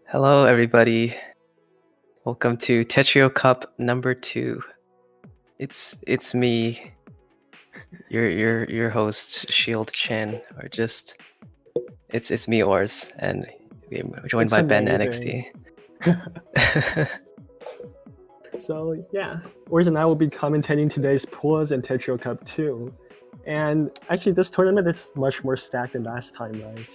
Hello, everybody. Welcome to Tetrio Cup number 2. It's me, your host Shield Chen, or just it's me Ors, and we're joined It's by Ben amazing. NXT. So yeah, Ors and I will be commentating today's pools in Tetrio Cup 2. And actually this tournament is much more stacked than last time, right?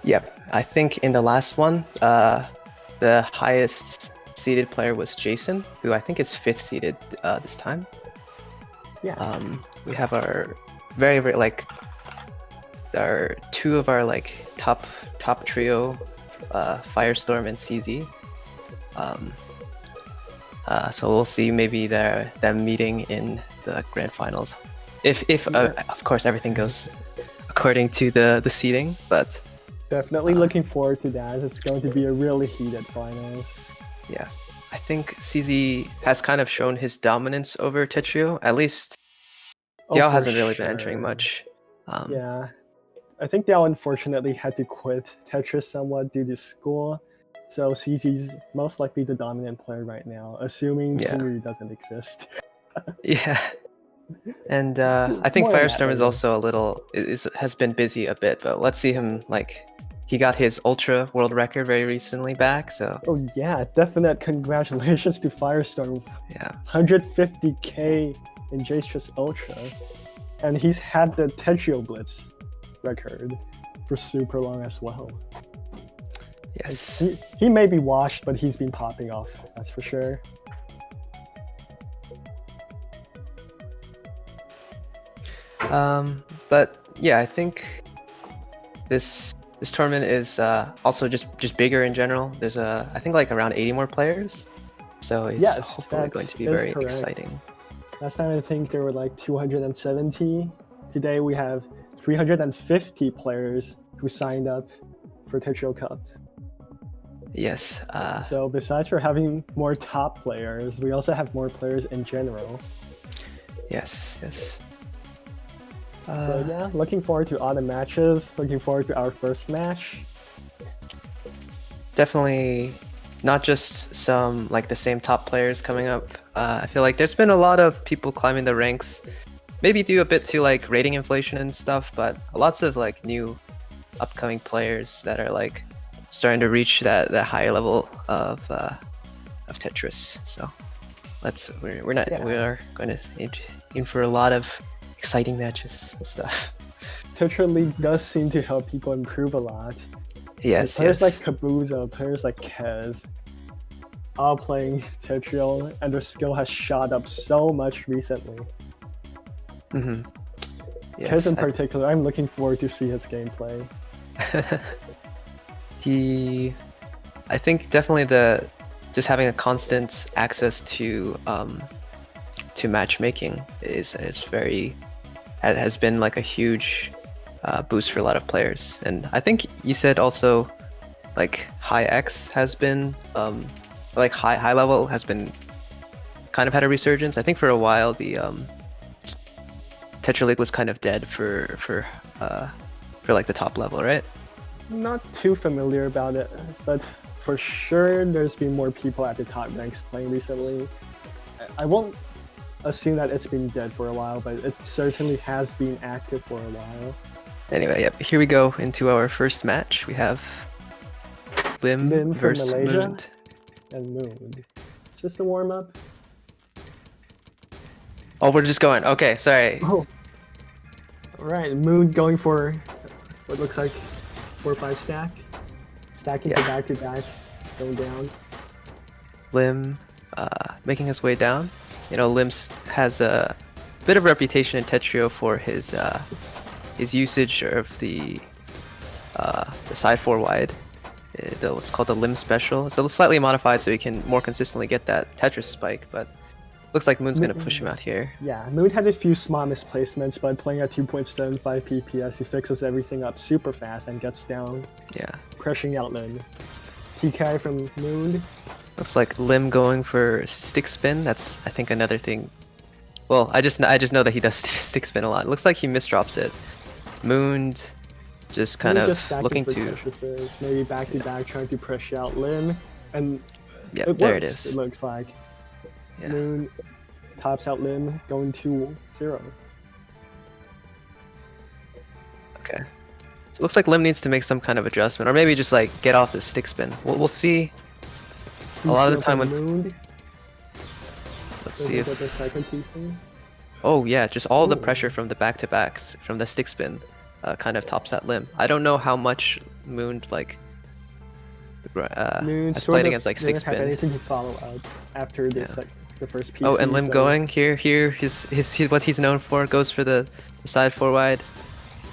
Yep, I think in the last one, the highest seeded player was Jason, who I think is 5th seeded this time. Yeah. We have our very our two of our top trio, Firestorm and CZ. So we'll see maybe them meeting in the grand finals, if of course everything goes according to the seeding. But definitely looking forward to that. It's going to be a really heated finals. Yeah, I think CZ has kind of shown his dominance over Tetrio. At least Diao hasn't really been entering much. Yeah, I think Diao unfortunately had to quit Tetris somewhat due to school. So CZ's most likely the dominant player right now, assuming Team doesn't exist. Yeah, and I think Firestorm is also has been busy a bit, but let's see him he got his Ultra world record very recently back, so. Oh yeah, definite congratulations to Firestorm. Yeah. 150k in Jace's Ultra. And he's had the Tetrio Blitz record for super long as well. Yes. He may be washed, but he's been popping off, that's for sure. But yeah, I think this tournament is also just bigger in general. There's I think around 80 more players, so it's hopefully going to be very exciting. Last time I think there were 270. Today we have 350 players who signed up for Tetrio Cup. Yes. So besides for having more top players, we also have more players in general. Yes. So yeah, looking forward to all the matches. Looking forward to our first match. Definitely not just some the same top players coming up. I feel like there's been a lot of people climbing the ranks, maybe due a bit to rating inflation and stuff, but lots of new upcoming players that are starting to reach that higher level of Tetris. So we are going to aim for a lot of exciting matches and stuff. Tetris League does seem to help people improve a lot. Yes. Players like Caboozled, players like Kez, all playing Tetrio, and their skill has shot up so much recently. Mm-hmm. Yes, Kez in particular, I'm looking forward to see his gameplay. I think definitely just having a constant access to matchmaking has been a huge boost for a lot of players. And I think you said also high X has been high level has been kind of had a resurgence. I think for a while the Tetrio League was kind of dead for the top level, right? Not too familiar about it, but for sure there's been more people at the top ranks playing recently. I won't assume that it's been dead for a while, but it certainly has been active for a while. Anyway, yep, here we go into our first match. We have Lim versus Moon. And Moon. It's just a warm-up. Oh, we're just going. Okay, sorry. Oh. Alright, Moon going for what looks like 4-5 stack. Stacking to back-to-back, going down. Lim making his way down. You know, Lim has a bit of a reputation in Tetrio for his usage of the side 4 wide. It's called the Lim special. It's slightly modified so he can more consistently get that Tetris spike, but looks like Moon's going to push him out here. Yeah, Moon had a few small misplacements, but playing at 2.75 PPS, he fixes everything up super fast and gets down. Yeah. Crushing out Lim. TK from Moon. Looks like Lim going for stick spin. That's, I think, another thing. Well, I just know that he does stick spin a lot. Looks like he misdrops it. Moon just kind Maybe of just stacking looking for to. pressures, maybe back to back trying to pressure out Lim, and Yeah, it there works, it is. it looks like. Yeah. Moon tops out Lim, going to 0. Okay. So it looks like Lim needs to make some kind of adjustment, or maybe just like get off the stick spin. We'll see. A lot of the time when Moon, let's see if. the second PC. Oh yeah, just all the Ooh. pressure from the back-to-backs, from the stick spin, kind of tops that Lim. I don't know how much Moon like Moon has sort played of against like stick didn't have spin. anything to follow up after the, Yeah. the first PC. Oh, and Lim so going here, what he's known for, goes for the side 4-wide.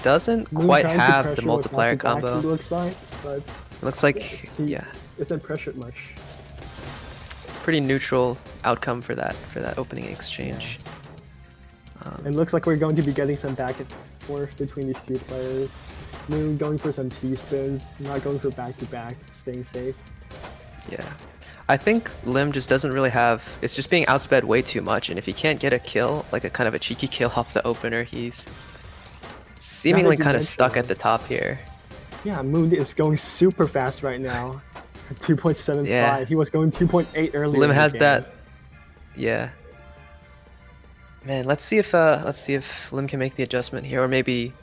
Doesn't Moon quite trying to have pressure the with multiplier back-to-backs, combo. It looks like, but It looks like, he yeah, isn't pressured much. pretty neutral outcome for that opening exchange. It looks like we're going to be getting some back and forth between these two players. Moon going for some T-spins, not going for back-to-back, staying safe. Yeah. I think Lim just doesn't really have, it's just being outsped way too much, and if he can't get a kill, like a kind of a cheeky kill off the opener, he's seemingly you kind of mention stuck it. at the top here. Yeah, Moon is going super fast right now. 2.75. Yeah. He was going 2.8 earlier. Lim in the has game. that, yeah. Man, let's see if Lim can make the adjustment here, or maybe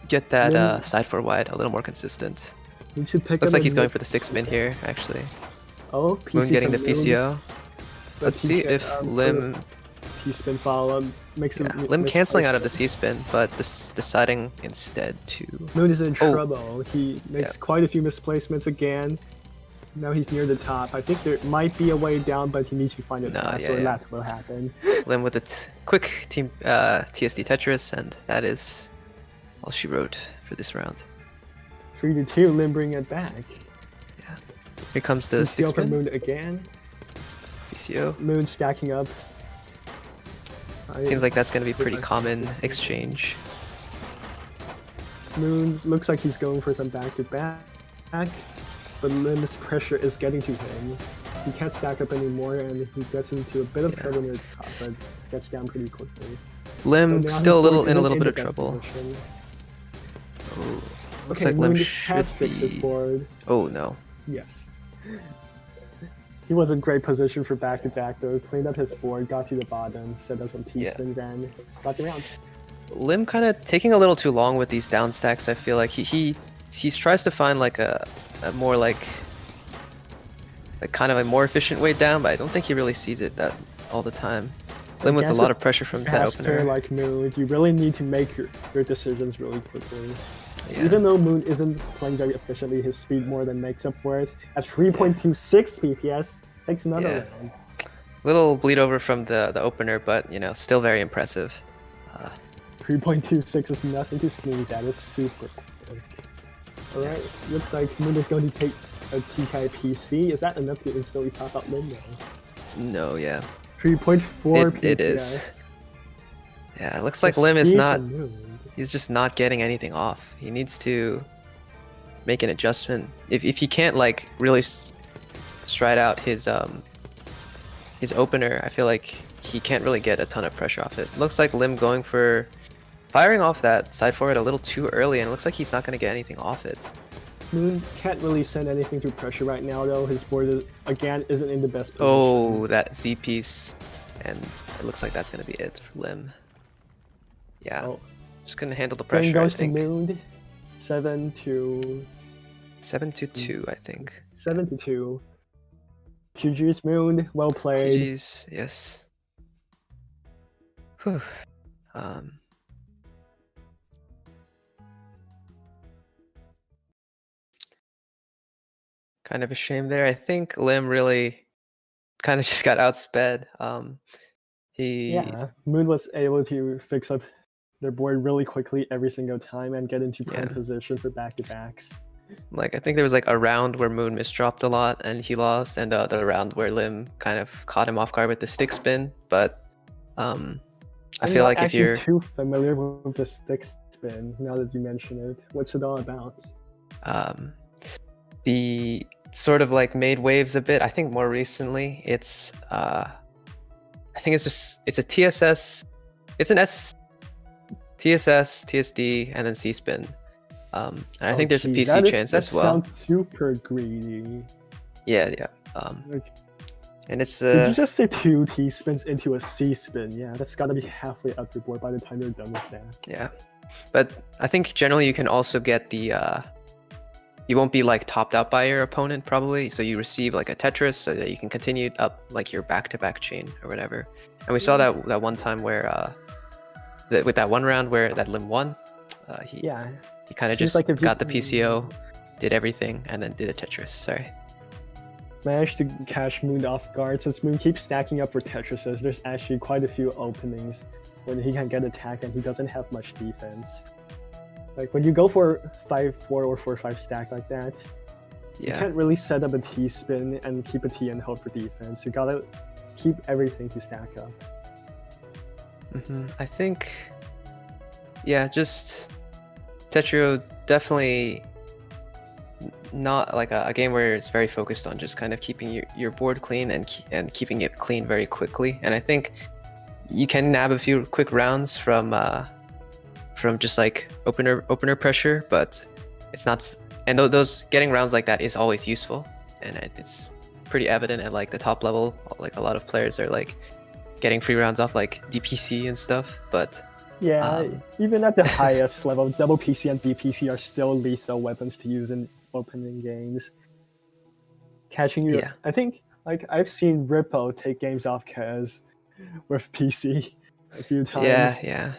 get that Lim- side 4-wide a little more consistent. We should pick Looks up like a he's going mid- for the 6 spin here, actually. Oh, PC Moon getting the from Moon. PCO. But Let's he see can, if sort of Lim, T-spin follow-up makes him Lim canceling out of the misplace C spin, but deciding instead to. it. Moon is in Oh. trouble. He makes Yeah. quite a few misplacements again. Now he's near the top. I think there might be a way down, but he needs to find it No, fast, yeah, or yeah. that will happen. Lim with a quick team TSD Tetris, and that is all she wrote for this round. 3-2, Lim bringing it back. Here comes the 6 PCO from spin. Moon again. PCO. Moon stacking up. Seems like that's going to be pretty common exchange. Moon looks like he's going for some back-to-back, but Lim's pressure is getting to him. He can't stack up anymore, and he gets into a bit of trouble near the top, but gets down pretty quickly. Lim So now still his board in a isn't little bit the of best trouble. position. Oh, looks Okay, like Lim Moon should has fixed his be. board. Oh no. Yes. He was in great position for back-to-back, though. Cleaned up his board, got to the bottom, set up some T-spins, and got the round. Lim kind of taking a little too long with these down stacks. I feel like he tries to find like a more like kind of a more efficient way down, but I don't think he really sees it that all the time. Lim with a Against lot of pressure from that Fast player opener. like Moon, you really need to make your decisions really quickly. Yeah. Even though Moon isn't playing very efficiently, his speed more than makes up for it. At 3.26 BPS, takes another Yeah. round. Little bleed over from the opener, but you know, still very impressive. 3.26 is nothing to sneeze at, it's super quick. Alright, looks like Moon is going to take a TK PC. Is that enough to instantly top out Lim now? No, yeah. 3.4 PPS. It is. Yeah, it looks The like Lim is speed not. from Moon. He's just not getting anything off. He needs to make an adjustment. If he can't like really stride out his opener, I feel like he can't really get a ton of pressure off it. Looks like Lim going for firing off that side forward a little too early, and it looks like he's not going to get anything off it. Moon can't really send anything to pressure right now, though. His board, again, isn't in the best position. Oh, that Z piece, and it looks like that's going to be it for Lim. Yeah, Oh. just going to handle the Game pressure, I goes to think. Moon. 7-2. 7-2, I think. 7-2. GG's Moon, well played. GG's, yes. Whew. Kind of a shame there. I think Lim really kind of just got outsped. He Yeah, Moon was able to fix up their board really quickly every single time and get into prime Yeah. position for back-to-backs. like I think there was like a round where Moon misdropped a lot and he lost, and the other round where Lim kind of caught him off guard with the stick spin. But I I'm feel not like if actually you're too familiar with the stick spin, now that you mention it, what's it all about? the sort of like made waves a bit. I think more recently it's I think it's a TSS, it's an TSS, TSD, and then C spin. And I think there's a gee, PC chance that as well. sounds super greedy. Yeah. Like, And it's did you just say 2 T spins into a C spin? Yeah, that's gotta be halfway up the board by the time you're done with that. yeah. But I think generally you can also get the you won't be like topped out by your opponent probably, so you receive like a Tetris so that you can continue up like your back-to-back chain or whatever. And we saw that one time where with that one round where that Lim won, he kind of just like got the PCO, did everything, and then did a Tetris. Sorry. Managed to catch Moon off guard. Since Moon keeps stacking up for Tetrises, there's actually quite a few openings when he can get attacked and he doesn't have much defense. Like when you go for 5-4 or 4-5 stack like that, you can't really set up a T spin and keep a T and hold for defense. You gotta keep everything to stack up. I think, just Tetrio definitely not like a game where it's very focused on just kind of keeping your board clean and keeping it clean very quickly. And I think you can nab a few quick rounds from just like opener pressure, but it's not. And those getting rounds like that is always useful, and it's pretty evident at like the top level. Like a lot of players are like getting free rounds off like DPC and stuff, but even at the highest level, double PC and DPC are still lethal weapons to use in opening games. Catching you, I think like I've seen Rippo take games off Kaz with PC a few times. Yeah.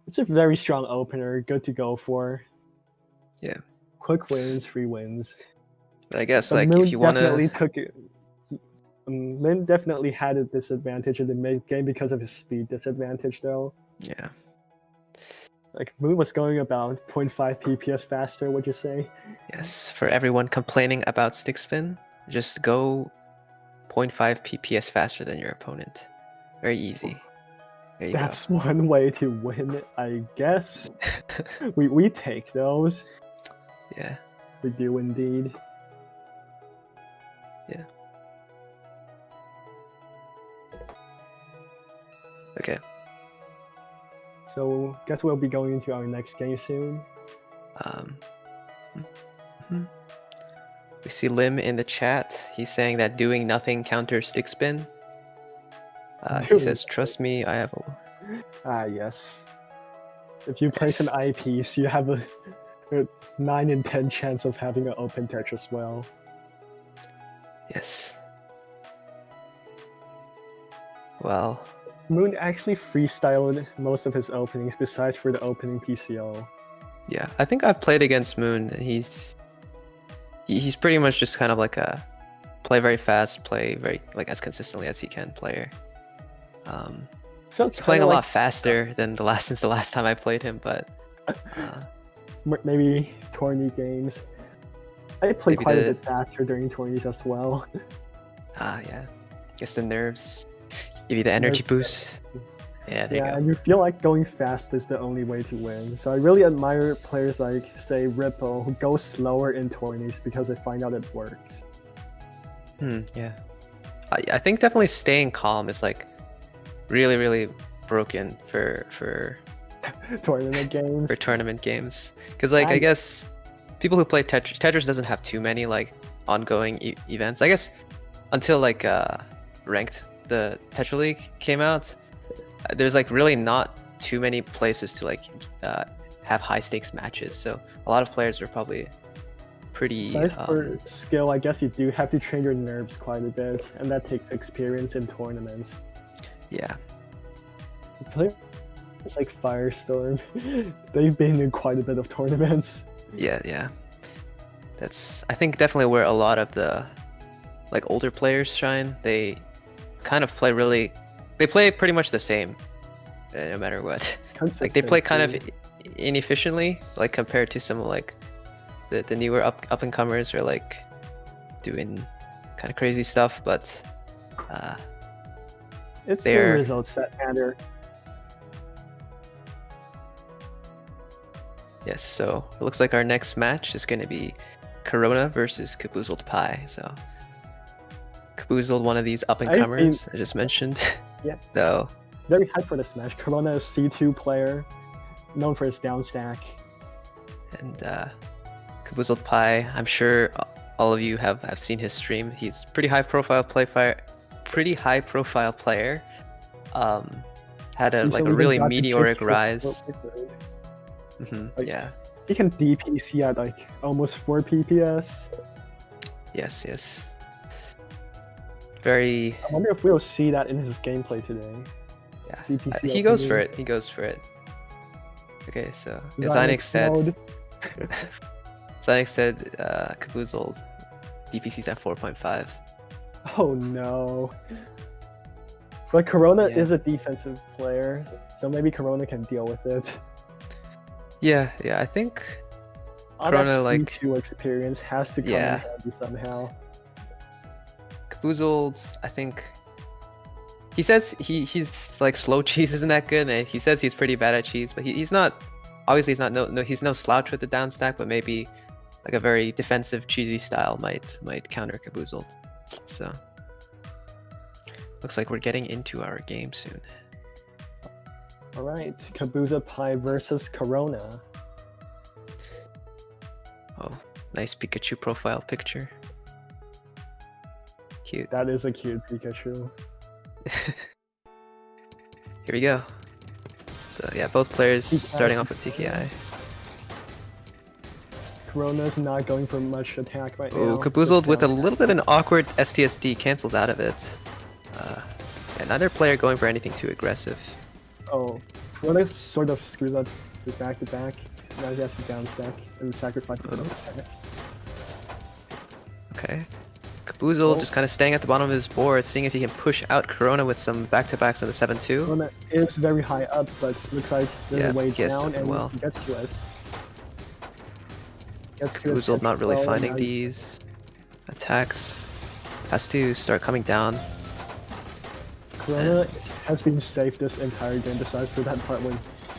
It's a very strong opener, good to go for. Yeah. Quick wins, free wins. But I guess but like Moon if you want to took it. Lin definitely had a disadvantage in the mid game because of his speed disadvantage, though. Yeah. Like Moon was going about 0.5 PPS faster. Would you say? Yes. For everyone complaining about stick spin, just go 0.5 PPS faster than your opponent. Very easy. There you That's one way to win, I guess. we take those. Yeah. We do indeed. Yeah. Okay. So, guess we'll be going into our next game soon. We see Lim in the chat. He's saying that doing nothing counters stick spin. He says, "Trust me, I have a." Yes. If you place an eyepiece, you have a 9 in 10 chance of having an open touch as well. Yes. Well. Moon actually freestyled most of his openings besides for the opening PCO. Yeah, I think I've played against Moon, and he's pretty much just kind of like a play very fast, play very like as consistently as he can player. He's playing a lot faster than since the last time I played him, but maybe tourney games. I play quite a bit faster during tourneys as well. Yeah. Guess the nerves. Give you the energy boost. Yeah, there you go. And you feel like going fast is the only way to win. So I really admire players like, say, Rippo, who go slower in tourneys because they find out it works. Yeah. I think definitely staying calm is like really, really broken for tournament games. For tournament games. Because like, I guess people who play Tetris doesn't have too many like ongoing events. I guess until like ranked the Tetra League came out, there's like really not too many places to like have high stakes matches, so a lot of players are probably pretty for skill. I guess you do have to train your nerves quite a bit, and that takes experience in tournaments. Yeah, players like Firestorm, they've been in quite a bit of tournaments. Yeah, that's I think definitely where a lot of the like older players shine. They kind of play they play pretty much the same no matter what. Like they play kind of inefficiently, like compared to some like the newer up and comers are like doing kind of crazy stuff, but it's the results that matter. Yes, so it looks like our next match is going to be Corona versus Caboozled Pie. So Caboozled, one of these up-and-comers I just mentioned. Yeah. So very hyped for this match. Corona is C2 player, known for his down stack. And Caboozled Pie, I'm sure all of you have seen his stream. He's pretty high profile player. Had a Recently really got the meteoric Tetrio rise. Like, Yeah. He can DPC at like almost 4 PPS. Yes. Very. I wonder if we'll see that in his gameplay today. Yeah. DPC He goes opening. for it. He goes for it. Okay, so Zynex Zynex said. mode. Zynex said Caboozled DPC's at 4.5. Oh no. But Corona Yeah. is a defensive player, so maybe Corona can deal with it. Yeah. I think All Corona, that like- C2 experience has to come Yeah. in handy somehow. Caboozled, I think he says he's like slow cheese isn't that good, and he says he's pretty bad at cheese, but he's not. Obviously, he's not he's no slouch with the down stack, but maybe like a very defensive cheesy style might counter Caboozled. So looks like we're getting into our game soon. Alright, Caboozled Pie versus Corona. Oh, nice Pikachu profile picture. Cute. That is a cute Pikachu. Here we go. So yeah, both players TKI. starting off with TKI. Corona's not going for much attack right now. Oh, Caboozled with a little bit of an awkward STSD cancels out of it. Yeah, neither player going for anything too aggressive. Oh, Corona sort of screws up the back-to-back. Now he has to down stack and sacrifice a bit of attack. Okay. Caboozled Oh. just kind of staying at the bottom of his board, seeing if he can push out Corona with some back-to-backs on the 7-2. Corona is very high up, but looks like there's Yeah, a way he has down something and well. he gets to it. Caboozled not really finding now these attacks. Has to start coming down. Corona has been safe this entire game, besides for that part when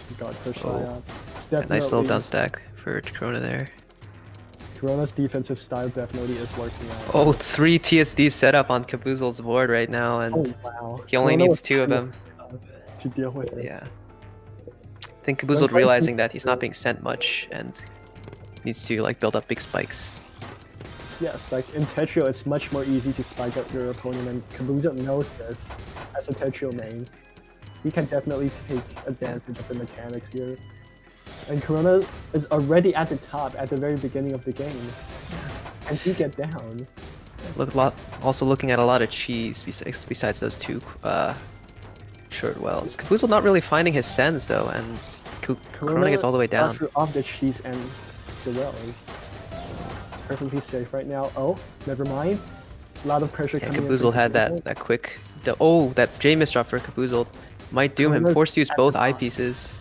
he got pushed high Oh. up. A nice little Definitely, down stack for Corona there. Corona's defensive style definitely is working out. Oh, 3 TSDs set up on Caboozled's board right now, and Oh, wow. he only Corona needs was 2 of too them. to deal with it. Yeah. I think Caboozled Don't realizing think- that he's not being sent much and needs to like build up big spikes. Yes, like in Tetrio, it's much more easy to spike up your opponent, and Caboozled knows this as a Tetrio main. He can definitely take advantage of the mechanics here. And Corona is already at the top at the very beginning of the game. And he get down. Also looking at a lot of cheese besides those 2 short wells. Caboozled not really finding his sends though, and Corona gets all the way down. After off the cheese and the wells. Perfectly safe right now. Oh, never mind. A lot of pressure Yeah, coming in. Caboozled from had Caboozled. that quick. That J misdrop for Caboozled might doom him. Corona's Forced to use at both the top. eyepieces.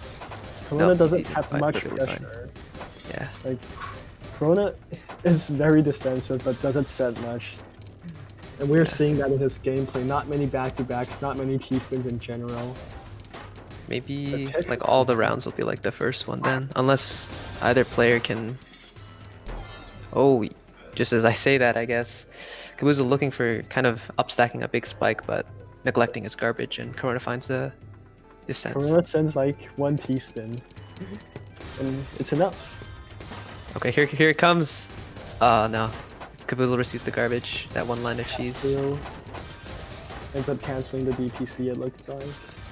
Corona No, doesn't he's have fine, much perfectly fine. pressure. Yeah. Like, Corona is very defensive, but doesn't set much. And we're seeing that in his gameplay. Not many back-to-backs, not many T-spins in general. Maybe Tetrio- like all the rounds will be like the first one then, unless either player can. Oh, just as I say that, I guess Caboozled looking for kind of upstacking a big spike, but neglecting his garbage, and Corona finds the sense. Corona sends like 1 T-spin. And it's enough. Okay, here it comes. Oh no, Caboozled receives the garbage. That 1 line of cheese. Still ends up canceling the DPC, it looks like.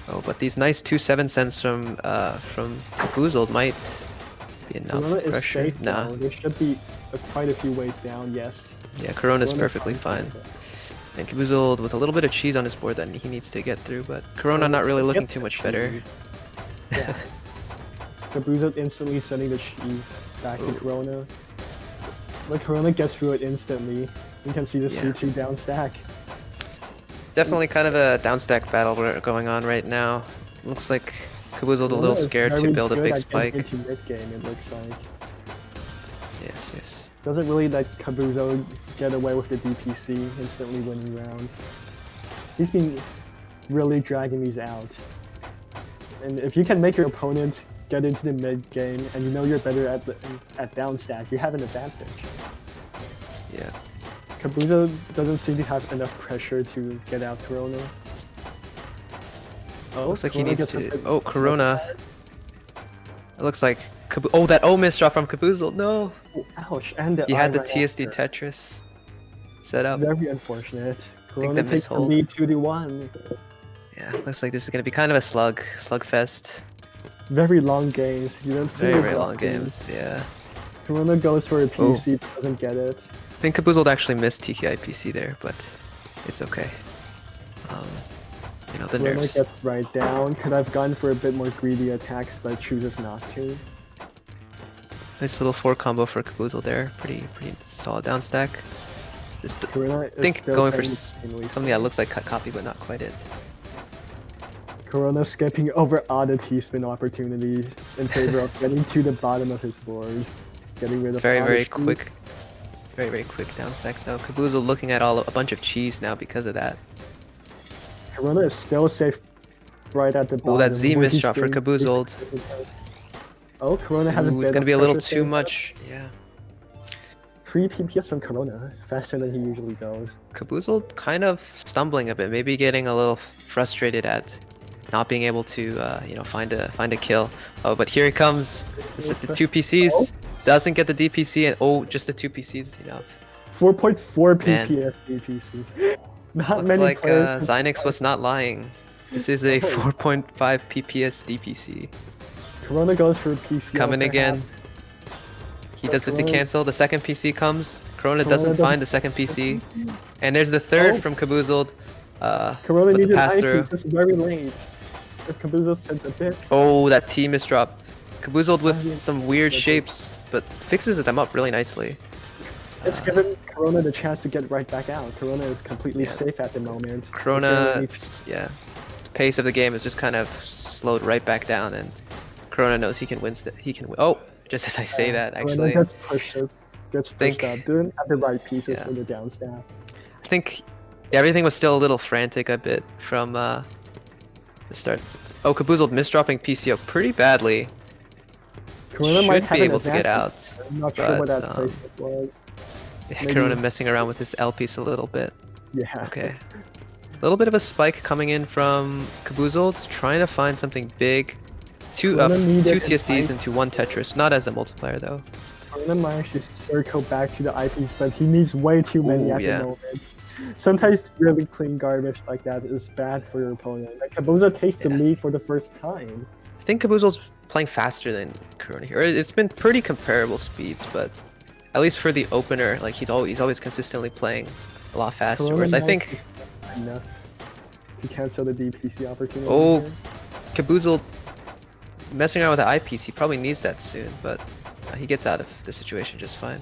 Oh, but these nice 2-7 cents from Caboozled might be Corona enough is pressure. safe Nah, now. There should be quite a few ways down, yes. yeah, Corona's Corona perfectly fine. finds it. And Caboozled with a little bit of cheese on his board that he needs to get through, but Corona not really looking too much better. Yeah. Caboozled instantly sending the cheese back to Corona. But Corona gets through it instantly. You can see the Yeah. C2 down stack. Definitely kind of a downstack battle going on right now. Looks like Caboozled a Corona little is scared to very build a good big at spike. getting into mid-game, it looks like. Yes. Doesn't really let Caboozled get away with the DPC, instantly winning rounds. He's been really dragging these out. And if you can make your opponent get into the mid game and you know you're better at down stack, you have an advantage. Yeah. Caboozled doesn't seem to have enough pressure to get out Corona. Oh, Looks like he Corona needs gets a to. bit- Oh, Corona. It looks like oh, that O miss drop from Caboozled. No, Oh, ouch! And the he had the right TSD after. Tetris set up. Very unfortunate. Corona that takes the mishold. lead 2-1. Yeah, looks like this is gonna be kind of a slugfest. Very long games. You don't see Very long games. Yeah. Corona goes for a PC, but doesn't get it. I think Caboozled actually missed TKI PC there, but it's okay. You know, the Corona nerves. gets right down. Could have gone for a bit more greedy attacks, but chooses not to. Nice little 4 combo for Caboozled there. Pretty solid down stack. Just Corona I think still going for playing insanely something that looks like cut copy, but not quite it. Corona skipping over oddity spin opportunities in favor of getting to the bottom of his board. Getting rid of Very oddity. quick. Very quick down stack though. Caboozled looking at a bunch of cheese now because of that. Corona is still safe right at the bottom. Oh, that Z where he's misdrop for getting- Caboozled. Oh, Corona has a Ooh, bit it's gonna of be a little pressure too save. much. Yeah. 3 PPS from Corona, faster than he usually goes. Caboozled kind of stumbling a bit, maybe getting a little frustrated at not being able to, you know, find a kill. Oh, but here he comes. The 2 PCs. Doesn't get the DPC, and oh, just the 2 PCs, you know. 4.4 Man. PPS DPC. Not Looks many like players. Zynex was not lying. This is a 4.5 PPS DPC. Corona goes for a PC. Coming after again. half. He does it to Corona- cancel. The second PC comes. Corona Corona doesn't doesn't- find the second PC. And there's the third Oh. from Caboozled. Corona but the needed pass through. eyepiece very late. If Caboozled sends a bit. Oh, that T misdrop. Caboozled yeah. with some weird shapes, but fixes them up really nicely. It's given Corona the chance to get right back out. Corona is completely Yeah. safe at the moment. Corona, yeah, the pace of the game is just kind of slowed right back down, and Corona knows he can win. Oh, just as I say that, actually, Corona gets pushed think- up. Didn't have the right pieces Yeah. for the down stab. I think everything was still a little frantic a bit from the start. Oh, Caboozled misdropping PCO pretty badly. Corona Should might have be an able to get advantage. out, I'm not sure what but, that placement was. Yeah, Maybe- Corona messing around with his L piece a little bit. Yeah. Okay. A little bit of a spike coming in from Caboozled, trying to find something big. Two Corona needed two a TSDs spike. into 1 Tetris, not as a multiplier though. Corona managed to circle back to the eyepiece, but he needs way too many Ooh, at yeah. the moment. Sometimes really clean garbage like that is bad for your opponent. Like Caboozled takes the Yeah. lead for the first time. I think Caboozled's playing faster than Corona here. It's been pretty comparable speeds, but at least for the opener, like he's always consistently playing a lot faster. Corona Whereas I managed think to find enough to cancel the DPC opportunity. Oh. here. Caboozled messing around with the eyepiece, he probably needs that soon, but he gets out of the situation just fine.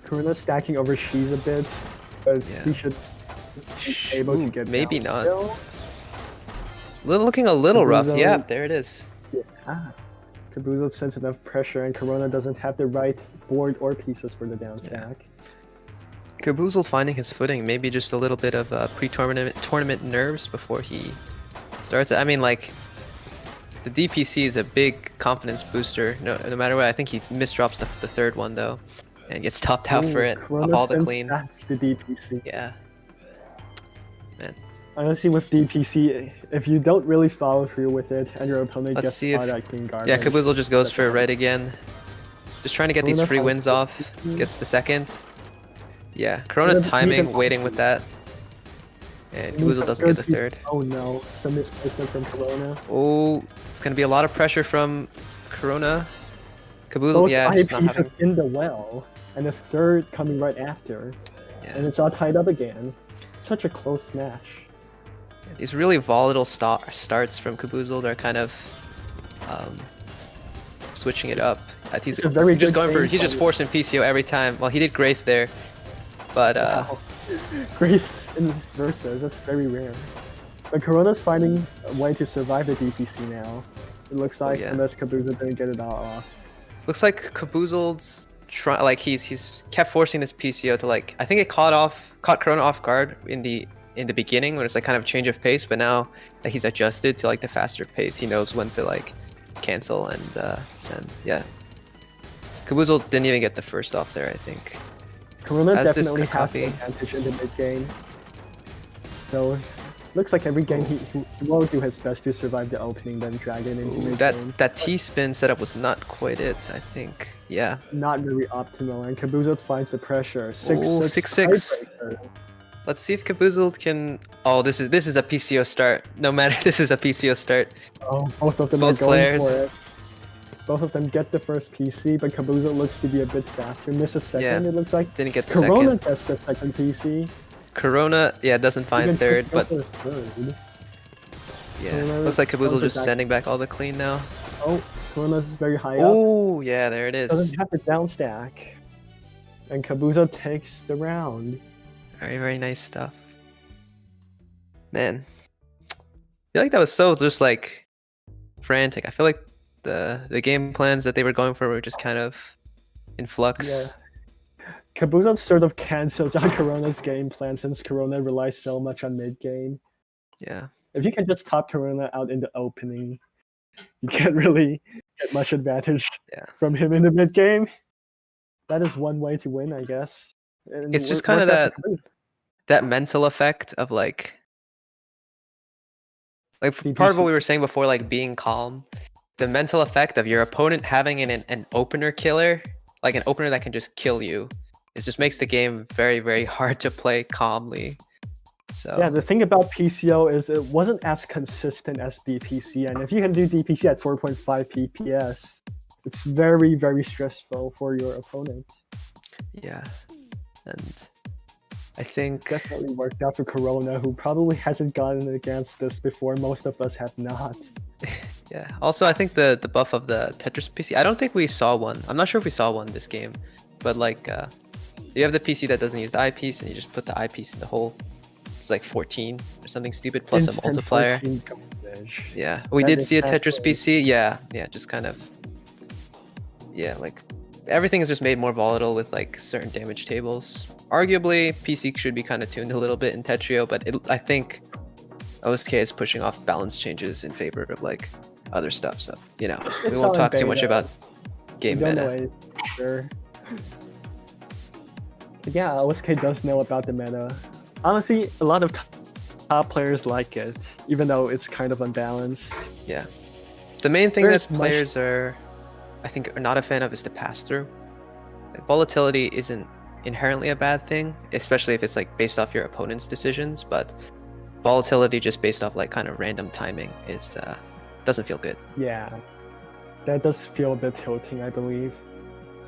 Corona stacking over She's a bit, but Yeah. he should be able to Ooh, get maybe down not. still. Looking a little rough. Caboozled- Yeah, there it is. Yeah. Caboozled sends enough pressure, and Corona doesn't have the right board or pieces for the down stack. Caboozled finding his footing, maybe just a little bit of tournament nerves before he starts. I mean, like, the DPC is a big confidence booster. No matter what, I think he misdrops the third one though, and gets topped out for Ooh, it Corona of all the sends clean. back the DPC. Yeah. Man, Honestly, with DPC, if you don't really follow through with it, and your opponent Let's gets see if- caught at clean garbage. yeah. Caboozled just goes for it right again. Just trying to get these Corona free finds wins the off. DPC. Gets the second. Yeah, Corona Corona timing, even- waiting with that. And Needs Caboozled some doesn't get the good piece- third. Oh no, some misplacement from Corona. Oh, it's gonna be a lot of pressure from Corona. Caboozled, Both yeah, just not eyepieces having. in the well, and a third coming right after, and Yeah. it's all tied up again. Such a close match. These really volatile starts from Caboozled are kind of switching it up. He's It's a very just good going for. game He's just plan. forcing PCO every time. Well, he did Grace there, but Wow. Grace in versus, that's very rare. But Corona's finding a way to survive the DPC now. It looks like, yeah. unless Caboozled didn't get it all off. looks like Caboozeld's he's kept forcing this PCO to like. I think it caught Corona off guard in the beginning when it's like kind of change of pace, but now that he's adjusted to like the faster pace, he knows when to like cancel and send. Yeah. Caboozled didn't even get the first off there, I think. Corona As this definitely has copy. the advantage in the mid game. So Looks like every game he will do his best to survive the opening, then drag it into Ooh, the game. that T-spin setup was not quite it, I think. Yeah. Not very optimal, and Caboozled finds the pressure. Ooh, 6-6 6-6. tiebreaker. Let's see if Caboozled can. Oh, this is a PCO start. No matter, this is a PCO start. Oh, both of them Both are going players. for it. Both of them get the first PC, but Caboozled looks to be a bit faster. Miss a second, Yeah, it looks like. Didn't get the Corona second. gets the second PC. Corona, yeah, doesn't find Even third, Tetrio but is third. yeah, Corona looks like Caboozled comes just back. sending back all the clean now. Oh, Corona's very high up. Oh, yeah, there it is. Doesn't have the down stack. And Caboozled takes the round. Very, very nice stuff. Man, I feel like that was so just like frantic. I feel like the game plans that they were going for were just kind of in flux. Yeah. Caboozled sort of cancels out Corona's game plan since Corona relies so much on mid game. Yeah. If you can just top Corona out in the opening, you can't really get much advantage from him in the mid game. That is one way to win, I guess. And It's just kind of worked out for that mental effect of like DPC. part of what we were saying before, like being calm. The mental effect of your opponent having an opener killer, like an opener that can just kill you, it just makes the game very, very hard to play calmly. So Yeah, the thing about PCO is it wasn't as consistent as DPC, and if you can do DPC at 4.5 PPS, it's very, very stressful for your opponent. yeah, and I think Definitely worked out for Corona, who probably hasn't gotten against this before. Most of us have not. yeah. Also, I think the buff of the Tetris PC. I don't think we saw one. I'm not sure if we saw one this game, but like you have the PC that doesn't use the eyepiece, and you just put the eyepiece in the hole. It's like 14 or something stupid plus Instant a multiplier. 14 coverage. Yeah, we That did is see a Tetris fascinating. PC. Yeah, just kind of. Yeah, like everything is just made more volatile with like certain damage tables. Arguably, PC should be kind of tuned a little bit in Tetrio, but I think OSK is pushing off balance changes in favor of like other stuff. So we It's won't all in talk too much beta. about game We don't know meta. it for sure. But yeah, OSK does know about the meta. Honestly, a lot of top players like it, even though it's kind of unbalanced. Yeah, the main thing There's that players are not a fan of is the pass through. Like, volatility isn't inherently a bad thing, especially if it's like based off your opponent's decisions, but volatility just based off like kind of random timing is doesn't feel good. Yeah, that does feel a bit tilting, I believe.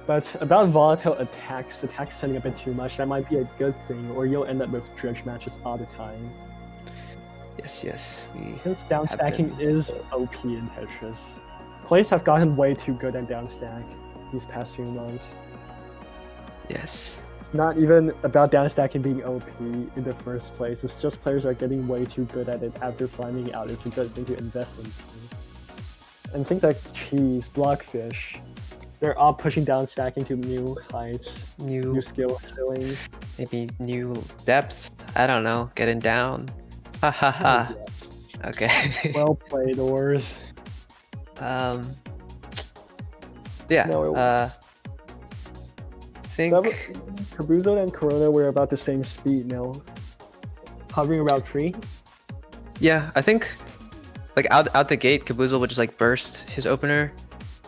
But about volatile attacks sending a bit too much, that might be a good thing, or you'll end up with dredge matches all the time. Yes, Because down have stacking been. is OP in Tetris. Players have gotten way too good at down stack these past few months. Yes. It's not even about down stacking being OP in the first place, it's just players are getting way too good at it after finding out it's a good thing to invest in. And things like cheese, blockfish, they're all pushing down stacking to new heights, new skill ceilings. Maybe new depth. I don't know. Getting down. Ha ha ha. Okay. Well played, Ors. Yeah. No, I think. Caboozled and Corona were about the same speed now. Hovering around 3. Yeah, I think. Like out the gate, Caboozled would just like burst his opener,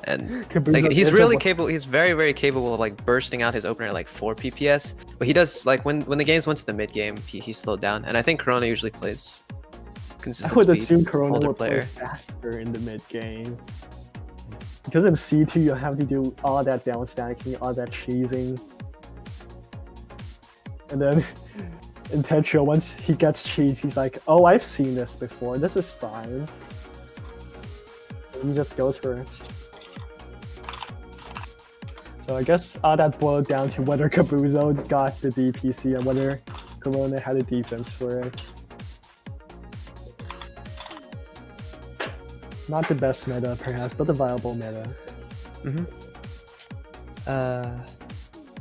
and like he's really capable. He's very, very capable of like bursting out his opener at like 4 PPS. But he does like when the games went to the mid game, he slowed down, and I think Corona usually plays consistent. I would speed, assume Corona older would player. play faster in the mid game. Because in C2 you have to do all that down stacking, all that cheesing. And then in Tetrio, once he gets cheese, he's like, oh, I've seen this before, this is fine. And he just goes for it. So I guess all that boiled down to whether Caboozled got the DPC and whether Corona had a defense for it. Not the best meta, perhaps, but a viable meta.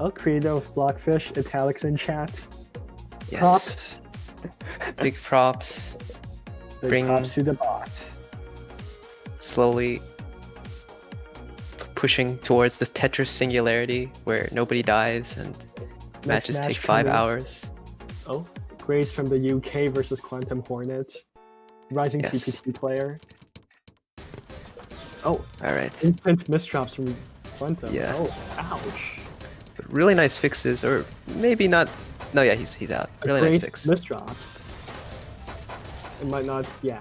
Oh, creator of Blockfish, italics in chat. Yes. Props. Big props. Big props to the bot. Slowly pushing towards the Tetris singularity where nobody dies and matches take 5 hours. Oh, Grace from the UK versus Quantum Hornet. Rising Yes. TPT player. Oh, Alright. instant misdrops from Quantum. Yeah. Oh, ouch. Really nice fixes, or maybe not. No, yeah, he's out. Really nice Grace fix. misdrops. It might not, yeah.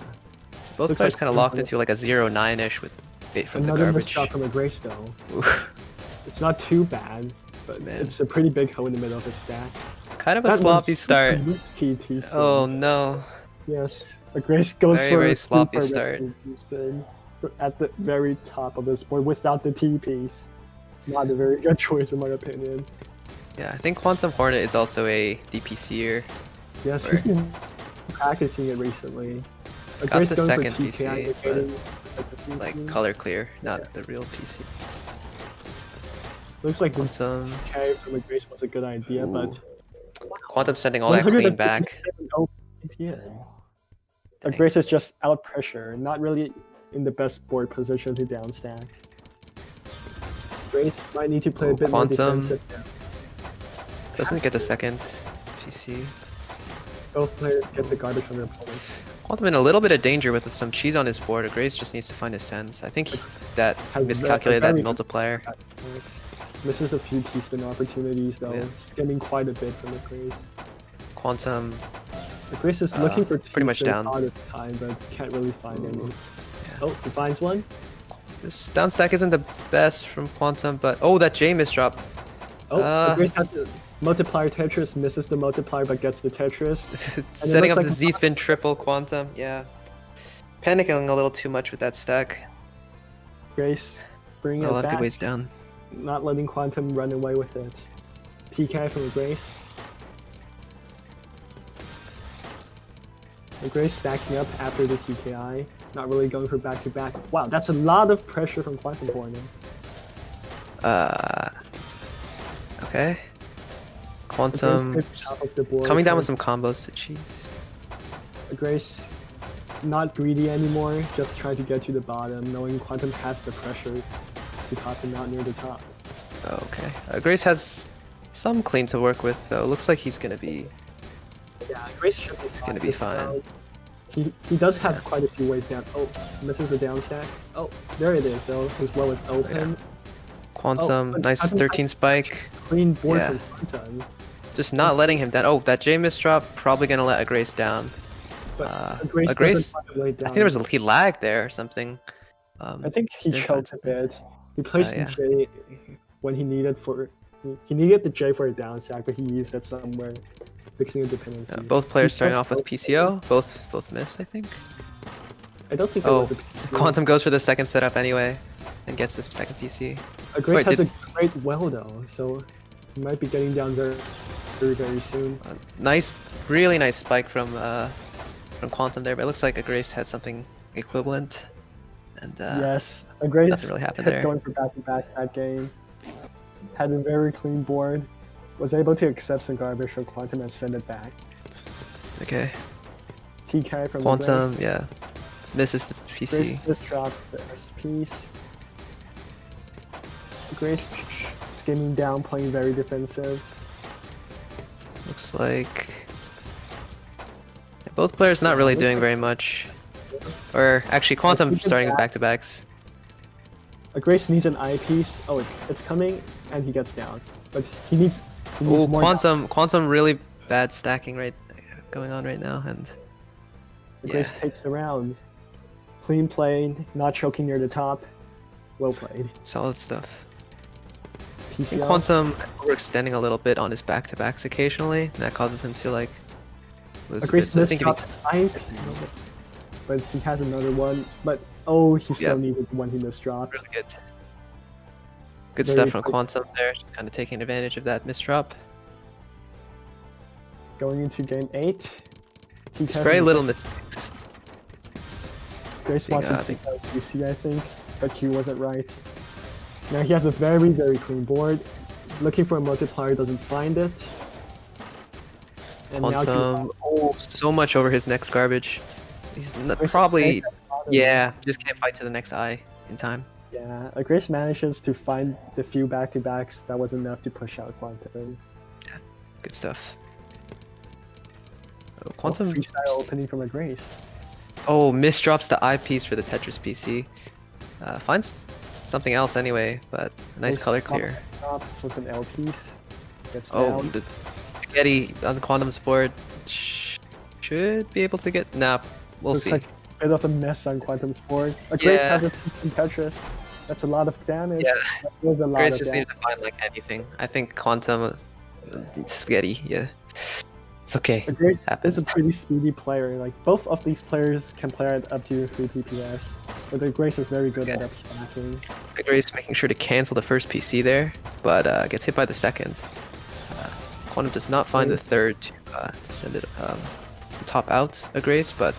Both looks players like kind of locked into like a 0-9-ish with bait from Another the garbage. misdrop from a Grace though. Oof. It's not too bad, but Man. it's a pretty big hole in the middle of his stack. Kind of a That sloppy was start. risky T-spin. Oh no. Yes, a Grace goes Very, for very a sloppy super start. risky T-spin at the very top of this board without the T-piece. Not a very good choice in my opinion. Yeah, I think Quantum Hornet is also a DPCer. Yes, Or- he's been practicing it recently. A Got Grace the going for second TKI, PC, indicating the second PC. Like color clear, not Yeah. the real PC. Looks like the Quantum, TKI from a Grace was a good idea, but Quantum sending all that clean back. 157 OPM. A Dang. Grace is just out pressure, not really in the best board position to downstack. Grace might need to play a bit Quantum. more defensive now. Doesn't get the second PC. Both players get the garbage from their opponents. Quantum in a little bit of danger with some cheese on his board. Grace just needs to find his sense. I think that Has miscalculated very that good multiplier. Misses a few T-spin opportunities though, Yeah. skimming quite a bit from the Grace. Quantum, The Grace is looking for pretty much T-spin down. all the time, but can't really find any. Oh, he finds one. this down stack isn't the best from Quantum, but oh, that J misdrop. Oh, Uh, the Grace has the multiplier Tetris, misses the multiplier but gets the Tetris. Setting up looks the like- Z-spin triple Quantum, yeah. Panicking a little too much with that stack. Grace bringing I'll it have to back, ways down. not letting Quantum run away with it. TK from the Grace. The Grace stacking up after the TKI, not really going for back-to-back. Wow, that's a lot of pressure from Quantum Hornet. Okay. Quantum The Grace top of the board, coming down with some combos to cheese. The Grace not greedy anymore, just trying to get to the bottom, knowing Quantum has the pressure to top him out near the top. Okay. Grace has some clean to work with though. Looks like he's gonna be. Yeah, Grace should be gonna be this fine. round. He does have quite a few ways down. Oh, misses the down stack. Oh, there it is though. His well is open. Quantum, but nice Quantum 13 spike. Clean board Yeah. from Quantum. Just not letting him down. Oh, that J misdrop probably gonna let a Grace down. But A Grace, Grace. doesn't find a way I down. think there was he lagged there or something. I think he just didn't find choked a bit. He placed yeah. the J when he needed for. He needed the J for a down stack, but he used it somewhere, fixing a dependency. Both players He starting choked off with both PCO. Both miss, I think. I don't think it Oh, was a PC. Quantum goes for the second setup anyway, and gets this second PC. Grace Wait, has did- a great well though, so he might be getting down very soon. Nice, really nice spike from Quantum there, but it looks like a Grace had something equivalent, and Yes, a Grace nothing really happened kept there. going for back-to-back that game. Had a very clean board. Was able to accept some garbage from Quantum and send it back. Okay, TK from Quantum, the yeah, misses the Grace. PC. Grace just dropped the S piece. Grace skimming down, playing very defensive. Looks like both players not really doing very much. Or actually, Quantum keep it starting back. back-to-backs. A Grace needs an eye piece. Oh, it's coming, and he gets down. But he needs Oh, more. Quantum really bad stacking going on right now, and Grace yeah, takes the round. Clean play, not choking near the top. Well played. solid stuff. I think PCL. Quantum overextending a little bit on his back-to-backs occasionally, and that causes him to like lose a bit. Grace So I think if he, misdropped but he has another one. But oh, he still Yep. needed the one he misdropped. really good Very stuff from quick. Quantum there, just kind of taking advantage of that misdrop. Going into game 8. It's very little mistakes. Grace wants I to think- take out QC, I think, but Q wasn't right. Now he has a very clean board. Looking for a multiplier, doesn't find it. And now Quantum, oh, so much over his next garbage. He's Grace probably, takes at the bottom. yeah, just can't fight to the next eye in time. Yeah, Grace manages to find the few back-to-backs that was enough to push out Quantum. Good stuff. Quantum. Freestyle opening from a Grace. Oh, misdrops the eyepiece for the Tetris PC. Finds something else anyway, but a nice color clear. With an L piece. Gets Oh, down. the spaghetti on Quantum's board should be able to get. Nah, we'll Looks see. like a bit of a mess on Quantum's board. A Grace Yeah. has a piece in Tetris. That's a lot of damage. Yeah, That was a lot Grace of just damage. needed to find like anything. I think Quantum, spaghetti. Yeah, it's okay. A Grace Happens. is a pretty speedy player. Like both of these players can play at up to 3 TPS, but the Grace is very good at upstacking. Grace making sure to cancel the first PC there, but gets hit by the second. Quantum does not find the third to send it top out a Grace, but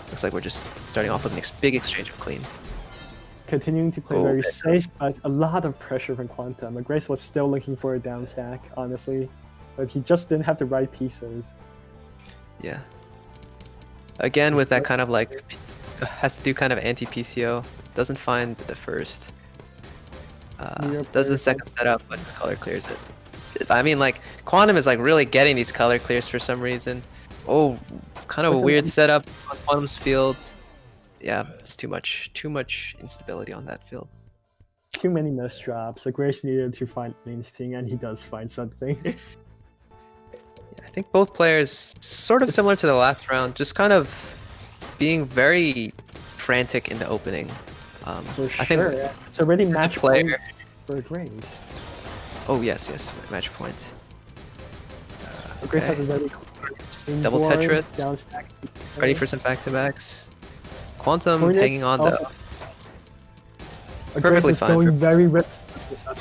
looks like we're just starting off with a big exchange of clean. Continuing to play Oh, very that safe, but a lot of pressure from Quantum. Grace was still looking for a down stack, honestly, but he just didn't have the right pieces. Yeah. Again, with that kind of like, has to do kind of anti-PCO. Doesn't find the first. Does the second setup, but color clears it. I mean, like, Quantum is like really getting these color clears for some reason. Oh, kind of a weird setup on Quantum's field. Yeah, just too much instability on that field. Too many misdrops. So Grace needed to find anything, and he does find something. I think both players, sort of similar to the last round, just kind of being very frantic in the opening. For I sure. think Yeah. It's already match player. point for Grace. Oh yes, match point. Grace has a Okay. very Double board, Tetris. down stack. Ready for some back-to-backs. Quantum Hornets hanging on also- though. Grace perfectly is fine. going very risky.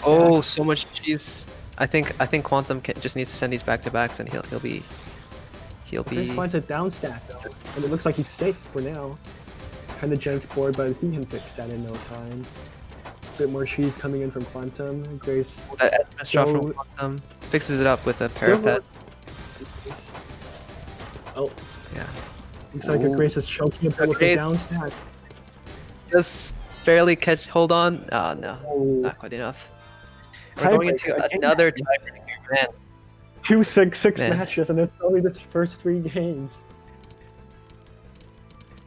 Oh, so much cheese. I think Quantum just needs to send these back-to-backs, and he'll be. Grace finds a down stack though, and it looks like he's safe for now. Kind of jank board, but he can fix that in no time. Bit more cheese coming in from Quantum. Grace. That SMS drop So- from Quantum fixes it up with a parapet. Oh, Yeah, looks like a Ooh. Grace is choking a bit with a Grace- down stack. just barely hold on. Oh no, Oh, not quite enough. We're going into Tiebreaker again. another tiebreaker, man. 2-6-6 Man. matches, and it's only the first 3 games.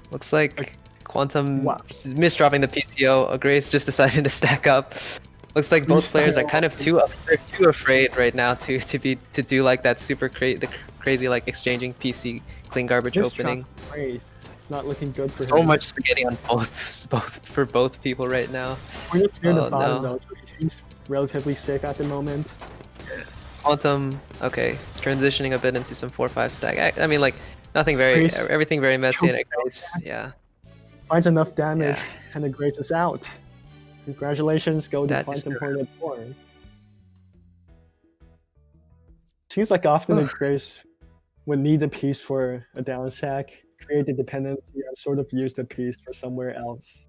Looks like Quantum Wow. misdropping the PTO. Grace just decided to stack up. Looks like both players are kind of too afraid right now to do like that super crazy like exchanging PC clean garbage This opening. drop Grace. It's not looking good for So him. much spaghetti on both people right now. Hornet's near Oh, the bottom no. though, so he seems relatively safe at the moment. Quantum, okay, transitioning a bit into some 4-5 stack. I mean, like nothing very, Grace everything very messy and choked Grace, yeah. Finds enough damage, Yeah. and the Grace is out. Congratulations, go to That is Quantum true. Hornet 4. Seems like often the Grace would need a piece for a down stack, create the dependency, and sort of use the piece for somewhere else.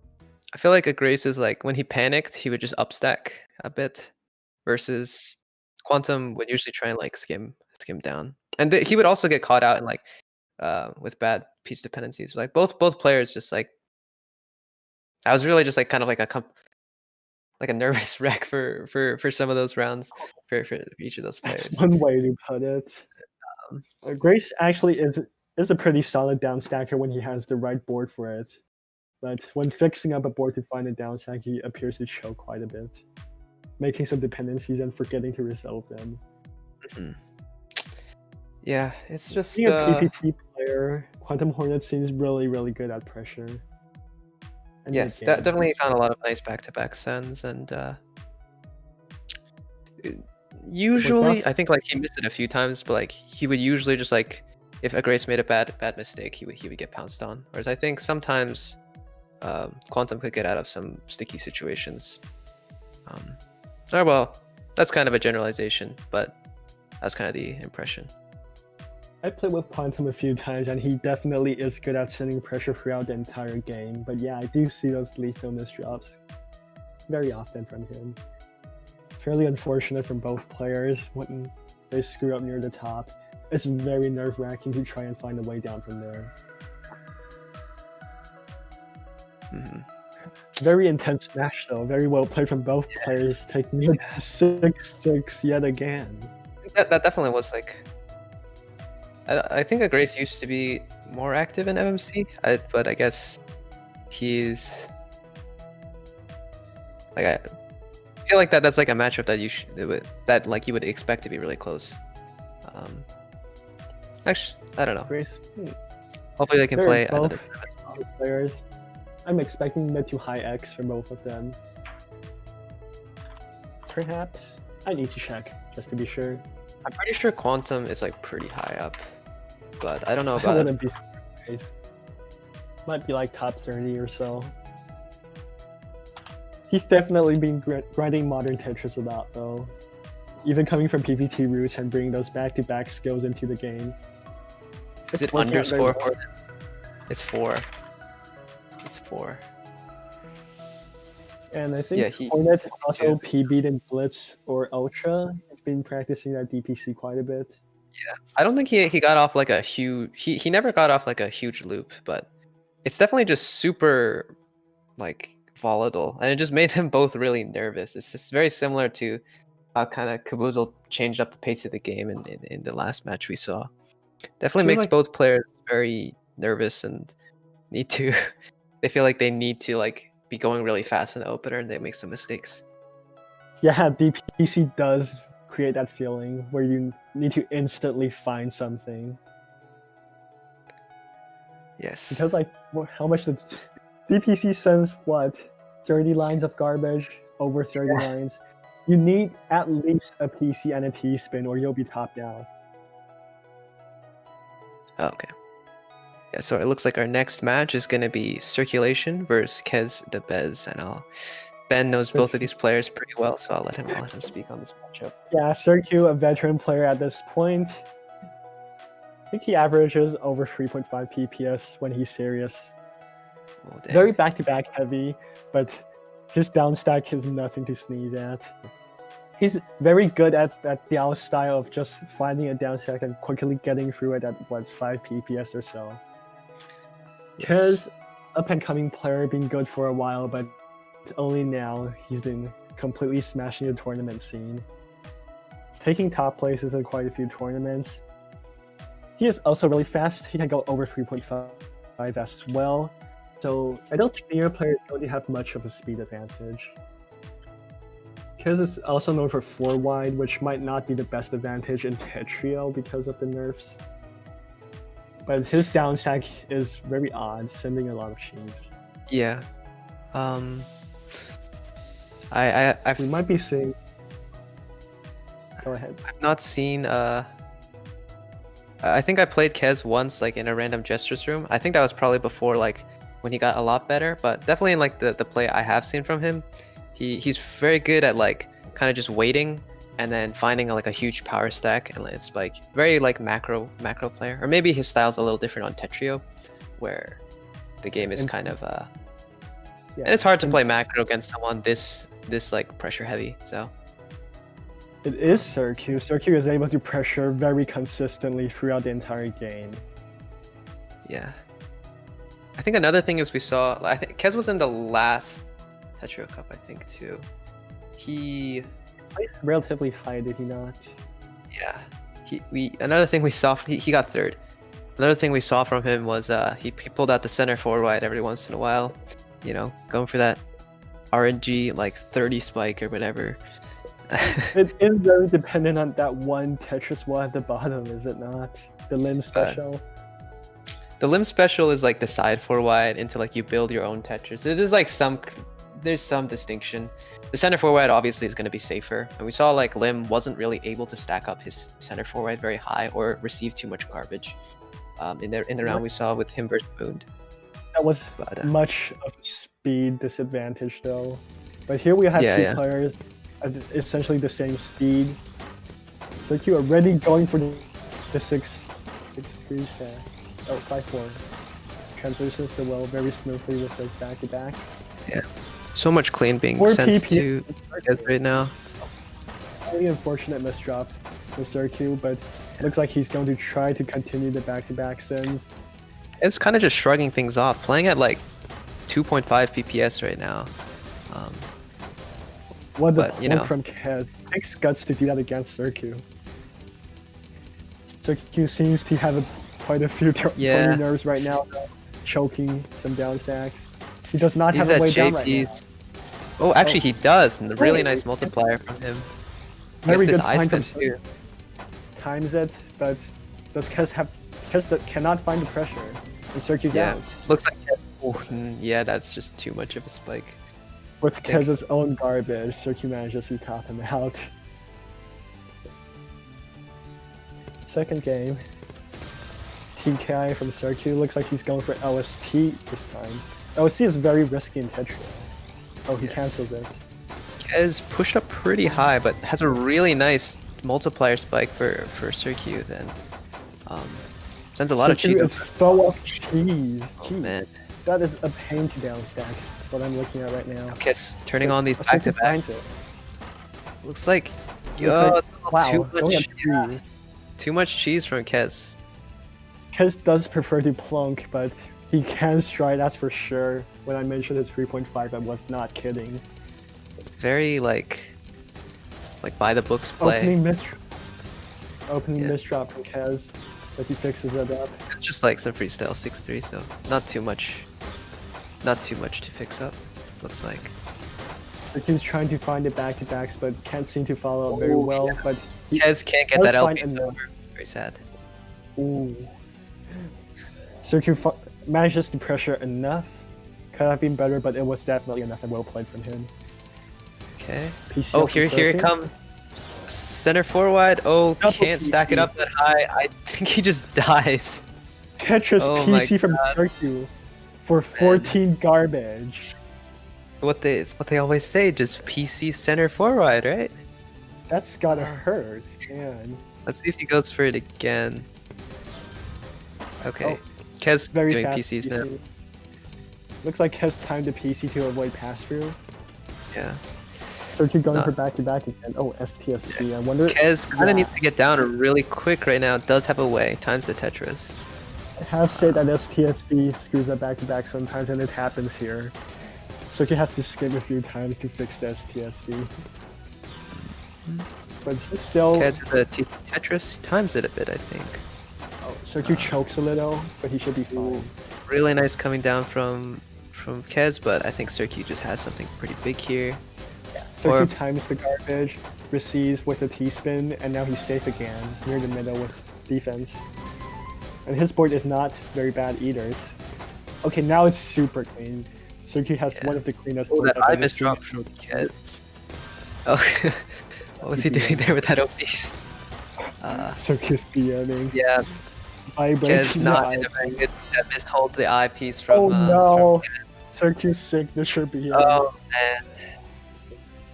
I feel like a Grace is like when he panicked, he would just upstack a bit, versus Quantum would usually try and like skim down, and he would also get caught out in like with bad piece dependencies. Like both players just like I was really just like kind of like a nervous wreck for some of those rounds for each of those players. That's one way to put it. Grace actually is a pretty solid down stacker when he has the right board for it. But when fixing up a board to find a down stack, he appears to choke quite a bit, making some dependencies and forgetting to resolve them. Mhm. Yeah, it's just Being a PPT player, Quantum Hornet seems really good at pressure. And yes, mid-game. definitely found a lot of nice back-to-back sends, and usually I think like he missed it a few times, but like he would usually just like if a Grace made a bad mistake, he would get pounced on. Whereas I think sometimes Quantum could get out of some sticky situations. Or well, that's kind of a generalization, but that's kind of the impression. I played with Quantum a few times, and he definitely is good at sending pressure throughout the entire game. But yeah, I do see those lethal misdrops very often from him. Fairly unfortunate from both players when they screw up near the top. It's very nerve-wracking to try and find a way down from there. Mhm. Very intense match though, very well played from both players, taking it 6-6 yet again. That definitely was like I think a Grace used to be more active in MMC, but I guess he's like I feel like that's like a matchup that that like you would expect to be really close. Actually, I don't know. Grace, Hopefully they can they're play both another. good players. I'm expecting mid to high X from both of them. Perhaps I need to check just to be sure. I'm pretty sure Quantum is like pretty high up, but I don't know I about. wouldn't be surprised. Might be like top 30 or so. He's definitely been grinding modern Tetris a lot though. Even coming from PPT roots and bringing those back-to-back skills into the game. Is it working out very underscore? well. It's 4. It's 4. And I think Yeah, Hornet also PB'd in Blitz or Ultra. He's been practicing that DPC quite a bit. Yeah, I don't think he got off like a huge. He never got off like a huge loop, but it's definitely just super like volatile, and it just made them both really nervous. It's just very similar to how kind of Caboozled changed up the pace of the game in the last match we saw. Definitely makes like- both players very nervous and need to. They feel like they need to like be going really fast in the opener, and they make some mistakes. Yeah, DPC does create that feeling where you need to instantly find something. Yes. Because like, how much did DPC sends what? 30 lines of garbage, over 30 lines. You need at least a PC and a T-spin or you'll be top down. Okay. Yeah, so it looks like our next match is going to be Circulation versus Kez the Bez, and Ben knows both of these players pretty well, so I'll let him speak on this matchup. Yeah, Circu, a veteran player at this point. I think he averages over 3.5 PPS when he's serious. Oh, dang. Very back-to-back heavy, but his down stack is nothing to sneeze at. He's very good at that Diao style of just finding a down stack and quickly getting through it at what 5 PPS or so. Because up and coming player, been good for a while, but only now he's been completely smashing the tournament scene. Taking top places in quite a few tournaments. He is also really fast. He can go over 3.5 as well. So I don't think near players really have much of a speed advantage. Because it's also known for 4 wide, which might not be the best advantage in Tetrio because of the nerfs. But his down stack is very odd, sending a lot of cheese. Yeah. We might be seeing. Go ahead. I've not seen I think I played Kez once like in a random gestures room. I think that was probably before like when he got a lot better, but definitely in like the play I have seen from him, he's very good at like kind of just waiting and then finding like a huge power stack and letting it spike. Very like macro player, or maybe his style's a little different on Tetrio, where the game is kind of Yeah. and it's hard to play macro against someone this like pressure heavy. So It is Circu. Circu is able to pressure very consistently throughout the entire game. yeah. I think another thing is we saw. I think Kez was in the last Tetrio Cup, I think too. He Placed relatively high, did he not? Yeah, another thing we saw, he got 3rd. Another thing we saw from him was he pulled out the center forward wide every once in a while, you know, going for that RNG like 30 spike or whatever. It is very dependent on that one Tetris wall at the bottom, is it not? The limb special. The limb special is like the side forward wide into like you build your own Tetris. It is like there's some distinction. The center forward obviously is going to be safer, and we saw like Lim wasn't really able to stack up his center forward very high or receive too much garbage. In the round we saw with him versus Moon. That was much of a speed disadvantage though. But here we have two players at essentially the same speed. Circu already going for the 6-3 stack. Oh, 5-4. Transitions the well very smoothly with those back-to-back. Yeah. So much clean being sent to Kez right now. Very unfortunate misdrop for Circu, but looks like he's going to try to continue the back-to-back sends. It's kind of just shrugging things off, playing at like 2.5 PPS right now. What the point from Kez. Takes guts to do that against Circu. Circu seems to have quite a few Yeah. pony nerves right now, choking some down stacks. He does not He's have a at way down right now. JP's. Oh, actually he does. And a really Wait. nice multiplier from him. Very Gets good this ice find from spin too. Times it, but does Kez cannot find the pressure, and Circu's Yeah. out. Looks like yeah, that's just too much of a spike. With think- Kez's own garbage, Circu manages to top him out. Second game. TKI from Circu. Looks like he's going for LST this time. LST is very risky in Tetrio. Oh, he Yes. cancels it. Kez pushed up pretty high, but has a really nice multiplier spike for Circu then. Sends a lot of Circu cheese. is full of cheese. Oh Jeez. man. That is a pain to downstack. That's what I'm looking at right now. Kez turning on these Circu back to back. finds it. Looks like Looks like- too only much, a three. too much cheese from Kez. Kez does prefer to plunk, but he can stride, that's for sure. When I mentioned his 3.5, I was not kidding. Very like by the books play. Opening Yeah. misdrop from Kez, but he fixes it up. It's just like some freestyle 6-3, so not too much to fix up. Looks like. He's trying to find it back-to-backs, but can't seem to follow up very Oh, well. yeah. But he, Kez can't get does that find LP enough. over. Very sad. Ooh. Circu manages to pressure enough. Could have been better, but it was definitely enough and well played from him. Okay. PC Oh, up from here it Circu. comes. Center 4 wide. Oh, Double can't stack it PC. up that high. I think he just dies. Tetris Oh my PC from God. Circu for 14 garbage. It's what they always say, just PC center 4 wide, right? That's gotta hurt, man. Let's see if he goes for it again. Okay. Oh, Kez Very doing fast PCs now. PC. Looks like has timed the PC to avoid pass-through. Yeah. Circu going Not- for back-to-back again. Oh, STSC. I wonder. Kez kind Yeah. of needs to get down really quick right now. Does have a way. Times the Tetris. I have said that STSB screws up back-to-back sometimes, and it happens here. Circu has to skip a few times to fix the STSB. But he's still. Kez with the Tetris he times it a bit, I think. Oh, Circu chokes a little, but he should be fine. Really nice coming down from Kez, but I think Circu just has something pretty big here. Circu Or- times the garbage, receives with a T-spin, and now he's safe again, near the middle with defense. And his board is not very bad either. Okay, now it's super clean. Circu has Yeah. one of the cleanest Oh, boards that I've eye ever misdrop seen. from Kez. Oh, what was he doing there with that OPs? Circu's DMing. Yeah, Vibrating Kez the not eye. in a very good mishold the eyepiece from. Oh no! from Circu's signature BM. Oh man.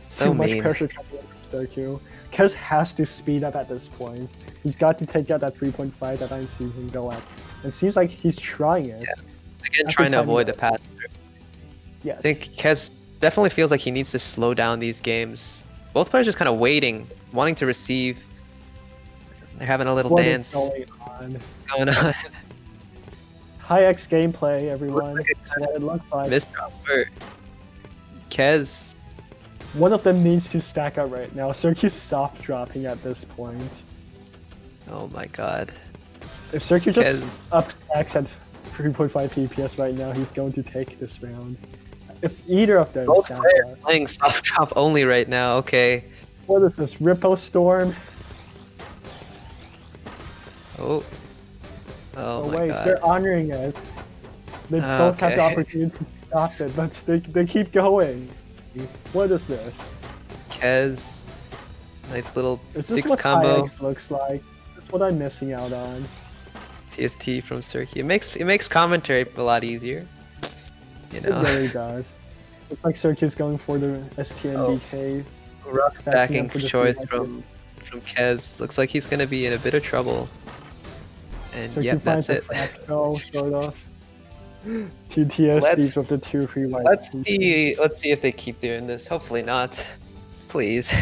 So Too much mean. pressure coming from Circu. Kez has to speed up at this point. He's got to take out that 3.5 that I'm seeing him go at. It seems like he's trying it. Yeah. Again, Every trying to time avoid he the pass. Yes. I think Kez definitely feels like he needs to slow down these games. Both players just kind of waiting, wanting to receive. They're having a little What is dance going on? going on. High X gameplay, everyone. Looks like That's what it looks like. Misdrop for Kez. One of them needs to stack up right now. Circu's soft dropping at this point. Oh my god. If Circu just Kez. up stacks at 3.5 PPS right now, he's going to take this round. If either of them Both stack players up. playing soft drop only right now. Okay. What is this? Rippo Storm? Oh. Oh, Oh my wait, god. they're honoring it. They Ah, both have the okay. opportunity to stop it, but they keep going. What is this? Kez. Nice little Is this 6 what combo. High X looks like? That's what I'm missing out on. TST from Circu. It makes commentary a lot easier. You It know. really does. Looks like Circu's going for the STNDK. Rough Stacking stacking up for the choice 300. from Kez. Looks like he's gonna be in a bit of trouble. And Circu yep, finds that's a it. fractal, sort of. Two TSDs Let's- with the 2-3 white. Let's see if they keep doing this. Hopefully not. Please.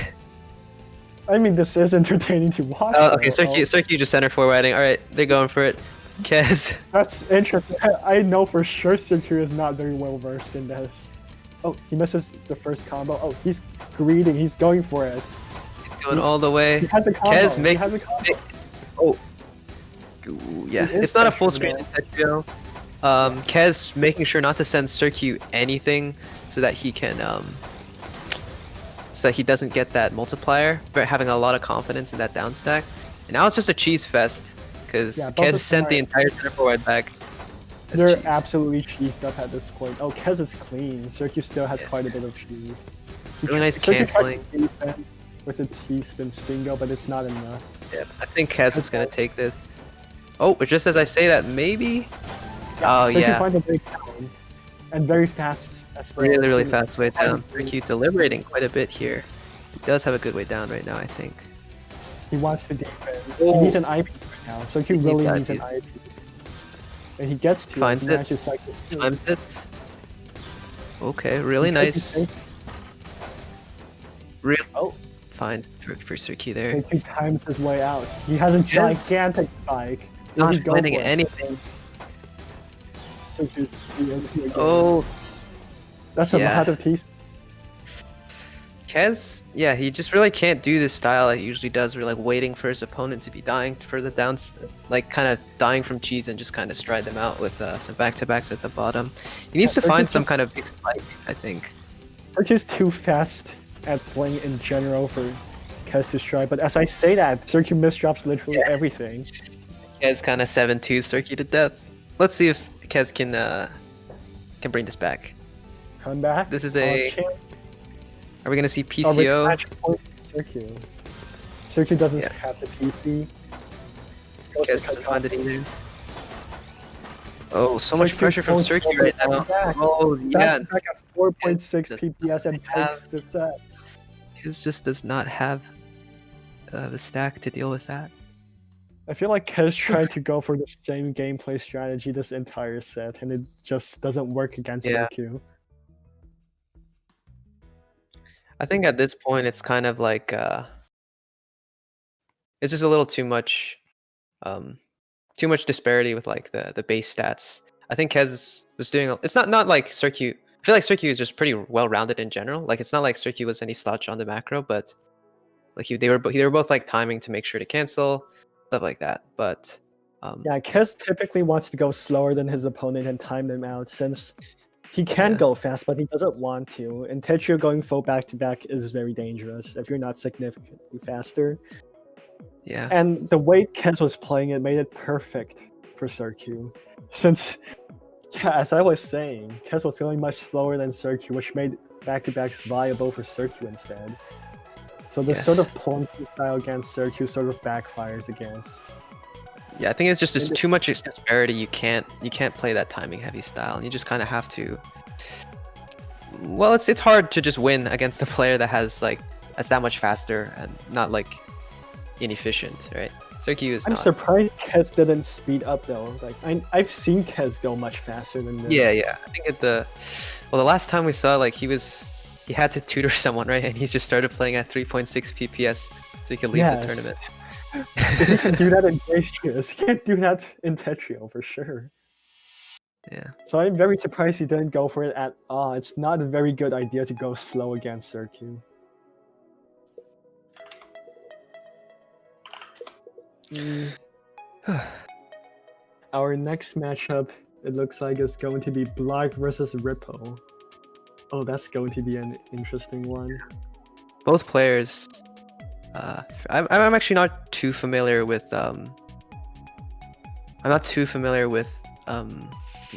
I mean, this is entertaining to watch. Oh, okay, though. Circu just center forwarding. Alright, they're going for it. Kez. That's interesting. I know for sure Circu is not very well versed in this. Oh, he misses the first combo. Oh, he's greeting. He's going for it. Going all the way. He has a combo. Kez he make, has a combo. make- Oh. Ooh, yeah, It is it's not a full Tetrio, screen in though. Tetrio. Kez making sure not to send Circu anything so that he can so that he doesn't get that multiplier, but having a lot of confidence in that down stack. And now it's just a cheese fest because Yeah, both Kez of them sent the are- entire center forward back. That's They're cheese. absolutely cheesed up at this point. Oh, Kez is clean. Circu still has Yes. quite a bit of cheese. Really nice Circu tried to canceling. defend with a T-spin Stingo, but it's not enough. Yeah, I think Kez is gonna take this. Oh, but just as I say that, maybe. Oh Circu yeah, finds a big down, and very fast as well. really fast way down. Circu deliberating quite a bit here. He does have a good way down right now, I think. He wants to defend. Oh. He needs an IP right now. Circu needs really that needs an IP. IP. And he gets to Finds it. matches like Times it. Okay, really nice. Real Oh, fine for Circu there. Circu times his way out. He has a Yes. gigantic spike. Will he Not go finding for it? anything. Circu's the MP again. Oh, That's a yeah. lot of T. Kez, yeah, he just really can't do this style that he usually does. Where like waiting for his opponent to be dying for the downs, like kind of dying from cheese and just kind of stride them out with some back-to-backs at the bottom. He needs to Circu's find just- some kind of big spike, I think. Circu's too fast at playing in general for Kez to strike, but as I say that, Circu misdrops literally Yeah. everything. Kez kind of 7-2 Circu to death. Let's see if Kez can bring this back. Come back. This is Pause a- chance. Are we gonna see Oh, PCO? match point for Circu. Circu doesn't Yeah. have the PC. Goes Kez for doesn't cut find it off. either. Oh, so much Circu pressure from goes Circu for right the now. back. Oh yeah, Back at 4.6 Does TPS and have- takes the set. Kez just does not have the stack to deal with that. I feel like Kez tried to go for the same gameplay strategy this entire set, and it just doesn't work against Yeah. Circu. I think at this point it's kind of like it's just a little too much disparity with like the base stats. I think Kez was doing it's not like Circu. I feel like Circu is just pretty well rounded in general. Like it's not like Circu was any slouch on the macro, but like they were both like timing to make sure to cancel stuff like that. But Yeah, Kez typically wants to go slower than his opponent and time them out since he can Yeah. go fast, but he doesn't want to. And Tetrio going full back-to-back is very dangerous if you're not significantly faster. yeah, And the way Kez was playing it made it perfect for Circu. Since, yeah, as I was saying, Kez was going much slower than Circu, which made back-to-backs viable for Circu instead. So this sort Yes. of plunky style against Circu sort of backfires against. yeah. I think it's just Maybe- too much disparity. You can't play that timing heavy style, and you just kind of have to. Well, it's hard to just win against a player that's that much faster and not like inefficient, right? Circu is I'm not. surprised Kez didn't speed up though. Like I've seen Kez go much faster than this. Yeah. I think the last time we saw like he had to tutor someone, right? And he just started playing at 3.6 PPS so he could leave Yes. the tournament. If he can do that in Glacius, he can't do that in Tetrio for sure. Yeah. So I'm very surprised he didn't go for it at all. It's not a very good idea to go slow against Circu. Our next matchup, it looks like, is going to be Blarg versus Rippo. Oh, that's going to be an interesting one. Both players. I'm actually not too familiar with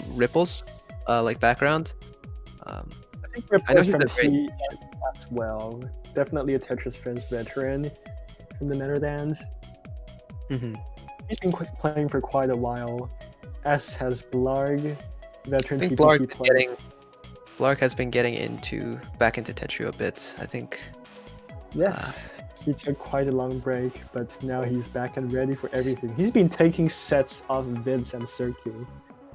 Ripple's like background. I think I know Rippo he's from a great- T as well. Definitely a Tetris Friends veteran from the Netherlands. Mhm. He's been playing for quite a while, as has Blarg, veteran I think PPT player. Blarg has been getting back into Tetrio a bit. I think. Yes, he took quite a long break, but now he's back and ready for everything. He's been taking sets off Vince and Circu.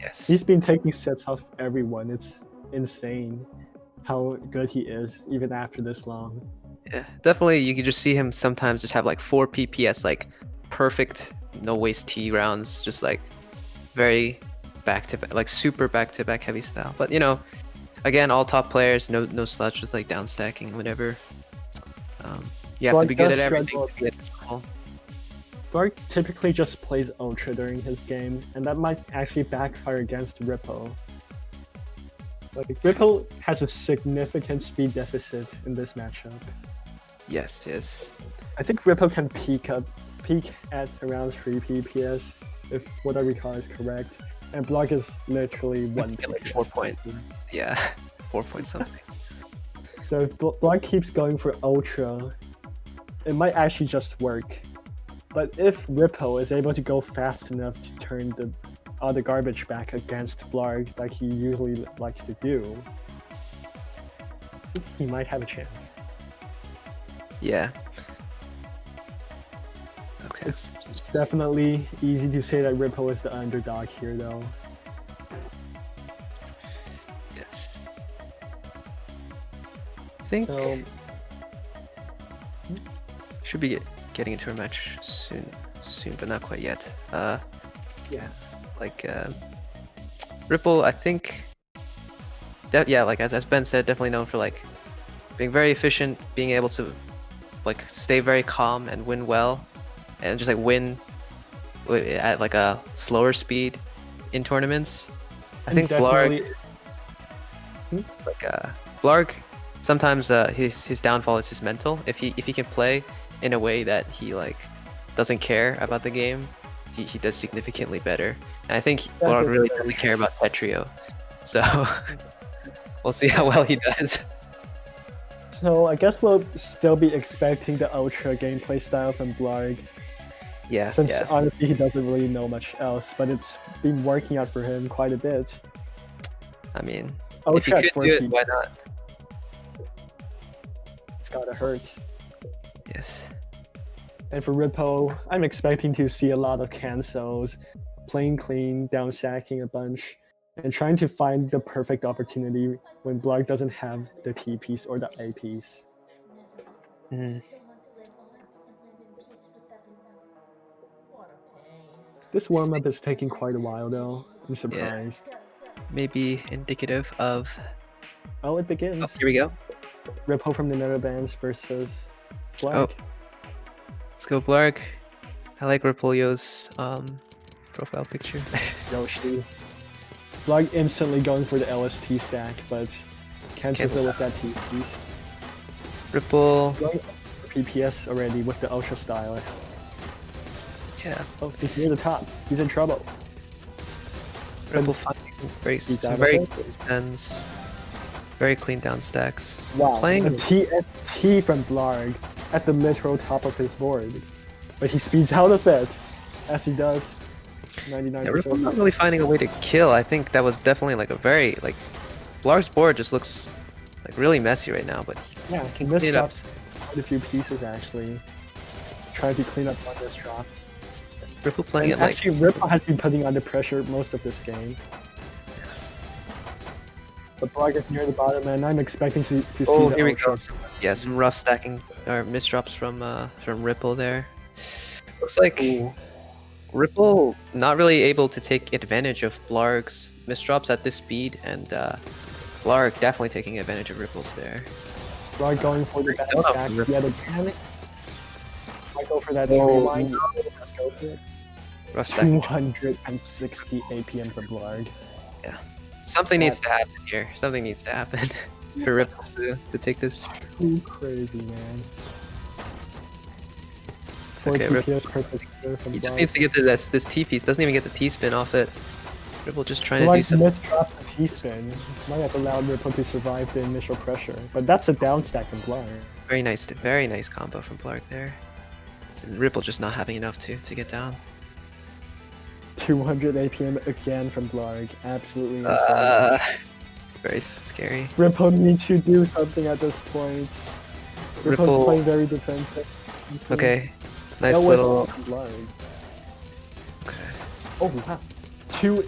Yes. He's been taking sets off everyone. It's insane how good he is, even after this long. Yeah, definitely. You can just see him sometimes just have like 4 PPS, like perfect no waste T rounds, just like very back to back, like super back to back heavy style. But again, all top players, no slouch, just like down stacking, whatever. You have to Blarg be good does at everything struggle. to be at this level. Blarg typically just plays Ultra during his game, and that might actually backfire against Rippo. Like, Rippo has a significant speed deficit in this matchup. Yes, yes. I think Rippo can peak at around 3 PPS, if what I recall is correct. And Blarg is literally 1 Get like PPS. 4 point. Yeah, 4 point something. So if Blarg keeps going for Ultra, it might actually just work. But if Rippo is able to go fast enough to turn all the garbage back against Blarg like he usually likes to do, he might have a chance. Yeah. Okay. It's definitely easy to say that Rippo is the underdog here, though. Yes. I think So, should be getting into a match soon, but not quite yet. yeah. Like Ripple, I think. Yeah, like as Ben said, definitely known for like being very efficient, being able to like stay very calm and win well, and just like win at like a slower speed in tournaments. I think Blarg, Blarg, sometimes his downfall is his mental. If he can play in a way that he like doesn't care about the game, he does significantly better. And I think Blarg really doesn't care about Tetrio, so we'll see how well he does. So I guess we'll still be expecting the Ultra gameplay style from Blarg. Yeah, Since yeah. honestly he doesn't really know much else, but it's been working out for him quite a bit. I mean, Ultra if at you could do 4 it, why not? It's gotta hurt. Yes. And for Rippo, I'm expecting to see a lot of cancels, playing clean, down stacking a bunch, and trying to find the perfect opportunity when Blarg doesn't have the T piece or the A piece. Mm. This warm-up is taking quite a while though. I'm surprised. Maybe indicative of. Oh, it begins. Oh, here we go. Rippo from the Netherlands versus Blarg. Oh. Let's go, Blarg. I like Ripolio's profile picture. Yoshi. Blarg instantly going for the LST stack, but cancels it with that T piece. Ripple. Blarg PPS already with the Ultra style. Yeah. Oh, he's near the top. He's in trouble. Ripple finding very clean stands. Very clean down stacks. Wow, Playing a TST from Blarg at the literal top of his board. But he speeds out of it, as he does. 99%. Yeah, Ripple's not really finding a way to kill. I think that was definitely like a very, like, Blarg's board just looks like really messy right now, but yeah, he misdrops quite a few pieces actually. Trying to clean up on this drop. Ripple playing And it like... actually, Rippo has been putting under pressure most of this game. But Blarg is near the bottom, and I'm expecting to see Oh, the here we Ultra. go. Yeah, some rough stacking or misdrops from Ripple there. Looks like Ooh. Ripple not really able to take advantage of Blarg's misdrops at this speed, and Blarg definitely taking advantage of Ripple's there. Blarg going for the Oh, back stack yet again. I go for that rewind. Let's go for it. Rough stack. 260 APM for Blarg. Yeah. Something needs to happen here. Something needs to happen for Ripple to take this. Too crazy, man. Okay, Ripple. From He just Blarg. needs to get to this T piece. Doesn't even get the T spin off it. Ripple just trying to do Blarg something. misdropped the T-spin. Might have allowed Ripple to survive the initial pressure. But that's a down stack from Blarg. Very nice combo from Blarg there. Ripple just not having enough to get down. 200 APM again from Blarg. Absolutely insane. Very scary. Ripple needs to do something at this point. Ripple's Ripple- playing very defensive. Okay, nice That was little. from Blarg. Okay. Oh wow. Two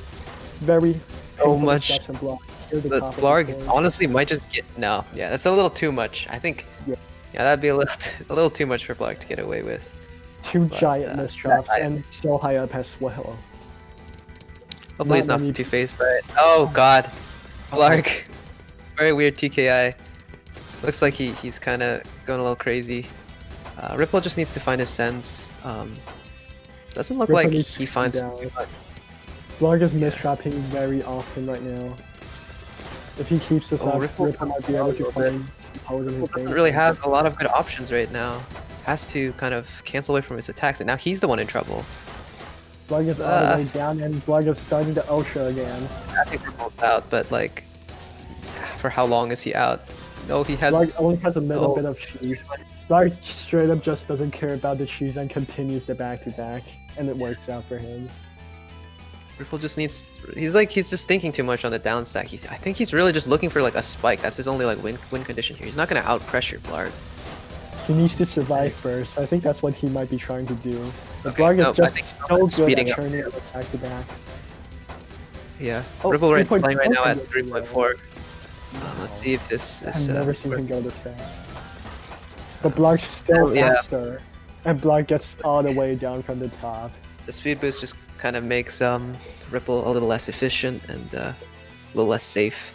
very So painful much. steps from Blarg. Near the The top of the Blarg board. honestly might just get no. Yeah, that's a little too much. I think. Yeah. Yeah, that'd be a little too much for Blarg to get away with. Two but, giant misdrops I- and so high up as well. Hopefully it's Not not many- two-faced, but oh god, Blarg, very weird TKI. Looks like he's kind of going a little crazy. Ripple just needs to find his sense. Doesn't look Rippo like needs to he calm finds down. too much. Blarg is mistrapping very often right now. If he keeps this up, Rippo might be able to find holes in his game. Doesn't really have a lot of good options right now. Has to kind of cancel away from his attacks, and now he's the one in trouble. Blarg is all the way down, and Blarg is starting to Ultra again. I think Ripple's out, but like, for how long is he out? No, he has. Blarg only has a little bit of cheese. Blarg straight up just doesn't care about the cheese and continues the back-to-back, and it works out for him. Ripple just needs. He's just thinking too much on the down stack. I think he's really just looking for like a spike. That's his only like win condition here. He's not gonna out pressure Blarg. He needs to survive first. I think that's what he might be trying to do. But Blarg is just so good at turning it back-to-backs. Yeah. Ripple playing right now at 3.4. Let's see if this. I've never seen him go this fast. But Blarg's still faster, and Blarg gets all the way down from the top. The speed boost just kind of makes Ripple a little less efficient and a little less safe.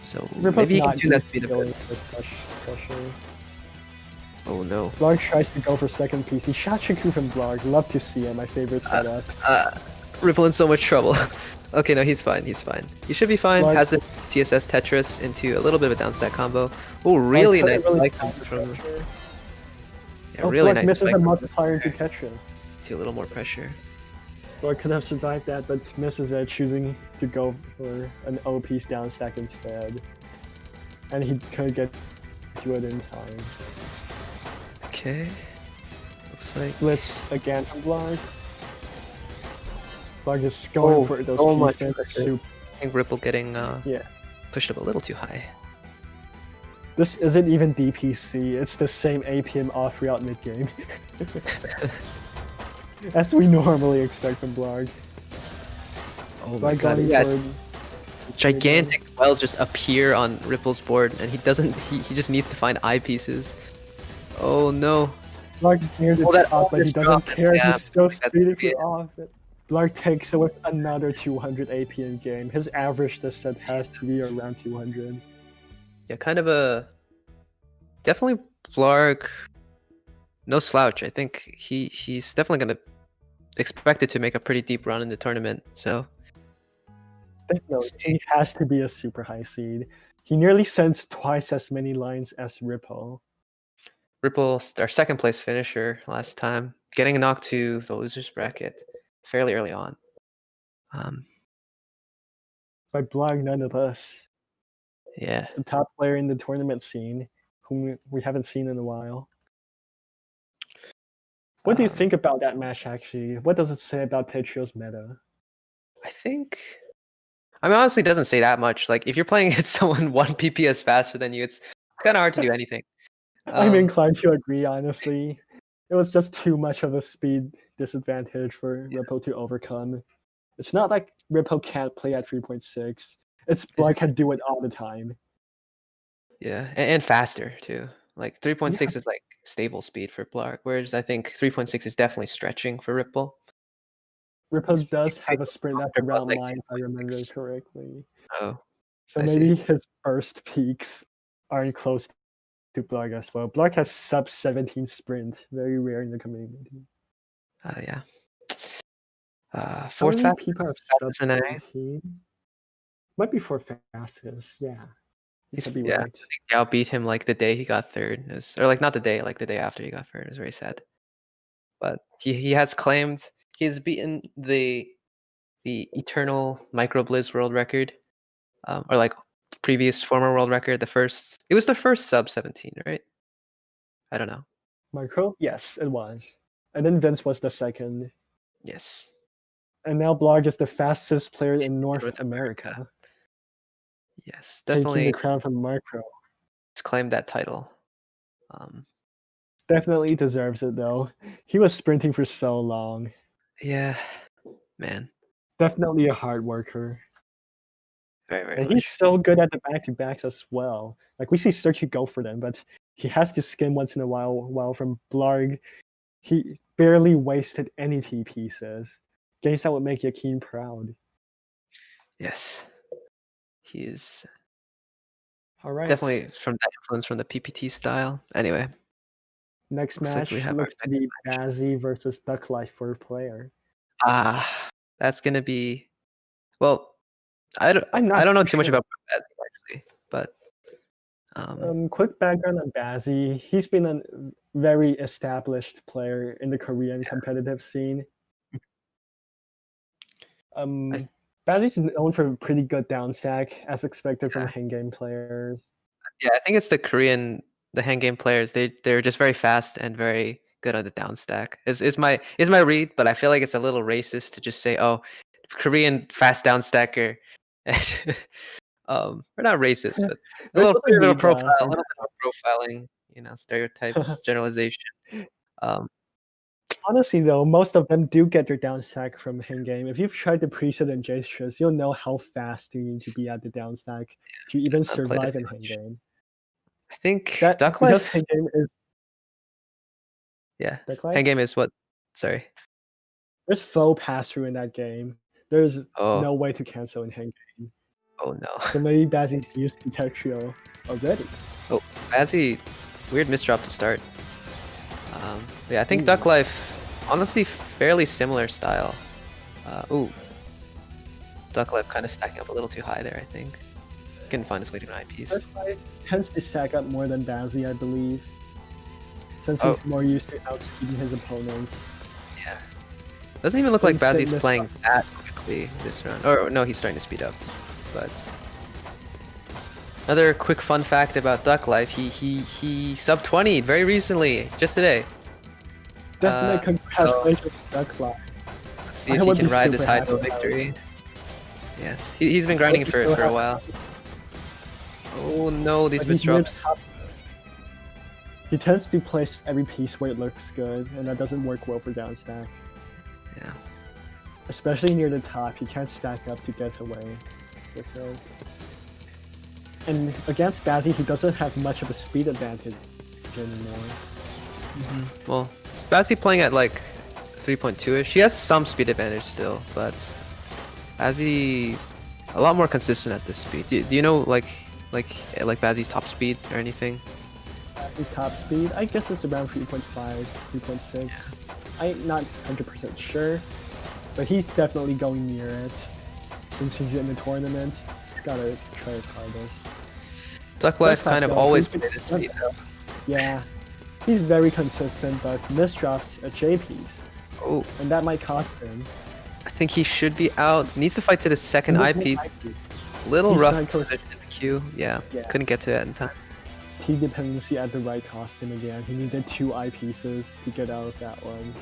So maybe he can tune that speed a bit. Oh no. Blarg tries to go for second piece. He shot Circu from Blarg. Love to see it, my favorite setup. Ripple in so much trouble. Okay, no, he's fine. He's fine. He should be fine. Blarg has the TSS Tetris into a little bit of a down stack combo. Oh, really nice spike from. Yeah, really nice. Misses a multiplier into Tetrio. To a little more pressure. Blarg could have survived that, but misses it, choosing to go for an O piece down stack instead. And he could get to it in time. Okay. Looks like Blitz again from Blarg. Blarg is going for those keys. I think Ripple getting pushed up a little too high. This isn't even DPC, it's the same APM off throughout mid-game. As we normally expect from Blarg. Oh my god, gigantic wells just appear on Ripple's board, and he just needs to find eyepieces. Oh no. Blarg is near the top, but he doesn't care, he's still speeding for off it. Blarg takes it with another 200 APM game. His average this set has to be around 200. Yeah, kind of a... Definitely Blarg... No slouch. I think he's definitely going to expect it to make a pretty deep run in the tournament, so... No, he has to be a super high seed. He nearly sends twice as many lines as Rippo. Ripple, our second place finisher last time, getting knocked to the losers bracket fairly early on. By Blarg nonetheless. Yeah. The top player in the tournament scene, whom we haven't seen in a while. What do you think about that match, actually? What does it say about Tetrio's meta? I think... I mean, honestly, it doesn't say that much. Like, if you're playing against someone 1 PPS faster than you, it's kind of hard to do anything. I'm inclined to agree, honestly. It was just too much of a speed disadvantage for Rippo to overcome. It's not like Rippo can't play at 3.6. It's Blarg can do it all the time. Yeah, and faster too. Like 3.6 is like stable speed for Blarg, whereas I think 3.6 is definitely stretching for Ripple. Rippo does have a sprint that's around mine, if I remember correctly. Oh. So maybe his burst peaks aren't close to Blarg as well. Blarg has sub 17 sprint, very rare in the community. Yeah. Fourth fastest. People have sub 17. Might be fourth fastest, yeah. Right. Yao beat him like the day he got third. Or like not the day, like the day after he got third. It was very sad. But he has claimed he's beaten the eternal Micro Blizz world record. Or like previous former world record. It was the first sub 17, right? I don't know. Micro? Yes, it was. And then Vince was the second. Yes. And now Blarg is the fastest player in North America. Yes, definitely. Taking the crown from Micro. He's claimed that title. Definitely deserves it though. He was sprinting for so long. Yeah, man. Definitely a hard worker. Very, very and he's so good at the back-to-backs as well. Like we see Circu go for them, but he has to skim once in a while from Blarg. He barely wasted any T pieces. Games that would make Yakin proud. Yes. He is all right. Definitely from that influence from the PPT style. Anyway. Next Looks like match we have our looks to next be match. Bazzy versus Ducklife for player. That's gonna be. Well, I I'm not don't know too too much sure. about Bazzy actually, but Quick background on Bazzy. He's been a very established player in the Korean competitive scene. I, Bazzy's known for a pretty good down stack, as expected from yeah, hang game players. yeah, I think it's the hand game players. They're just very fast and very good on the down stack. Is my read, but I feel like it's a little racist to just say, oh, Korean fast down stacker. We're not racist, but a There's little other bit of reads profile, a for little bit of profiling, stereotypes, generalization. Um, Honestly, though, most of them do get their down stack from hang game. If you've tried the preset and gestures, you'll know how fast you need to be at the down stack to even I've played it survive in too hang much. game. I think That because Ducklife. hang game is Yeah, Ducklife. hand game is what? Sorry. There's faux pass through in that game. There's Oh, no way to cancel in hang game. oh no. So maybe Bazzy's used to Tetrio already. Oh, Bazzy, weird misdrop to start. Yeah, I think Ooh. Ducklife, honestly, fairly similar style. Ooh, Ducklife kind of stacking up a little too high there, I think. Can find his way to an eyepiece. Ducklife tends to stack up more than Bazzy, I believe, since Oh. he's more used to outspeeding his opponents. Yeah. Doesn't even look like Instant Bazzy's playing misdrop. that quickly this round. Or no, he's starting to speed up. But another quick fun fact about Ducklife, he sub 20 very recently, just today. Definitely congratulations, So, Ducklife. let's see if I he would can be ride this super high happy to a about victory. Yes, he's been grinding it for a while. Oh no, these But he's near the misdrops. top. He tends to place every piece where it looks good, and that doesn't work well for down stack. Yeah. Especially near the top, he can't stack up to get away with those. And against Bazzy, he doesn't have much of a speed advantage anymore. Well, Bazzy playing at like 3.2ish. He has some speed advantage still, but Bazzy a lot more consistent at this speed. Do you know like Bazzy's top speed or anything? Bazzy's top speed, I guess it's around 3.5, 3.6. I'm not 100% sure, but he's definitely going near it. Since he's in the tournament, he's gotta try his hardest. Ducklife kind of though, always he's played at speed though. Yeah, he's very consistent, but misdrops a J piece, Oh, and that might cost him. I think he should be out. Needs to fight to the second Little eyepiece. eyepiece. Little He's rough psycho- position in the queue. Yeah, Yeah. couldn't get to that in time. T dependency at the right cost him again. He needed 2 eyepieces to get out of that one.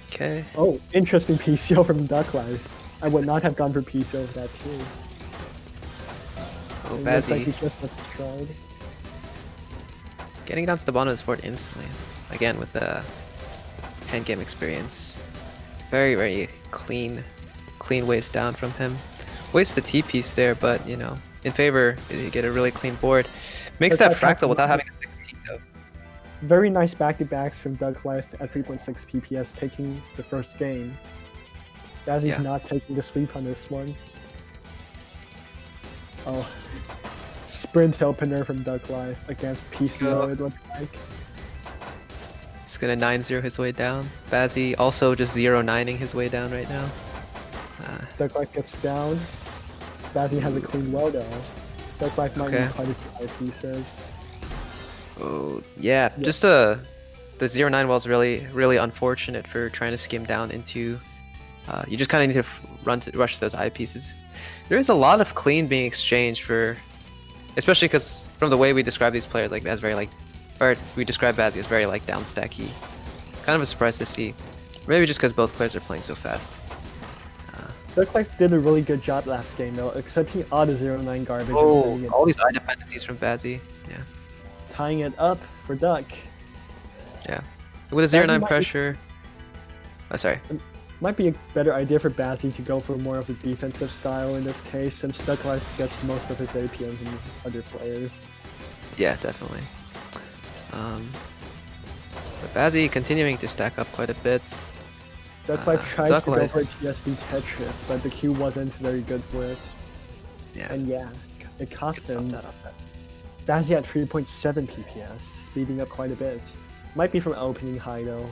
Okay. Oh, interesting PCO from Ducklife. I would not have gone for PCO with that too. Oh, It looks like he Bazzy just tried. getting down to the bottom of the board instantly. Again with the hand game experience. Very, very clean waste down from him. Wastes the T piece there, but you know, in favor, you get a really clean board. Makes that fractal without having a second T though. Very nice back-to-backs from Ducklife at 3.6 PPS, taking the first game. Bazzy's Yeah. not taking the sweep on this one. Oh. Sprint opener from Ducklife against PCO, it looks like. He's gonna 9-0 his way down. Bazzy also just 0-9ing his way down right now. Ducklife gets down. Bazzy has a clean well though. Ducklife might Okay. need quite a few pieces. Oh yeah, just the 0-9 well is really unfortunate for trying to skim down into. You just kind of need to rush those eyepieces. There is a lot of clean being exchanged for, especially because from the way we describe these players, like as very like, or we describe Bazzy as very like down stacky. Kind of a surprise to see. Maybe just because both players are playing so fast. Ducklife did a really good job last game though, accepting all the 0-9 garbage and Oh, sending it, all these eye dependencies from Bazzy. Yeah, tying it up for Duck. yeah. With a Bazzy 0-9 might be- pressure. Oh, sorry. Might be a better idea for Bazzy to go for more of a defensive style in this case, since Ducklife gets most of his APM from other players. Yeah, definitely. But Bazzy continuing to stack up quite a bit. Ducklife tries to go Ducklife. for a TSD Tetris, but the Q wasn't very good for it. Yeah. And yeah, it cost Gets stopped him out on that. Bazzy at 3.7 PPS, speeding up quite a bit. Might be from opening high though,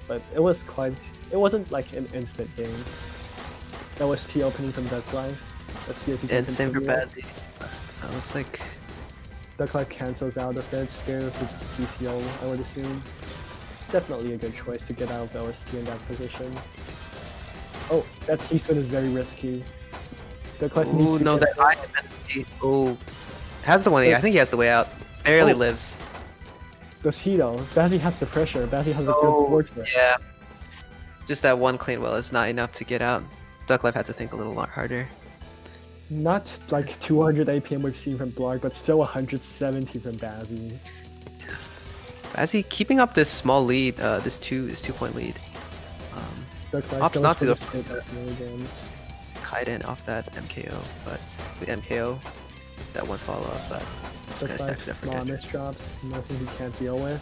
but it wasn't like an instant game. That was T opening from Ducklife. Let's see if he can And same for continue. Bazzy. Looks like Ducklife cancels out of it, scared of his PCO, I would assume. Definitely a good choice to get out of OST in that position. Oh, that T-spin is very risky. Ducklife needs to no, get that high dependency. Oh, has the one. I think he has the way out. Barely lives. Does he though? Bazzy has the pressure. Bazzy has a good board for it. Yeah. Just that one clean well is not enough to get out. Ducklife had to think a little lot harder. Not like 200 APM we've seen from Blarg, but still 170 from Bazzy. Bazzy keeping up this small lead, this 2-point lead. Ducklife Opts goes not for to the go spin definitely again. Kaiden off that MKO, but the MKO, that one follow up, but just kind of stacks up for Small Tetrio. misdrops, nothing he can't deal with.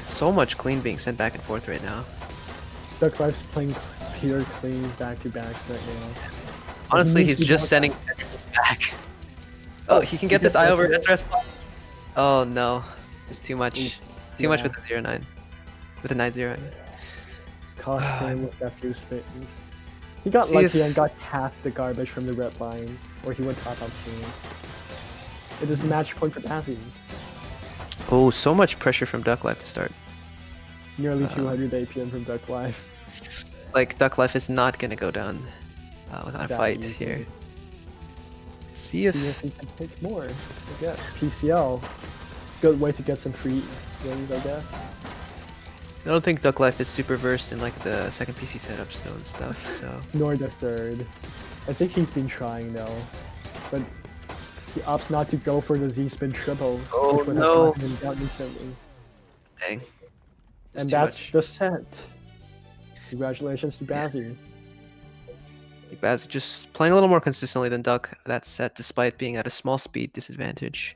So much clean being sent back and forth right now. Ducklife's playing pure clean back-to-backs right now. Honestly, needs he's to just block sending Tetrio back. Oh, he can get this eye over SRS spot. Oh no, it's too much. Too much with the 0-9. With the 9-0. Cost him with that few spins. He got See lucky if- and got half the garbage from the red line, or he would top out soon. It is match point for Bazzy. Oh, so much pressure from Ducklife to start. Nearly 200 APM from Ducklife. Like, Ducklife is not gonna go down without a That fight easy. here. See if... See if he can take more. I guess. PCL. Good way to get some free wins, I guess. I don't think Ducklife is super versed in like the second PC setups though and stuff, so... Nor the third. I think he's been trying though. But he opts not to go for the Z-spin triple. Oh, which would no. have gotten him down instantly. Dang. Just And too that's much. the set. Congratulations to Bazzy. Bazzy just playing a little more consistently than Duck that set, despite being at a small speed disadvantage.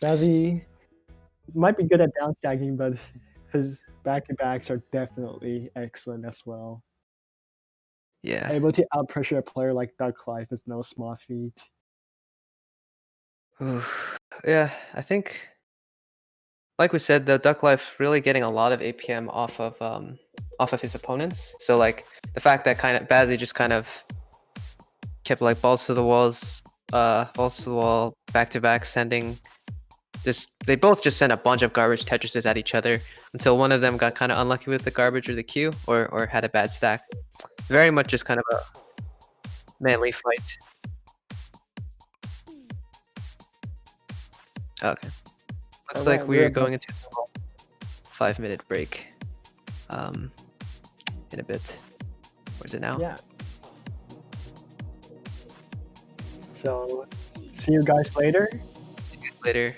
Bazzy might be good at down stacking, but his back-to-backs are definitely excellent as well. Yeah. Able to outpressure a player like Ducklife is no small feat. Yeah, I think, like we said, the Ducklife really getting a lot of APM off of his opponents. So like the fact that kind of Bazzy just kind of kept like balls to the walls, balls to the wall, back to back, sending. They both just sent a bunch of garbage Tetrises at each other until one of them got kind of unlucky with the garbage or the Q, or had a bad stack. Very much just kind of a manly fight. Okay. Looks like we're going into a 5-minute break. In a bit. Where's it now? Yeah. So, see you guys later. Later.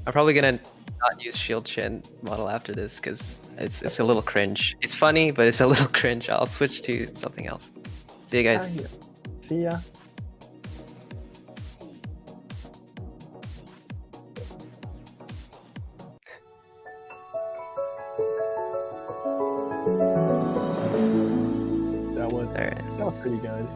I'm probably gonna not use Shield Shin model after this because it's a little cringe. It's funny, but it's a little cringe. I'll switch to something else. See you guys. See ya. That was pretty good.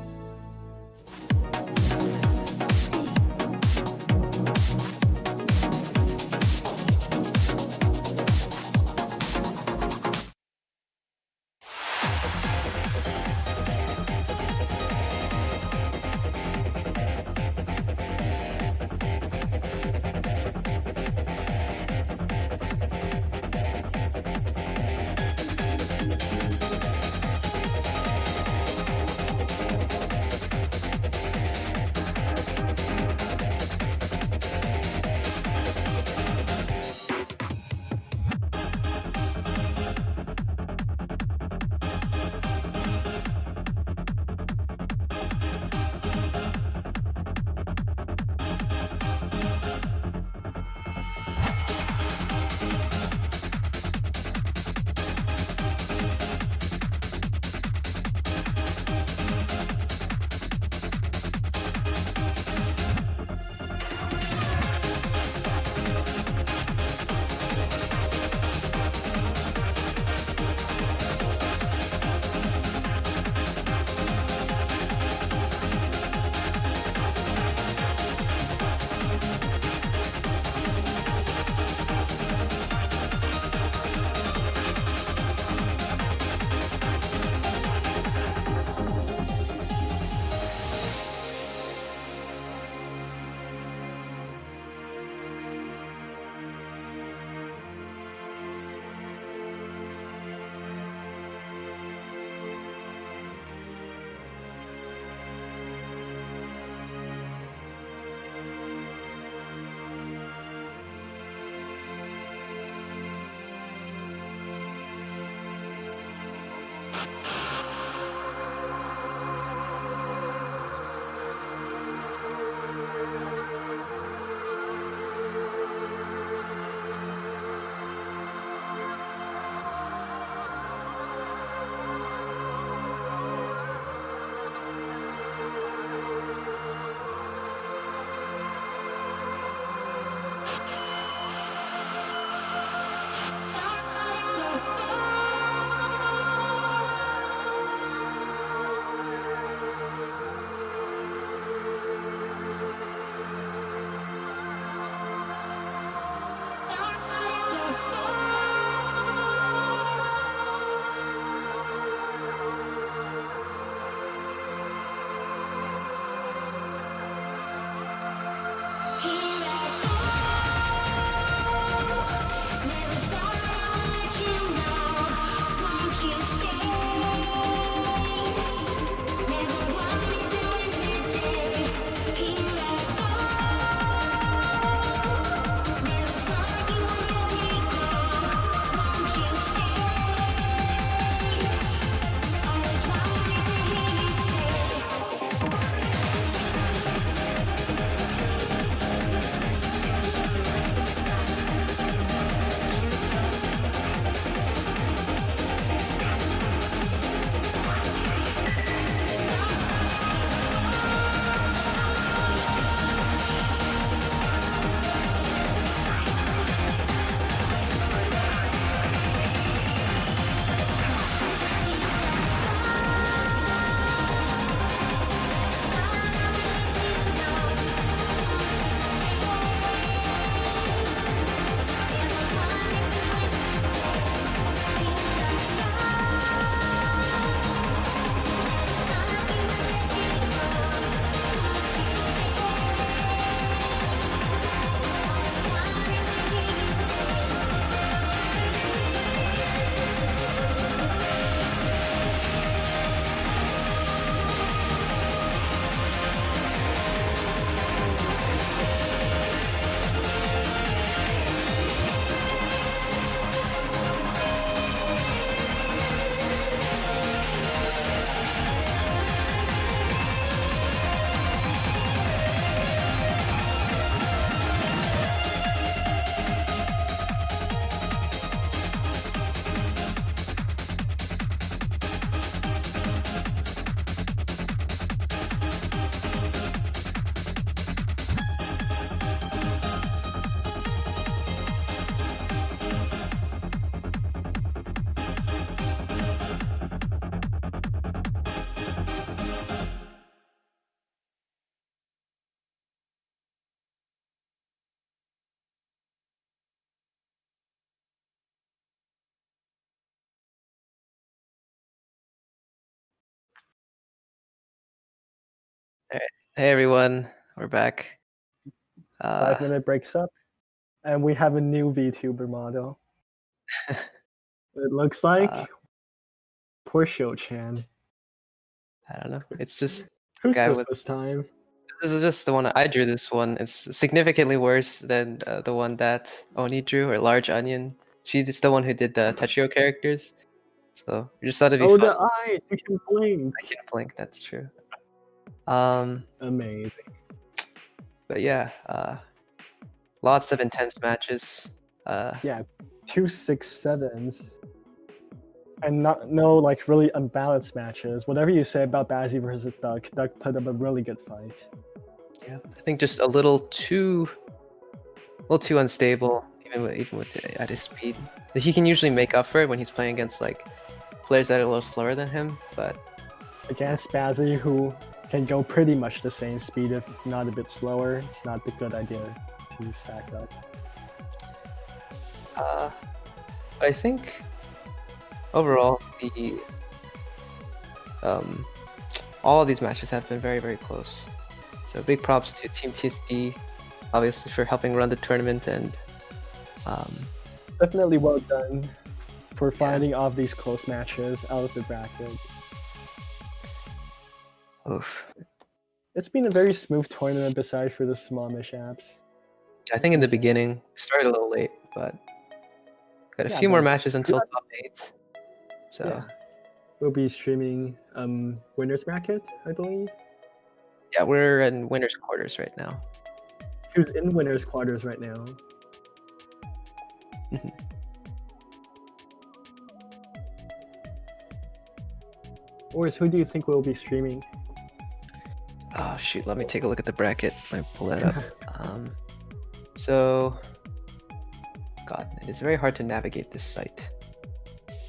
Hey everyone, we're back. 5-minute breaks up, and we have a new VTuber model. It looks like uh, poor Sho-chan. I don't know. It's just Who's guy this with. this time? This is just the one I drew. This one. It's significantly worse than the one that Oni drew, or Large Onion. She's the one who did the Tetrio characters. So we just thought it'd be Oh, fun. the eyes! You can blink. I can't blink. That's true. Amazing. But yeah, lots of intense matches. Yeah, 2 6-7s, and no like really unbalanced matches. Whatever you say about Bazzy versus Duck put up a really good fight. Yeah, I think just a little too unstable, even with at his speed. He can usually make up for it when he's playing against like players that are a little slower than him, but Against Bazzy, who can go pretty much the same speed if not a bit slower, it's not a good idea to stack up. I think overall the all of these matches have been very, very close. So big props to Team TSD, obviously, for helping run the tournament, and Definitely well done for finding off these close matches out of the bracket. oof. It's been a very smooth tournament besides for the small mishaps. I think in the beginning started a little late, but got a Yeah, few more but matches until top 8. So yeah, we'll be streaming winners bracket, I believe. yeah, we're in winners quarters right now. Who's in winners quarters right now? Mhm. Or who do you think will be streaming? Oh shoot, let me take a look at the bracket. Let me pull that up. So, God, it is very hard to navigate this site.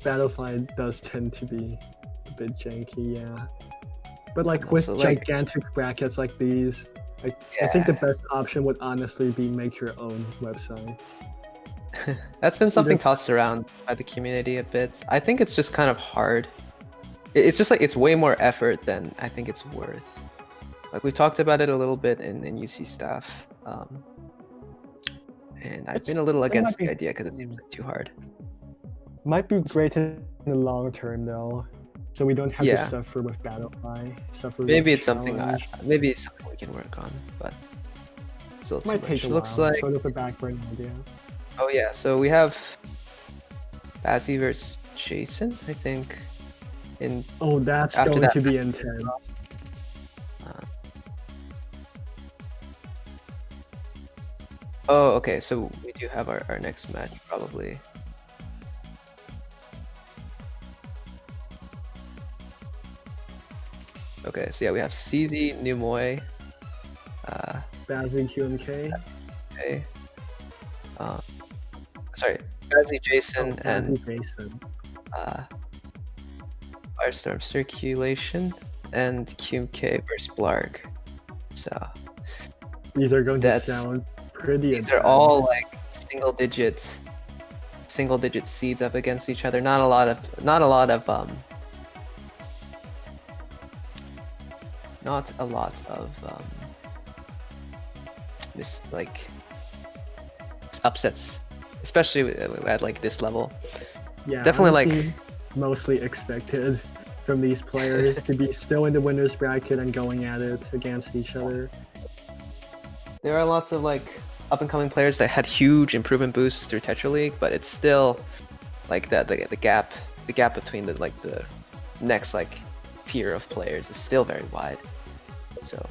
Battlefly does tend to be a bit janky, yeah. But like And with also, like- gigantic brackets like these, I think the Yeah. best option would honestly be make your own website. That's been something tossed around by the community a bit. I think it's just kind of hard. It's just like it's way more effort than I think it's worth. Like we talked about it a little bit in UC staff, and I've been a little against the idea because it seems like too hard. Might be great in the long term though, so we don't have to Yeah. suffer with Battlefly. Maybe with it's something. challenge. Maybe it's something we can work on, but still too Might much. take a It looks while. like. Sort of a backburner idea. Oh yeah, so we have Bazzy versus Jason, I think. Oh, that's After going that to be intense. Oh, okay, so we do have our next match probably. Okay, so yeah, we have CZ, Numoy, Bazzy QMK. okay. Sorry, Bazzy, Jason, and Bazzy Jason. Firestorm Circulation, and QMK versus Blarg. So These are going to That's- sound pretty these are intense. all like single digit seeds up against each other. Not a lot of this like upsets, especially at like this level. Yeah, Definitely, like- honestly, mostly expected from these players to be still in the winners bracket and going at it against each other. There are lots of like up and coming players that had huge improvement boosts through Tetra League, but it's still like the gap between the next like tier of players is still very wide. So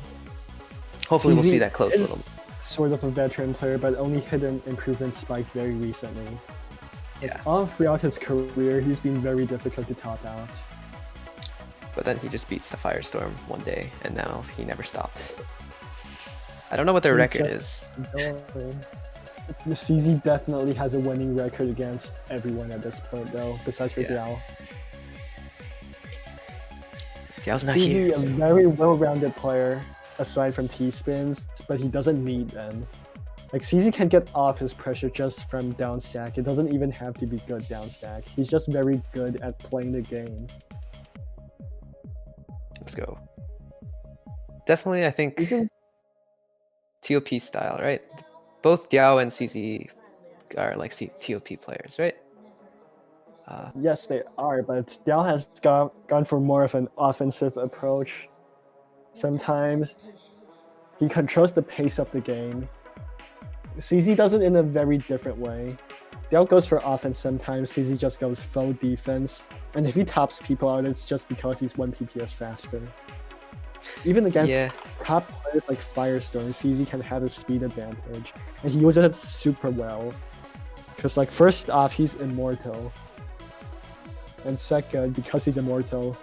hopefully we'll see that close a little. Sort of a veteran player, but only hit an improvement spike very recently. Yeah, All throughout his career, he's been very difficult to top out. but then he just beats the Firestorm one day, and now he never stopped. I don't know what their He's record just- is. The CZ definitely has a winning record against everyone at this point, though, besides for Yeah. Diao. Diao's not CZ, here. a very well-rounded player, aside from T-spins, but he doesn't need them. Like, CZ can get off his pressure just from down stack. It doesn't even have to be good down stack. He's just very good at playing the game. Let's go. definitely I think Even TOP style, right? Both Diao and CZ are like TOP players, right? yes, they are, but Diao has gone for more of an offensive approach. Sometimes he controls the pace of the game. CZ does it in a very different way. Diao goes for offense sometimes, CZ just goes full defense. And if he tops people out, it's just because he's 1 PPS faster. Even against top players like Firestorm, CZ can have a speed advantage. And he uses it super well. Because like first off, he's immortal. And second, because he's immortal,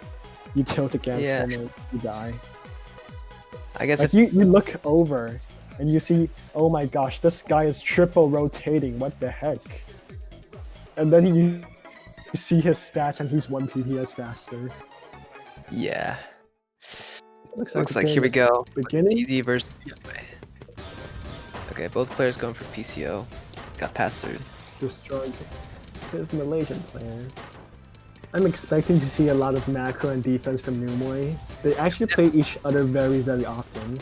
you tilt against him and you die. I guess like you look over and you see, oh my gosh, this guy is triple rotating, what the heck? And then you see his stats and he's 1 PPS faster. Yeah. Looks like here we go. Beginning? CZ versus Okay, both players going for PCO. Got passed through. Destroyed his Malaysian player. I'm expecting to see a lot of macro and defense from Numoy. They actually play each other very, very often.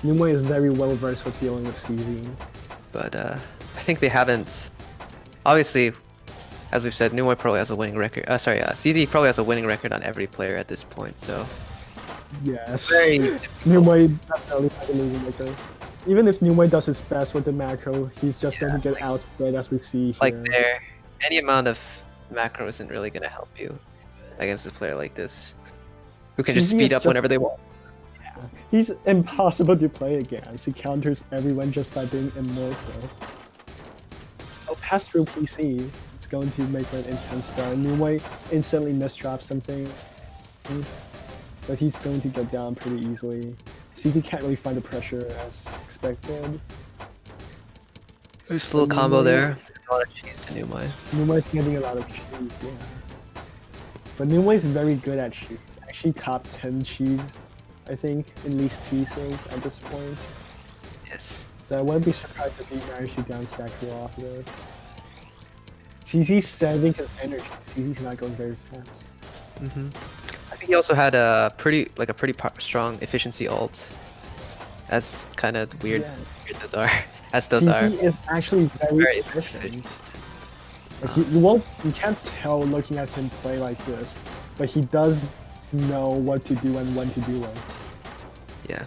Numoy is very well versed with dealing with CZ. But I think they haven't. Obviously, as we've said, Numoy probably has a winning record. CZ probably has a winning record on every player at this point. So yes, very Numoy definitely has a losing record. Even if Numoy does his best with the macro, he's just going to get outplayed as we see here. Like there, any amount of macro isn't really going to help you against a player like this, who can just speed up whenever they want. Yeah, he's impossible to play against. He counters everyone just by being immortal. Oh, pass through PC. It's going to make for an intense start. Numoy instantly misdrops something, but he's going to get down pretty easily. CZ can't really find the pressure as expected. There's a little combo there. A lot of cheese to Numoy. Numoy's getting a lot of cheese, yeah. But Numoy's very good at cheese. Actually top 10 cheese, I think, in least pieces at this point. Yes. So I wouldn't be surprised if he managed to downstack you off there. CZ's saving his energy. CZ's not going very fast. I think he also had a pretty strong efficiency ult. That's kind of weird. Yeah. Weird those are. As those are. CZ is actually very efficient. Like you can't tell looking at him play like this, but he does know what to do and when to do it. Yeah.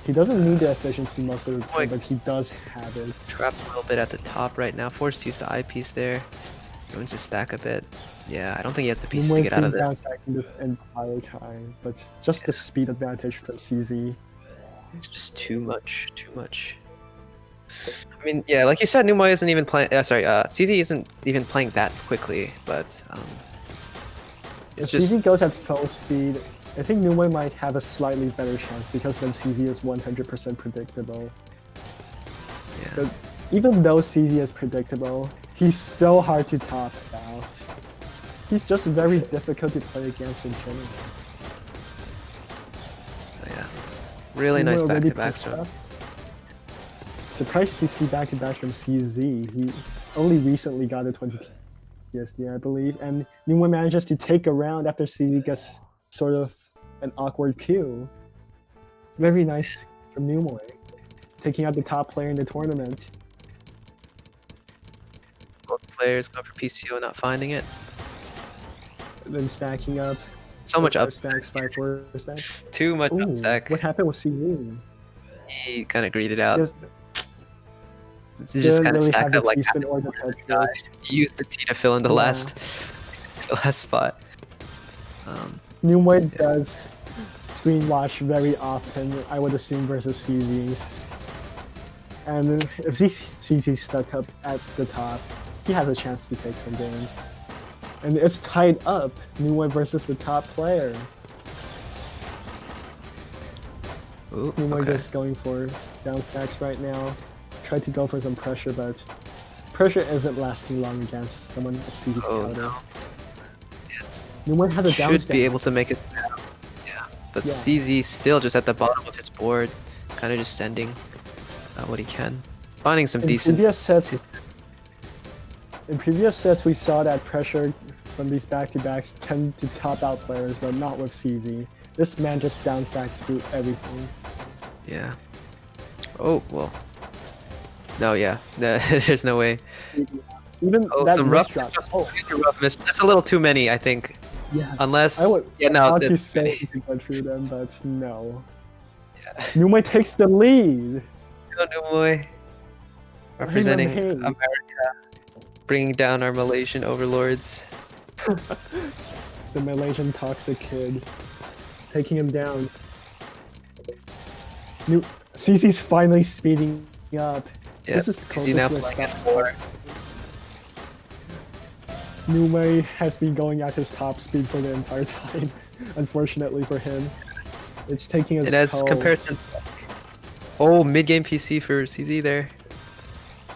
He doesn't need the efficiency most of the time, but he does have it. Trapped a little bit at the top right now. Forced to use the eyepiece there. Going to stack a bit. Yeah, I don't think he has the pieces to get out of there. This entire time, but just the speed advantage from CZ. It's just too much. I mean, yeah, like you said, Numoy isn't even playing. CZ isn't even playing that quickly, but it's if CZ goes at full speed, I think Numoy might have a slightly better chance because then CZ is 100% predictable. Yeah. But even though CZ is predictable, he's still hard to top out. He's just very difficult to play against in general. Yeah. Really nice back-to-backs from. Surprised to see back-to-backs from CZ. He only recently got a 20 PSD, I believe, and Numoy manages to take a round after CZ gets sort of an awkward Q. Very nice from Numoy, taking out the top player in the tournament. Both players going for PCO, not finding it. And then stacking up. So much up stacks, 5-4 stacks. Too much up stack. What happened with CZ? He kind of greeted out. He just kind of stacked up like that. He used the T to fill in the last spot. Numoy does screen watch very often, I would assume, versus CZ's. And if CZ's stuck up at the top, he has a chance to take some games. And it's tied up, Numoy versus the top player. Numoy just going for down stacks right now. Tried to go for some pressure, but pressure isn't lasting long against someone with CZ's counter. No. Numoy has a down Should stack. be able to make it. Yeah, but CZ still just at the bottom of his board, kind of just sending what he can, finding some decent. In previous sets, we saw that pressure from these back-to-backs tend to top out players, but not with CZ. This man just down stacks through everything. Yeah. Oh well. No, yeah. There's no way. Even Oh, that some rough. misdrop. Oh, That's a little too many, I think. yeah. Unless. I would Yeah, no. want to that's say many. he can go through them, but no. Yeah. Numai takes the lead. No, Numoy. Representing Hey. America. Bringing down our Malaysian overlords. The Malaysian toxic kid. Taking him down. CZ's finally speeding up. Yeah. This is CZ now closest playing to at 4. Numai has been going at his top speed for the entire time. Unfortunately for him. It's taking his And as toll. comparison. Oh, mid-game PC for CZ there.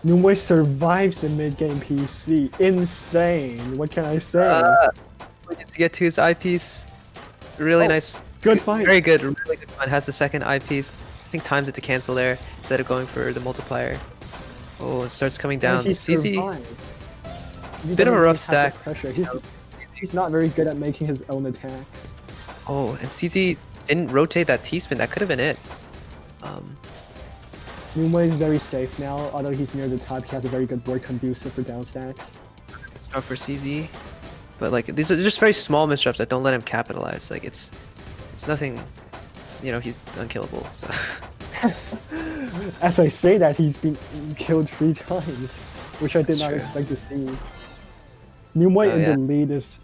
Numai survives the mid-game PC. Insane. What can I say? We get to get to his eyepiece. Really nice. Good fight. Very good. Really good one. Has the second eyepiece. I think times it to cancel there instead of going for the multiplier. Oh, it starts coming down. He CZ. survived. He Bit of a doesn't rough have the stack. Pressure. He's not very good at making his own attacks. Oh, and CZ didn't rotate that T-spin. That could have been it. Numai is very safe now. Although he's near the top, he has a very good board conducive for down stacks. Strong for CZ. But like these are just very small misdrops that don't let him capitalize. Like it's nothing. You know, he's unkillable. So. As I say that, he's been killed 3 times, which I did That's not true. expect to see. Numai in yeah. the lead is...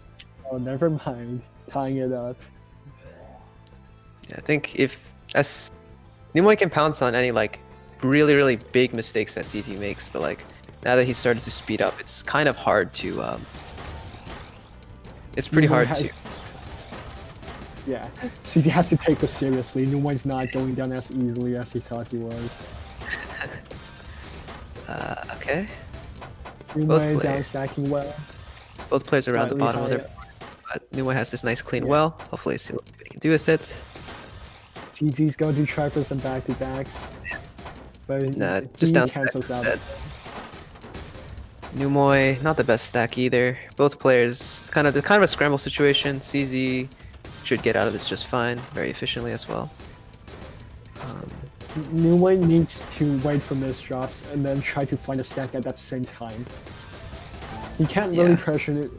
Oh, never mind. Tying it up. Yeah, I think if as Nimoy can pounce on any like really big mistakes that CZ makes, but like now that he's started to speed up, it's kind of hard to it's pretty Numai hard has- to Yeah, CZ has to take this seriously. Numai's not going down as easily as he thought he was. okay. Numai players. down stacking well. Both players around the Slightly bottom of their higher. but Nimoy has this nice clean Yeah. well. Hopefully see what they can do with it. TZ's going to try for some back-to-backs. But Nah, he just down cancels out. instead. Numoy, not the best stack either. Both players kind of a scramble situation. CZ should get out of this just fine, very efficiently as well. Numai needs to wait for misdrops and then try to find a stack at that same time. He can't really Yeah. pressure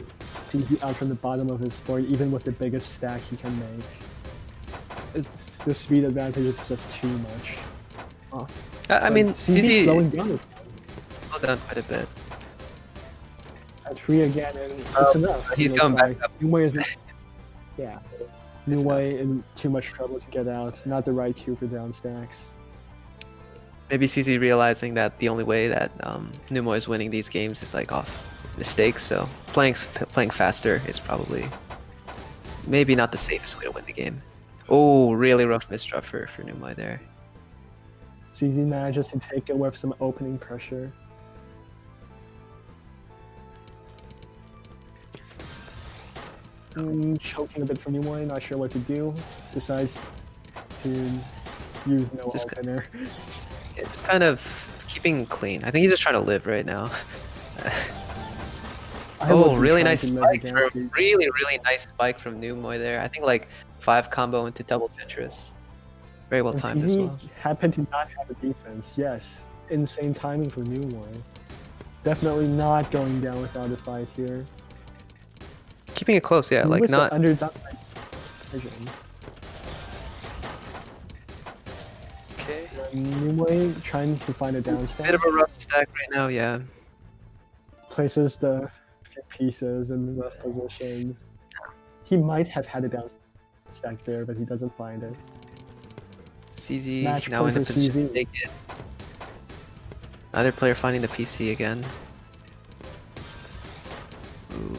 TZ out from the bottom of his board, even with the biggest stack he can make. The speed advantage is just too much. I mean, CZ slowing CZ down slowed down quite a bit. at 3 again, and it's enough. he's It coming looks back like. Numai is yeah. Numai in too much trouble to get out. Not the right cue for down stacks. Maybe CZ realizing that the only way that Numoy is winning these games is like off mistakes, so playing faster is probably maybe not the safest way to win the game. Oh, really rough misdrop for Numoy there. CZ manages to take it with some opening pressure. Choking a bit from Numai, not sure what to do. Decides to use no Just opener. Yeah, just kind of keeping clean. I think he's just trying to live right now. I would Oh, be really trying nice to live spike against from it. really nice spike from Numoy there. I think like 5 combo into double Tetris. Very well And timed as CZ well. happened to not have a defense. Yes, insane timing for Numai. Definitely not going down without a fight here. Keeping it close, yeah, like Numai's the not underdog version. okay. Numai trying to find a down stack. Bit of a rough stack right now, yeah. Places the few pieces in rough positions. He might have had a down stack there, but he doesn't find it. CZ Match now in a point for position CZ. to take it. Another player finding the PC again. Ooh,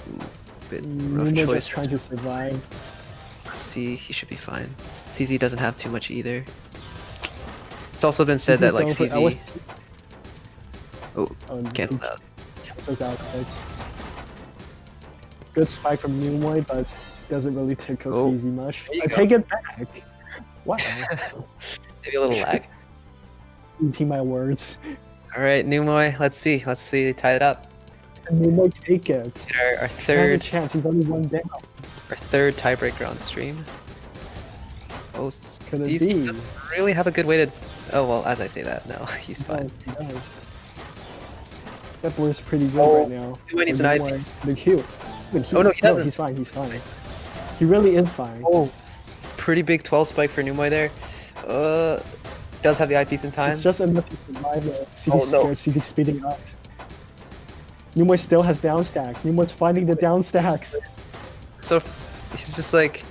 bit rough Numai's choice. just trying to survive. Let's see, he should be fine. CZ doesn't have too much either. It's also been said that like Going for CZ Oh, cancels out. cancels out quick. Good spike from Numai, but doesn't really tickle Oh, CZ much. there you I go. take it back. Wow. Maybe a little lag. Eating my words. Alright, Numoy, let's see, tie it up. And Numai take it. Get our There's a third chance, he's only one down. tiebreaker on stream. Oh, Could it DC be? doesn't really have a good way to. Oh well, as I say that, no, he's fine. That boy's pretty good right now. He needs an IP. The Q. Oh no, he doesn't. He's fine. He's fine. He really is fine. Oh, pretty big 12 spike for Numoy there. Does have the IPs in time. It's just enough to survive it. Oh, no. CD speeding up. Numoy still has down stack. Numoy's finding the down stacks. So he's just like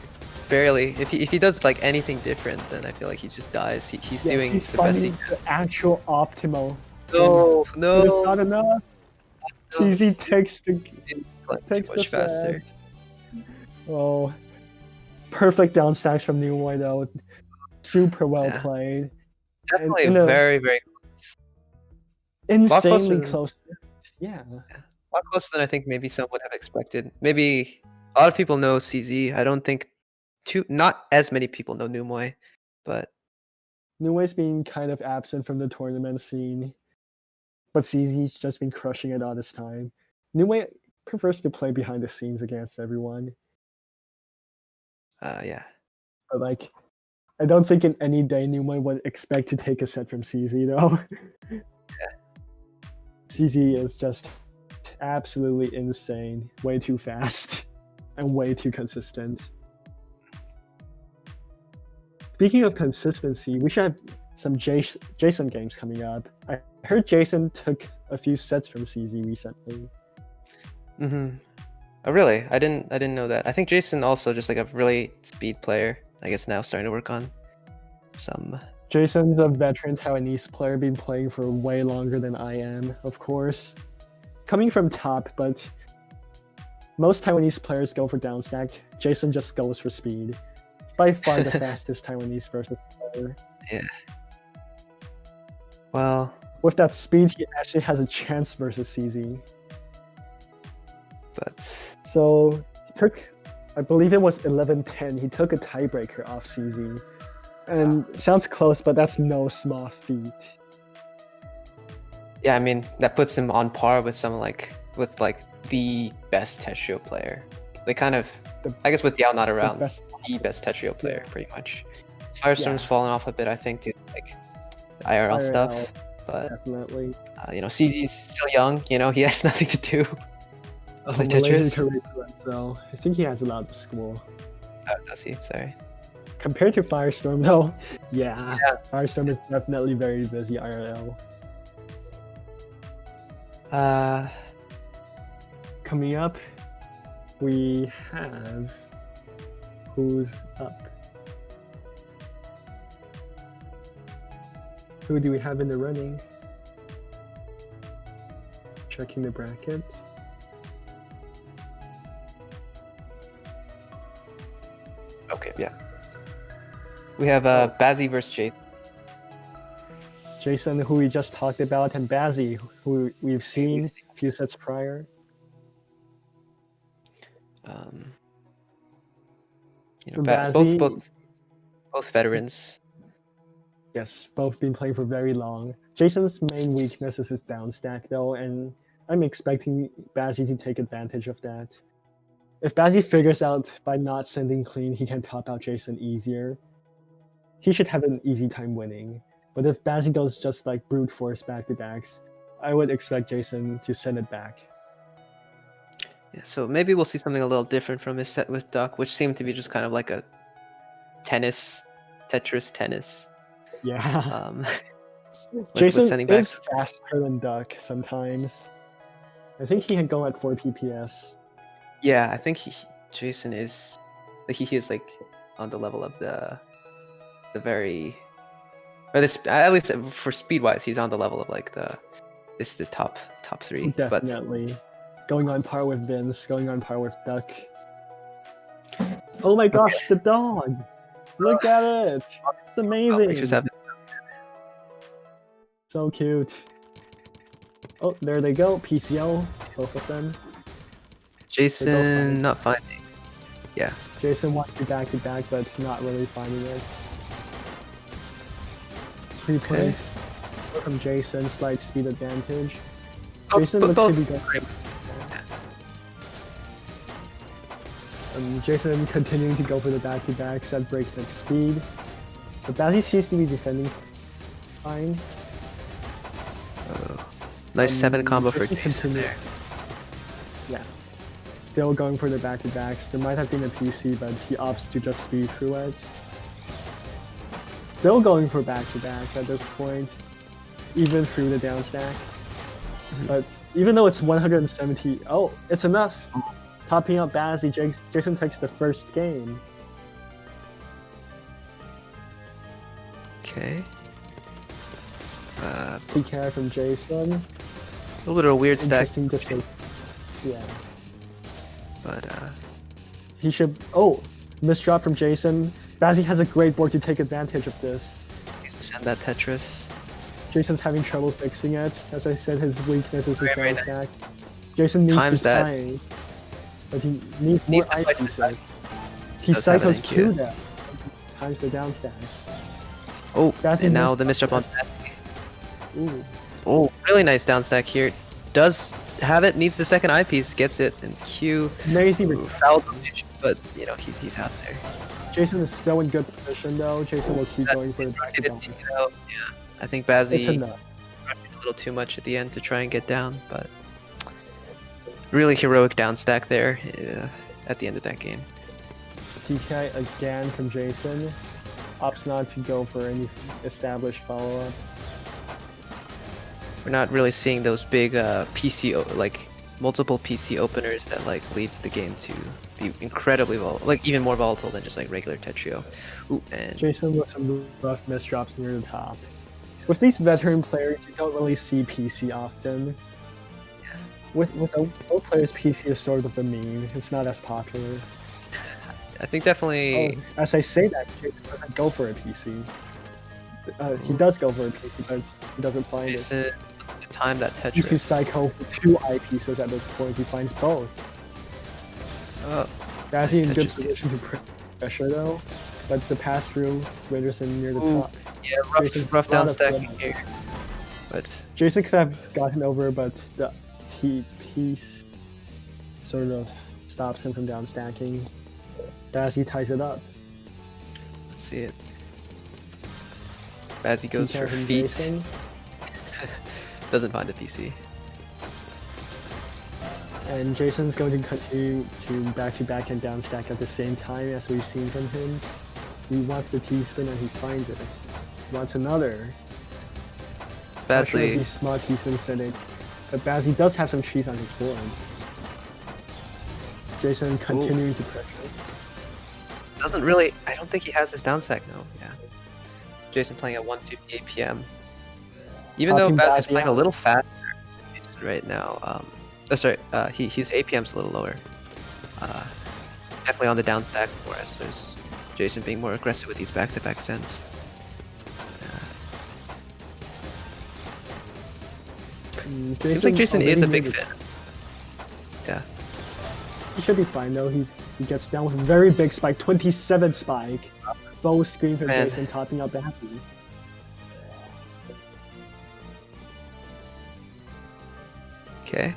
barely. If he does like anything different, then I feel like he just dies. He's doing he's the best he finding the actual optimal. No, But no. it's not enough. No. CZ takes the Too much faster. Oh, perfect down stacks from Numoy though. Super well played. Definitely And, very, very insanely than- close. Yeah. a lot closer than I think maybe some would have expected. Maybe a lot of people know CZ. I don't think not as many people know Numoy, but Numoy's been kind of absent from the tournament scene, but CZ's just been crushing it all this time. Numoy prefers to play behind the scenes against everyone, yeah. but like, I don't think in any day Numoy would expect to take a set from CZ though. CZ is just absolutely insane, way too fast, and way too consistent. Speaking of consistency, we should have some Jason games coming up. I heard Jason took a few sets from CZ recently. Oh really? I didn't know that. I think Jason also just like a really speed player. I guess now starting to work on some. Jason's a veteran Taiwanese player, been playing for way longer than I am, of course. Coming from top, but most Taiwanese players go for down stack. Jason just goes for speed. By far the fastest Taiwanese versus player. Yeah. Well, with that speed, he actually has a chance versus CZ. But so he took, I believe it was 11-10. He took a tiebreaker off CZ. And sounds close, but that's no small feat. Yeah, I mean that puts him on par with someone with the best Tetrio player. They kind of, I guess with Yao not around, the best Tetrio player pretty much. Firestorm's fallen off a bit, I think, due to like IRL stuff. But definitely, you know, CZ's still young. You know, he has nothing to do. With Tetris. So I think he has a lot of school. Oh, does he? Sorry. Compared to Firestorm, though, yeah, Firestorm is definitely very busy IRL. Coming up, we have who's up. Who do we have in the running? Checking the bracket. Okay, yeah. We have Bazzy versus Jason. Jason, who we just talked about, and Bazzy, who we've seen a few sets prior. You know, both veterans. Yes, both been playing for very long. Jason's main weakness is his down stack, though, and I'm expecting Bazzy to take advantage of that. If Bazzy figures out by not sending clean, he can top out Jason easier, he should have an easy time winning. But if Bazzy goes just like brute force back-to-backs, I would expect Jason to send it back. Yeah, so maybe we'll see something a little different from his set with Duck, which seemed to be just kind of like a Tetris tennis. Yeah. Jason is faster than Duck sometimes. I think he can go at 4 PPS. Yeah, I think Jason is like he is like on the level of the very, or this, at least for speed wise, he's on the level of like this top three. Definitely. But going on par with Vince, going on par with Duck. Oh my gosh, the dog! Look at it! It's amazing! So cute. Oh, there they go. PCL, both of them. Jason not finding. Yeah. Jason wants to back, but not really finding it. Replay from Jason, slight speed advantage. Jason looks to be going. Jason continuing to go for the back-to-backs at breakneck speed. But Bazzy seems to be defending fine. Nice 7 combo for Jason Jason continue- there. Yeah. Still going for the back-to-backs. There might have been a PC, but he opts to just speed through it. Still going for back-to-backs at this point, even through the down stack. But even though it's 170, oh, it's enough. Topping up Bazzy, Jason takes the first game. Okay. PK from Jason. A little bit of a weird stack, Interesting to say. Yeah. but He should. Oh, misdrop from Jason. Bazzy has a great board to take advantage of this. needs to send that Tetris. Jason's having trouble fixing it. As I said, his weakness is his Right, down stack. Jason needs Times to that. time, but he needs more Needs to ice fight the pieces. He Does have cycles an Q IQ. that. Times the down stack. Oh, Bazzy and now missed the misjump on. Ooh. Oh, really nice down stack here. Does have it, needs the second eyepiece, gets it, and Q. Amazing. Ooh, foul damage, but you know he's out there. Jason is still in good position though. Jason will keep going for the back to It back. did take it out, yeah. I think It's Bazzy enough. rushed a little too much at the end to try and get down, but really heroic down stack there at the end of that game. PK again from Jason. Opts not to go for any established follow-up. We're not really seeing those big like multiple PC openers that like lead the game to be incredibly like even more volatile than just like regular Tetrio. Ooh, and Jason with some rough misdrops near the top. With these veteran players, you don't really see PC often. With old players, PC is sort of the meme. It's not as popular. I think definitely. Oh, as I say that, Jason doesn't go for a PC. He does go for a PC, but he doesn't find it. Jason, the time that He needs to Tetris. cycle for 2 eyepieces at this point. He finds both. Oh, Bazzy in nice good Tetris. position to pressure though, but the pass through Randerson near the Ooh. top. yeah, Jason's rough down lot of stacking fun. here. But Jason could have gotten over, but the piece sort of stops him from down stacking. Bazzy ties it up. let's see it. Bazzy goes PK for from feet. Jason. Doesn't find the PC. And Jason's going to continue to back and down stack at the same time as we've seen from him. He wants the T-spin and he finds it. He wants another. Not sure if Bazzy. he's smart T-spin setting, but Bazzy does have some cheese on his board. Jason continuing to pressure. Doesn't really. I don't think he has his down stack now. Yeah. Jason playing at 158 PM. Even though Popping Bazzy's Bazzy playing a out. little faster right now. Sorry. His APM's a little lower. Definitely on the down stack, whereas there's Jason being more aggressive with these back-to-back sends. Seems like Jason is a big fan. Yeah. He should be fine though. He gets down with a very big spike, 27 spike. Full screen for Man. Jason, topping up Bazzy. Okay.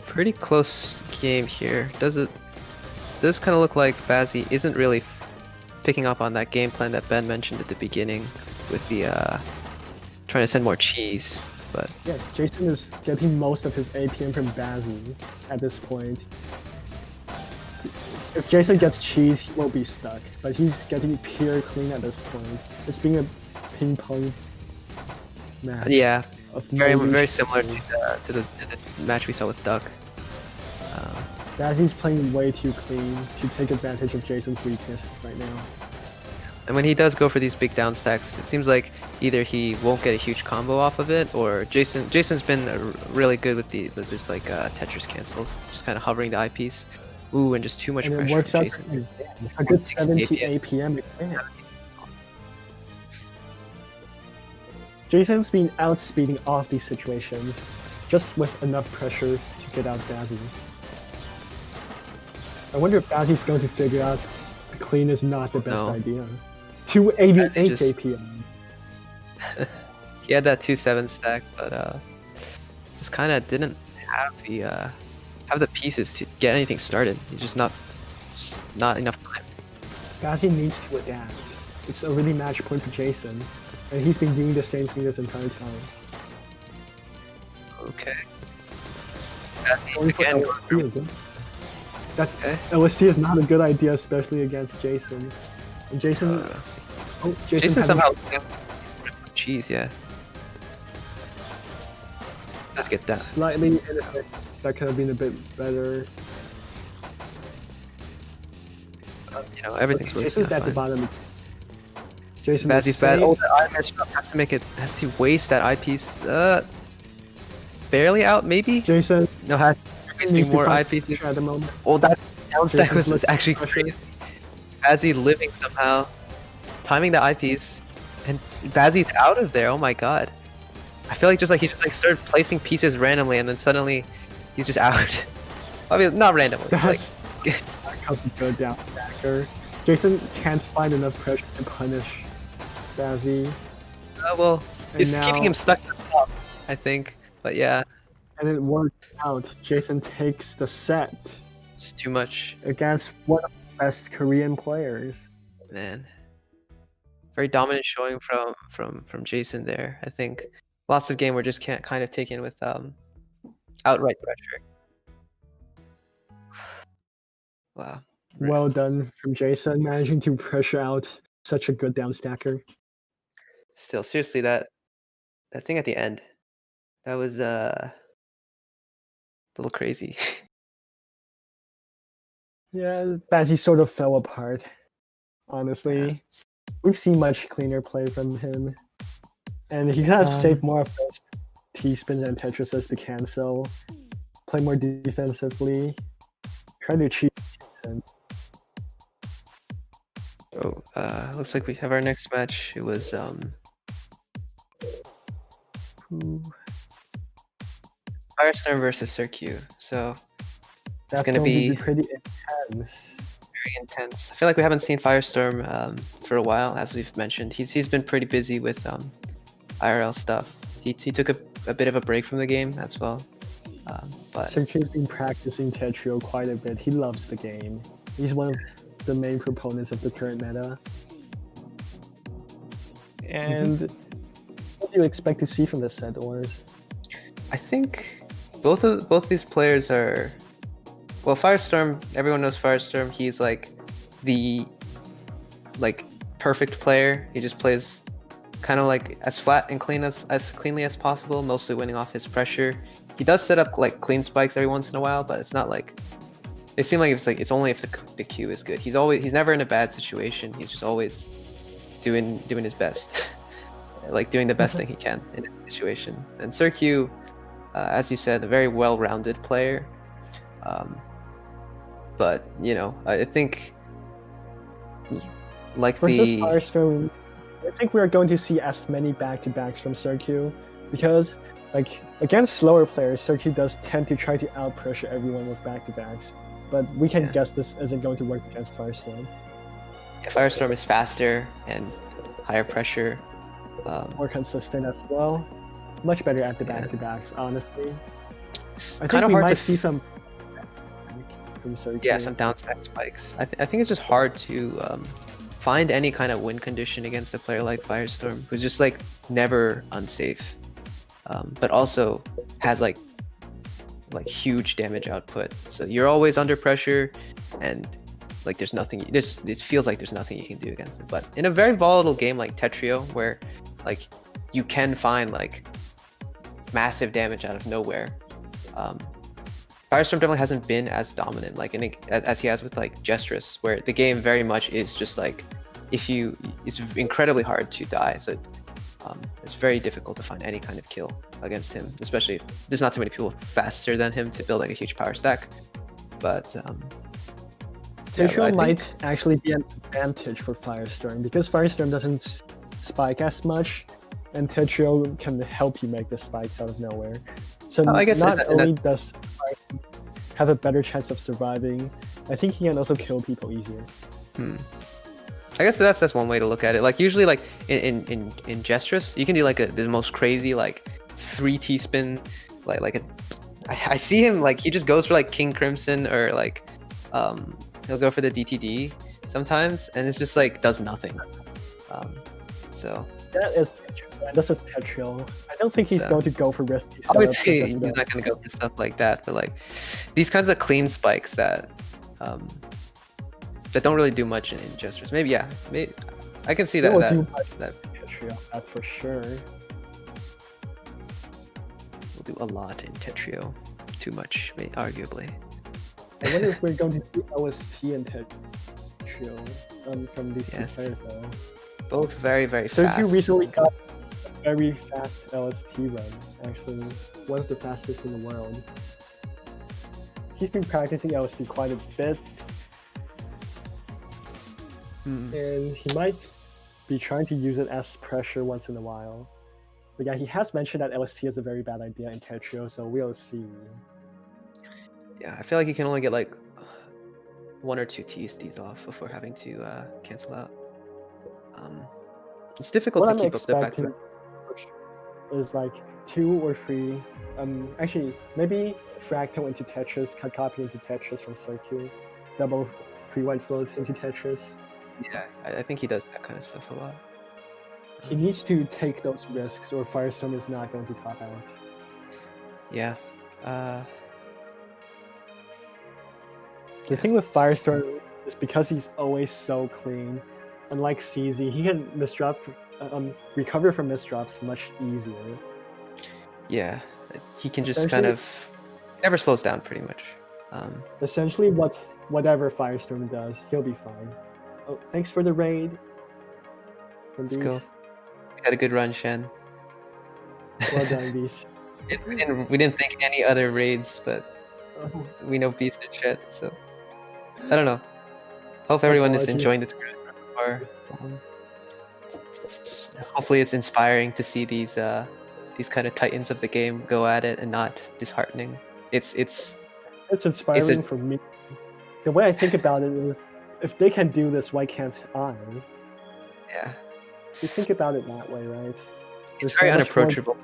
Pretty close game here. Does kind of look like Bazzy isn't really picking up on that game plan that Ben mentioned at the beginning with the trying to send more cheese, but Yes, Jason is getting most of his APM from Bazzy at this point. If Jason gets cheese, he will be stuck, but he's getting pure clean at this point. It's being a ping pong match. yeah, Of very no very reach. similar to the match we saw with Duck. Bazzy's playing way too clean to take advantage of Jason's weakness right now. And when he does go for these big down stacks, it seems like either he won't get a huge combo off of it, or Jason's been really good with this like Tetris cancels, just kind of hovering the eyepiece. Ooh, and just too much And it pressure works from out Jason. pretty well. A good 160 70 APM again. Jason's been outspeeding off these situations, just with enough pressure to get out Bazzy. I wonder if Bazzy's going to figure out the clean is not the best No. idea. 288 Bazzy just- APM. He had that 2-7 stack, but just kind of didn't have the pieces to get anything started. He's just not Just not enough time. Bazzy needs to adapt. It's already match point for Jason, and he's been doing the same thing this entire time. Okay. Going for Again, LSD again. That okay. LSD is not a good idea, especially against Jason. And Jason, Jason somehow. Jeez, yeah. Let's get that. Slightly ineffective. That could have been a bit better. You know, everything's working Jason's out at the fine. bottom. Jason Bazzy's bad. Oh, the eye messed up. Has to make it. Has to waste that eyepiece. Barely out, maybe. Jason No, has needs wasting to more find eyepieces. pressure at the moment. Oh, that down stack Jason's was actually pressure. crazy. Bazzy living somehow, timing the eyepiece, and Bazzy's out of there. Oh my god. I feel like he just like started placing pieces randomly, and then suddenly he's just out. I mean, not randomly. That's Like, how to go down stacker. Jason can't find enough pressure to punish Bazzy, well, And it's keeping now- him stuck at the top, I think. But yeah, and it works out. Jason takes the set it's too much, against one of the best Korean players. man. Very dominant showing from Jason there. I think lots of game we're just can't kind of take in with outright pressure. Wow. Right. Well done from Jason, managing to pressure out such a good down stacker. Still, seriously, that thing at the end, that was a little crazy. Yeah, Bazzy sort of fell apart. Honestly, we've seen much cleaner play from him, and he could have saved more of those T-spins and Tetrises to cancel, play more defensively, try to cheat Jason. Oh, looks like we have our next match. It was who? Firestorm versus Circu. So That's gonna going to be- be pretty intense. very intense. I feel like we haven't seen Firestorm for a while, as we've mentioned. He's been pretty busy with IRL stuff. He took a bit of a break from the game as well. But Circu's been practicing Tetrio quite a bit. He loves the game. He's one of the main proponents of the current meta. And what do you expect to see from this set, Ors? I think both these players are, well, Firestorm, everyone knows Firestorm. He's like the perfect player. He just plays kind of like as flat and clean as cleanly as possible, mostly winning off his pressure. He does set up like clean spikes every once in a while, but it's not like, it seems like it's only if the Q is good. He's never in a bad situation. He's just always doing his best. Like doing the best thing he can in a situation. And Circu, as you said, a very well-rounded player. But you know, I think like Versus the Firestorm, I think we are going to see as many back-to-backs from Circu, because like against slower players, Circu does tend to try to out-pressure everyone with back-to-backs. But we can guess this isn't going to work against Firestorm. Firestorm is faster and higher pressure. More consistent as well. Much better at the back-to-backs, honestly. It's I kind think of we hard might to see some from Circu. yeah, some downstack spikes. I think it's just hard to find any kind of win condition against a player like Firestorm, who's just like never unsafe, but also has like huge damage output. So you're always under pressure, and like there's nothing. It feels like there's nothing you can do against it. But in a very volatile game like Tetrio, where like you can find like massive damage out of nowhere. Firestorm definitely hasn't been as dominant like as he has with like Gestress, where the game very much is just like it's incredibly hard to die. So it's very difficult to find any kind of kill against him, especially if there's not too many people faster than him to build like a huge power stack. But Tetrio I might think- actually be an advantage for Firestorm, because Firestorm doesn't spike as much, and Tetrio can help you make the spikes out of nowhere. So I guess not in only does Firestorm have a better chance of surviving, I think he can also kill people easier. I guess that's one way to look at it. Like usually like in Gestress, you can do like the most crazy like 3 T-spin, I see him like he just goes for like King Crimson or like He'll go for the DTD sometimes, and it's just like does nothing. So That is Tetrio. This is Tetrio. I don't think he's So- going to go for risky I would setups say because he's of not that. gonna go for stuff like that, but like these kinds of clean spikes that that don't really do much in gestures. Maybe yeah, maybe I can see They that. will that, do much that Tetrio, that's for sure. will do a lot in Tetrio. Too much, arguably. I wonder if we're going to do OST and Tetrio from these two Yes. players though. Both very fast. Circu recently got a very fast LST run, actually. One of the fastest in the world. He's been practicing LST quite a bit, and he might be trying to use it as pressure once in a while. But yeah, he has mentioned that LST is a very bad idea in Tetrio, so we'll see. Yeah, I feel like you can only get like 1 or 2 TSDs off before having to cancel out. It's difficult What to I'm keep up the back expecting is like 2 or 3. Actually, maybe Fractal into Tetris, copy into Tetris from Circu, double pre-white float into Tetris. Yeah, I think he does that kind of stuff a lot. He needs to take those risks, or Firestorm is not going to top out. Yeah. The thing with Firestorm is because he's always so clean. Unlike CZ, he can recover from misdrops much easier. Yeah, he can just kind of never slows down pretty much. Essentially, whatever Firestorm does, he'll be fine. Oh, thanks for the raid. From Let's go. Beast. We had a good run, Shen. Well done, Beast. We didn't think any other raids, but Oh, we know Beast and shit, so I don't know. Hope everyone is Apologies. enjoying the tournament so far. Hopefully it's inspiring to see these kind of titans of the game go at it and not disheartening. It's inspiring for me. The way I think about it is, if they can do this, why can't I? yeah, You think about it that way, right? it's There's very so much more- unapproachable.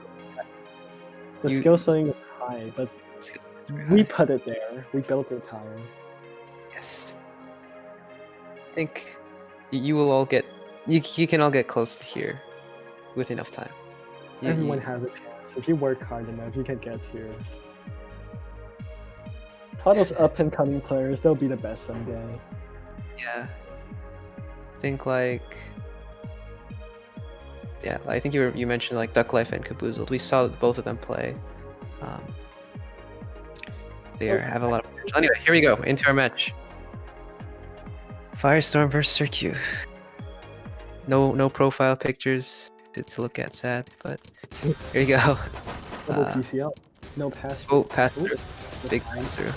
The You- skill ceiling is high, but we put it there. We built it higher. Yes. I think you will all get you can all get close to here with enough time. Everyone has a chance. If you work hard enough, you can get here. All those up and coming players, they'll be the best someday. Yeah. Think like yeah, I think you mentioned like Ducklife and Caboozled. We saw both of them play. They have a lot of potential. Anyway, here we go into our match. Firestorm versus Circu. No profile pictures to look at, sad, but here you go. Double PCL. No pass. Oh, pass Ooh, through. good Big pass. pass through.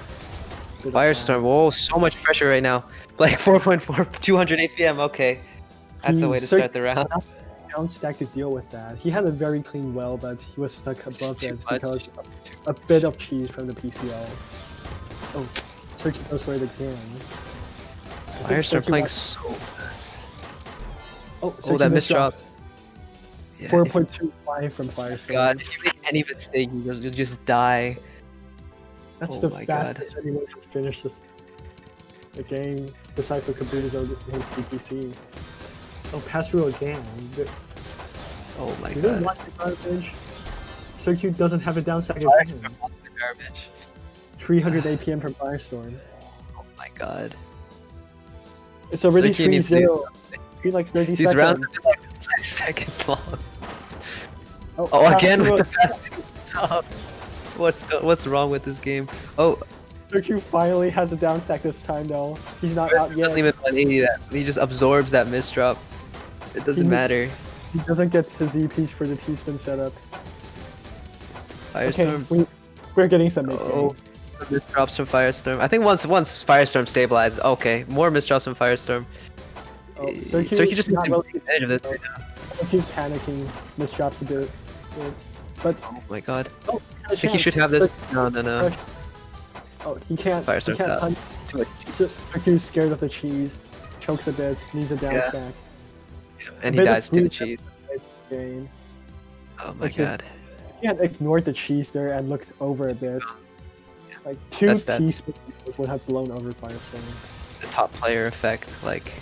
Good Firestorm. Whoa, so much pressure right now. Like 4.4, 200 APM. Okay, that's the way to start the round. Down stack to deal with that. He had a very clean well, but he was stuck It's above too it much. because a bit of cheese from the PCL. Oh, Circu goes for it again. I think Firestorm Circu playing got- so. Oh, Oh, that misdrop. Yeah, 4.25 from Firestorm. God, if you make any mistake, you'll just die. That's Oh the my God. fastest anyone has finished the game, besides for Caboozled and PPC. Oh, pass through again. Oh my You don't god. want the garbage. Circu doesn't have a down stack again. Firestorm wants the garbage. 300 APM from Firestorm. Oh my god. It's already Circu needs to- 3-0. It's been like 30 These seconds. rounds have been like 5 seconds long. Oh, pass again through with it. the fast stop. What's wrong with this game? Oh, Circu finally has a down stack this time though. He's not out he yet. doesn't even 180 that. He just absorbs that misdrop. It doesn't He- matter. He doesn't get his EPs for the T-spin setup. Firestorm. Okay, we're getting some Oh, misdrops from Firestorm. I think once Firestorm stabilizes, okay, more misdrops from Firestorm. Circu just needs to take advantage of this. He's panicking, misdrops a bit. But Oh my god. oh, I think he should have this. No. Oh, he can't. Firestorm's He can't out. punch. Too much. Circu's scared of the cheese. Chokes a bit. Needs a down Yeah. stack. And he Bit of dies to the food cheese. Game. Oh my Okay. god. He had ignored the cheese there and looked over a bit. Like two That's- teaspoons would have blown over Firestorm. the top player effect. Like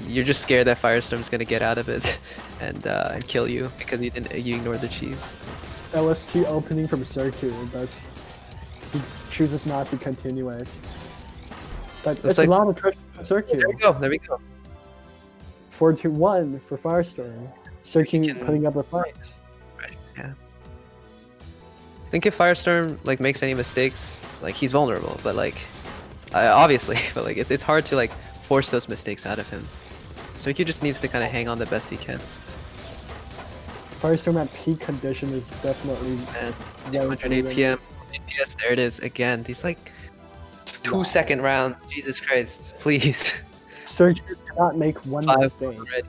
you're just scared that Firestorm's gonna get out of it and kill you because you ignored the cheese. LST opening from Circu, but he chooses not to continue it. But it's like, a lot of pressure from Circu. There we go. There we go. 4-1 for Firestorm. Circu Can- putting up a fight. Right. Yeah. I think if Firestorm like makes any mistakes, like he's vulnerable, but like obviously, but like it's hard to like force those mistakes out of him. So he just needs to kind of hang on the best he can. Firestorm at peak condition is definitely And very 208 even. PM. Yes, there it is again. These like 2-second rounds. Jesus Christ, please. Circu cannot make one 5 mistake. already.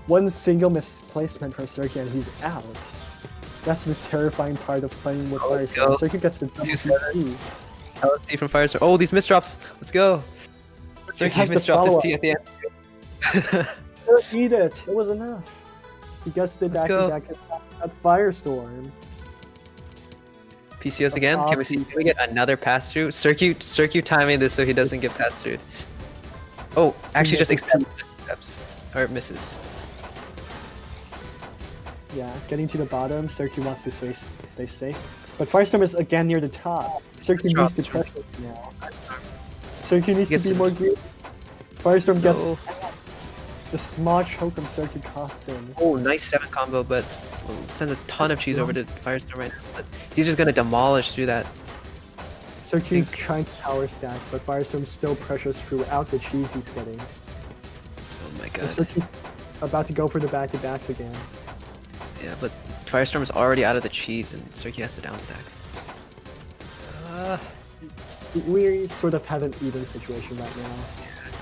One single misplacement from Circu and he's out. That's the terrifying part of playing with Let's Firestorm. go. Circu gets the double 2-7. TP. LST from Firestorm. Oh, these misdrops. Let's go. He Circu has to misdropped his follow T at the end. Don't eat it. It was enough. He gets the Let's go. back at Firestorm. PCOs again. Can we get another pass through? Circu timing this so he doesn't get passed through. Oh, actually just extends steps or misses. Yeah, getting to the bottom. Circu wants to stay safe. But Firestorm is again near the top. Circu needs to pressure now. Circu needs to be more greedy. Firestorm gets the small choke from Circu costs him. Oh, nice 7 combo, but sends a ton of cheese over to Firestorm right now. But he's just gonna demolish through that. Circu's trying to power stack, but Firestorm still pressures throughout the cheese he's getting. Oh my god. Circu's about to go for the back-to-backs again. Yeah, but Firestorm's already out of the cheese and Circu has to downstack. We sort of have an even situation right now.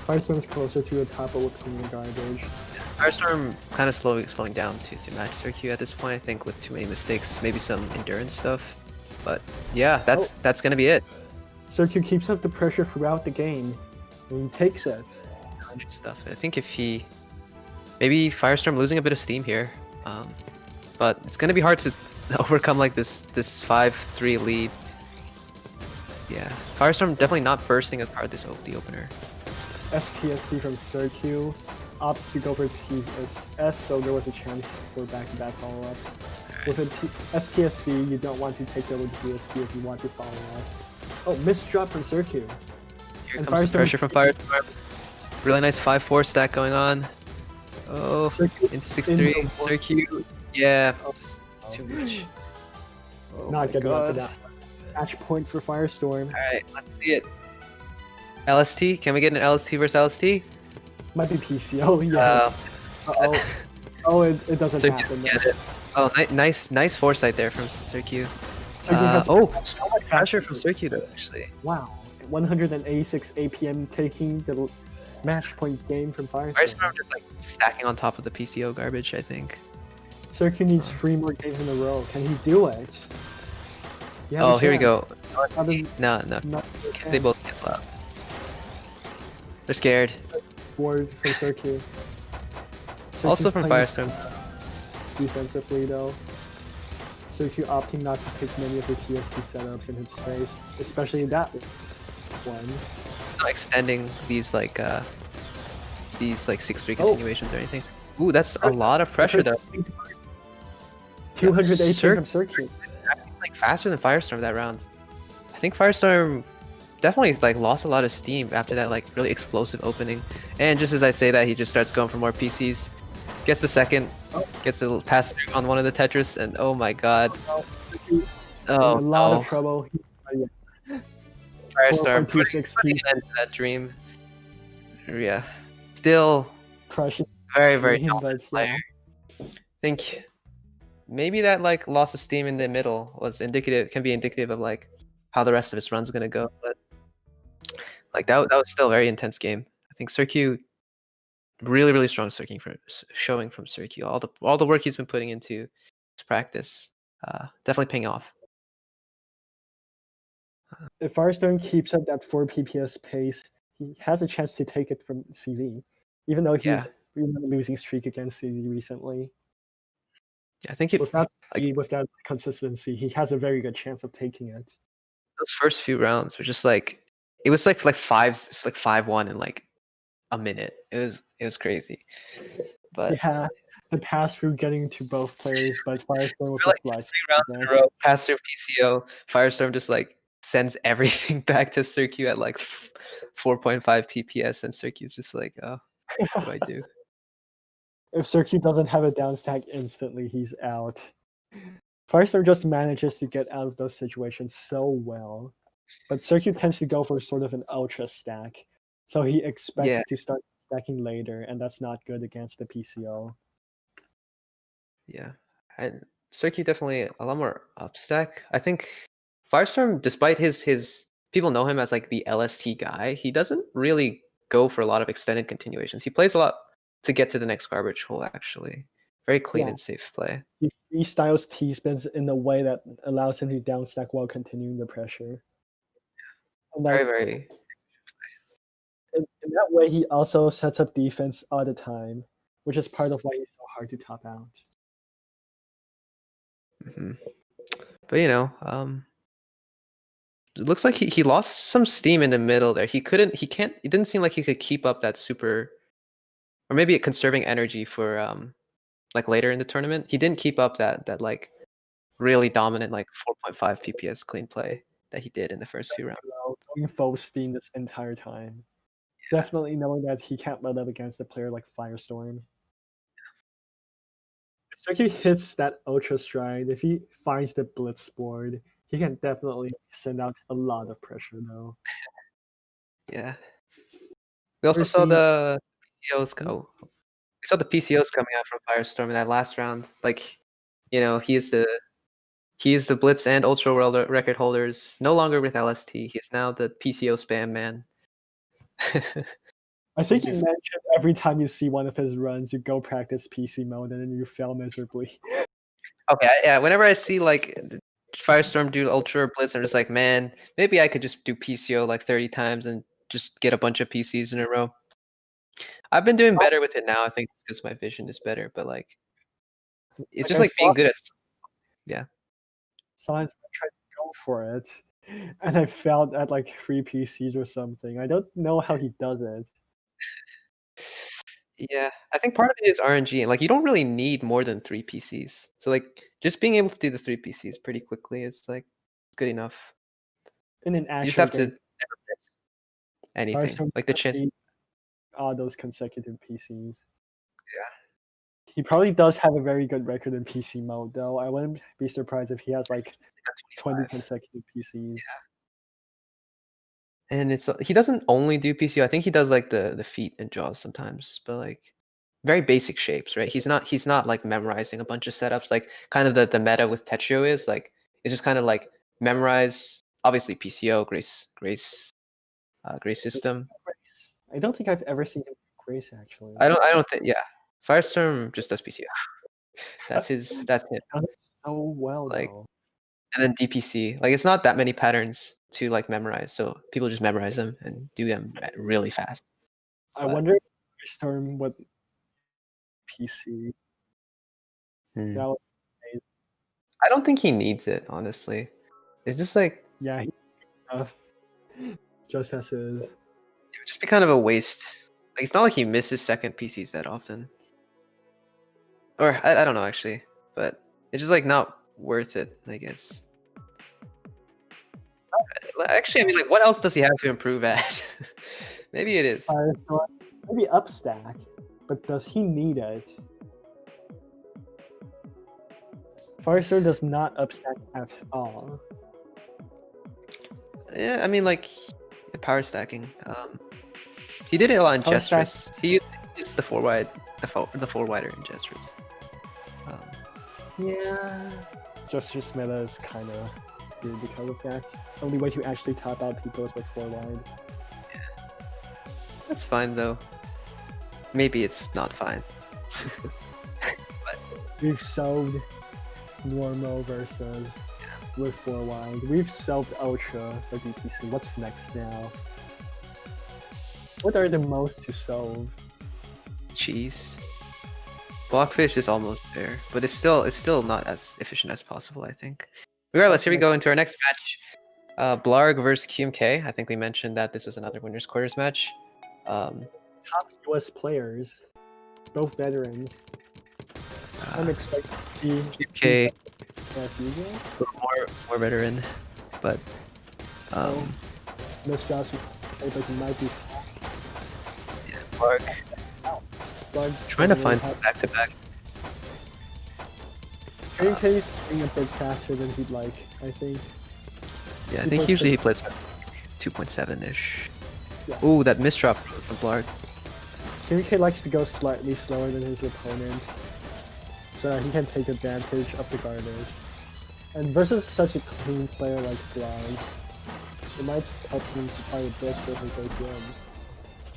Firestorm's closer to the top, but with cleaner garbage. Firestorm kind of slowing down to match Circu at this point, I think, with too many mistakes, maybe some endurance stuff. But yeah, that's gonna be it. Circu keeps up the pressure throughout the game, and he takes it. Stuff. I think if maybe Firestorm losing a bit of steam here, but it's gonna be hard to overcome like this 5-3 lead. Yeah, Firestorm definitely not bursting as hard the opener. STSD from Circu opts to go for TSS, so there was a chance for back-to-back follow-ups. With a STSD, you don't want to take over TSD if you want to follow up. Oh, missed drop from Circu. Here comes the pressure from Firestorm. Really nice 5-4 stack going on. Oh, Circu into 6-3. Circu. Yeah, just too much. Oh Not my getting up for God. that. Match point for Firestorm. Alright, let's see it. LST? Can we get an LST versus LST? Might be PCO, yes. Uh-oh. Oh, it doesn't Circu happen. get it. Oh, nice foresight there from Circu. Circu has So much pressure from Circu though, actually. Wow. 186 APM taking the match point game from Firestorm. Firestorm just like stacking on top of the PCO garbage, I think. Circu needs 3 more games in a row. Can he do it? You have a Oh, here we chance. go. No. Not They both cancel out. They're scared. Board from Circu. Also from playing Firestorm. defensively though. Circu opting not to take many of the TSD setups in his face, especially that one. It's not extending these like 6-3 continuations or anything. Ooh, that's a lot of pressure though. 200 AP Circu- from Circu. Like faster than Firestorm that round. I think Firestorm definitely like lost a lot of steam after that like really explosive opening. And just as I say that, he just starts going for more PCs. Gets the second, gets a little pass through on one of the Tetris, and oh my god. In Oh a lot no. of trouble. Firestorm 4.26 putting an end to that dream. Yeah. Still crushing very him, talented but yeah. player. I think maybe that like loss of steam in the middle can be indicative of like how the rest of his run's gonna go. But like that was still a very intense game. I think Circu really strong showing from Circu. All the work he's been putting into his practice, definitely paying off. If Firestorm keeps up that 4 PPS pace, he has a chance to take it from CZ, even though he's been on a losing streak against CZ recently. Yeah, I think if With that like, speed, with that consistency, he has a very good chance of taking it. those first few rounds were just like It was like 5-1 in like a minute. It was crazy. But Yeah, the pass through getting to both players, but Firestorm was for like deflected. 3 rounds in a row, pass through PCO, Firestorm just like sends everything back to Circu at like 4.5 PPS, and Circu's just like, oh, what do I do? If Circu doesn't have a down stack instantly, he's out. Firestorm just manages to get out of those situations so well. But Circu tends to go for sort of an ultra stack. So he expects Yeah. to start stacking later, and that's not good against the PCO. Yeah. And Circu definitely a lot more upstack. I think Firestorm, despite his people know him as like the LST guy, he doesn't really go for a lot of extended continuations. He plays a lot to get to the next garbage hole, actually. Very clean Yeah. and safe play. He freestyles T-spins in a way that allows him to down stack while continuing the pressure. And Very, very in that way, he also sets up defense all the time, which is part of why he's so hard to top out. But you know, it looks like he lost some steam in the middle there. It didn't seem like he could keep up that super, or maybe conserving energy for like later in the tournament. He didn't keep up that like really dominant like 4.5 PPS clean play that he did in the first few rounds. Going full steam this entire time. Yeah. Definitely knowing that he can't let up against a player like Firestorm. If Circu hits that ultra stride, if he finds the blitz board, he can definitely send out a lot of pressure though. Yeah. We also saw the PCOs go. We saw the PCOs coming out from Firestorm in that last round. Like, you know, he is the Blitz and Ultra World record holders. No longer with LST. He's now the PCO spam man. I think you mentioned every time you see one of his runs, you go practice PC mode and then you fail miserably. Okay, yeah. Whenever I see like Firestorm do Ultra or Blitz, I'm just like, man, maybe I could just do PCO like 30 times and just get a bunch of PCs in a row. I've been doing better with it now, I think, because my vision is better. But like, it's just like being good at. Yeah. Sometimes I tried to go for it, and I failed at like 3 PCs or something. I don't know how he does it. Yeah, I think part of it is RNG. Like, you don't really need more than 3 PCs. So like, just being able to do the 3 PCs pretty quickly is like good enough. In an actual you just have game, to never miss anything. Like the chance. All those consecutive PCs. Yeah. He probably does have a very good record in PC mode, though. I wouldn't be surprised if he has like 20 consecutive PCs. Yeah. And he doesn't only do PCO. I think he does like the feet and jaws sometimes, but like very basic shapes, right? He's not like memorizing a bunch of setups. Like kind of the meta with Tetrio is like it's just kind of like memorize obviously PCO Grace system. I don't think I've ever seen him Grace actually. I don't think Firestorm just does PCO. That's him. So well like though. And then DPC. Like it's not that many patterns to like memorize, so people just memorize them and do them really fast. I wonder if Firestorm would PC. That was amazing. I don't think he needs it, honestly. It's just like yeah, just as is. It would just be kind of a waste. Like it's not like he misses second PCs that often. Or I don't know actually, but it's just like not worth it, I guess. Actually, I mean, like, what else does he have to improve at? Maybe it is. Maybe upstack, but does he need it? Firestorm does not upstack at all. Yeah, I mean, like, the power stacking. He did it a lot in Gestures. He used the 4-wide, the 4-wider in Gestures. Yeah. Gestures meta is kind of weird because of that. Only way to actually top out people is with 4-wide. Yeah. That's fine though. Maybe it's not fine. But we've solved normal versus with 4-wide. We've solved ultra for DPC. What's next now? What are the most to solve? Cheese. Blockfish is almost there, but it's still not as efficient as possible, I think. Regardless, here we go into our next match. Blarg versus QMK. I think we mentioned that this was another winners quarters match. Top US players, both veterans. I'm expecting to see QMK as usual. a little more veteran, but Misdrops, but he might be yeah, Blarg trying to find back to back. QMK is being a bit faster than he'd like, I think. Yeah, I think usually he plays 2.7-ish. Yeah. Ooh, that misdrop from Blarg. QMK likes to go slightly slower than his opponent, so that he can take advantage of the garbage. And versus such a clean player like Blarg, it might help him quite a bit with his APM.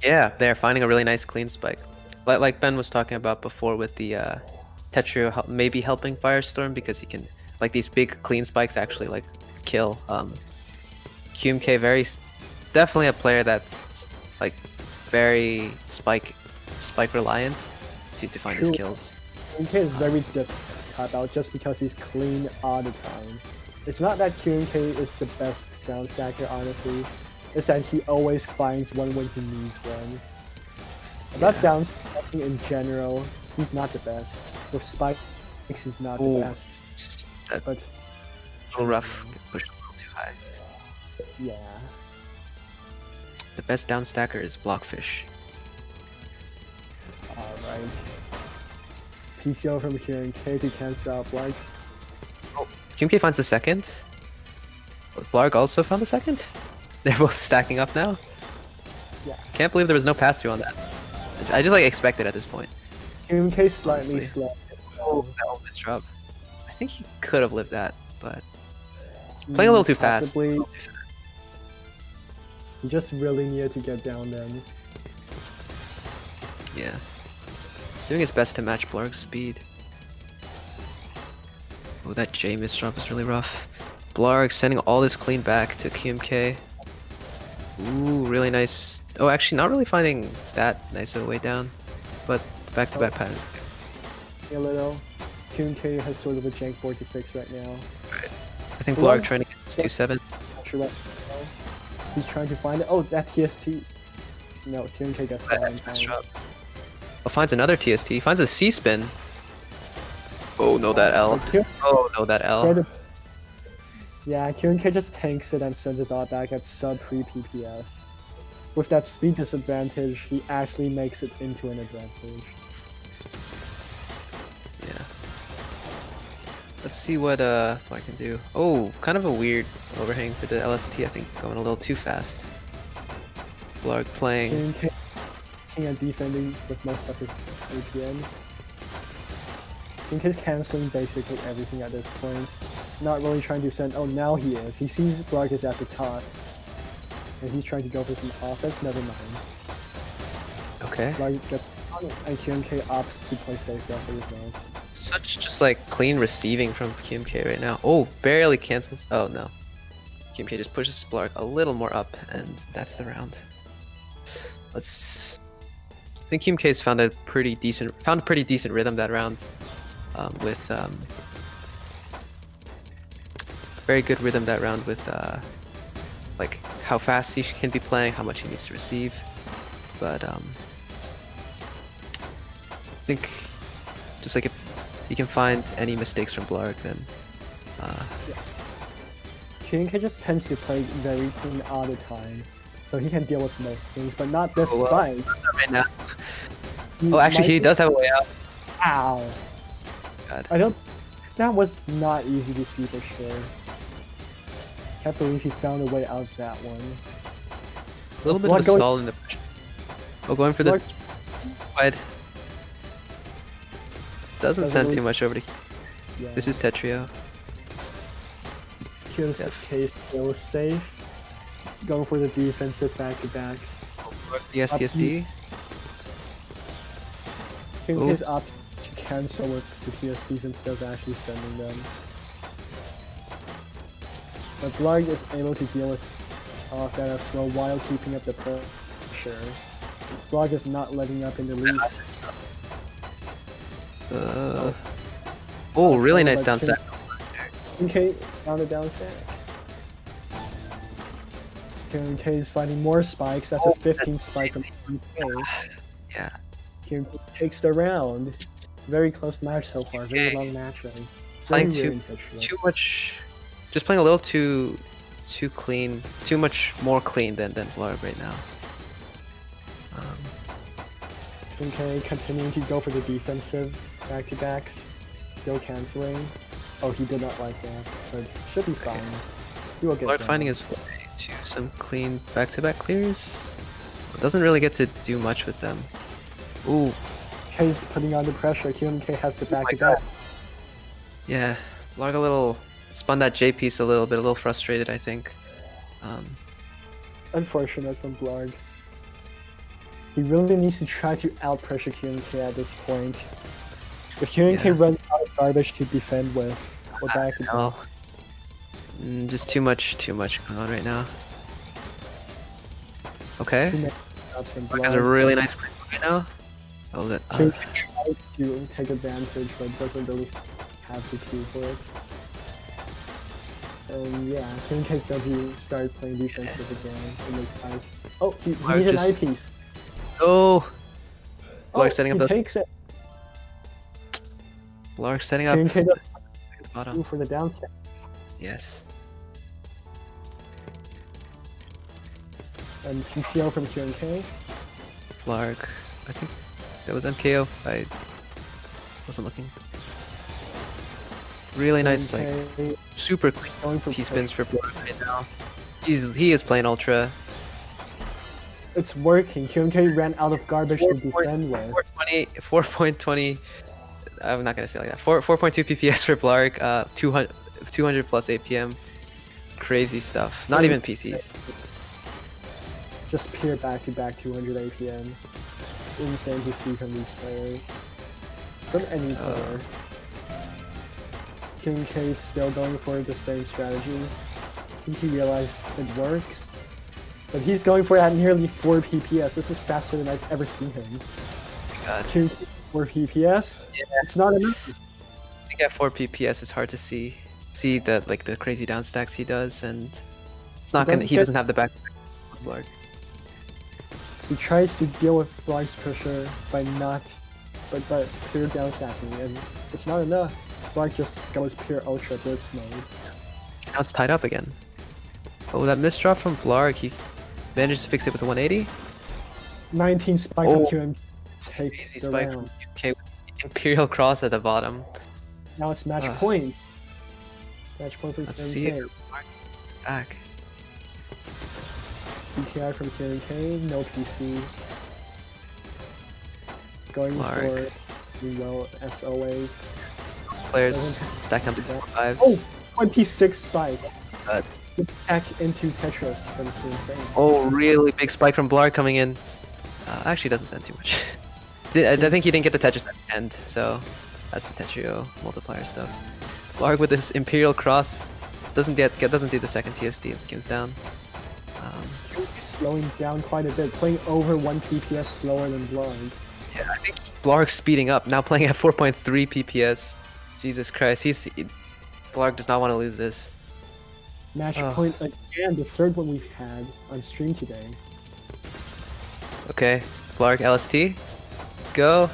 Yeah, they're finding a really nice clean spike. Like Ben was talking about before with the Tetrio maybe helping Firestorm because he can, like, these big clean spikes actually like kill. QMK definitely a player that's like very spike reliant to find his kills. QMK is very difficult to tap out just because he's clean all the time. It's not that QMK is the best down stacker, honestly. It's that he always finds one when he needs one. About down stacking in general, he's not the best. With spikes, he's not the best. But But a little rough, pushed a little too high. yeah. The best down stacker is Blockfish. Alright. PCO from QMK to cancel out Blarg. Oh, QMK finds the second. Blarg also found the second. They're both stacking up now. Yeah. Can't believe there was no pass through on that. I just like expected at this point. QMK slightly Honestly. slow. Oh, that one misdrop. I think he could have lived that, but playing a little too fast. Possibly. He just really needed to get down then. Yeah. He's doing his best to match Blarg's speed. Oh, that J misdrop is really rough. Blarg sending all this clean back to QMK. Ooh, really nice. Oh, actually not really finding that nice of a way down, but back-to-back pattern. A little. QMK has sort of a jank board to fix right now. I think Blarg trying to get this 2-7. Not sure what. He's trying to find it. Oh, that TST. No, QMK gets That's misdrop. Oh, finds another TST. Finds a C-spin. Oh no, that L. Oh no, that L. Yeah, QMK just tanks it and sends it all back at sub 3 PPS. With that speed disadvantage, he actually makes it into an advantage. Yeah. Let's see what I can do. Oh, kind of a weird overhang for the LST. I think going a little too fast. Blarg playing. QMK and defending with most of his APM. QMK's canceling basically everything at this point. Not really trying to send. Oh, now he is. He sees Blarg is at the top, and he's trying to go for some offense. Never mind. Okay. Blarg gets on it, and QMK opts to play safe as a result. Such just like clean receiving from QMK right now. Oh, barely cancels. Oh no. QMK just pushes Blarg a little more up, and that's the round. Let's. I think QMK's found a pretty decent rhythm that round, with very good rhythm that round with like how fast he can be playing, how much he needs to receive. But I think just like if he can find any mistakes from Blarg, then QMK just tends to play very clean all the time, so he can deal with most things, but not this well, spike. not right now. Oh, actually, he does have a way out. Ow. God. I don't. That was not easy to see for sure. Can't believe he found a way out of that one. A little bit of a stall in the push. Oh, going for the wide. Doesn't send really... too much over to. Yeah. This is Tetrio. Kills the case still safe. Going for the defensive back-to-backs. Yes, TSD. QMK's opt to cancel with the TSDs instead of actually sending them. But Blarg is able to deal with all of that as well while keeping up the pressure. Blarg is not letting up in the least. Oh, really nice down stack. QMK found a down stack. QMK is finding more spikes. That's a 15 spike from QMK. Yeah. QMK takes the round. Very close match so far. Very long match run. Playing too much. Just playing a little too clean. Too much more clean than Blarg right now. QMK continuing to go for the defensive back-to-backs. Still canceling. Oh, he did not like that, but should be fine. He will get Blarg down. finding his way to some clean back-to-back clears. Doesn't really get to do much with them. Ooh. K's putting on the pressure. QMK has the back-to-back. Yeah, Blarg a little spun that J piece a little frustrated, I think. Unfortunate from Blarg. He really needs to try to out-pressure QMK at this point. If QMK runs out of garbage to defend with, or back to just too much going on right now. Okay. Blarg has a really nice clip right now. Oh, that. QMK tries to take advantage, but doesn't really have the Q for it. And yeah, QMK's going to start playing defensive again in this fight. Oh, he needs an eyepiece. Oh! Blarg setting up the. Takes it. Blarg setting up. QMK Bottom. for the downstep. Yes. And PCO from QMK. Blarg. I think that was MKO. I wasn't looking. Really nice, like super clean T-spins for Blarg right now. He is playing ultra. It's working. QMK ran out of garbage to defend with. 4.20. I'm not gonna say like that. 4.2 PPS for Blarg. 200 plus APM. Crazy stuff. Not even PCs. Just pure back-to-back 200 APM. Insane to see from these players. From any player. QMK is still going for the same strategy. I think he realized it works. But he's going for it at nearly 4 PPS. This is faster than I've ever seen him. God. 4 PPS? Yeah. It's not enough. I think at 4 PPS it's hard to see the like the crazy down stacks he does, and it's not he doesn't have the back Blarg. He tries to deal with Blarg's pressure by pure down stacking, and it's not enough. Blarg just goes pure ultra blitz mode. Now it's tied up again. Oh, that misdrop from Blarg, he managed to fix it with a 180. 19 spike on QMK. Takes the spike round. from QMK with Imperial Cross at the bottom. Now it's match point. Match point for Let's QMK. see it. Back. PTI from QMK, no PC. Going Blarg. for well as always. Players stacking up to 5s. Oh! 26 spike. Back into Tetris from QMK. Oh, really big spike from Blarg coming in. Actually doesn't send too much. I think he didn't get the Tetris at the end, so that's the Tetrio multiplier stuff. Blarg with this Imperial Cross doesn't do the second TSD and skims down. Slowing down quite a bit, playing over 1 PPS slower than Blarg. Yeah, I think Blarg's speeding up, now playing at 4.3 PPS. Jesus Christ, Blarg does not want to lose this. Match point again, the third one we've had on stream today. Okay, Blarg LST. Let's go.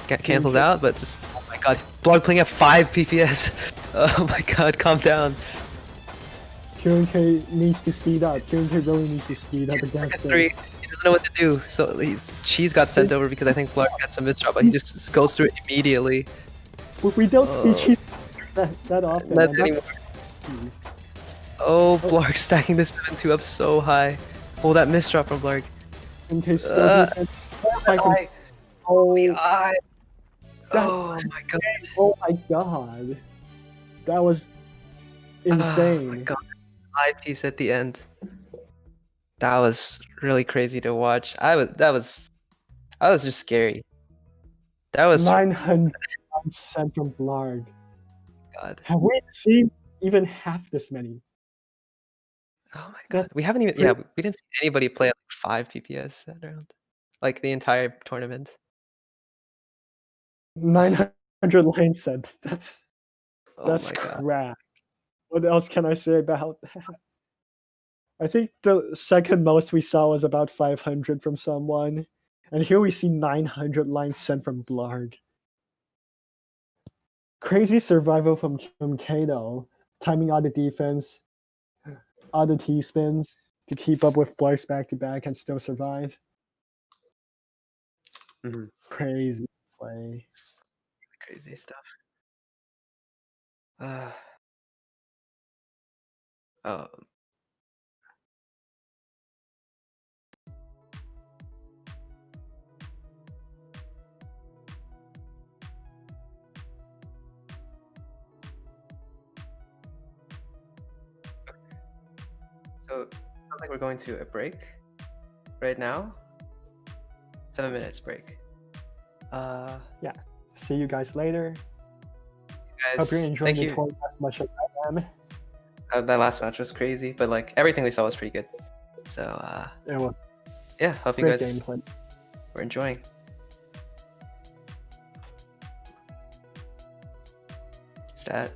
Got cancelled out, but just, oh my god, Blarg playing at 5 PPS. Oh my god, calm down. QMK needs to speed up. QMK really needs to speed up against 3. He doesn't know what to do. So cheese got sent over because I think Blarg got some misdrop, but he just goes through it immediately. We don't see cheese that often. Not anymore. Oh, Blarg stacking this 7-2 up so high. Oh, that misdrop from Blarg. QMK still oh my god. Oh my god. That was insane. Oh my god. Eyepiece at the end. That was really crazy to watch. That was just scary. That was 900% from Blarg. God. Have we seen even half this many? Oh my god. We haven't even we didn't see anybody play at like 5 PPS that round. Like the entire tournament. 900 line set. That's Oh my god. crap. What else can I say about that? I think the second most we saw was about 500 from someone. And here we see 900 lines sent from Blarg. Crazy survival from Kato, timing out the defense, all the T-spins to keep up with Blarg's back-to-back and still survive. Mhm. Crazy play. Crazy stuff. Oh, so sounds like we're going to a break right now. 7 minutes break. Yeah. See you guys later. Guys, Hope you're enjoying thank the you. tournament as much as I am. That last match was crazy, but like everything we saw was pretty good. So It was yeah, hope you great guys gameplay. were enjoying. Stat.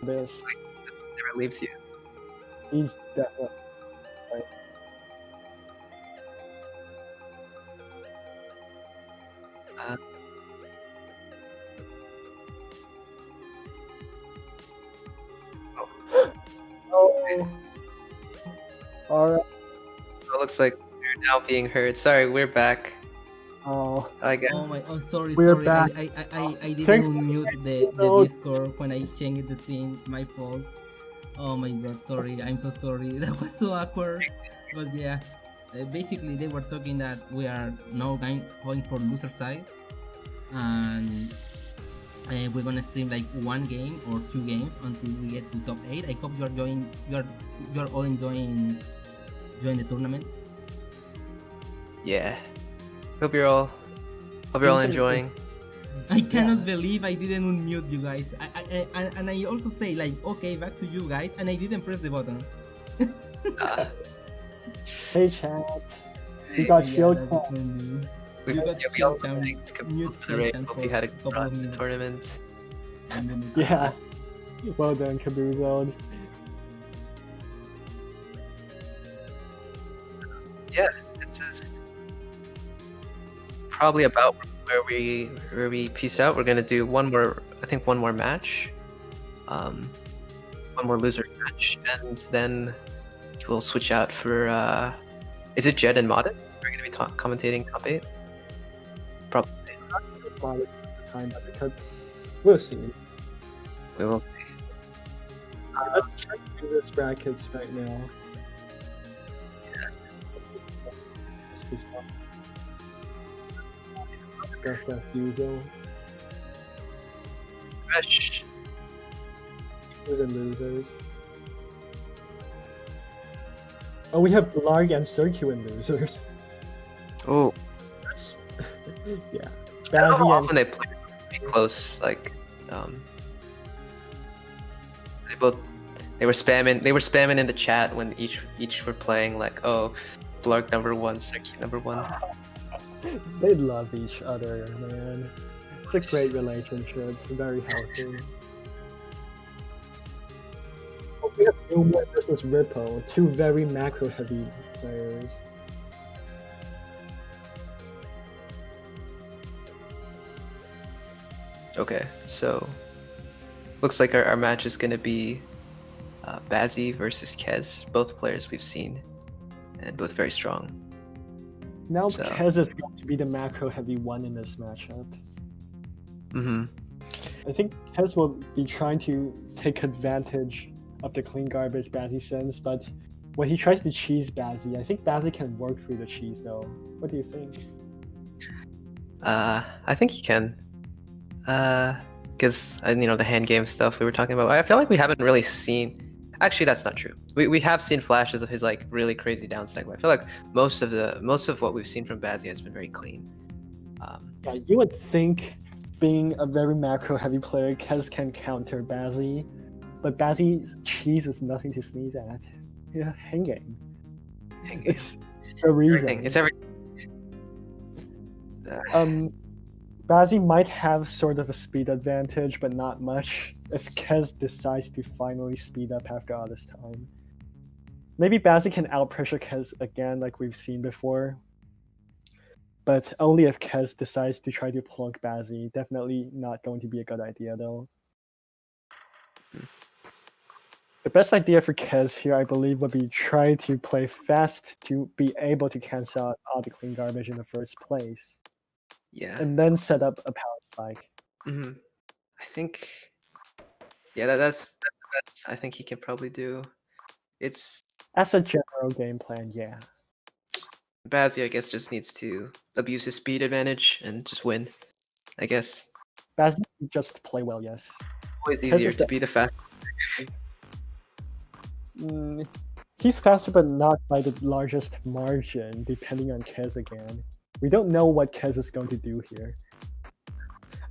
this. Never leaves you. He's definitely. Uh, Oh. Alright. So it looks like we're now being heard. Sorry, we're back. Oh. Again. Oh my! Oh, sorry, We're sorry. back. I didn't Thanks. unmute the Oh. Discord when I changed the scene. My fault. Oh my god, sorry. I'm so sorry. That was so awkward. But yeah, basically they were talking that we are now going for loser side, and we're gonna stream like one game or two games until we get to top 8. I hope you're all enjoying the tournament. Yeah. Hope you're all enjoying. I cannot believe I didn't unmute you guys. And I also say like, okay, back to you guys, and I didn't press the button. Hey chat. We got shield chat. We You got we shield all cam- thanked mute Caboozled, shield right? cam Hope for you had a couple of run minutes. tournament. Yeah. Well done, Caboozled. Yeah, this is probably about where we peace out. We're gonna do one more match, one more loser match, and then we'll switch out for is it Jed and Modest? We're gonna be commentating top 8. Probably. Probably the time that because we'll see. We will. Let's try to do this brackets right now. Discuss as usual. Fresh. Winners and losers. Oh, we have Blarg and Circu and losers. Oh, That's yeah. I don't know how Bazzy often they play pretty close. Like, they were spamming in the chat when each were playing. Like, oh, Blarg number 1, Circu number 1. they love each other, man. It's a great relationship, very healthy. Oh, we have Hornet versus Rippo, two very macro-heavy players. Okay, so looks like our match is gonna be Bazzy versus Kez, both players we've seen, and both very strong. Now So- Kez is going to be the macro-heavy one in this matchup. Mm-hmm. I think Kez will be trying to take advantage of the clean garbage Bazzy sends, but when he tries to cheese Bazzy, I think Bazzy can work through the cheese though. What do you think? I think he can. Because the hand game stuff we were talking about. I feel like we haven't really seen. Actually, that's not true. We have seen flashes of his like really crazy downstack, but I feel like most of what we've seen from Bazzy has been very clean. Yeah, you would think being a very macro-heavy player, Kez can counter Bazzy, but Bazzy's cheese is nothing to sneeze at. Yeah, hand game. It's the reason. Everything. It's everything. Bazzy might have sort of a speed advantage, but not much if Kez decides to finally speed up after all this time. Maybe Bazzy can outpressure Kez again like we've seen before, but only if Kez decides to try to plunk Bazzy. Definitely not going to be a good idea though. The best idea for Kez here, I believe, would be try to play fast to be able to cancel out all the clean garbage in the first place, Yeah. and then set up a power spike. Mm-hmm. I think. Yeah, that's the best I think he can probably do. It's As a general game plan, yeah. Bazzy, I guess, just needs to abuse his speed advantage and just win. I guess Bazzy can just play well, yes. always Kez easier is to the- be the fast. He's faster, but not by the largest margin, depending on Kez again. We don't know what Kez is going to do here.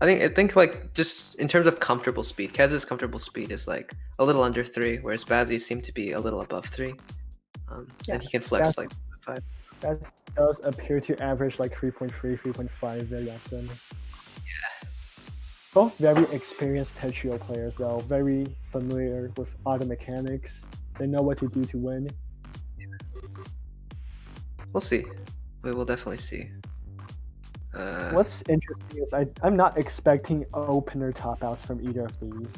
I think like just in terms of comfortable speed, Kez's comfortable speed is like a little under 3, whereas Bazzy seemed to be a little above 3. Yeah, and he can flex that's- like 5. That does appear to average like 3.3, 3.5 very often. Both very experienced Tetrio players, though, very familiar with auto mechanics. They know what to do to win. We'll see. We will definitely see. What's interesting is I'm not expecting opener top outs from either of these.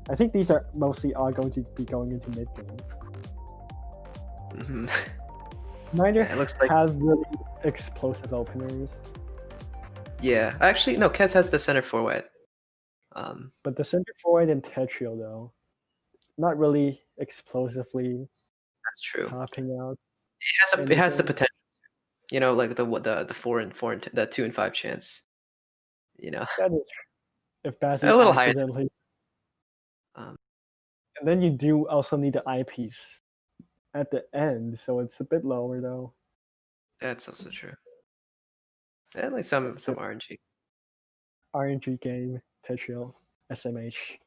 I think these are mostly all going to be going into mid game. Mhm. Neither Yeah, it looks like- have really explosive openers, Yeah, actually, no. Kez has the center forward. but the center forward in Tetrio though, not really explosively That's true. topping out. It has the anything. potential. You know, like the 4 and 4 and the 2 and 5 chance. You know, That is true. If Bazzy a little higher. accidentally, Um, and then you do also need the eyepiece at the end, so it's a bit lower though. that's also true. And like some RNG. RNG game, Tetrio, SMH.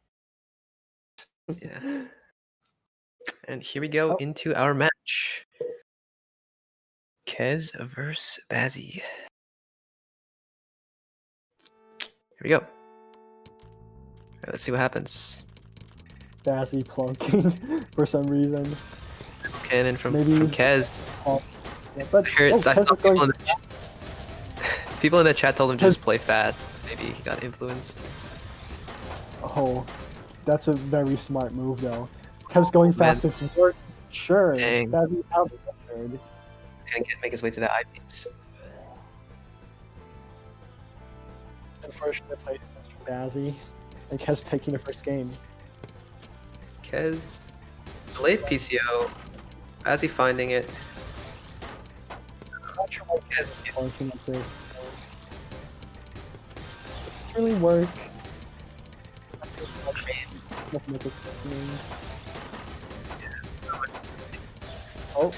Yeah. And here we go Oh. into our match. Kez versus Bazzy. Here we go. Alright, let's see what happens. Bazzy plunking for some reason. Cannon from Maybe- Kez. Yeah, but I heard, I Kez thought is going people in the chat told him to just play fast. Maybe he got influenced. Oh, that's a very smart move though. Kez going fast is work. Sure. Dang. Bazzy out of the third. Can't make his way to the eyepiece. Unfortunate place for Bazzy. And Kez taking the first game. Kez delayed PCO. Bazzy finding it. Not sure why Kez plunking at this. It really work. Oh.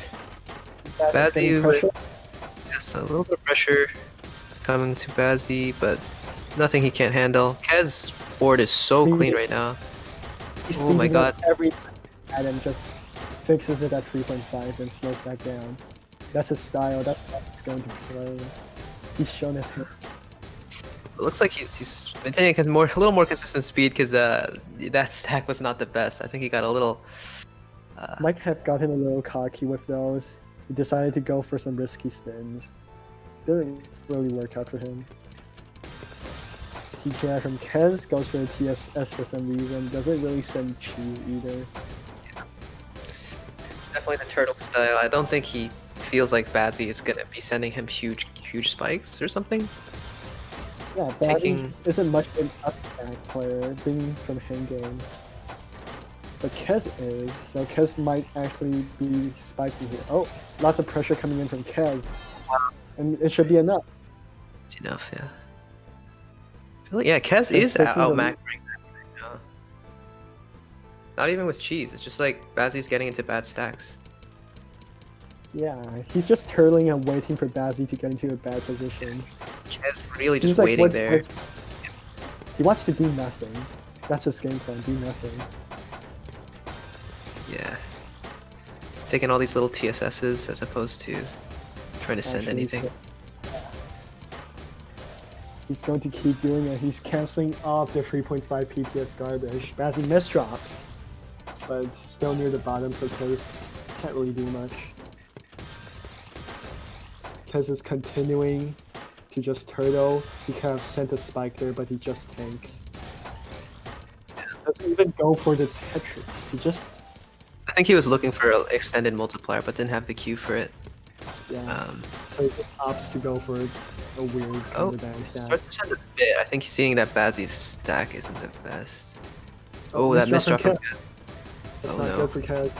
Bazzy pressure. Yes, a little bit of pressure coming to Bazzy, but nothing he can't handle. Kez board is so clean right now. He's Oh my speeding god. up every time Adam just fixes it at 3.5 and slows back down. That's his style. That's how he's going to play. He's shown his. It looks like he's maintaining a little more consistent speed because that stack was not the best. I think he got a little. Might have gotten a little cocky with those. He decided to go for some risky spins. Didn't really work out for him. TKI from Kez goes for a TSS for some reason. Doesn't really send cheese either. Definitely the turtle style. I don't think he feels like Bazzy is gonna be sending him huge spikes or something. Yeah, Bazzy Taking- isn't much of an up-back player, being from Hangame. But Kez is, so Kez might actually be spiky here. Oh, lots of pressure coming in from Kez. And it should be enough. It's enough, yeah. I feel like, yeah, Kez is taking out the macroing right now. Not even with cheese. It's just like Bazzy's getting into bad stacks. Yeah, he's just turtling and waiting for Bazzy to get into a bad position. Kez really He's just like, waiting what- there. He wants to do nothing. That's his game plan, do nothing. Yeah. Taking all these little TSS's as opposed to trying to send Actually, anything. so- He's going to keep doing it. He's canceling off the 3.5 PPS garbage. Bazzy misdrops, but still near the bottom, so Kez can't really do much. Kez is continuing to just turtle. He could have sent a spike there, but he just tanks. Doesn't even go for the Tetris. He just, I think he was looking for an extended multiplier, but didn't have the Q for it. yeah. So he just opts to go for a weird Oh, counterbalance stack. starts to send a bit. I think he's seeing that Bazzy's stack isn't the best. Oh, that misdrop from Kez. Kez. That's Oh, not no. good for Kez.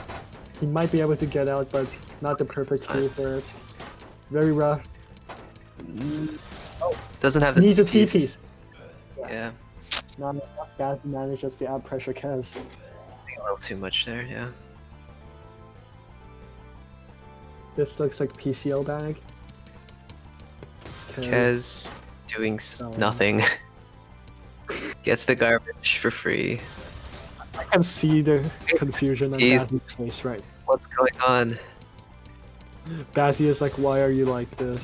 He might be able to get out, but not the perfect Fine. cue for it. Very rough. Doesn't have the Needs a piece. T-piece. Yeah, Not enough. Bazzy manages to out pressure Kez. a little too much there. Yeah. This looks like PCO bag. Kez doing So- nothing. Gets the garbage for free. I can see the confusion on He's- Bazzy's face, right? What's going on? Bazzy is like, why are you like this?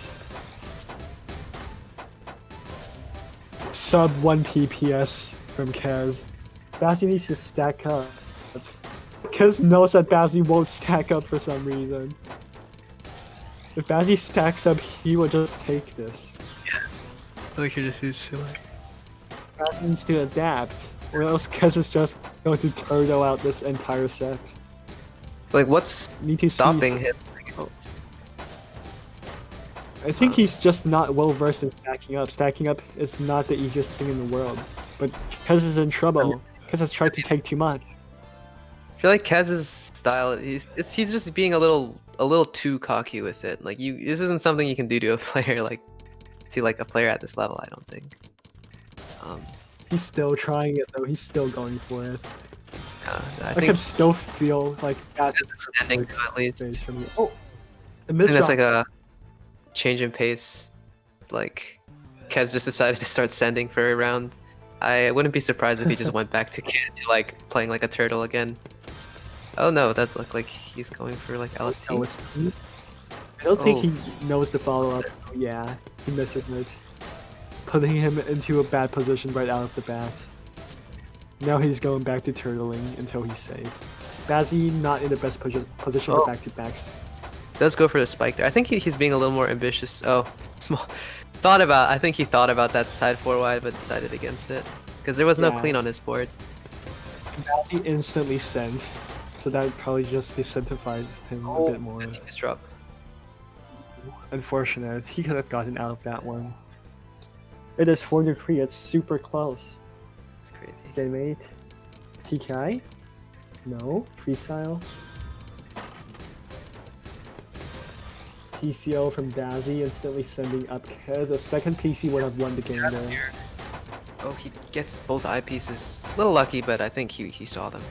Sub 1 PPS from Kaz. Bazzy needs to stack up. Kaz knows that Bazzy won't stack up for some reason. If Bazzy stacks up, he will just take this. Like he just needs to like. Bazzy needs to adapt, or else Kaz is just going to turtle out this entire set. Like what's Need to stopping see- him? I think he's just not well versed in stacking up. Stacking up is not the easiest thing in the world. But Kaz is in trouble. Kaz has tried to take too much. I feel like Kez's style, he's just being a little too cocky with it. Like this isn't something you can do to a player like a player at this level. I don't think. He's still trying it though. He's still going for it. I I think can still feel like that. Kez is standing at least. Space from you. Oh, the I think that's like misdrops. a change in pace. Like Kez just decided to start sending for a round. I wouldn't be surprised if he just went back to like playing like a turtle again. Oh no, it does look like he's going for like LST. LST. I don't think Oh. he knows the follow up. Yeah, he misses it, putting him into a bad position right out of the bat. Now he's going back to turtling until he's safe. Bazzy not in the best position Oh. for back-to-backs. Does go for the spike there. I think he's being a little more ambitious. Oh, small. I think he thought about that side 4 wide, but decided against it because there was no Yeah. clean on his board. Bazzy instantly sent, so that probably just disincentivized him a bit more. Team drop. Unfortunate. He could have gotten out of that one. It is 4-3. It's super close. It's crazy. Game 8. TKI? No. Freestyle. PCO from Bazzy instantly sending up Kez. A second PC would have won the game there. Oh, he gets both eyepieces. A little lucky, but I think he saw them.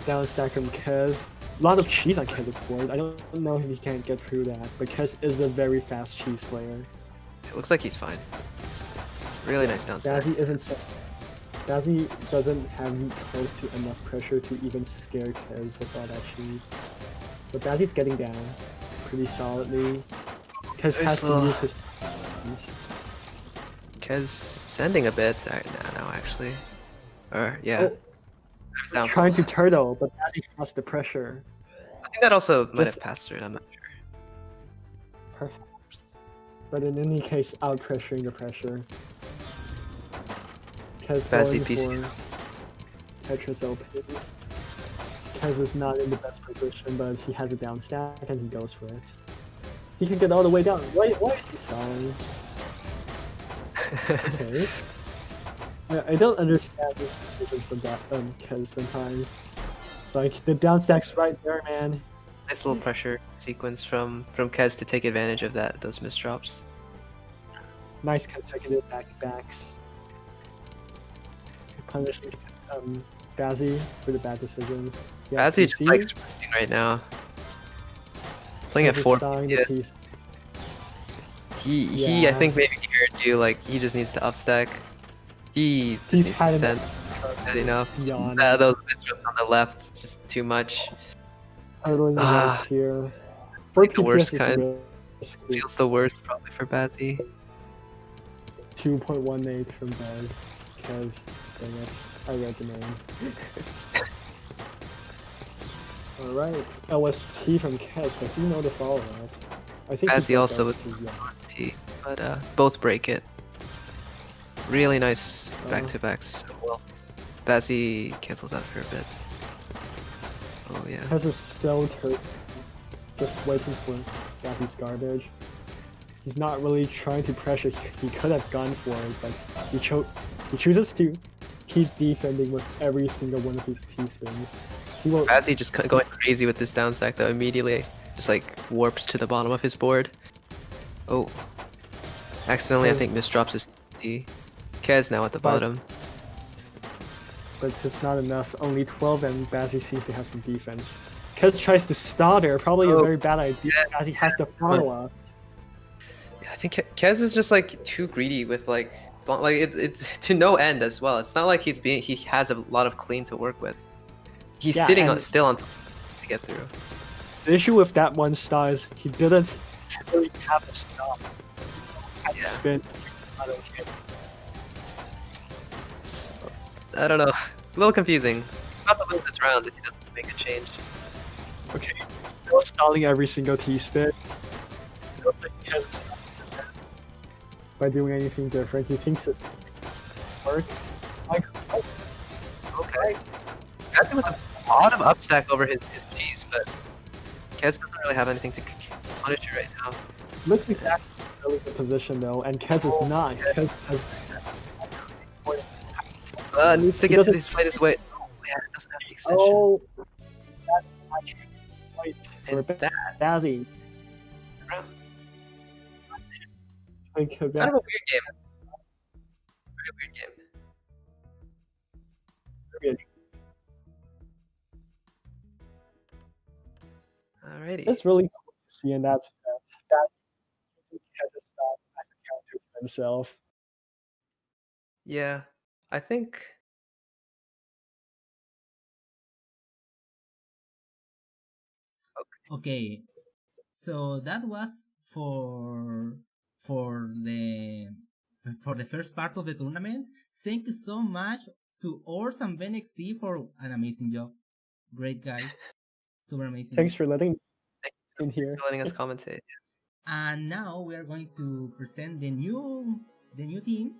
Down stack from Kez. A lot of cheese on Kez's board. I don't know if he can't get through that, but Kez is a very fast cheese player. It looks like he's fine. Really nice down stack. Bazzy doesn't have close to enough pressure to even scare Kez with all that cheese. But Bazzy's getting down pretty solidly. Kez Very has slow. to use his Kez sending a bit. No, actually. Or yeah. Oh, There's down trying to full. turtle, but Bazzy has the pressure. I think that also might Just- have passed through it. I'm not sure. Perhaps. But in any case, out pressuring the pressure. Kez Bazzy going PC. for Tetris open. Kez is not in the best position, but he has a down stack and he goes for it. He can get all the way down. Why is he stalling? Okay. I don't understand this decision from Kez sometimes. It's like the down stack's right there, man. Nice little pressure sequence from Kez to take advantage of those misdrops. Nice consecutive back-to-backs. Punishing Bazzy for the bad decisions. Yeah, Bazzy just PC, like sprinting right now. Playing at Kez is 4. stalling the Yeah. piece. He I Yeah. think maybe he heard you, like he just needs to upstack. He just He's needs to had send that enough. Yawn. Those misdrops on the left, just too much. Hurdling the Ah. legs here. For the worst PPS kind. is risky. Feels the worst probably for Bazzy. 2.18 from Blarg. Kez, dang it. I read the name. Alright. LST from Kez. Does he know the follow-ups? I think Bazzy he also does, with yeah. T, but both break it. Really nice Uh. back-to-backs. Well, Bazzy cancels out for a bit. Oh yeah. Has a still just waiting for Bazzy's garbage. He's not really trying to pressure. He could have gone for it, but he chooses to keep defending with every single one of his T-spins. He will Bazzy just going crazy with this down stack though. Immediately, just like warps to the bottom of his board. Oh, accidentally I think misdrops his T. Kez now at the But- bottom. but it's not enough. Only 12 and Bazzy seems to have some defense. Kez tries to stall there, probably a Oh, very bad idea. Bazzy has to follow up. Yeah, I think Kez is just like too greedy with like it's to no end as well. It's not like he has a lot of clean to work with. He's Yeah, sitting and- still on to get through. The issue with that one star is he didn't really have a stop. Had to Yeah. spin. I don't care. Just I don't know. A little confusing. He's about to lose this round if he doesn't make a change. Okay, still stalling every single T-spin. I don't think Kez by doing anything different. He thinks it works. Like, Okay. Bazzy with a lot of upstack over his cheese, but Kez doesn't really have anything to punish it right now. looks exactly really good position though, and Kez is not. Kez has Needs to He get to doesn't- this fight his way. Oh, yeah, it doesn't have the extension. oh, that's actually right for And that Bazzy. Like, kind of a weird game. Very weird game. Alrighty. It's really cool to see in that sense. That Kez is not as a counter to himself. Yeah, I think. Okay, so that was for the first part of the tournament. Thank you so much to Ors and BenXT for an amazing job. Great guys, super amazing. Thanks for letting in Thanks here. for letting us commentate. And now we are going to present the new team.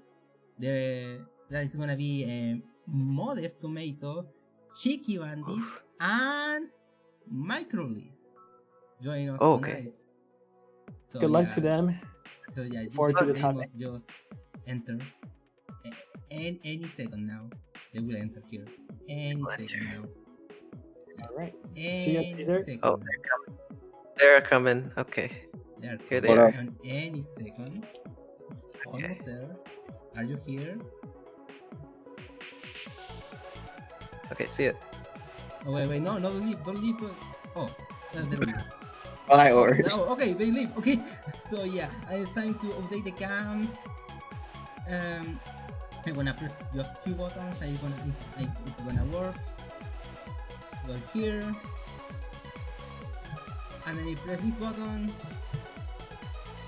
That is gonna be Modest Tomato, Cheeky Bandit, Oof. and Microlis. Join us Oh, okay. tonight. So, Good luck yeah, to them. So yeah, Forward to the they top. must just enter. And any second now, they will enter here. Any They'll second enter. now. Yes. All right. Any ya, Peter. second. Oh, they're coming. They're coming. Okay. They're Here they coming are. on any second. Okay. Almost there. Are you here? Okay, see it. Oh wait, no, don't leave. Oh, there we go. Bye, Ors. Oh, okay, they leave. Okay, so yeah, it's time to update the cam. I'm gonna press just 2 buttons. It's gonna work. Go here, and then you press this button.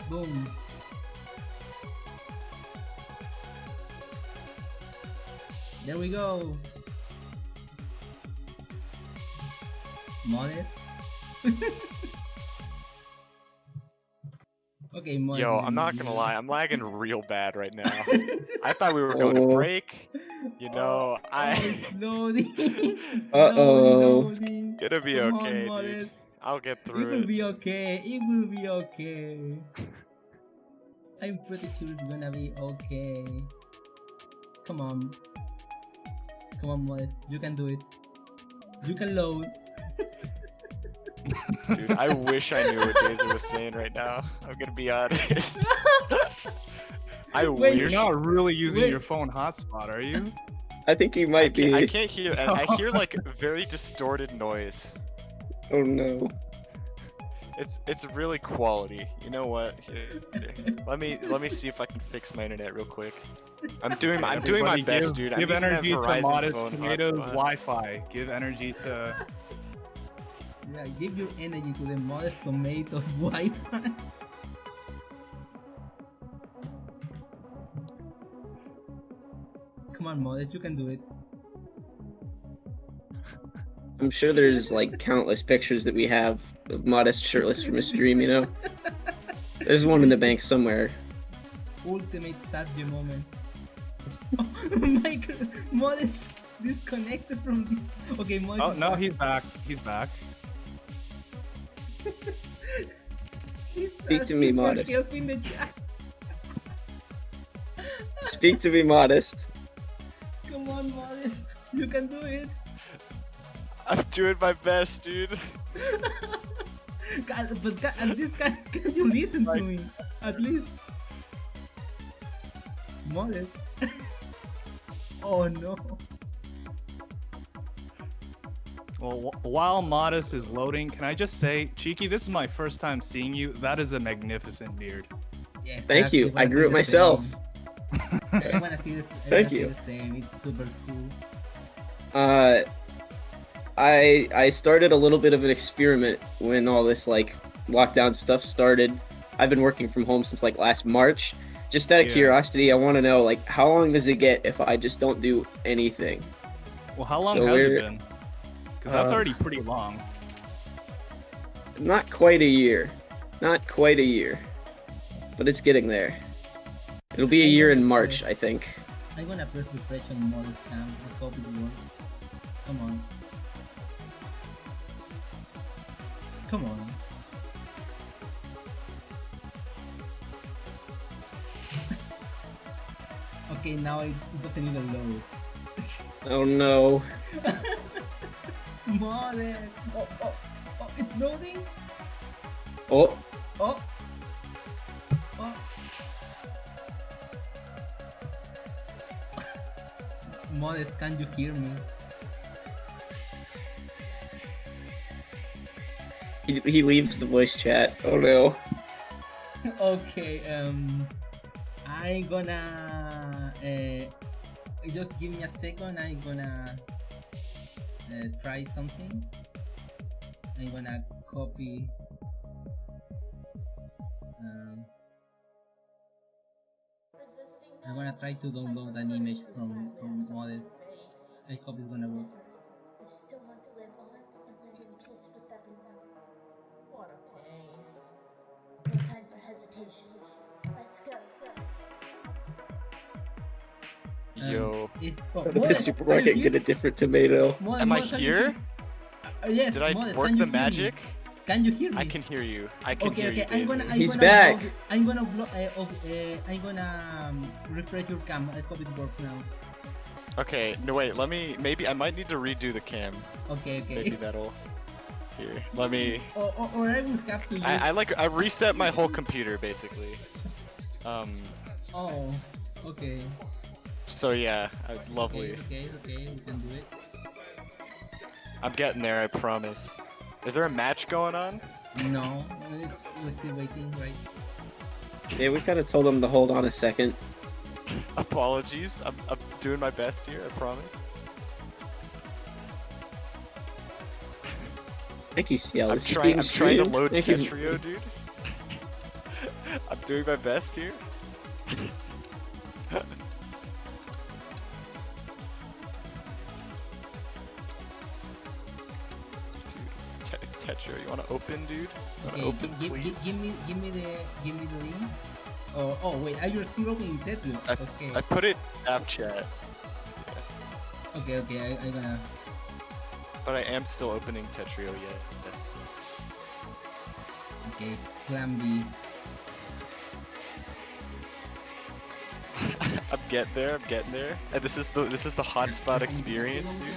Boom. There we go. Modest. Okay, Modest. Yo, is I'm not gonna in lie, I'm lagging real bad right now. I thought we were going to Oh. break. You know, it's loading. Uh-oh. Loading. Gonna be Come on, okay, dude. Modest. I'll get It through will it. be okay. It will be okay. I'm pretty sure it's gonna be okay. Come on. Come on, Modest. You can do it. You can load. Dude, I wish I knew what Daisy was saying right now. I'm gonna be honest. I Wait, wish. You're not really using Wait. your phone hotspot, are you? I think he might be. I can't hear, and I hear like very distorted noise. Oh no. It's really quality. You know what? Here. Let me see if I can fix my internet real quick. I'm doing my Everybody best, dude. I'm Give using that energy to Verizon Modest phone Tomatoes hotspot. Wi-Fi. Give energy to. Yeah, give your energy to the Modest Tomatoes Wi-Fi. Come on, Modest, you can do it. I'm sure there's like countless pictures that we have of Modest shirtless from a stream, you know? There's one in the bank somewhere. Ultimate Saturday moment. Oh, Modest disconnected from this. Okay, Modest. Oh no, he's back. He's back. He's Speak to me, asking for Modest. help in the chat. Speak to me, Modest. Come on, Modest. You can do it. I'm doing my best, dude. But at least can you listen to me? At least. Modest. Oh no. Well, while Modest is loading, can I just say, Cheeky, this is my first time seeing you. That is a magnificent beard. Yes, Thank you. wanna I grew see it the myself. same. I wanna see this. I Thank wanna you. See the same. It's super cool. I started a little bit of an experiment when all this like lockdown stuff started. I've been working from home since like last March, Just out of Yeah. curiosity, I want to know, like, how long does it get if I just don't do anything? Well, how long So has it we're- been? Because that's Uh, already pretty long. Not quite a year. Not quite a year. But it's getting there. It'll be a year in March, I think. I'm gonna press refresh on modest cam. I hope it works. Come on. Come on. Okay, now it doesn't even load. Oh no. Modest! Oh, oh, oh, it's loading! Oh, Oh! Oh! Modest, can you hear me? he leaves the voice chat. Oh no. Okay, I'm gonna just give me a second. I'm gonna try something. I'm gonna copy. I'm gonna try to download an image from Modest. I hope it's gonna work. I still want to live on and live in peace with everyone. What a pain. No time for hesitation. Let's go. Yo, Is Go to the Modest, are supermarket you and get a here? different tomato. Modest, am I Modest, are you here? Yes. Did I Modest, work can you the hear me? magic? Can you hear me? I can hear you. I can hear you. I'm Daisy. gonna. He's back. I'm gonna. I'm gonna refresh your cam. I hope it works now. Okay, no wait. Let me. Maybe I might need to redo the cam. Okay. Maybe that'll. Here, let me. Or I will have to use. I reset my whole computer basically. Oh. Okay. So yeah, lovely. Okay. We can do it. I'm getting there. I promise. Is there a match going on? No, we're still waiting, right? Yeah, we kind of told him to hold on a second. Apologies. I'm doing my best here. I promise. Thank you, CL. I'm This is trying. being I'm trying to streamed. load Thank you. Tetrio, dude. I'm doing my best here. Tetrio, you wanna open, dude? You wanna Okay, open, please? give me the link. Oh wait, are you still opening Tetrio? Okay. I put it in Snapchat, Okay, I'm gonna. but I am still opening Tetrio. Yes. Okay, plan B. I'm getting there. And this is the hotspot experience, dude.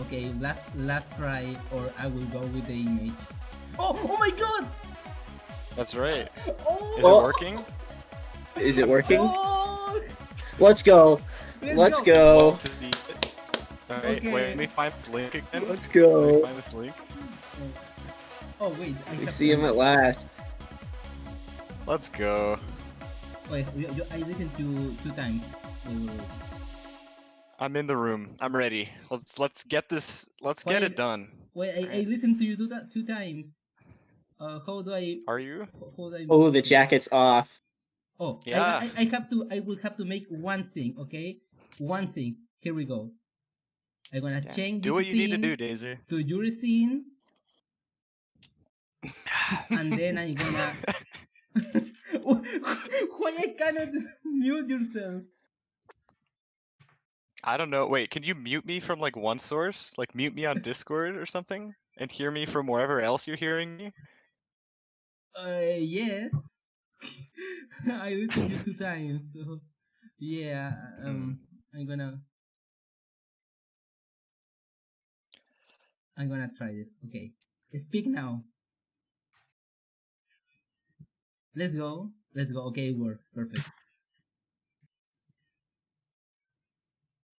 Okay, last try, or I will go with the image. Oh my god! That's right. Oh! Is it working? Is it working? Oh! Let's go. Let's go. Alright, Okay. wait, let me find the link again. Let's Let me go. find this link. Oh wait, I We have see him at last. Let's go. Wait, I listened to 2 times. Wait. I'm in the room. I'm ready. Let's get this. Let's get Wait. it done. Wait, I listened to you do that 2 times. How do I? Are you? How do I? Oh, the jacket's off. Oh, Yeah. I have to. I will have to make one thing. Okay, one thing. Here we go. I'm gonna Yeah. change Do this what you need to scene do, Daisy. to your scene, and then I'm gonna. Why I cannot mute yourself? I don't know. Wait, can you mute me from like one source? Like mute me on Discord or something, and hear me from wherever else you're hearing me? Yes. I listened to you 2 times, so yeah. I'm gonna try this. Okay, speak now. Let's go. Okay, it works. Perfect.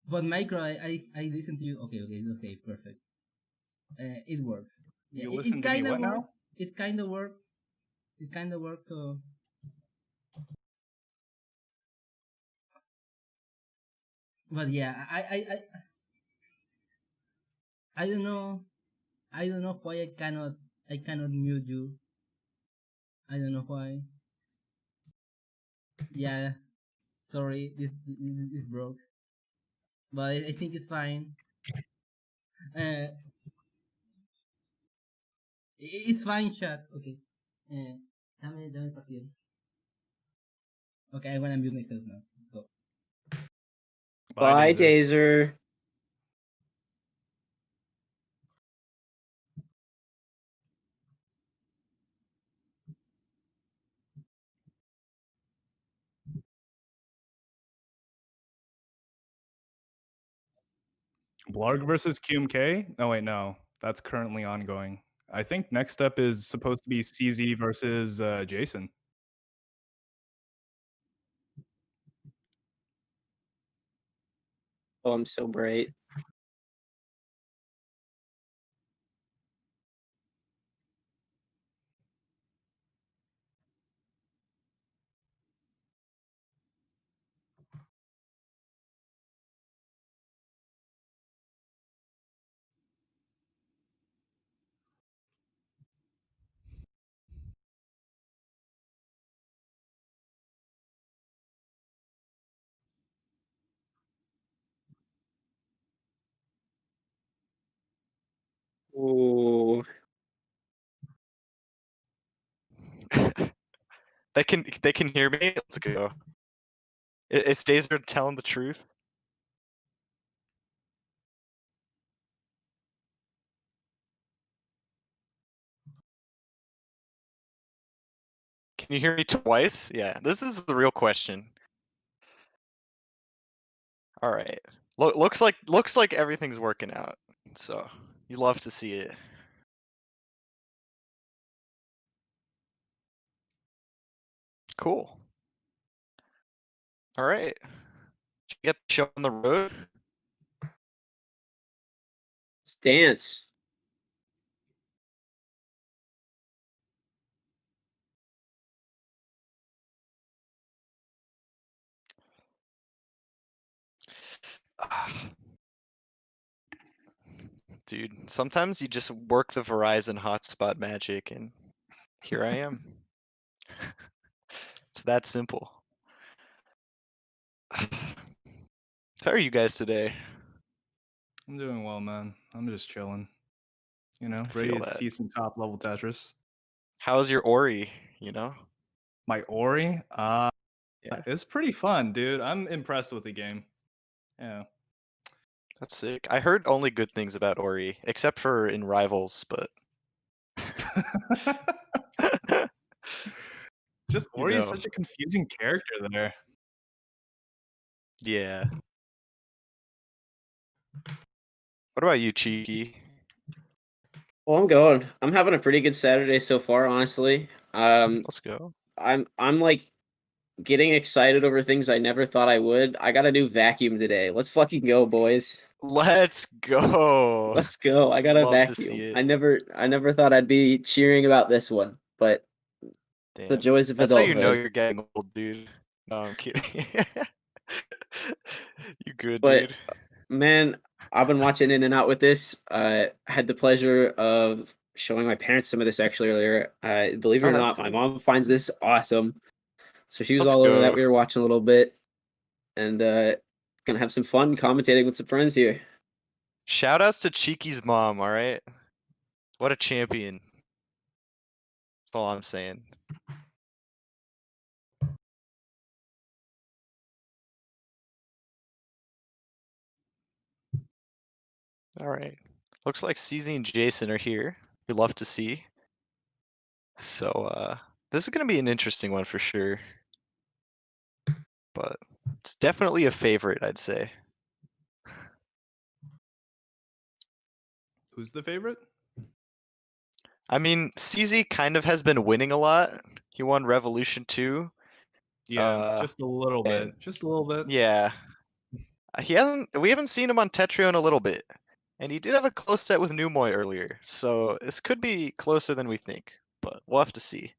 But micro, I listen to you. Okay, perfect. It works. You Yeah, listen to me what now? It kind of works. So. But yeah, I don't know. I don't know why I cannot mute you. I don't know why. Yeah, sorry, this broke, but I think it's fine. Uh, it's fine, chat. Okay. Dame partido. Okay, I'm gonna mute myself now. Go. Bye, Dazer. Dazer. Blarg versus QMK? Oh wait, no, that's currently ongoing. I think next up is supposed to be CZ versus Jason. Oh, I'm so bright. Ooh. They can hear me. Let's go. Is Dazer telling the truth? Can you hear me twice? Yeah, this is the real question. All right. Looks like everything's working out. So you love to see it. Cool. All right. Should we get the show on the road? Let's dance. Dude, sometimes you just work the Verizon hotspot magic, and here I am. It's that simple. How are you guys today? I'm doing well, man. I'm just chilling. You know, I ready feel to that. see some top level Tetris. How's your Ori? You know? My Ori, Yeah, it's pretty fun, dude. I'm impressed with the game. Yeah. that's sick. I heard only good things about Ori, except for in Rivals, but Just you Ori is know, such a confusing character there. yeah. What about you, Cheeky? Well, I'm going. I'm having a pretty good Saturday so far, honestly. Let's go. I'm like getting excited over things I never thought I would. I got a new vacuum today. Let's fucking go, boys. Let's go. Let's go. I got a Love to see vacuum. it. I never thought I'd be cheering about this one, but the Damn. joys of That's how you know adulthood. you're getting old, dude. No, I'm kidding. You good, But dude? man, I've been watching In and Out with this. Had the pleasure of showing my parents some of this actually earlier. Believe it Oh, or that's not, my sick. mom finds this awesome. So she was Let's all over that. go. We were watching a little bit and gonna have some fun commentating with some friends here. Shout outs to Cheeky's mom, all right? What a champion. That's all I'm saying. All right. Looks like CZ and Jason are here. We love to see. So this is gonna be an interesting one for sure. But it's definitely a favorite, I'd say. Who's the favorite? I mean, CZ kind of has been winning a lot. He won Revolution 2. Yeah, just a little bit. and Just a little bit. yeah, we haven't seen him on Tetrio in a little bit. And he did have a close set with Numoy earlier, so this could be closer than we think, but we'll have to see.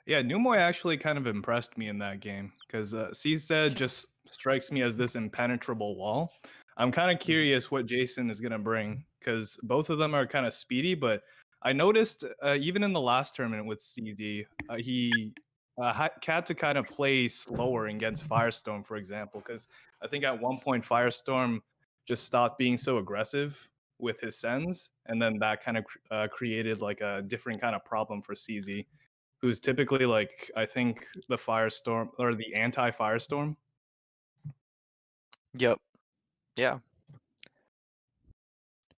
Yeah, Numoy actually kind of impressed me in that game because CZ just strikes me as this impenetrable wall. I'm kind of curious what Jason is going to bring because both of them are kind of speedy, but I noticed even in the last tournament with CZ, he had to kind of play slower against Firestorm, for example, because I think at one point Firestorm just stopped being so aggressive with his sends, and then that kind of created like a different kind of problem for CZ, who's typically like I think the Firestorm or the anti-Firestorm. Yep. Yeah.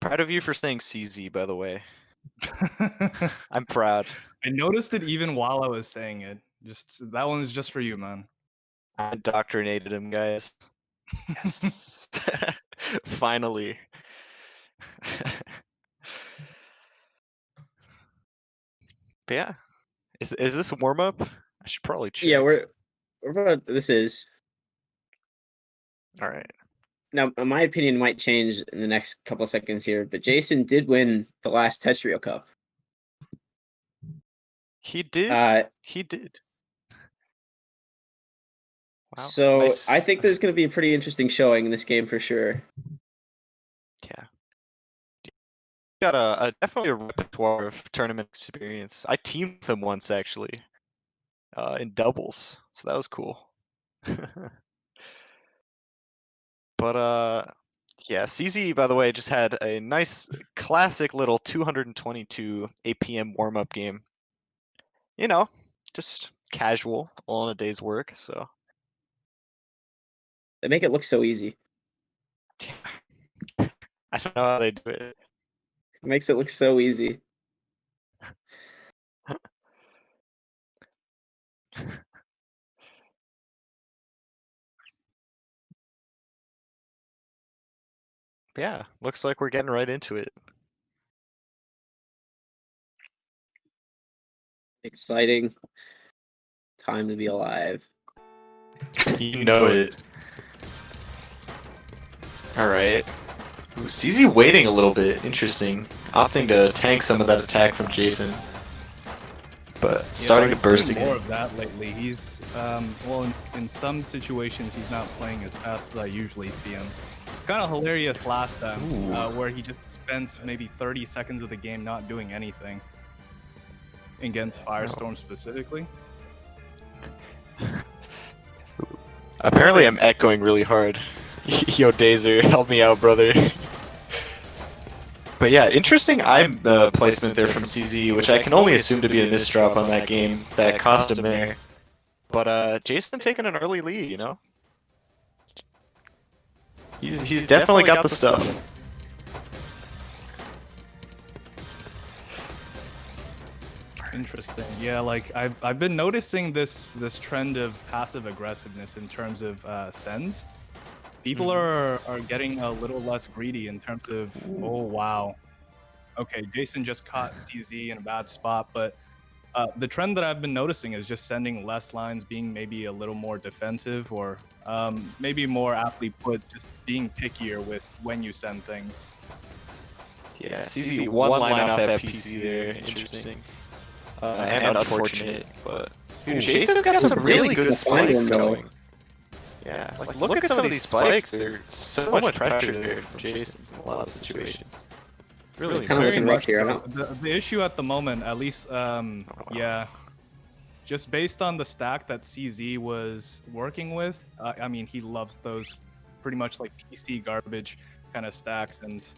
Proud of you for saying CZ, by the way. I'm proud. I noticed it even while I was saying it. Just that one's just for you, man. I indoctrinated him, guys. Yes. Finally. But yeah. Is this a warm up? I should probably check. Yeah, we're about. This is. All right. Now, my opinion might change in the next couple of seconds here, but Jason did win the last Tetrio Cup. He did. He did. Wow. So Nice. I think there's going to be a pretty interesting showing in this game for sure. Yeah. Got a definitely a repertoire of tournament experience. I teamed with him once actually, in doubles, so that was cool. But yeah, CZ by the way just had a nice classic little 222 APM warm up game. You know, just casual, all in a day's work. So They make it look so easy. I don't know how they do it. It makes it look so easy. Yeah, looks like we're getting right into it. Exciting time to be alive. You know it. Alright. CZ waiting a little bit, interesting. Opting to tank some of that attack from Jason. But starting to burst more again. of that lately. He's well, in some situations he's not playing as fast as I usually see him. Kind of hilarious last time, where he just spends maybe 30 seconds of the game not doing anything against Firestorm specifically. Apparently I'm echoing really hard. Yo, Dazer, help me out, brother. But yeah, interesting placement there from CZ, which I can only assume to be a misdrop on that game that cost him there. But Jason taking an early lead, you know? He's definitely got the stuff. Interesting. Yeah, like I've been noticing this trend of passive aggressiveness in terms of sends. People are getting a little less greedy in terms of oh wow. Okay, Jason just caught CZ in a bad spot, but the trend that I've been noticing is just sending less lines, being maybe a little more defensive, or maybe more aptly put, just being pickier with when you send things. Yeah, CZ one line off that PC there. Interesting. And unfortunate, but dude, Jason's got some really good spikes going. Yeah, like look at some of these spikes. There's so much pressure there from Jason in a lot of situations. Really Kind of looking rough here. The issue at the moment, at least, yeah, just based on the stack that CZ was working with, I mean, he loves those pretty much like PC garbage kind of stacks, and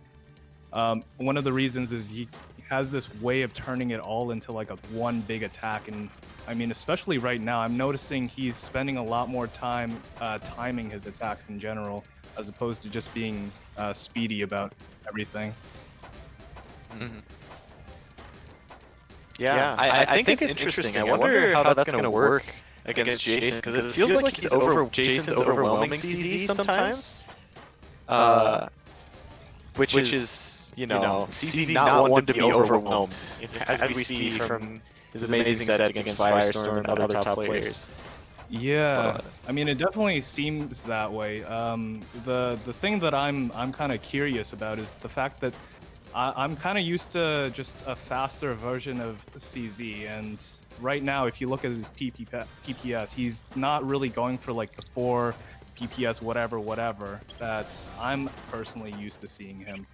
one of the reasons is he has this way of turning it all into like a one big attack. And I mean, especially right now, I'm noticing he's spending a lot more time timing his attacks in general, as opposed to just being speedy about everything. Mm-hmm. Yeah, I think it's interesting. I wonder how that's going to work against Jason, because it feels like Jason's overwhelming CZ sometimes. Which is, you know, CZ not one to be overwhelmed, as we see from his amazing sets against Firestorm and other top players. Yeah, I mean, it definitely seems that way. The thing that I'm kind of curious about is the fact that I'm kind of used to just a faster version of CZ, and right now, if you look at his PPS, he's not really going for like the 4 PPS whatever that I'm personally used to seeing him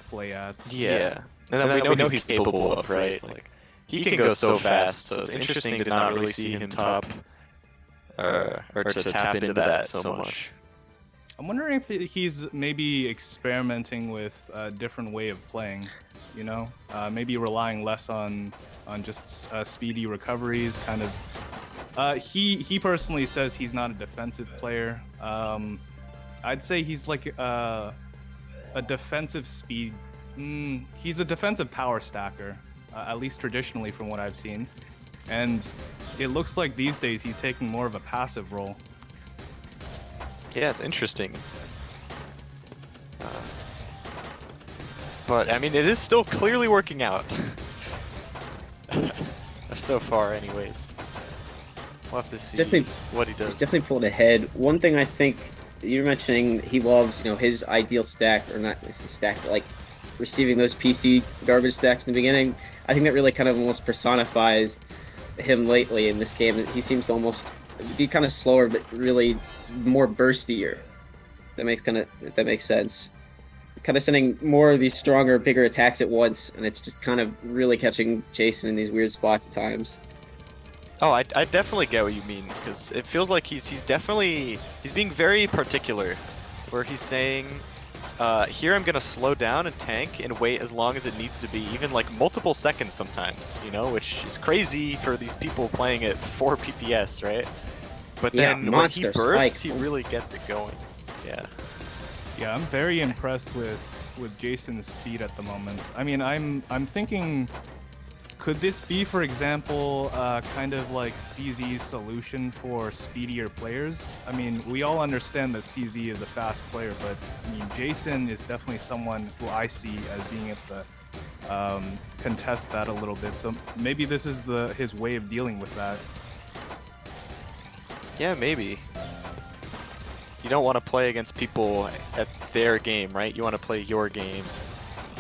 play at. Yeah. And then we know he's capable of, right? Like, he can go so fast, so it's interesting to not really see him top, or to tap into that so much. I'm wondering if he's maybe experimenting with a different way of playing, you know? Maybe relying less on just speedy recoveries, kind of. He personally says he's not a defensive player. I'd say he's like a defensive speed. He's a defensive power stacker, at least traditionally from what I've seen. And it looks like these days he's taking more of a passive role. Yeah, it's interesting. But, I mean, it is still clearly working out. So far, anyways. We'll have to see what he does. He's definitely pulled ahead. One thing I think, you're mentioning he loves, you know, his ideal stack, or not his stack, but like receiving those PC garbage stacks in the beginning. I think that really kind of almost personifies him lately in this game. He seems to almost be kind of slower, but really more burstier. That makes sense. Kind of sending more of these stronger, bigger attacks at once, and it's just kind of really catching Jason in these weird spots at times. Oh, I definitely get what you mean, because it feels like he's being very particular, where he's saying, here I'm gonna slow down and tank and wait as long as it needs to be, even like multiple seconds sometimes, you know, which is crazy for these people playing at 4 PPS, right? But then when he bursts, he really gets it going. Yeah. Yeah, I'm very impressed with Jason's speed at the moment. I mean, I'm thinking, could this be, for example, kind of like CZ's solution for speedier players? I mean, we all understand that CZ is a fast player, but I mean, Jason is definitely someone who I see as being able to contest that a little bit. So maybe this is his way of dealing with that. Yeah, maybe. You don't want to play against people at their game, right? You want to play your game.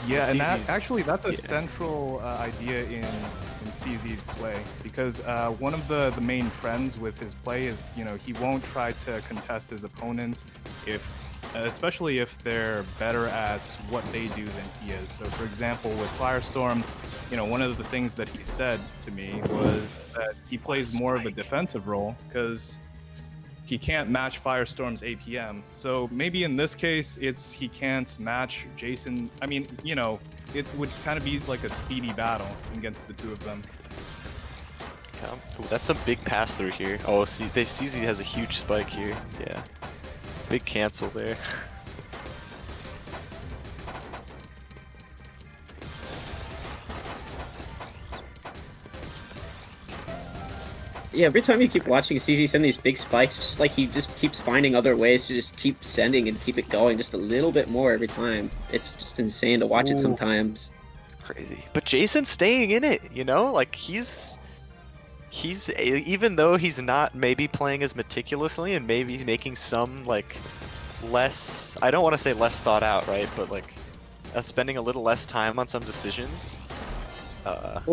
Yeah, and that's a central idea in CZ's play, because one of the main trends with his play is, you know, he won't try to contest his opponent especially if they're better at what they do than he is. So for example, with Firestorm, you know, one of the things that he said to me was that he plays more of a defensive role because he can't match Firestorm's APM. So maybe in this case, he can't match Jason. I mean, you know, it would kind of be like a speedy battle against the two of them. Ooh, that's a big pass through here. Oh, see, CZ has a huge spike here. Yeah. Big cancel there. Yeah, every time you keep watching CZ send these big spikes, it's just like he just keeps finding other ways to just keep sending and keep it going just a little bit more every time. It's just insane to watch it sometimes. It's crazy. But Jason's staying in it, you know? Like, he's even though he's not maybe playing as meticulously and maybe making some, like, less, I don't want to say less thought out, right? But, like, spending a little less time on some decisions. Kind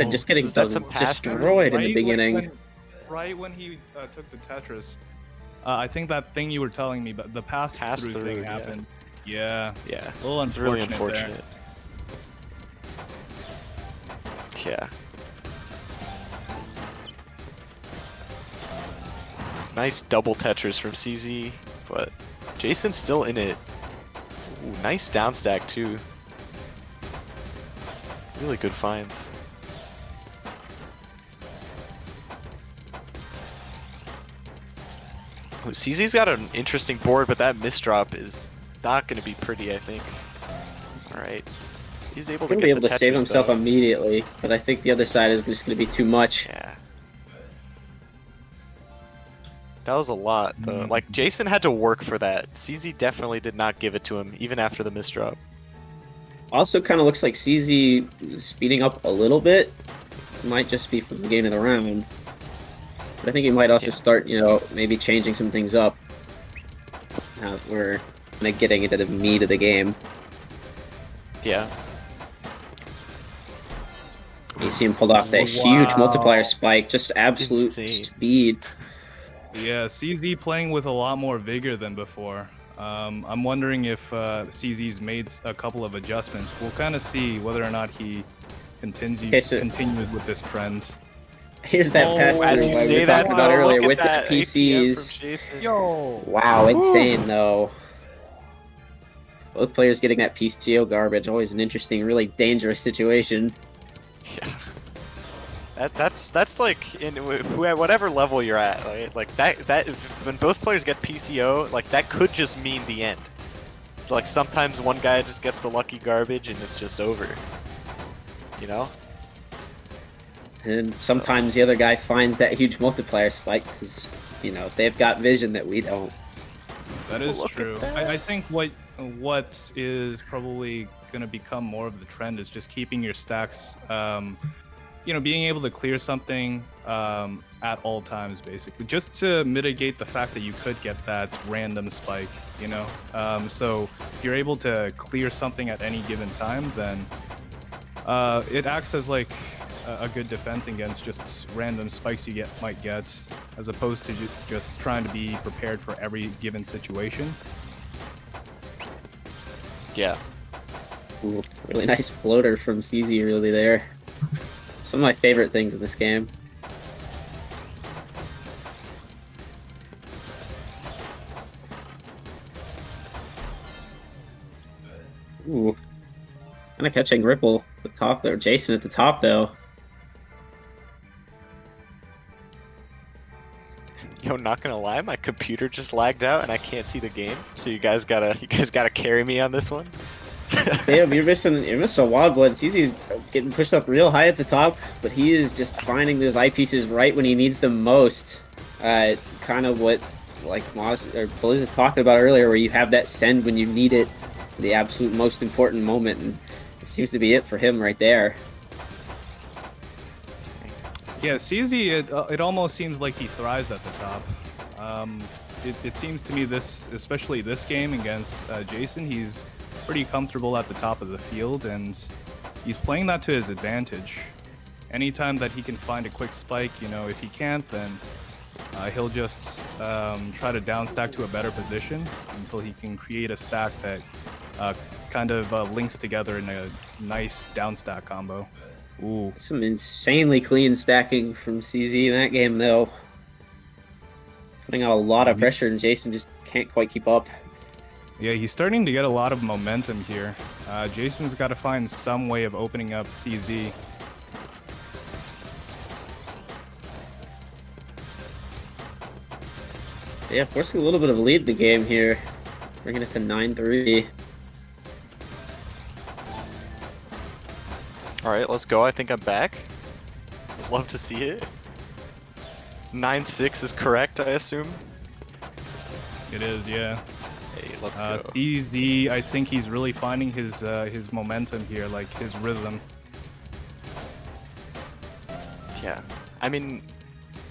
of just getting destroyed in the beginning. Right when he took the Tetris, I think that thing you were telling me, but the pass-through thing happened. Yeah. Yeah. A little it's really unfortunate. Yeah. Nice double Tetris from CZ, but Jason's still in it. Ooh, nice down stack too. Really good finds. Ooh, CZ's got an interesting board, but that misdrop is not going to be pretty, I think. Alright. He's able to get the Tetris, save himself immediately, but I think the other side is just going to be too much. Yeah. That was a lot, though. Like, Jason had to work for that. CZ definitely did not give it to him, even after the misdrop. Also kind of looks like CZ is speeding up a little bit. Might just be from the beginning of the round. But I think he might also start, you know, maybe changing some things up. Now that we're kind of getting into the meat of the game. Yeah. You see him pulled off that huge multiplier spike, just absolute speed. Yeah, CZ playing with a lot more vigor than before. I'm wondering if CZ's made a couple of adjustments. We'll kind of see whether or not he continues with this trend. Here's that pass as through you we say were that, talking about look earlier at with the that APM from PCs. Jason. Yo. Wow, insane though. Both players getting that PCO garbage, always an interesting, really dangerous situation. Yeah. That's like in whatever level you're at, right? Like that when both players get PCO, like that could just mean the end. It's like sometimes one guy just gets the lucky garbage and it's just over. You know? And sometimes the other guy finds that huge multiplier spike because, you know, they've got vision that we don't. That is Look at true. that. I think what is probably going to become more of the trend is just keeping your stacks, you know, being able to clear something at all times, basically, just to mitigate the fact that you could get that random spike, you know? So if you're able to clear something at any given time, then it acts as like a good defense against just random spikes you might get, as opposed to just trying to be prepared for every given situation. Yeah. Ooh, really nice floater from CZ really there. Some of my favorite things in this game. Ooh. Kind of catching Ripple at the top there. Jason at the top though. Yo, not gonna lie, my computer just lagged out and I can't see the game. So you guys gotta carry me on this one. Damn, you're missing a wild blood. CZ's getting pushed up real high at the top, but he is just finding those eyepieces right when he needs them most. Kind of what like Moss or Blizz was talking about earlier, where you have that send when you need it, the absolute most important moment, and it seems to be it for him right there. Yeah, CZ, it almost seems like he thrives at the top. It seems to me especially this game against Jason, he's pretty comfortable at the top of the field, and he's playing that to his advantage. Anytime that he can find a quick spike, you know, if he can't, then he'll just try to downstack to a better position until he can create a stack that kind of links together in a nice downstack combo. Ooh. Some insanely clean stacking from CZ in that game, though. Putting out a lot of pressure, and Jason just can't quite keep up. Yeah, he's starting to get a lot of momentum here. Jason's got to find some way of opening up CZ. Yeah, forcing a little bit of a lead in the game here. Bringing it to 9-3. Alright, let's go. I think I'm back. Love to see it. 9-6 is correct, I assume. It is, yeah. Hey, let's go. CZ, I think he's really finding his momentum here, like his rhythm. Yeah. I mean,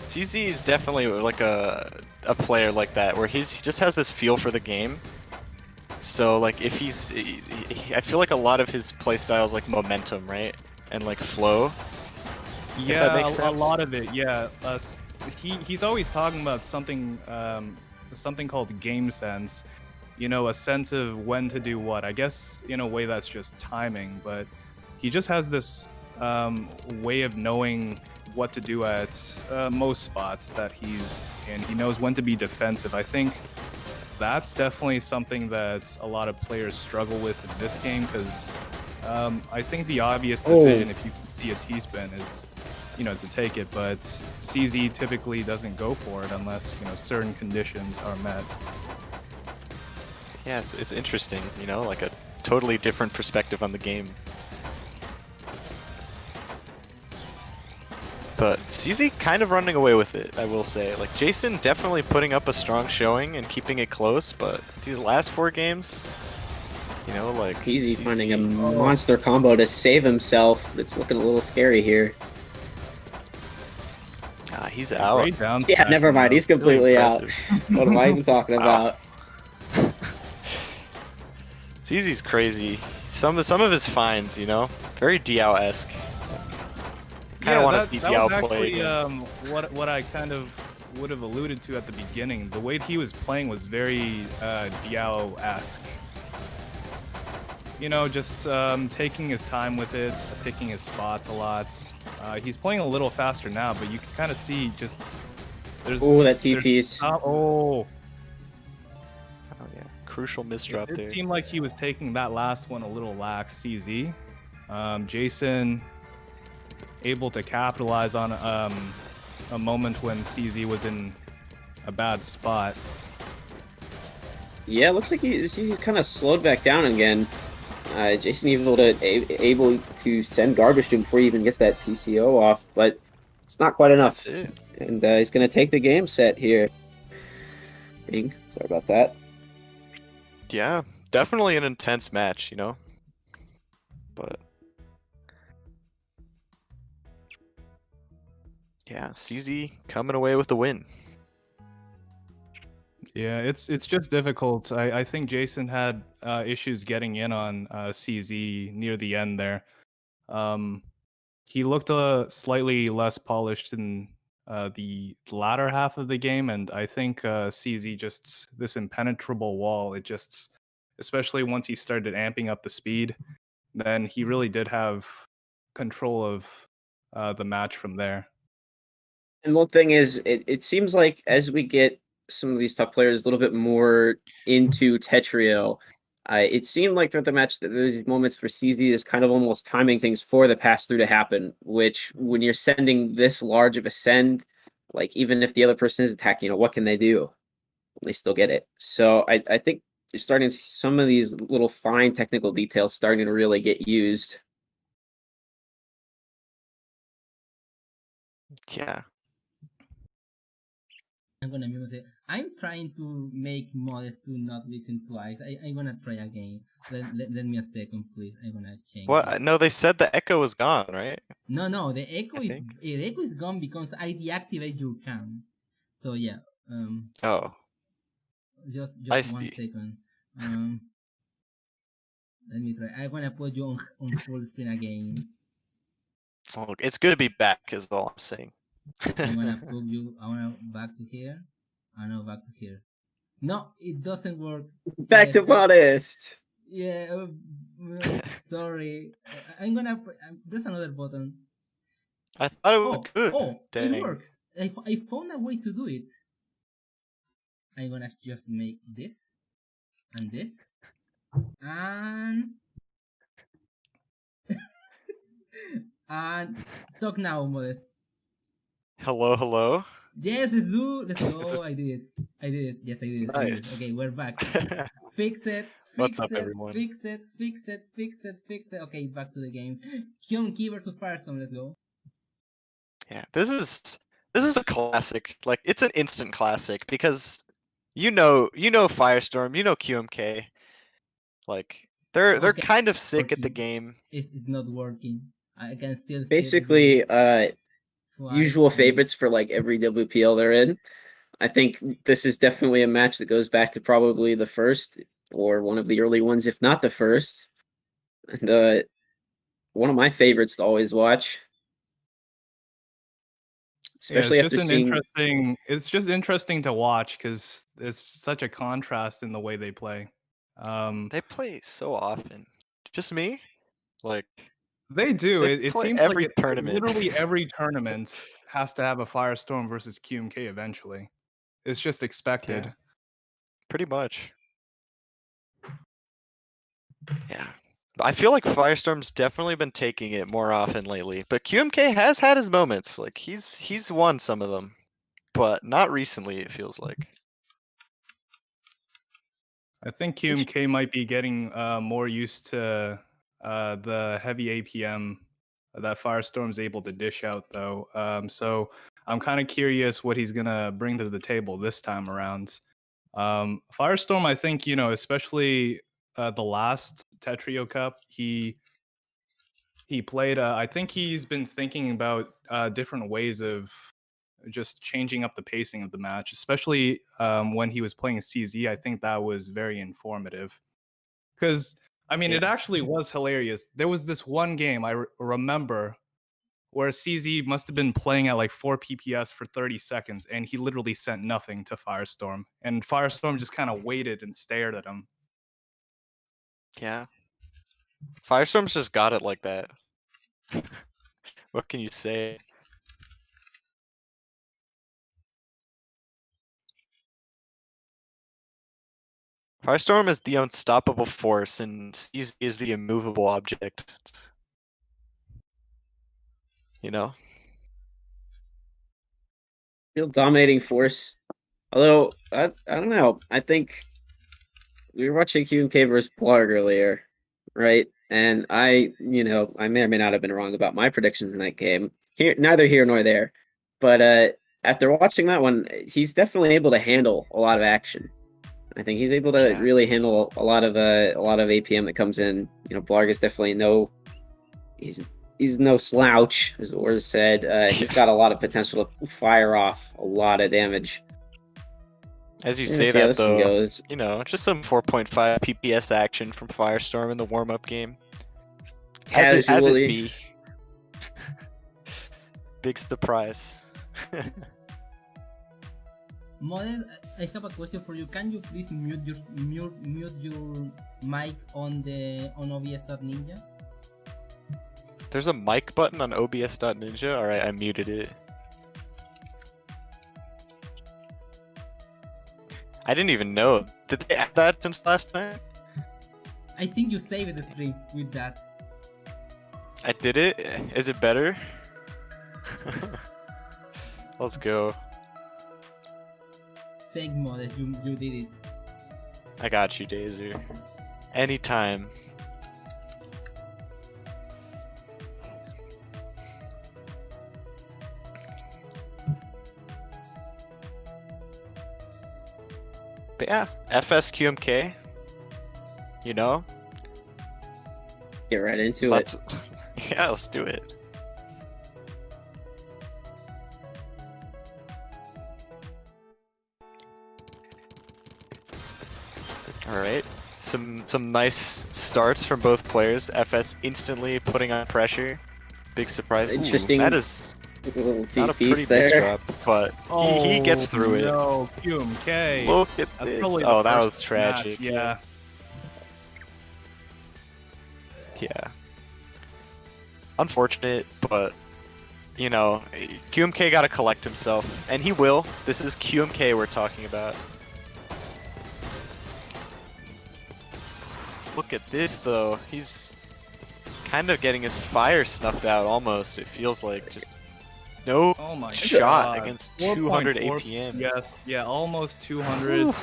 CZ is definitely like a player like that, where he just has this feel for the game. So like if I feel like a lot of his playstyle is like momentum, right? And like flow. Yeah, a lot of it, yeah. He's always talking about something called game sense. You know, a sense of when to do what. I guess in a way that's just timing, but he just has this way of knowing what to do at most spots that he's in. He knows when to be defensive. I think that's definitely something that a lot of players struggle with in this game, because I think the obvious decision, if you see a T-spin, is, you know, to take it, but CZ typically doesn't go for it unless, you know, certain conditions are met. Yeah, it's interesting, you know, like a totally different perspective on the game. But CZ kind of running away with it, I will say. Like, Jason definitely putting up a strong showing and keeping it close, but these last 4 games, you know, like... CZ finding a monster combo to save himself. It's looking a little scary here. Ah, he's out. Yeah, never mind. He's completely Really out. What am I even talking about? CZ's crazy. Some of his finds, you know, very Diao-esque. Kind of want to see Diao play. What I kind of would have alluded to at the beginning, the way he was playing was very Diao-esque. You know, just taking his time with it, picking his spots a lot. He's playing a little faster now, but you can kind of see just there's. Oh, that T-piece. Oh yeah, crucial misdrop it there. seemed like he was taking that last one a little lax. CZ, Jason, able to capitalize on a moment when CZ was in a bad spot. Yeah, it looks like he's kind of slowed back down again. Jason able to send garbage to him before he even gets that PCO off, but it's not quite enough. That's it. And he's going to take the game set here. Sorry about that. Yeah, definitely an intense match, you know. But yeah, CZ coming away with the win. Yeah, it's just difficult. I think Jason had issues getting in on CZ near the end there. He looked slightly less polished in the latter half of the game, and I think CZ just this impenetrable wall. It just, especially once he started amping up the speed, then he really did have control of the match from there. And one thing is, it seems like as we get some of these top players a little bit more into Tetrio, it seemed like throughout the match that there's moments where CZ is kind of almost timing things for the pass through to happen, which when you're sending this large of a send, like even if the other person is attacking, you know, what can they do? They still get it. So I think you're starting to see some of these little fine technical details starting to really get used. Yeah. I'm gonna mute myself. I'm trying to make Modest to not listen twice. I'm gonna try again. Let me a second, please. I'm gonna change. What? This. No, they said the echo was gone, right? No. The echo I think. the echo is gone because I deactivate your cam. So yeah. Oh. Just I 1 see. second. Let me try. I'm gonna put you on full screen again. Oh, look, it's good to be back, is all I'm saying. I'm gonna put you. I wanna back to here. I know back to here. No, it doesn't work. Back to Modest. Yeah, sorry. I'm gonna press another button. I thought it was good. Dang. It works. I found a way to do it. I'm gonna just make this and this and and talk now, Modest. Hello. Yes, let's go. This is- I did it. Yes, I did it. Nice. Okay, we're back. Fix it. What's up, everyone? Fix it. Okay, back to the game. Kyunki versus Firestorm. Let's go. Yeah, this is a classic. Like, it's an instant classic because you know Firestorm, you know QMK. Like, they're Okay, kind of sick at the working. game. It's not working. I can still Basically, twice. usual favorites for like every WPL they're in. I think this is definitely a match that goes back to probably the first or one of the early ones, if not the first. And one of my favorites to always watch. Especially yeah, after seeing it's just interesting to watch because it's such a contrast in the way they play. They play so often. Just me? Like, They do. they It play seems every like tournament. literally every tournament has to have a Firestorm versus QMK eventually. It's just expected. Yeah. Pretty much. Yeah. I feel like Firestorm's definitely been taking it more often lately, but QMK has had his moments. Like, he's won some of them, but not recently, it feels like. I think QMK might be getting more used to the heavy APM that Firestorm's able to dish out, though. So I'm kind of curious what he's gonna bring to the table this time around. Firestorm, I think, especially the last Tetrio Cup, he played. I think he's been thinking about different ways of just changing up the pacing of the match, especially when he was playing CZ. I think that was very informative because, I mean, it actually was hilarious. There was this one game I remember Whereas CZ must have been playing at like 4 PPS for 30 seconds, and he literally sent nothing to Firestorm. And Firestorm just kind of waited and stared at him. Yeah. Firestorm's just got it like that. What can you say? Firestorm is the unstoppable force, and CZ is the immovable object. You know? Real dominating force. Although I don't know. I think we were watching QMK versus Blarg earlier, right? And I may or may not have been wrong about my predictions in that game. Neither here nor there. But after watching that one, he's definitely able to handle a lot of action. I think he's able to really handle a lot of APM that comes in. Blarg is definitely he's no slouch, as the word said. He's got a lot of potential to fire off a lot of damage. As you say that, though, just some 4.5 PPS action from Firestorm in the warm-up game. As it be. Big surprise. Model, I have a question for you. Can you please mute your mic on OBS.ninja? There's a mic button on OBS.ninja? Alright, I muted it. I didn't even know. Did they add that since last night? I think you saved the stream with that. I did it? Is it better? Let's go. Thank Model, you did it. I got you, Dazer. Anytime. But yeah, FSQMK. Get right into it. Yeah, let's do it. Alright, some nice starts from both players. FS instantly putting on pressure. Big surprise. Interesting. That is a little not a pretty misdrop, but he gets through it. No, QMK. Look at this. Oh, that was tragic. Yeah. Yeah. Unfortunate, but QMK gotta collect himself, and he will. This is QMK we're talking about. Look at this, though. He's kind of getting his fire snuffed out, almost. It feels like just no shot against 200 APM. Yes, yeah, almost 200.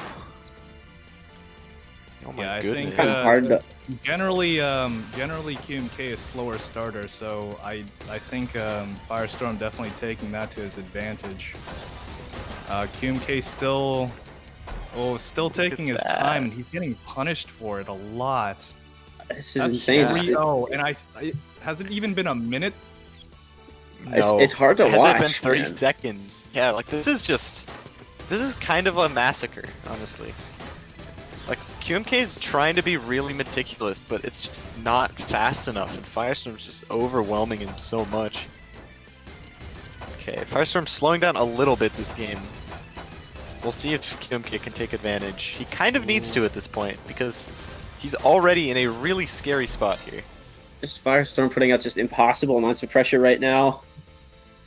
Oh my goodness. I think generally QMK is slower starter, so I think Firestorm definitely taking that to his advantage. QMK still taking his time, and he's getting punished for it a lot. This is insane. 3-0, and has it even been a minute? No, it's hard to watch. Has it been 30 seconds? Yeah, like this is kind of a massacre, honestly. Like QMK is trying to be really meticulous, but it's just not fast enough, and Firestorm's just overwhelming him so much. Okay, Firestorm's slowing down a little bit this game. We'll see if QMK can take advantage. He kind of needs to at this point, because he's already in a really scary spot here. Just Firestorm putting out just impossible amounts of pressure right now.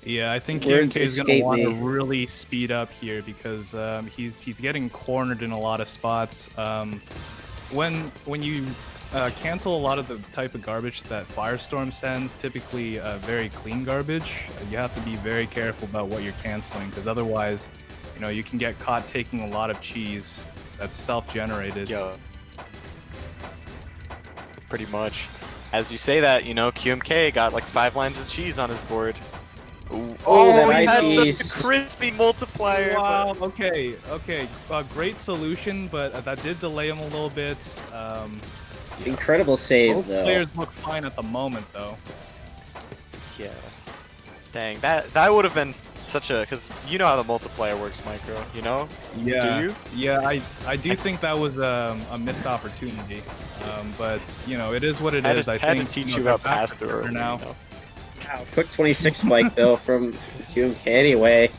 Yeah, I think QMK is going to want to really speed up here because he's getting cornered in a lot of spots. When you cancel a lot of the type of garbage that Firestorm sends, typically very clean garbage, you have to be very careful about what you're canceling, because otherwise, you can get caught taking a lot of cheese that's self-generated. Yeah. Pretty much. As you say that, QMK got like 5 lines of cheese on his board. Ooh. Oh, he had such a crispy multiplier. Wow, but... okay. Great solution, but that did delay him a little bit. Incredible save, both though. Players look fine at the moment, though. Yeah. Dang, that would have been such a... Because you know how the multiplier works, Micro, Yeah. Do you? Yeah, I do think that was a missed opportunity. But, it is what it is. I had to teach you about pass-through now. Wow, quick 26 spike though from QMK anyway.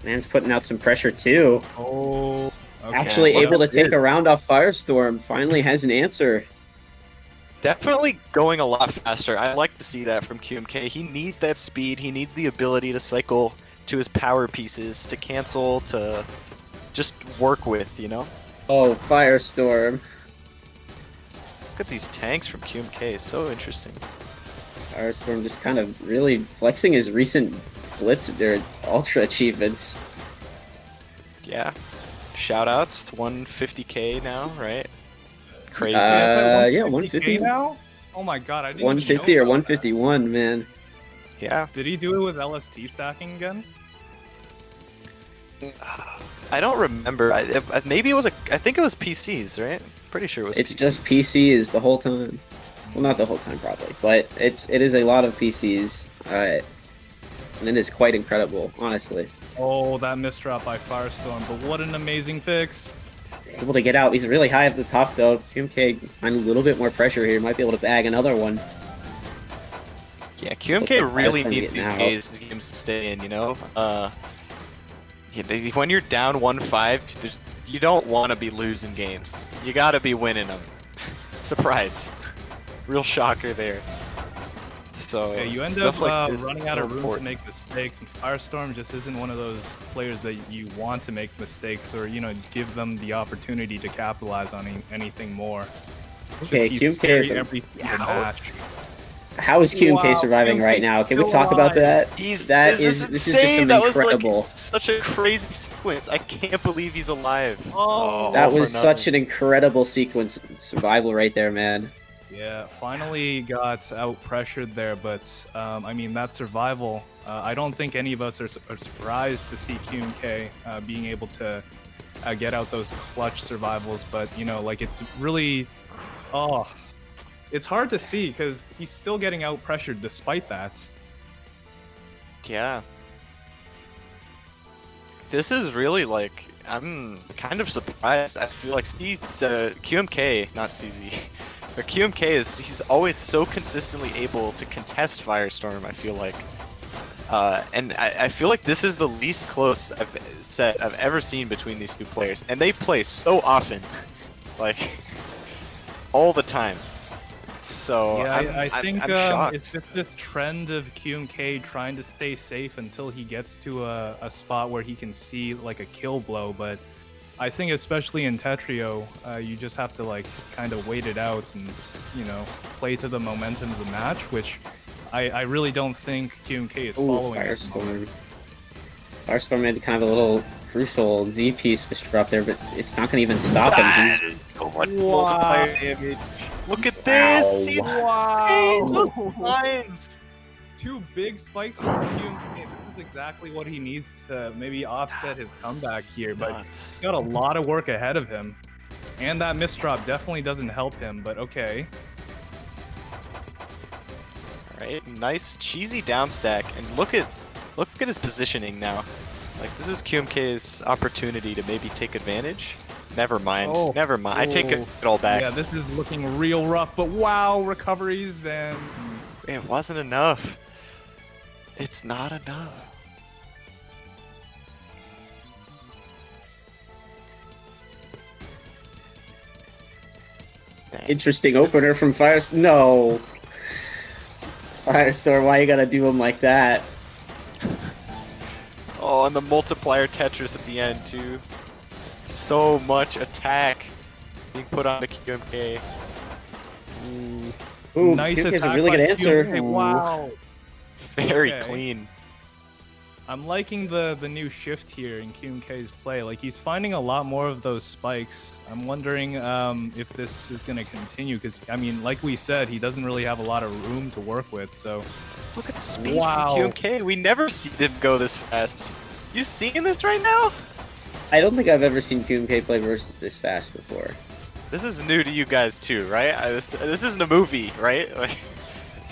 Man's putting out some pressure too. Oh, okay. Actually Well, able to it take is. a round off Firestorm. Finally has an answer. Definitely going a lot faster. I like to see that from QMK. He needs that speed. He needs the ability to cycle to his power pieces, to cancel, to just work with, you know? Oh, Firestorm. Look at these tanks from QMK. So interesting. Firestorm just kind of really flexing his recent Blitz, their Ultra achievements. Yeah. Shoutouts to 150k now, right? Crazy. Yeah, 150 150. now. Oh my god, I didn't. even 150 know or about 151, man. Yeah. that. Did he do it with LST stacking again? I don't remember. Maybe it was I think it was PCs, right? Pretty sure it was. It's PCs. just PCs the whole time. Well, not the whole time probably, but it is a lot of PCs. And it is quite incredible, honestly. Oh, that misdrop by Firestorm, but what an amazing fix! Able to get out. He's really high at the top though. QMK find a little bit more pressure here. Might be able to bag another one. Yeah, QMK Looks like really Firestorm needs getting these out. games to stay in, you know? When you're down 1-5, you don't want to be losing games. You gotta be winning them. Surprise. Real shocker there. So Yeah, you end stuff up like this is running so out of room important. to make mistakes, and Firestorm just isn't one of those players that you want to make mistakes or, you know, give them the opportunity to capitalize on anything more. Okay, Just he's QMK scary every single match. How is QMK Wow, surviving right QMK's now? Can we still talk about alive. that? This This is is insane. just some That was incredible. like such a crazy sequence. I can't believe he's alive. Oh, That all for was such nothing. an incredible sequence survival right there, man. Yeah, finally got out pressured there, but I mean, that survival, I don't think any of us are surprised to see QMK being able to get out those clutch survivals, but you know, like it's really, it's hard to see because he's still getting out pressured despite that. Yeah. This is really like, I'm kind of surprised. I feel like QMK, not CZ, but QMK he's always so consistently able to contest Firestorm, I feel like. And I feel like this is the least close I've ever seen between these two players. And they play so often. Like, all the time. So Yeah, I think I'm shocked. it's just this trend of QMK trying to stay safe until he gets to a spot where he can see like a kill blow. But I think especially in Tetrio, you just have to like kind of wait it out and, you know, play to the momentum of the match, which I really don't think QMK is Ooh, following. at the Firestorm. moment. Firestorm made kind of a little crucial Z piece misdrop there, but it's not going to even stop him. He's So much multiplier damage. Look at this! He's insane! Those lines! 2 big spikes from QMK. This is exactly what he needs to maybe offset his comeback here, but Nuts. he's got a lot of work ahead of him. And that misdrop definitely doesn't help him, but okay. Alright, nice cheesy down stack, and look at his positioning now. Like, this is QMK's opportunity to maybe take advantage. Never mind. Oh. Never mind. I take it all back. Yeah, this is looking real rough, but wow, recoveries and It wasn't enough. It's not enough. Dang. interesting opener from Firestorm. No. Firestorm, why you gotta do him like that? Oh, and the multiplier Tetris at the end, too. So much attack being put on the QMK. Ooh, nice QMK attack has a really by good answer. QMK. Wow. Very Okay. clean. I'm liking the new shift here in QMK's play. Like, he's finding a lot more of those spikes. I'm wondering if this is going to continue, because, I mean, like we said, he doesn't really have a lot of room to work with, so... Look at the speed Wow. from QMK. We never see them go this fast. You seeing this right now? I don't think I've ever seen QMK play versus this fast before. This is new to you guys too, right? This isn't a movie, right? Like,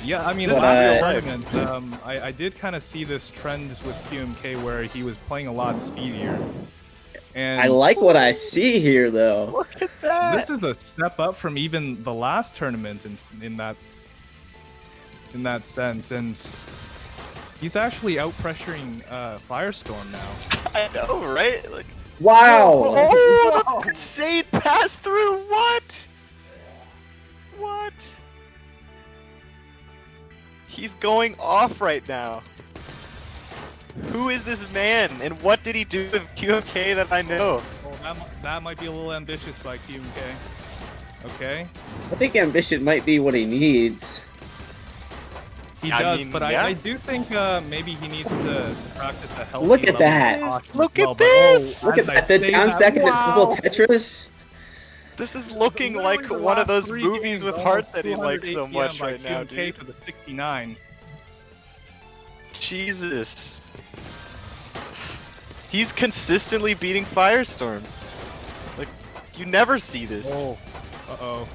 Yeah, I mean, This last is tournament, I did kind of see this trend with QMK where he was playing a lot speedier. And I like what I see here, though. look at that. this is a step up from even the last tournament in that. in that sense, and he's actually out pressuring Firestorm now. I know, right? Like, Wow! oh, the insane pass through. What? What? He's going off right now. Who is this man, and what did he do with QMK that I know? Well, that might be a little ambitious by QMK. Okay. I think ambition might be what he needs. He I does, mean, but yeah. I do think maybe he needs to practice a healthy Look at level that. of caution Look as well, at but, this! Look at as I that, the say down that- stack and the wow. double Tetris. This is looking Literally like the one of last those 3 movies games, with almost heart that he 200 likes so APM much by right now, QMK dude. to the 69. Jesus. He's consistently beating Firestorm. Like, you never see this. Oh, uh-oh.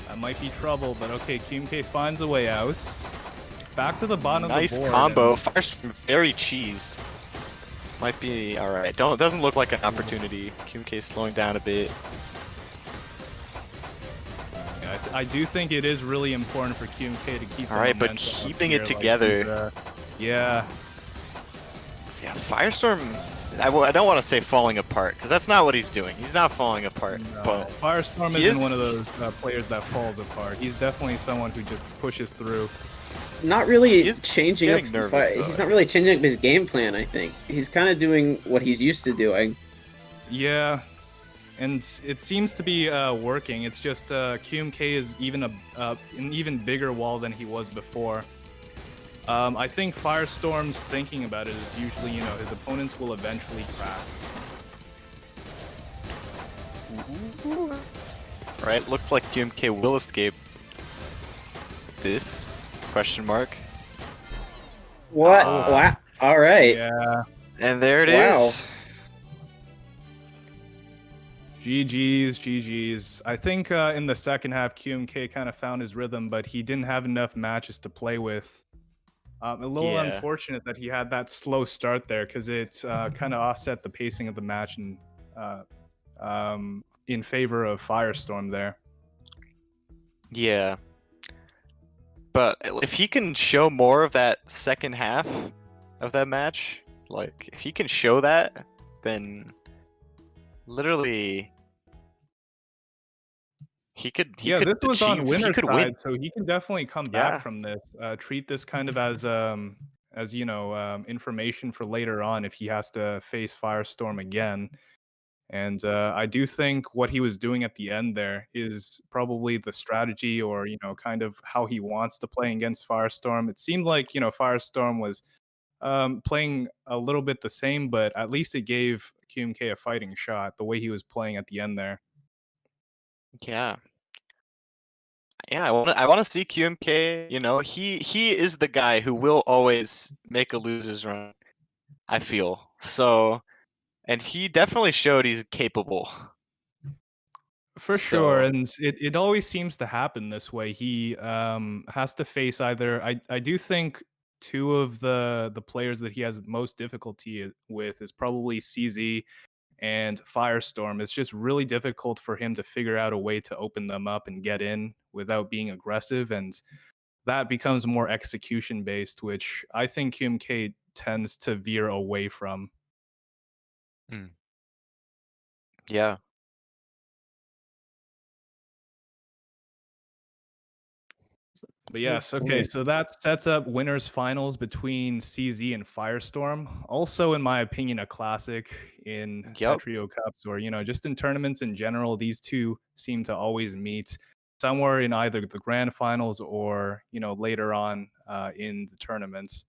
That might be trouble, but okay, QMK finds a way out. Back to the bottom Nice of the board. combo. and- Firestorm very cheese. Might be alright. Doesn't look like an opportunity. QMK slowing down a bit. Yeah, I do think it is really important for QMK to keep the Alright, but momentum up keeping here, it like, together. yeah. Yeah, Firestorm. I don't want to say falling apart, because that's not what he's doing. He's not falling apart, No, but Firestorm he isn't is- one of those players that falls apart. He's definitely someone who just pushes through. Not really He is changing up. getting nervous, though, He's I not really changing up his game plan. I think he's kind of doing what he's used to doing. Yeah, and it seems to be working. It's just QMK is even an even bigger wall than he was before. I think Firestorm's thinking about it is usually, his opponents will eventually crack. Right, looks like QMK will escape this question mark. What? Ah. Wow. All right. Yeah, And there it Wow. is. GG's. I think in the second half, QMK kind of found his rhythm, but he didn't have enough matches to play with. A little Yeah. unfortunate that he had that slow start there, because it kind of offset the pacing of the match and in favor of Firestorm there. Yeah. But if he can show more of that second half of that match, like if he can show that, then literally he could This was on winner's he could side, win. so he can definitely come Yeah. back from this. Treat this kind of as information for later on if he has to face Firestorm again. And I do think what he was doing at the end there is probably the strategy, or kind of how he wants to play against Firestorm. It seemed like Firestorm was playing a little bit the same, but at least it gave QMK a fighting shot the way he was playing at the end there. Yeah. Yeah, I want to see QMK, he is the guy who will always make a loser's run, I feel. So, and he definitely showed he's capable. For sure, So- and it always seems to happen this way. He has to face either. I do think two of the players that he has most difficulty with is probably CZ and Firestorm. It's just really difficult for him to figure out a way to open them up and get in without being aggressive, and that becomes more execution based, which I think QMK tends to veer away from. Yeah. But yes, okay, so that sets up winners finals between CZ and Firestorm. Also, in my opinion, a classic in Yep. Tetrio Cups, or just in tournaments in general. These two seem to always meet somewhere in either the grand finals or later on in the tournaments.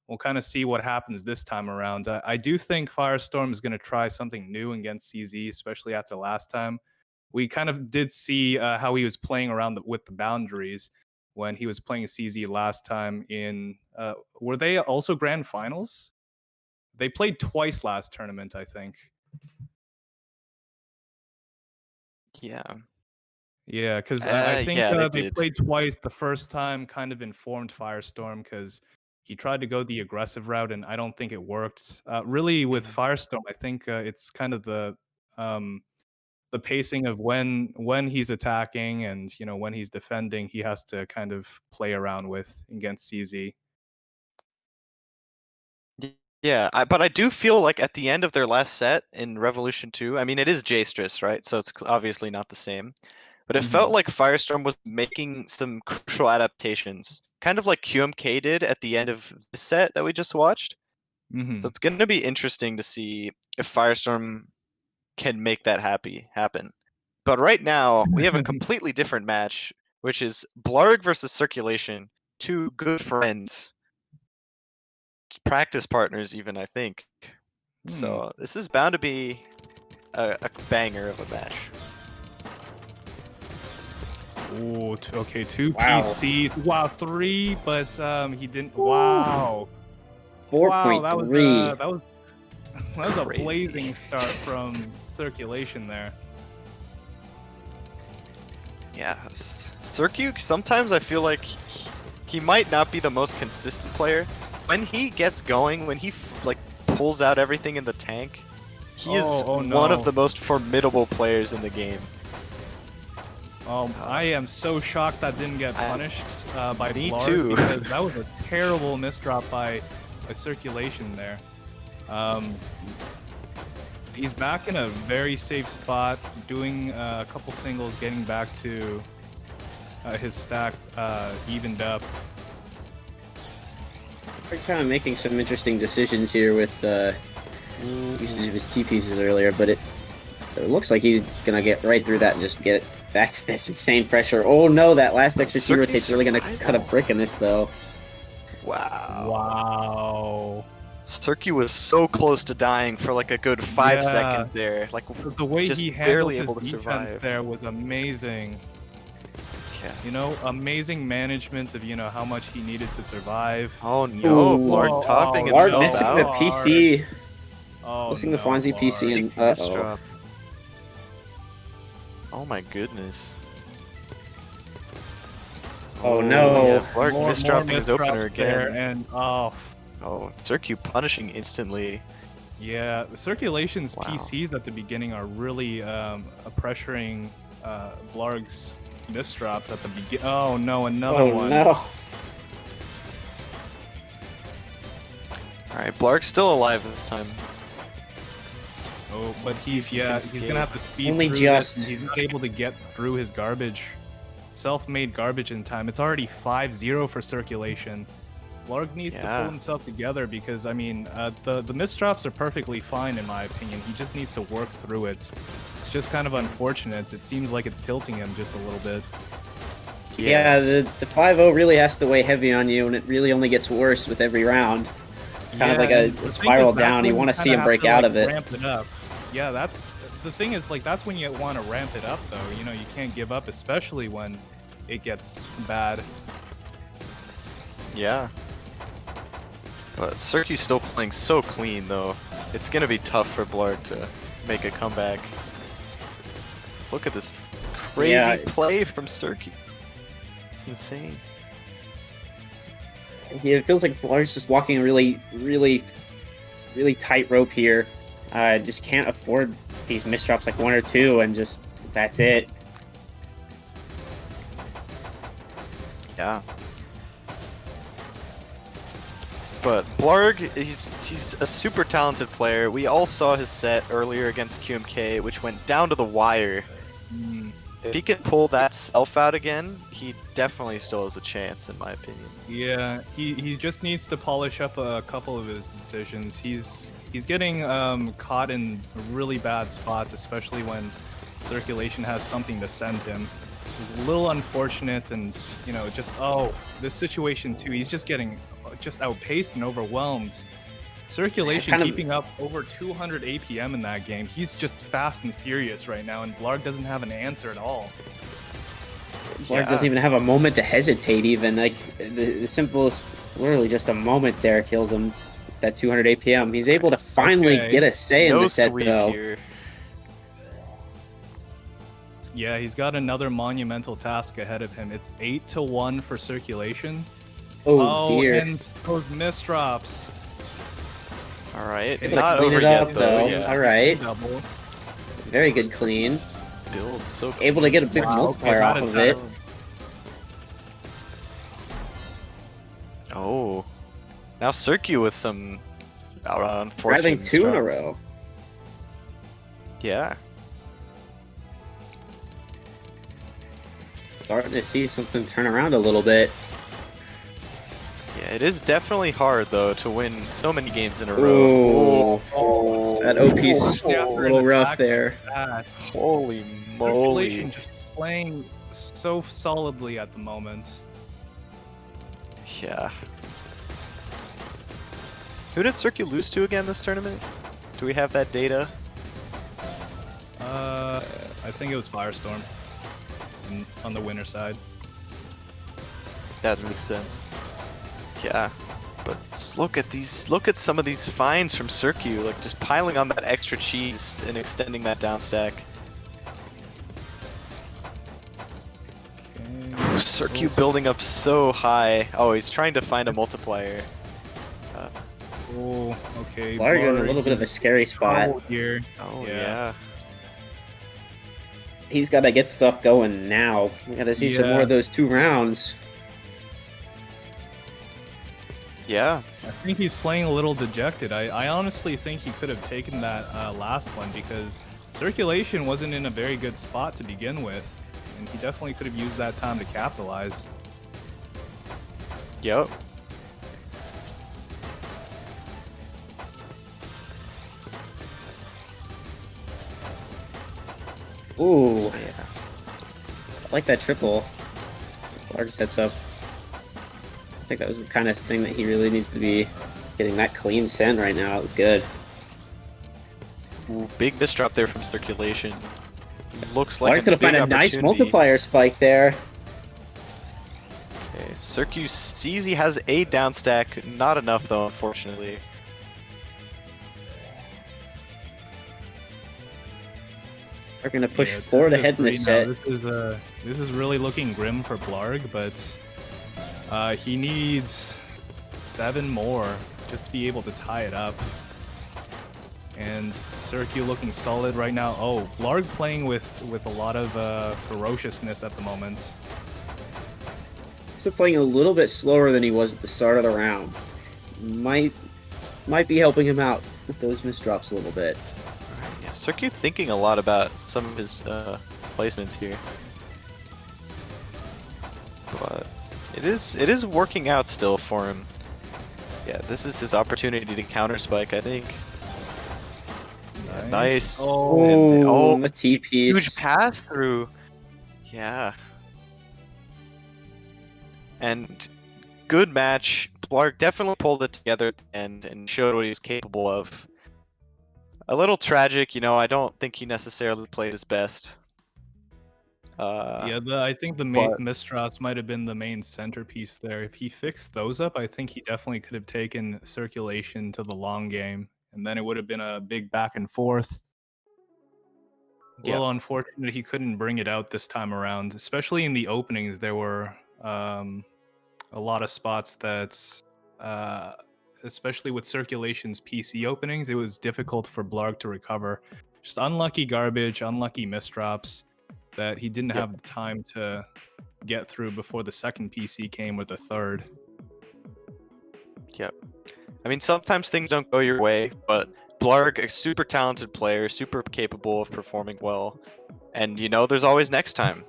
We'll kind of see what happens this time around. I do think Firestorm is going to try something new against CZ, especially after last time. We kind of did see how he was playing around with the boundaries when he was playing CZ last time in were they also grand finals? They played twice last tournament, I think. Yeah. Yeah, because I think yeah, they they did. played twice. The first time kind of informed Firestorm because he tried to go the aggressive route, and I don't think it worked. Really, with Firestorm, I think it's kind of the the pacing of when he's attacking and when he's defending, he has to kind of play around with against CZ. Yeah, but I do feel like at the end of their last set in Revolution 2, I mean, it is J-Stress, right? So it's obviously not the same. But it felt like Firestorm was making some crucial adaptations, kind of like QMK did at the end of the set that we just watched. Mm-hmm. So it's going to be interesting to see if Firestorm can make that happen. But right now, we have a completely different match, which is Blarg versus Circulation, two good friends. Practice partners even, I think. So this is bound to be a banger of a match. Oh, okay, two Wow. PCs. Wow, 3, but he didn't. Wow. 4.3. Wow, that was a Crazy. blazing start from Circulation there. Yeah, Circu, sometimes I feel like he might not be the most consistent player. When he gets going, when he like pulls out everything in the tank, he is one of the most formidable players in the game. I am so shocked that didn't get punished by Me Blarg, too. because that was a terrible misdrop by Circulation there. He's back in a very safe spot, doing a couple singles, getting back to his stack evened up. They're kind of making some interesting decisions here with usage of his T pieces earlier, but it looks like he's gonna get right through that and just get back to this insane pressure. Oh no, that last extra T rotate's really gonna cut a brick in this though. Wow. Wow. Circu was so close to dying for like a good 5 Yeah. seconds there. Like The way just he barely handled his able to defense survive. there was amazing. Yeah. Amazing management of how much he needed to survive. Oh no, Ooh. Blarg topping Blarg himself missing out. the PC, Oh, missing the no, Fonzie PC, Blarg. and Misdrop. Oh my goodness. Oh no. Yeah, Blarg More misdropping his opener misdrops there, again. and Oh, Circu punishing instantly. yeah, the Circulation's Wow. PCs at the beginning are really pressuring Blarg's misdrops at the beginning. Oh no, another Oh one. no. Alright, Blarg's still alive this time. Oh, but see if he can he's gonna have to speed Only through just. this, and he's not able to get through his garbage. Self-made garbage in time. It's already 5-0 for Circulation. Blarg needs to Yeah. pull himself together because, I mean, the misdrops are perfectly fine in my opinion. He just needs to work through it. It's just kind of unfortunate. It seems like it's tilting him just a little bit. Yeah, the 5-0 really has to weigh heavy on you, and it really only gets worse with every round. Kind of like and the a thing spiral is, that's down. You when want to see kinda him have break to, out like, of it. Ramp it up. Yeah, that's the thing is, like, that's when you want to ramp it up, though. You can't give up, especially when it gets bad. Yeah. But Circu's still playing so clean though. It's gonna be tough for Blarg to make a comeback. Look at this crazy Yeah. play from Circu. It's insane. It feels like Blarg's just walking a really, really, really tight rope here. Just can't afford these misdrops like 1 or 2, and just that's it. Yeah. But Blarg, he's a super talented player. We all saw his set earlier against QMK, which went down to the wire. If he can pull that self out again, he definitely still has a chance, in my opinion. Yeah, he just needs to polish up a couple of his decisions. He's getting caught in really bad spots, especially when Circulation has something to send him. It's a little unfortunate, and this situation too. He's just getting outpaced and overwhelmed. Circulation Kind of- keeping up over 200 APM in that game. He's just fast and furious right now, and Blarg doesn't have an answer at all. Blarg doesn't even have a moment to hesitate. Even like the simplest, literally just a moment there kills him. That 200 APM. He's able to finally Okay. get a say in No the set sweep though. here. Yeah, he's got another monumental task ahead of him. It's 8-1 for Circulation. Oh dear. And those misdrops. Alright, Able to not clean over it yet up, though. though. Yeah. All right. Double. Very good clean. Build so Able to get a big Wow, multiplier okay, off that of attack. it. Oh. Now Circu with some unfortunate Grabbing 2 in a misdrops. row. Yeah. Starting to see something turn around a little bit. Yeah, it is definitely hard though to win so many games in a row. Ooh. That OP's Especially a after an little rough attack there. like that. Holy Circulation moly. just playing so solidly at the moment. Yeah. Who did Circu lose to again this tournament? Do we have that data? I think it was Firestorm on the winner side. That makes sense. Yeah. But look at these, look at some of these finds from Circu, like just piling on that extra cheese and extending that down stack. Okay. Circu building up so high. Oh, he's trying to find a multiplier. Oh, okay. Blarg in a Blarg little bit of a scary spot. trouble here. Oh Yeah. yeah. He's got to get stuff going now. We got to see some more Yeah. of those 2 rounds. Yeah. I think he's playing a little dejected. I honestly think he could have taken that last one because circulation wasn't in a very good spot to begin with, and he definitely could have used that time to capitalize. Yep. Ooh. I like that triple. Blarg sets up. I think that was the kind of thing that he really needs to be getting that clean send right now. It was good. Ooh, big misdrop there from circulation. Looks like Blarg could have big found a nice opportunity. multiplier spike there. Okay, Circu sees he has a down stack, not enough though, unfortunately. We're gonna push Yeah, forward this is ahead in this set. This is really looking grim for Blarg, but he needs 7 more just to be able to tie it up. And Circu looking solid right now. Oh, Blarg playing with a lot of ferociousness at the moment. So playing a little bit slower than he was at the start of the round. Might be helping him out with those misdrops a little bit. Yeah, Circu thinking a lot about some of his placements here. But it is working out still for him. Yeah, this is his opportunity to counter spike, I think. Yeah, nice. And Oh, a T piece. huge pass through. Yeah. And good match. Blarg definitely pulled it together at the end and showed what he was capable of. A little tragic, you know, I don't think he necessarily played his best. Yeah, I think the but- misdrops might have been the main centerpiece there. If he fixed those up, I think he definitely could have taken circulation to the long game, and then it would have been a big back and forth. Yeah. Well, unfortunately, he couldn't bring it out this time around. Especially in the openings, there were a lot of spots that, especially with circulation's PC openings, it was difficult for Blarg to recover. Just unlucky garbage, unlucky misdrops that he didn't have the time to get through before the second PC came or the third. Yep. I mean, sometimes things don't go your way, but Blarg, a super talented player, super capable of performing well. And, you know, there's always next time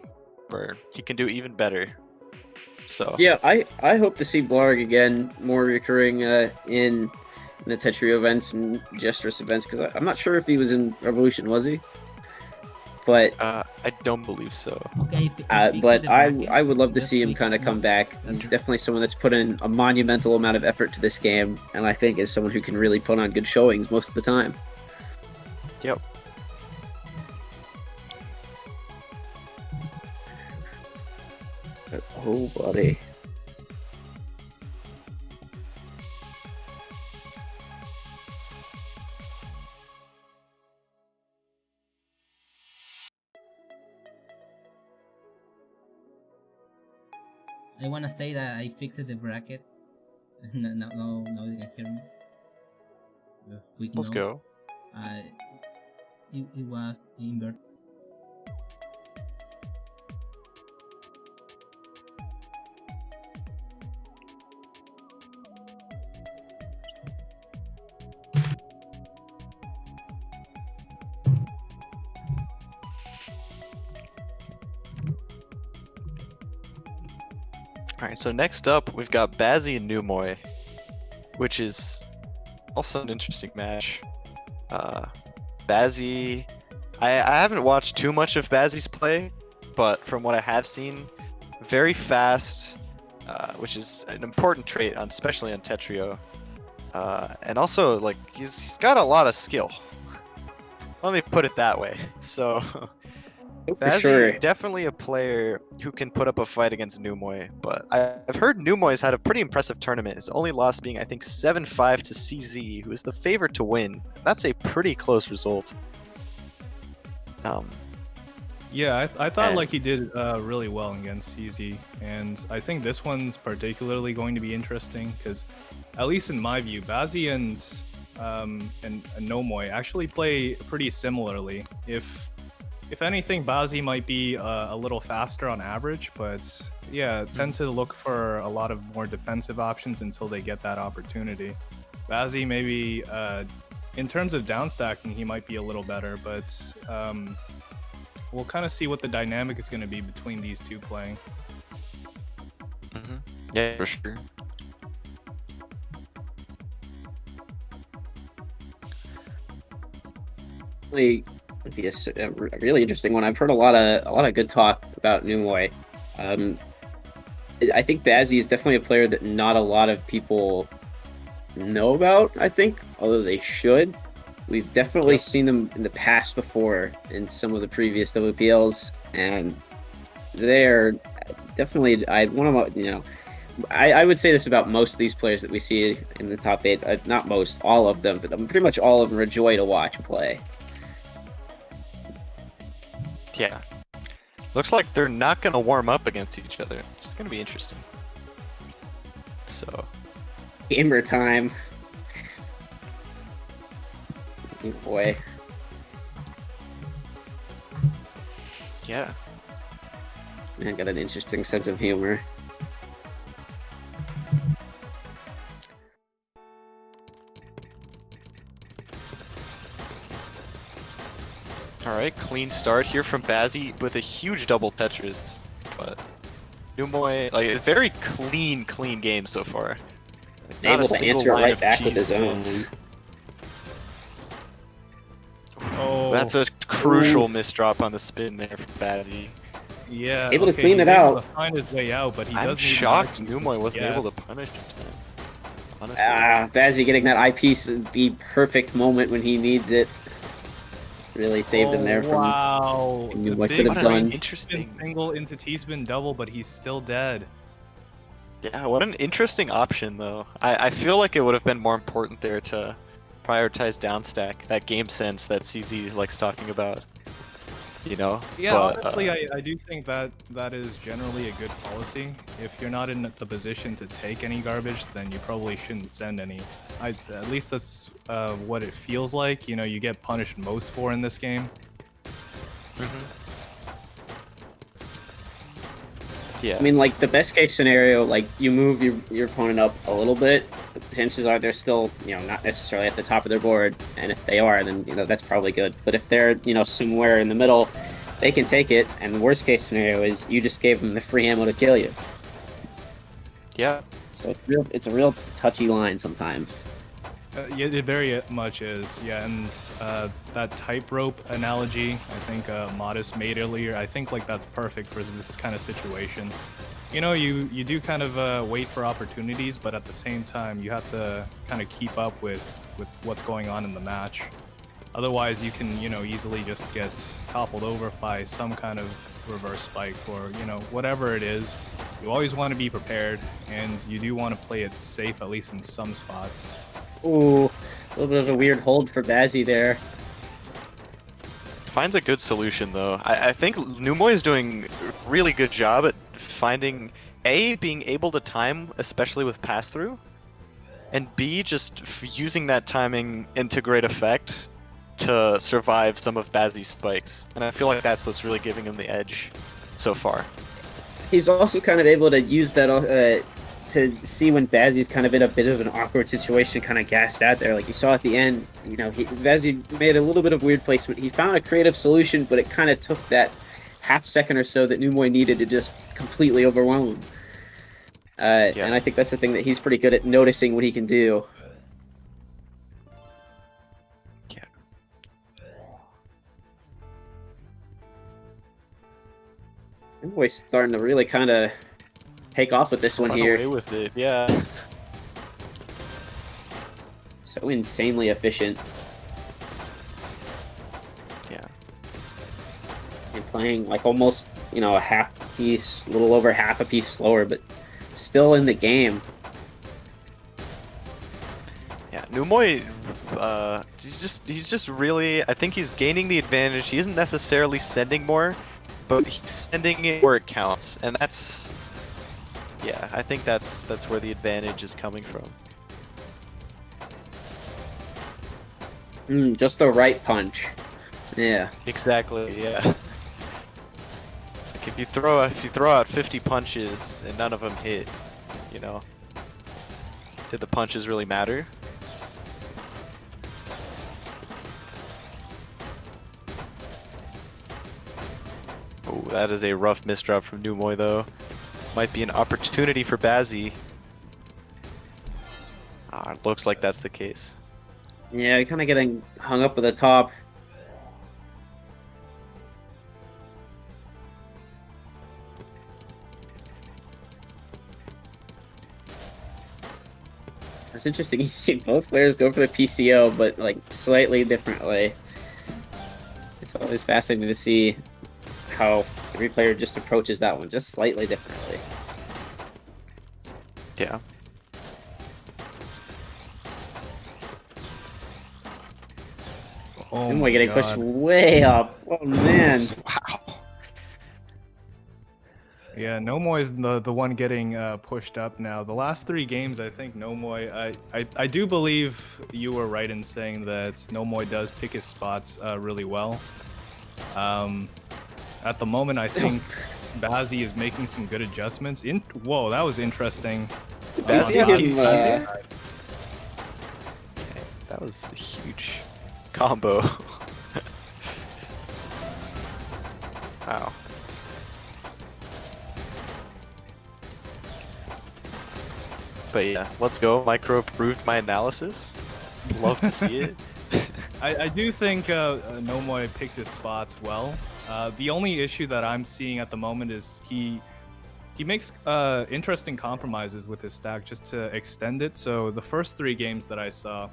where he can do even better. So, Yeah, I hope to see Blarg again, more recurring in the Tetrio events and Gestress events, because I'm not sure if he was in Revolution, was he? But I don't believe so. Okay, but I would love to see him kind of come back. He's definitely someone that's put in a monumental amount of effort to this game, and I think is someone who can really put on good showings most of the time. Yep. Oh, buddy. I wanna say that I fixed the bracket. No, you can hear me. Just quick Let's note. go. it was inverted. Alright, so next up, we've got Bazzy and Numoy, which is also an interesting match. Bazzy, I haven't watched too much of Bazzy's play, but from what I have seen, very fast, which is an important trait, especially on Tetrio. And also, like, he's got a lot of skill. Let me put it that way. So, For Bazzy, sure. definitely a player who can put up a fight against Numoy, but I've heard Numoy's had a pretty impressive tournament. His only loss being, I think, 7-5 to CZ, who is the favorite to win. That's a pretty close result. Yeah, I thought And- like he did really well against CZ, and I think this one's particularly going to be interesting because, at least in my view, Bazzy and Nomoy actually play pretty similarly. If anything, Bazzy might be a little faster on average, but yeah, tend to look for a lot of more defensive options until they get that opportunity. Bazzy maybe, in terms of downstacking, he might be a little better, but we'll kind of see what the dynamic is going to be between these two playing. Yeah, for sure. Would be a really interesting one. I've heard a lot of good talk about Numoy. I think Bazzy is definitely a player that not a lot of people know about. I think, although they should. We've definitely seen them in the past before in some of the previous WPLs, and they're definitely I would say this about most of these players that we see in the top 8. Not most, all of them, but pretty much all of them are a joy to watch play. Yeah. Looks like they're not going to warm up against each other. It's going to be interesting. So. Gamer time. Oh boy. Yeah. Man, got an interesting sense of humor. Alright, clean start here from Bazzy with a huge double Tetris. But Numoy, like, it's very clean game so far. Like, not Able a to single answer it line right of back with his cheese. own. Oh, That's a crucial misdrop on the spin there from Bazzy. yeah. Able to okay, clean he's it able out. to find his way out, but he I'm does need shocked marking. Numoy wasn't Yes. able to punish it, man. Honestly. Bazzy getting that eyepiece at the perfect moment when he needs it. Really saved him there from Wow. knew The what big could have What done. an spin interesting. single into T-spin double, but he's still dead. Yeah, what an interesting option though. I feel like it would have been more important there to prioritize downstack, that game sense that CZ likes talking about. You know? Yeah, But, honestly, I do think that that is generally a good policy. If you're not in the position to take any garbage, then you probably shouldn't send any. At least that's what it feels like. You know, you get punished most for in this game. yeah. I mean, like, the best case scenario, like, you move your opponent up a little bit, but the chances are they're still, not necessarily at the top of their board, and if they are, then, that's probably good. But if they're, somewhere in the middle, they can take it, and the worst case scenario is you just gave them the free ammo to kill you. Yeah. So it's a real touchy line sometimes. Yeah, it very much is. Yeah, and that tightrope analogy, I think Modest made earlier, I think like that's perfect for this kind of situation. You know, you do kind of wait for opportunities, but at the same time, you have to kind of keep up with what's going on in the match. Otherwise, you can, easily just get toppled over by some kind of reverse spike or, whatever it is. You always want to be prepared, and you do want to play it safe, at least in some spots. Ooh, a little bit of a weird hold for Bazzy there. Finds a good solution though. I think Numoy is doing a really good job at finding being able to time, especially with pass through, and B, just using that timing into great effect to survive some of Bazzy's spikes, and I feel like that's what's really giving him the edge so far. He's also kind of able to use that to see when Bazzy's kind of in a bit of an awkward situation, kind of gassed out there. Like you saw at the end, you know, Bazzy made a little bit of weird placement. He found a creative solution, but it kind of took that half second or so that Numoy needed to just completely overwhelm him. And I think that's the thing that he's pretty good at, noticing what he can do. Yeah. Numoy's starting to really kind of take off with this one Run here. away with it, yeah. So insanely efficient. Yeah. And playing like almost, you know, a half piece, a little over half a piece slower, but still in the game. Yeah, Numoy, he's just really, I think he's gaining the advantage. He isn't necessarily sending more, but he's sending it where it counts, and that's, yeah, I think that's where the advantage is coming from. Just the right punch. Yeah. Exactly, yeah. Like if you throw out 50 punches and none of them hit, you know, did the punches really matter? Oh, that is a rough misdrop from Numoy though. Might be an opportunity for Bazzy. Ah, it looks like that's the case. Yeah, kind of getting hung up at the top. It's interesting, you see both players go for the PCO, but like slightly differently. It's always fascinating to see how every player just approaches that one just slightly differently. Yeah. Oh Numoy my getting God. pushed way up. Oh man. Wow. Yeah, Nomoy's the one getting pushed up now. The last 3 games, I think Nomoy, I do believe you were right in saying that Nomoy does pick his spots really well. At the moment, I think Bazzy is making some good adjustments. Whoa, that was interesting. Bazzy have have him, PC there? That was a huge combo. Wow. But yeah, let's go. Micro approved my analysis. Love to see it. I do think Nomoy picks his spots well. The only issue that I'm seeing at the moment is he makes interesting compromises with his stack just to extend it. So the first 3 games that I saw,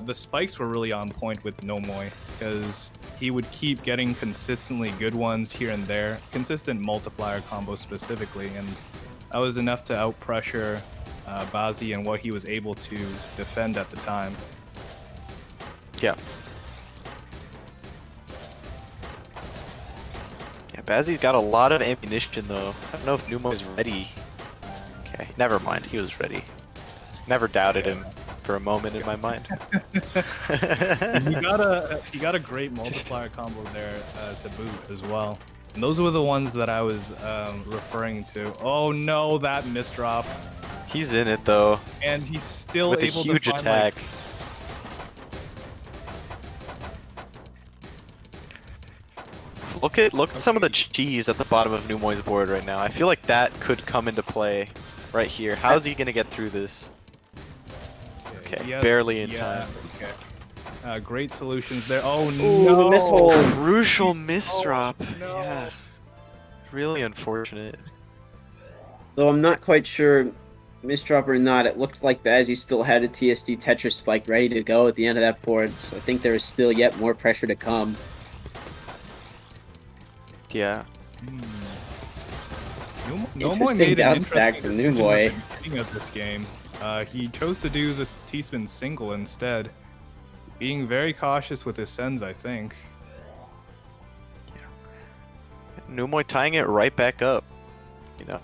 the spikes were really on point with Nomoy because he would keep getting consistently good ones here and there, consistent multiplier combos specifically, and that was enough to outpressure Bazzy and what he was able to defend at the time. Yeah. Yeah, Bazzy's got a lot of ammunition though. I don't know if Numoy's ready. Okay, never mind. He was ready. Never doubted him for a moment in my mind. He got a great multiplier combo there to boot as well. And those were the ones that I was referring to. Oh no, that misdrop. He's in it though. And he's still With a able huge to find, attack. Look at some of the cheese at the bottom of Numoy's board right now. I feel like that could come into play right here. How is he gonna get through this? Okay, Yes, barely in yeah, time. okay. Great solutions there. Oh Ooh, no! the miss hole. Crucial misdrop. no. Yeah. Really unfortunate. Though I'm not quite sure, misdrop or not, it looked like Bazzy still had a TSD Tetris spike ready to go at the end of that board, so I think there is still yet more pressure to come. Yeah. Nomoy made an down stack interesting for decision Numoy. at the beginning of this game. He chose to do this T-spin single instead, being very cautious with his sends, I think. Numoy tying it right back up. You know.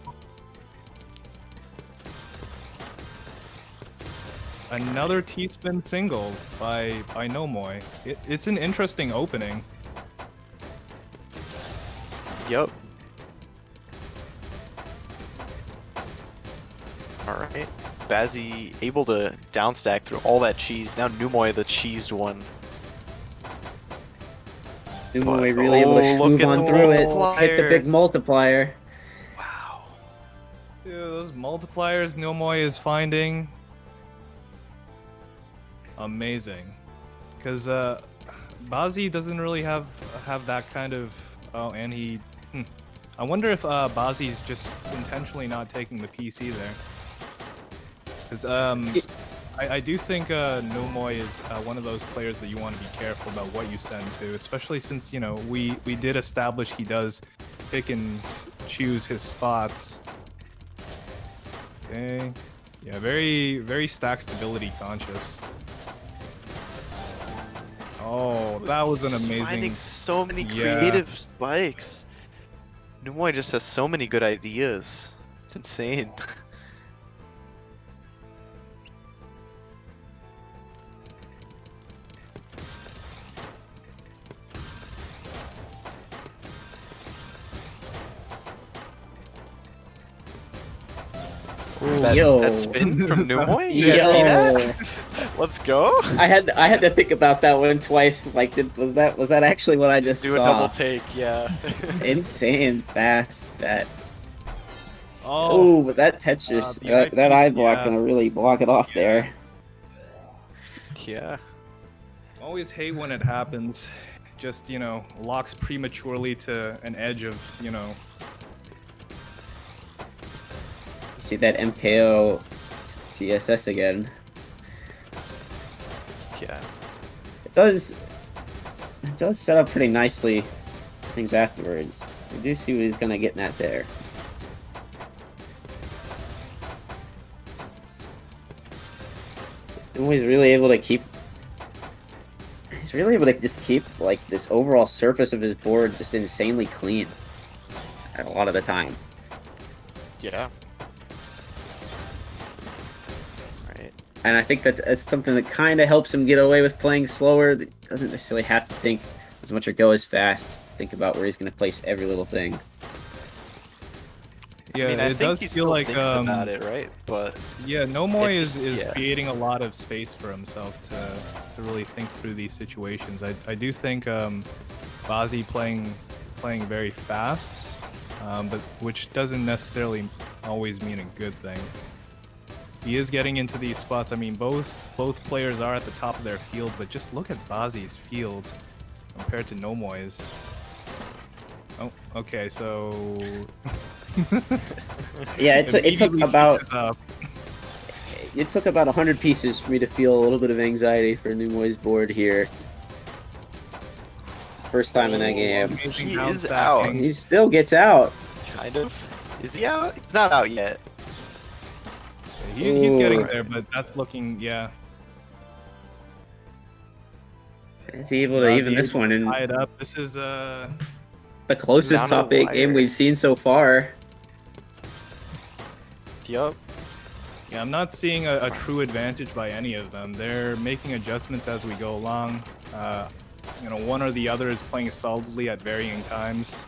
another T-spin single by Nomoi. It's an interesting opening. Yup. Alright. Bazzy able to downstack through all that cheese. Now Numoi the cheesed one. Numoi really able to look move at on the through it. multiplier. Hit the big multiplier. Wow. Dude, those multipliers Nomoi is finding. Amazing. Because Bazzy doesn't really have that kind of... Oh, and he... I wonder if Bazzy's just intentionally not taking the PC there. Because I do think Nomoi is one of those players that you want to be careful about what you send to, especially since, you know, we did establish he does pick and choose his spots. Okay. Yeah, very stack stability conscious. Oh, that was an He's amazing... finding so many creative spikes. Numoi just has so many good ideas. It's insane. That spin from Numoi? You guys see that? Let's go. I had to think about that one twice. Like, was that actually what I just Do saw? a double take, yeah. Insane fast that. Oh, but that Tetris, the that eye IPs, block yeah. gonna really block it off there. Yeah. always hate when it happens. Just, you know, locks prematurely to an edge of, you know... See that MKO TSS again. Yeah. It does set up pretty nicely things afterwards. We do see what he's gonna get in that there. And he's really able to keep. He's really able to just keep like this overall surface of his board just insanely clean. A lot of the time. Yeah. Right. And I think that's something that kind of helps him get away with playing slower. That doesn't necessarily have to think as much or go as fast. Think about where he's going to place every little thing. Yeah, I mean, I it think does he feel still like thinks about it, right? But yeah, Nomoi it is just- yeah. creating a lot of space for himself to really think through these situations. I do think Bazzy playing very fast, but which doesn't necessarily always mean a good thing. He is getting into these spots. I mean, both players are at the top of their field, but just look at Bazzy's field compared to Nomoi's. Oh, okay, so Yeah, it took immediately about picks it up. it took about 100 pieces for me to feel a little bit of anxiety for Numoy's board here. First time in that game. Amazing He down is stacking. out. He still gets out. kind of. Is he out? He's not out yet. He's getting Ooh. there, but that's looking, yeah. Is he able to even this one in Tie it up. This is the closest Down top the 8 game wire. we've seen so far? Yup. yeah. I'm not seeing a true advantage by any of them. They're making adjustments as we go along. You know, one or the other is playing solidly at varying times.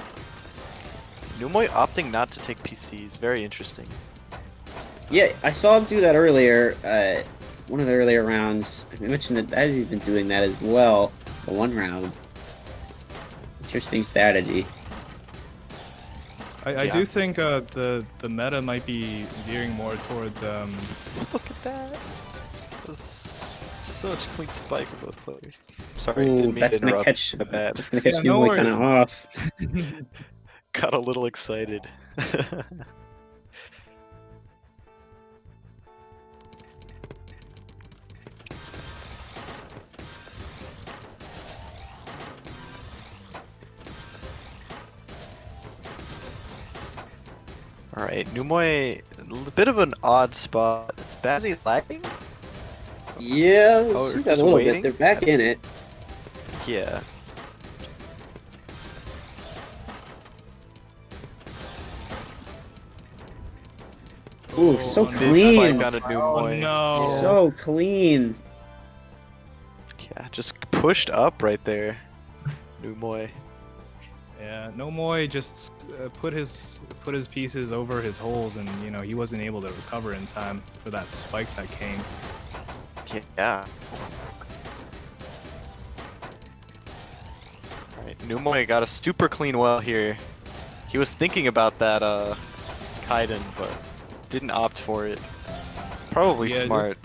Numoi opting not to take PCs. Very interesting. Yeah, I saw him do that earlier. One of the earlier rounds. I mentioned that Bazzy's been doing that as well. The one round. Interesting strategy. I Yeah. do think the meta might be veering more towards Look at that. That's such a clean spike for both players. Sorry, Ooh, didn't mean that's to gonna interrupt. catch. My bad. That's gonna catch Yeah, no Numoy kind of off. Got a little excited. Alright, Numoi, a bit of an odd spot. Bazzy lagging? Yeah, Oh, we'll see that just a little waiting? bit. They're back in it. Yeah. Ooh, so on the Big clean. spike on a Oh Numoy. no! So clean. Yeah, just pushed up right there. Numoy. Yeah, Nomoy just put his pieces over his holes, and you know he wasn't able to recover in time for that spike that came. Yeah. Alright, Numoy got a super clean well here. He was thinking about that Kaiden, but didn't opt for it. Probably Yeah, smart.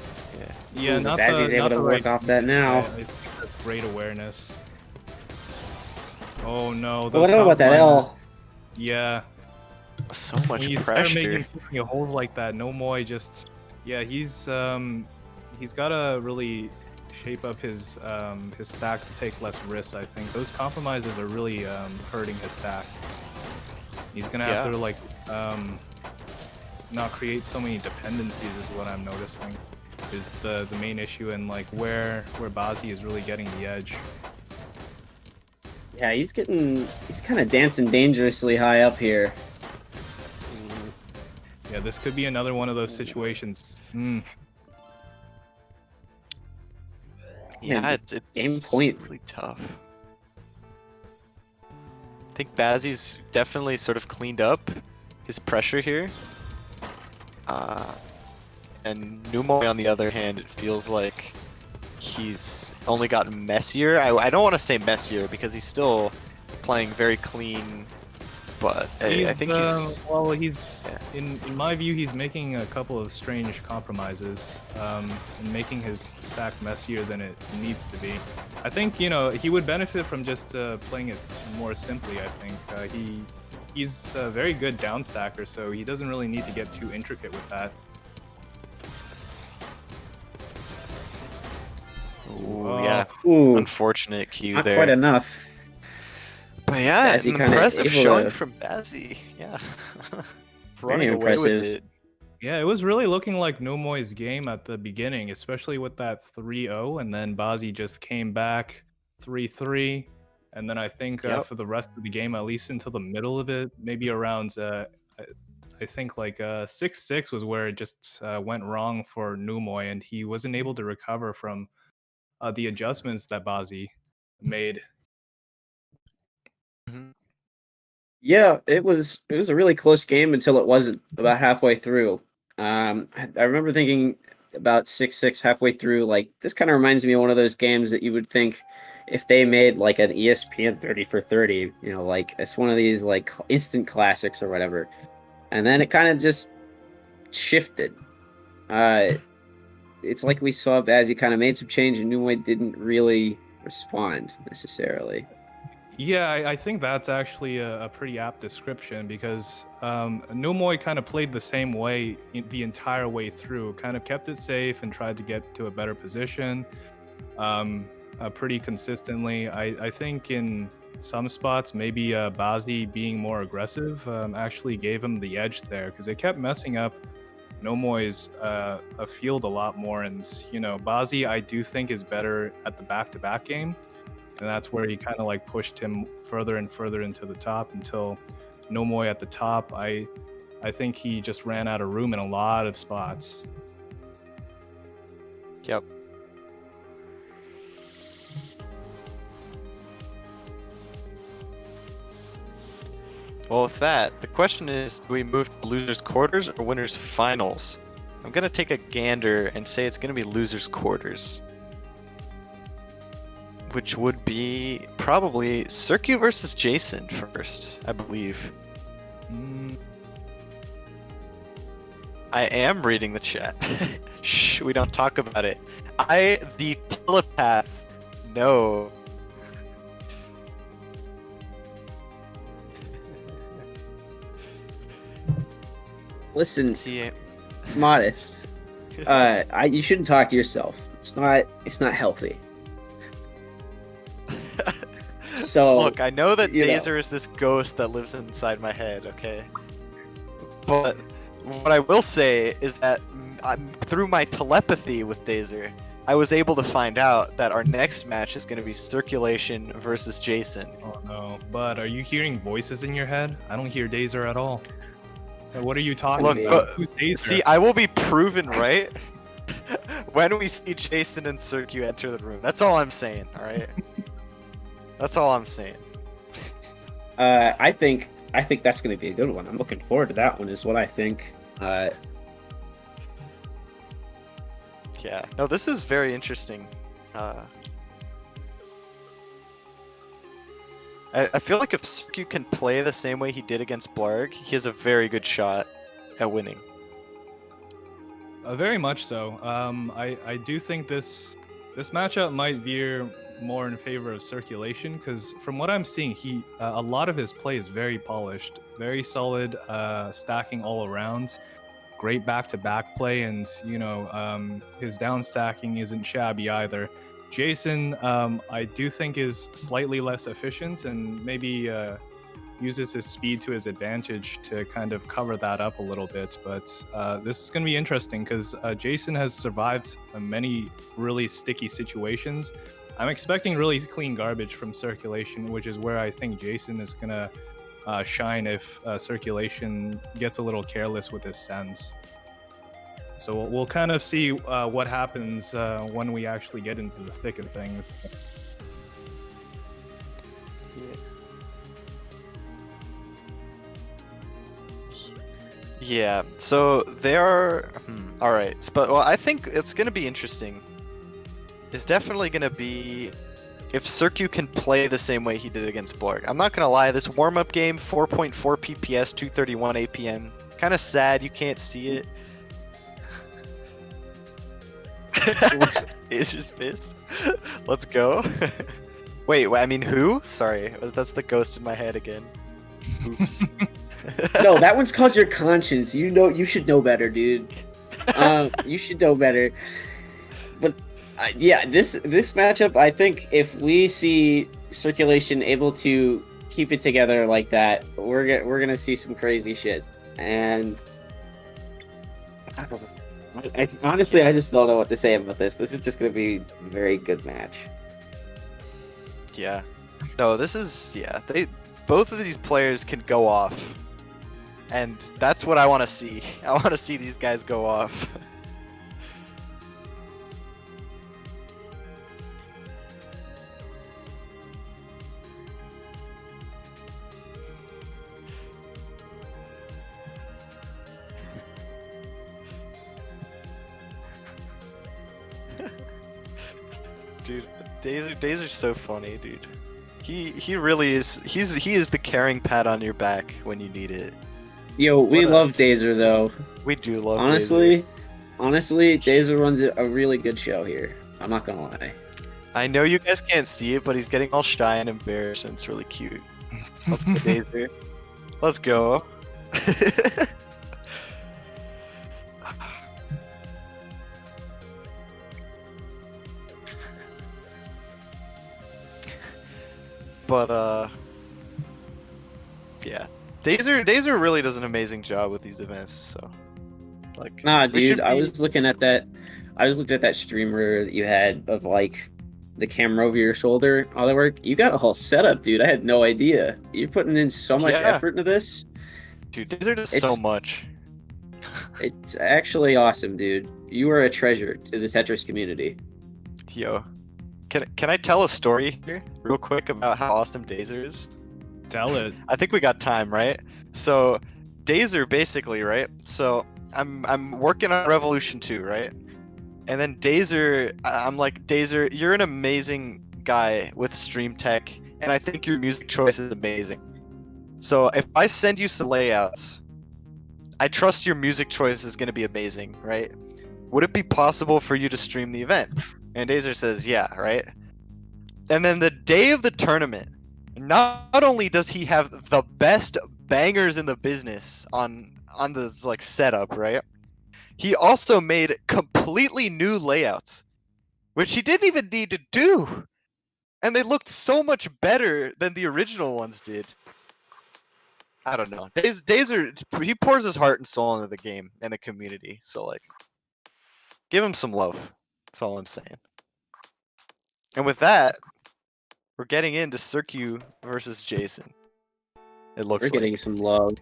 Yeah, Ooh, not Bazzy's the, able not to the work right off that now. I think that's great awareness. Oh no, Oh, those what about that compromises. L? Yeah, So much when you start pressure. making a hole like that, Nomoy just, yeah, he's got to really shape up his stack to take less risks. I think those compromises are really hurting his stack. He's gonna have to like not create so many dependencies is what I'm noticing. Is the main issue, and like where Bazzy is really getting the edge. Yeah, he's kind of dancing dangerously high up here. Yeah, this could be another one of those situations. Yeah, it's game point. really tough. I think Bazzy's definitely sort of cleaned up his pressure here. And Numoy, on the other hand, it feels like he's only gotten messier. I don't want to say messier because he's still playing very clean, but I think he's... well, he's in my view, he's making a couple of strange compromises and making his stack messier than it needs to be. I think, you know, he would benefit from just playing it more simply. I think he's a very good downstacker, so he doesn't really need to get too intricate with that. Ooh, yeah, Ooh, unfortunate cue not there. quite enough. But yeah, Bazzy an kinda impressive able showing to- from Bazzy. Yeah. Very Running away with impressive. it. Yeah, it was really looking like Nomoy's game at the beginning, especially with that 3-0, and then Bazzy just came back 3-3, and then I think for the rest of the game, at least until the middle of it, maybe around, I think like 6-6 was where it just went wrong for Numoy, and he wasn't able to recover from the adjustments that Bazzy made. Yeah, it was a really close game until it wasn't about halfway through. I remember thinking about 6-6 halfway through, like this kind of reminds me of one of those games that you would think if they made like an ESPN 30 for 30, you know, like it's one of these like instant classics or whatever. And then it kind of just shifted. It's like we saw Bazzy kind of made some change and Numoy didn't really respond necessarily. Yeah, I think that's actually a pretty apt description because Numoy kind of played the same way the entire way through, kind of kept it safe and tried to get to a better position pretty consistently. I think in some spots, maybe Bazzy being more aggressive actually gave him the edge there because it kept messing up Nomoy's a field a lot more. And, you know, Bazzy, I do think is better at the back-to-back game. And that's where he kind of like pushed him further and further into the top until Nomoy at the top. I think he just ran out of room in a lot of spots. Yep. Well, with that, the question is, do we move to losers quarters or winners finals? I'm gonna take a gander and say it's gonna be losers quarters, which would be probably Circu versus Jason first, I believe. I am reading the chat. Shh, we don't talk about it. The telepath, no. Listen, See, modest. You shouldn't talk to yourself. It's not healthy. So look, I know that you know. Dazer is this ghost that lives inside my head, okay? But what I will say is that through my telepathy with Dazer, I was able to find out that our next match is going to be Circulation versus Jason. Oh no, but are you hearing voices in your head? I don't hear Dazer at all. What are you talking Look, about? but- Who's Dazer? See, I will be proven right when we see Jason and Circu enter the room. That's all I'm saying, alright? That's all I'm saying. I think that's going to be a good one. I'm looking forward to that one. Is what I think. Yeah. No, this is very interesting. I feel like if Circu can play the same way he did against Blarg, he has a very good shot at winning. Very much so. I do think this matchup might veer more in favor of Circulation, because from what I'm seeing, a lot of his play is very polished, very solid, stacking all around, great back-to-back play, and his down stacking isn't shabby either. Jason, I do think is slightly less efficient and maybe uses his speed to his advantage to kind of cover that up a little bit. But this is going to be interesting because Jason has survived many really sticky situations. I'm expecting really clean garbage from Circulation, which is where I think Jason is going to shine if Circulation gets a little careless with his sends. So we'll kind of see what happens when we actually get into the thick of things. Yeah, so they are... Alright, but well, I think it's going to be interesting. It's definitely going to be if Circu can play the same way he did against Blarg. I'm not going to lie, this warm-up game, 4.4 PPS, 231 APM. Kind of sad you can't see it. Is just pissed. Let's go. Wait, I mean who? Sorry, that's the ghost in my head again. Oops. No, that one's called your conscience. You should know better, dude. You should know better. But yeah, this matchup, I think if we see Circulation able to keep it together like that, we're gonna see some crazy shit. And I don't know. Honestly, I just don't know what to say about this. This is just gonna be a very good match. Yeah. No, this is both of these players can go off. And that's what I want to see. I want to see these guys go off. Dude, Dazer's so funny, dude. He really is. He is the carrying pad on your back when you need it. Yo, we love Dazer though. We do love. Honestly, Dazer runs a really good show here. I'm not gonna lie. I know you guys can't see it, but he's getting all shy and embarrassed, and it's really cute. Let's go, Dazer. Let's go. But yeah, Dazer really does an amazing job with these events. So, like, nah, dude, I was looking at that streamer that you had of like the camera over your shoulder, all that work. You got a whole setup, dude. I had no idea. You're putting in so much effort into this. Dude, Dazer does so much. It's actually awesome, dude. You are a treasure to the Tetris community. Yo, can I tell a story here real quick about how awesome Dazer is? Tell it. I think we got time, right? So, Dazer basically, right? So, I'm working on Revolution 2, right? And then Dazer, I'm like, Dazer, you're an amazing guy with stream tech, and I think your music choice is amazing. So, if I send you some layouts, I trust your music choice is going to be amazing, right? Would it be possible for you to stream the event? And Dazer says, yeah, right? And then the day of the tournament, not only does he have the best bangers in the business on this like setup, right? He also made completely new layouts, which he didn't even need to do. And they looked so much better than the original ones did. I don't know. Dazer, he pours his heart and soul into the game and the community. So, like, give him some love. That's all I'm saying. And with that, we're getting into Circu versus Jason. It looks We're getting some love.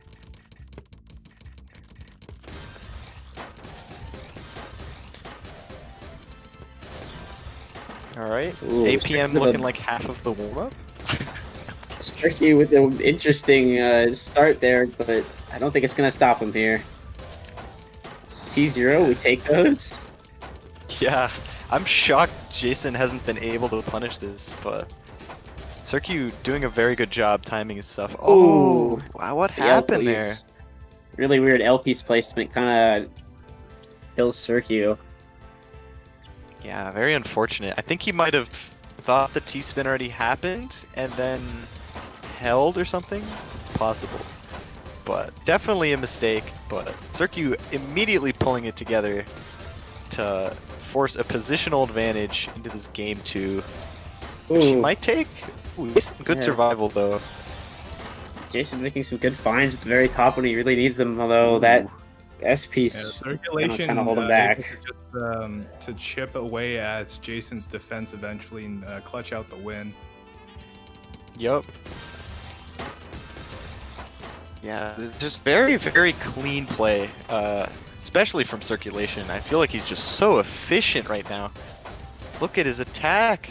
All right. Ooh, 8 p.m. Circu with looking a- like half of the warm up. Circu with an interesting start there, but I don't think it's gonna stop him here. T0, we take those. Yeah, I'm shocked Jason hasn't been able to punish this, but Circu doing a very good job timing his stuff. Oh, Ooh. wow, what The happened L-piece. there? Really weird L-piece placement, kind of kills Circu. Yeah, very unfortunate. I think he might have thought the T-spin already happened and then held or something. It's possible. But definitely a mistake, but Circu immediately pulling it together to force a positional advantage into this game 2, which he Ooh. might take. Ooh, some good Yeah. survival though. Jason making some good finds at the very top when he really needs them, although that S Yeah, piece circulation kind of hold him able back. to just to chip away at Jason's defense eventually and clutch out the win. Yup. Yeah, just very, very clean play, especially from circulation. I feel like he's just so efficient right now. Look at his attack.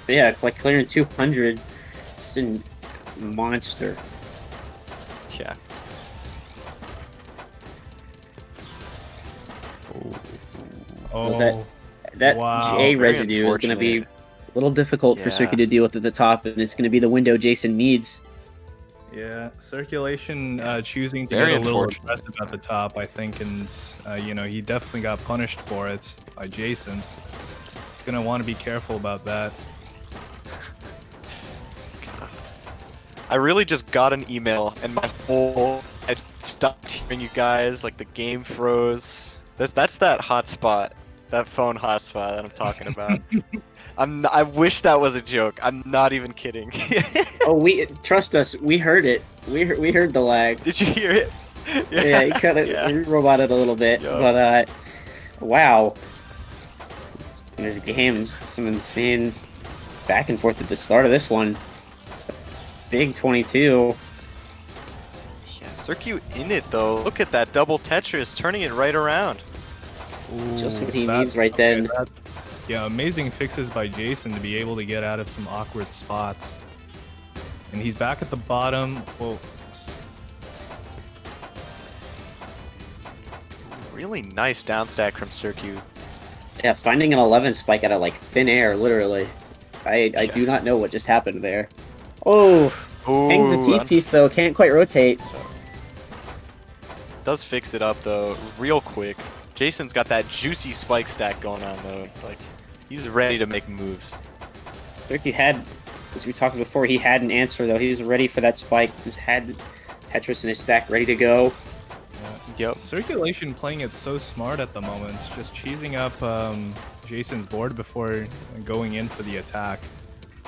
Yeah, like clearing 200, just a monster. Yeah. Oh, That Wow, J very residue is going to be a unfortunate. little difficult for Yeah. Circu to deal with at the top, and it's going to be the window Jason needs. yeah. Circulation choosing to Very get a little unfortunate. aggressive at the top, I think, and you know, he definitely got punished for it by Jason. Gonna want to be careful about that. I really just got an email and my whole I stopped hearing you guys, like the game froze. That's that hotspot, that phone hotspot that I'm talking about. I wish that was a joke. I'm not even kidding. Oh, trust us, we heard it. We heard the lag. Did you hear it? Yeah, he kind of yeah. roboted a little bit, Yup. but wow. There's a game, some insane back and forth at the start of this one. Big 22. Yeah, Circu in it though. Look at that double Tetris, turning it right around. Just what he That- needs right okay, then. that- yeah, amazing fixes by Jason to be able to get out of some awkward spots. And he's back at the bottom. Well, Really nice downstack from Circu. Yeah, finding an 11 spike out of like thin air, literally. I Yeah. do not know what just happened there. Oh, hangs the Ooh, T piece though, can't quite rotate. does fix it up though, real quick. Jason's got that juicy spike stack going on though. Like, he's ready to make moves. Circu had, as we talked before, he had an answer though. He was ready for that spike. He just had Tetris in his stack ready to go. Yep. circulation playing it so smart at the moment, just cheesing up Jason's board before going in for the attack.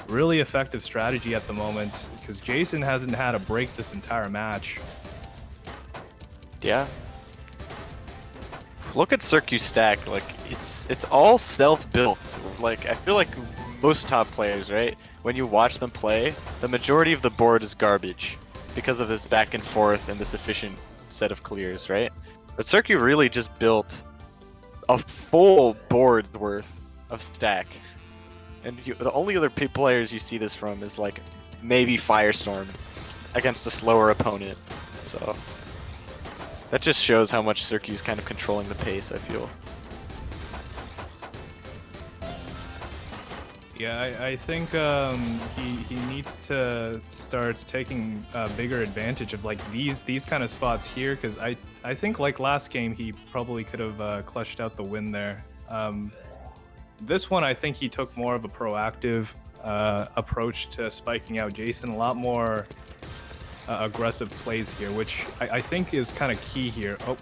Really effective strategy at the moment because Jason hasn't had a break this entire match. Yeah. Look at Circu's stack. Like, it's all self-built. Like, I feel like most top players, right? When you watch them play, the majority of the board is garbage because of this back and forth and this efficient set of clears, right? But Circu really just built a full board worth of stack. And the only other players you see this from is like maybe Firestorm against a slower opponent. So that just shows how much Circu's kind of controlling the pace, I feel. Yeah, I think he needs to start taking bigger advantage of like these kind of spots here because I think like last game he probably could have clutched out the win there. This one I think he took more of a proactive approach to spiking out Jason, a lot more aggressive plays here, which I think is kind of key here. Oh,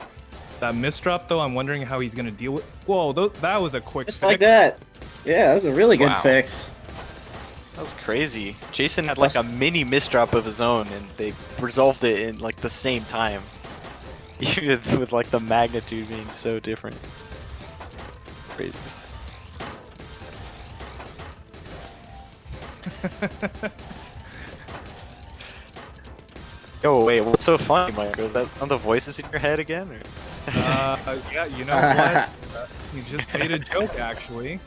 that misdrop though, I'm wondering how he's gonna deal with. Whoa, that was a quick Just fix. like that. Yeah, that was a really good Wow. fix. That was crazy. Jason had like a mini misdrop of his own and they resolved it in like the same time. Even with like the magnitude being so different. Crazy. Yo, wait, what's so funny, Mike? Was that on the voices in your head again? Or? Yeah, you know what? You just made a joke actually.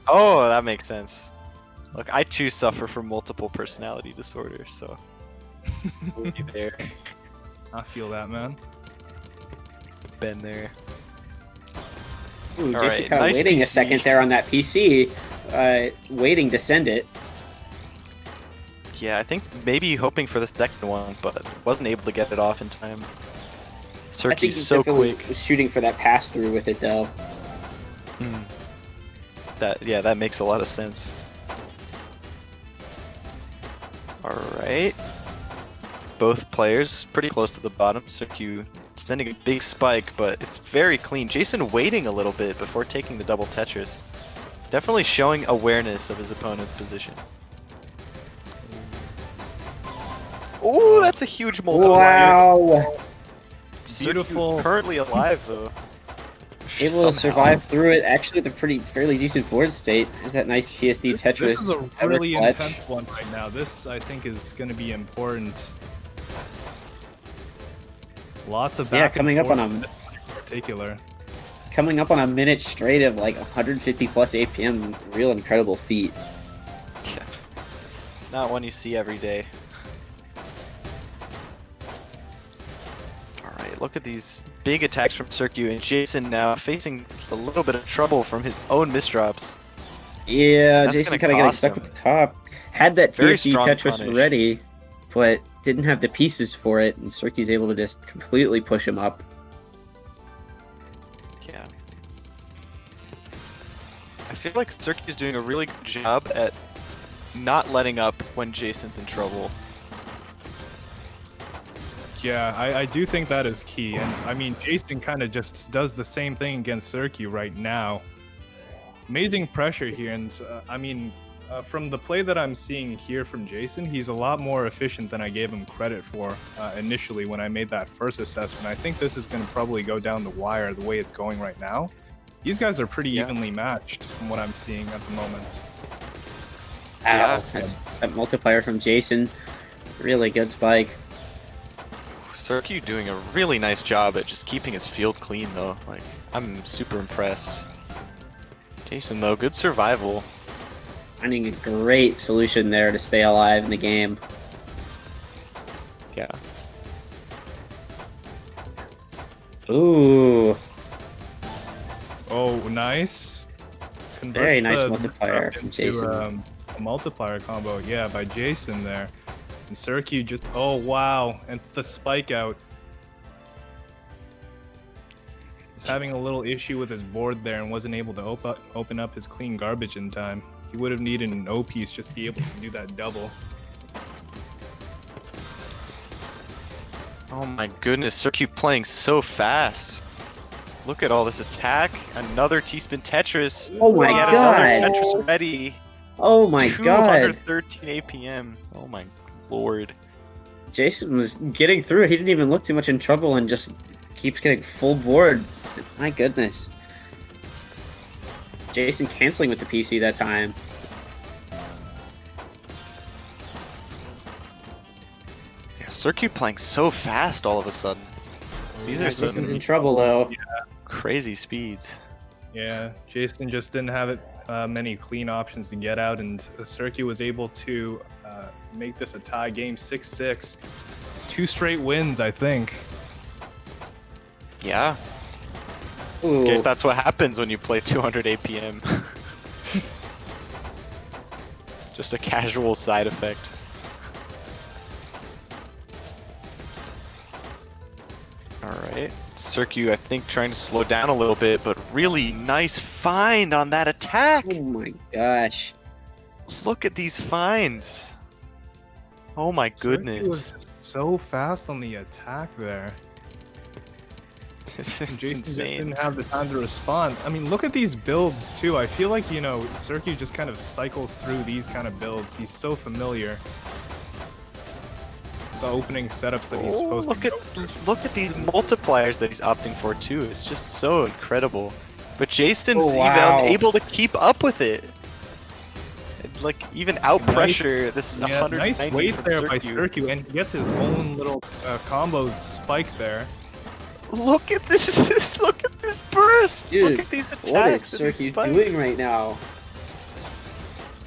Oh, that makes sense. Look, I too suffer from multiple personality disorder, so we'll be there. I feel that, man. Been there. Ooh, All Jason right, kind of nice waiting a PC. second there on that PC, waiting to send it. Yeah, I think maybe hoping for the second one, but wasn't able to get it off in time. I think Circu's he so definitely quick. was shooting for that pass through with it though. That makes a lot of sense. Alright. Both players pretty close to the bottom. Circu sending a big spike, but it's very clean. Jason waiting a little bit before taking the double Tetris. Definitely showing awareness of his opponent's position. Ooh, that's a huge multiplier. Wow! Circu Beautiful. currently alive though. Able Somehow. to survive through it. Actually, with a fairly decent board state. There's that nice TSD Tetris. This is a ever really clutch. intense one right now. This, I think, is going to be important. Lots of back and coming up on forth a- in particular. Coming up on a minute straight of like 150 plus APM, real incredible feat. Yeah. Not one you see every day. Alright, look at these big attacks from Circu, and Jason now facing a little bit of trouble from his own misdrops. Yeah, That's Jason gonna kind of getting cost stuck him. at the top. Had that Very TSD strong Tetris punish. ready, but didn't have the pieces for it, and Circu's able to just completely push him up. Yeah. I feel like Circu's doing a really good job at not letting up when Jason's in trouble. Yeah, I do think that is key. And I mean, Jason kind of just does the same thing against Circu right now. Amazing pressure here. And I mean, from the play that I'm seeing here from Jason, he's a lot more efficient than I gave him credit for initially when I made that first assessment. I think this is going to probably go down the wire the way it's going right now. These guys are pretty evenly matched from what I'm seeing at the moment. Yeah. Ow, that's that multiplier from Jason. Really good spike. Circu doing a really nice job at just keeping his field clean though. Like, I'm super impressed. Jason though, good survival. Finding a great solution there to stay alive in the game. Yeah. Ooh, Oh, nice. Converts Very nice the multiplier trap from into, Jason. a multiplier combo, yeah, by Jason there. And Circu just, oh wow, and the spike out. He's having a little issue with his board there and wasn't able to open up his clean garbage in time. He would have needed an O piece just to be able to do that double. Oh my goodness, Circu playing so fast. Look at all this attack. Another T-spin Tetris. Oh my He had god! another Tetris ready. Oh my god! 213 APM. Oh my lord. Jason was getting through it. He didn't even look too much in trouble and just keeps getting full boards. My goodness. Jason canceling with the PC that time. Yeah, Circu playing so fast all of a sudden. These are Jason's in some trouble though. crazy speeds. Yeah, Jason just didn't have it many clean options to get out, and Circu was able to make this a tie game 6-6. 2 straight wins, I think. Yeah. Ooh. Guess that's what happens when you play 200 APM. Just a casual side effect. Alright. Circu, I think, trying to slow down a little bit, but really nice find on that attack! Oh my gosh. Look at these finds! Oh my Circu goodness. was just so fast on the attack there. This And is Jason just insane. didn't have the time to respond. I mean, look at these builds too. I feel like, you know, Circu just kind of cycles through these kind of builds. He's so familiar. The opening setups that he's Oh, supposed look to at look at these multipliers that he's opting for too. It's just so incredible. But Jason's Oh, wow. even able to keep up with it. And, like even out Nice- pressure this Yeah, 190 nice weight from there by Circu. Circu, and he gets his own little combo spike there. Look at this! Look at this burst! Dude, Look at these what is attacks and these Circu spikes. doing right now?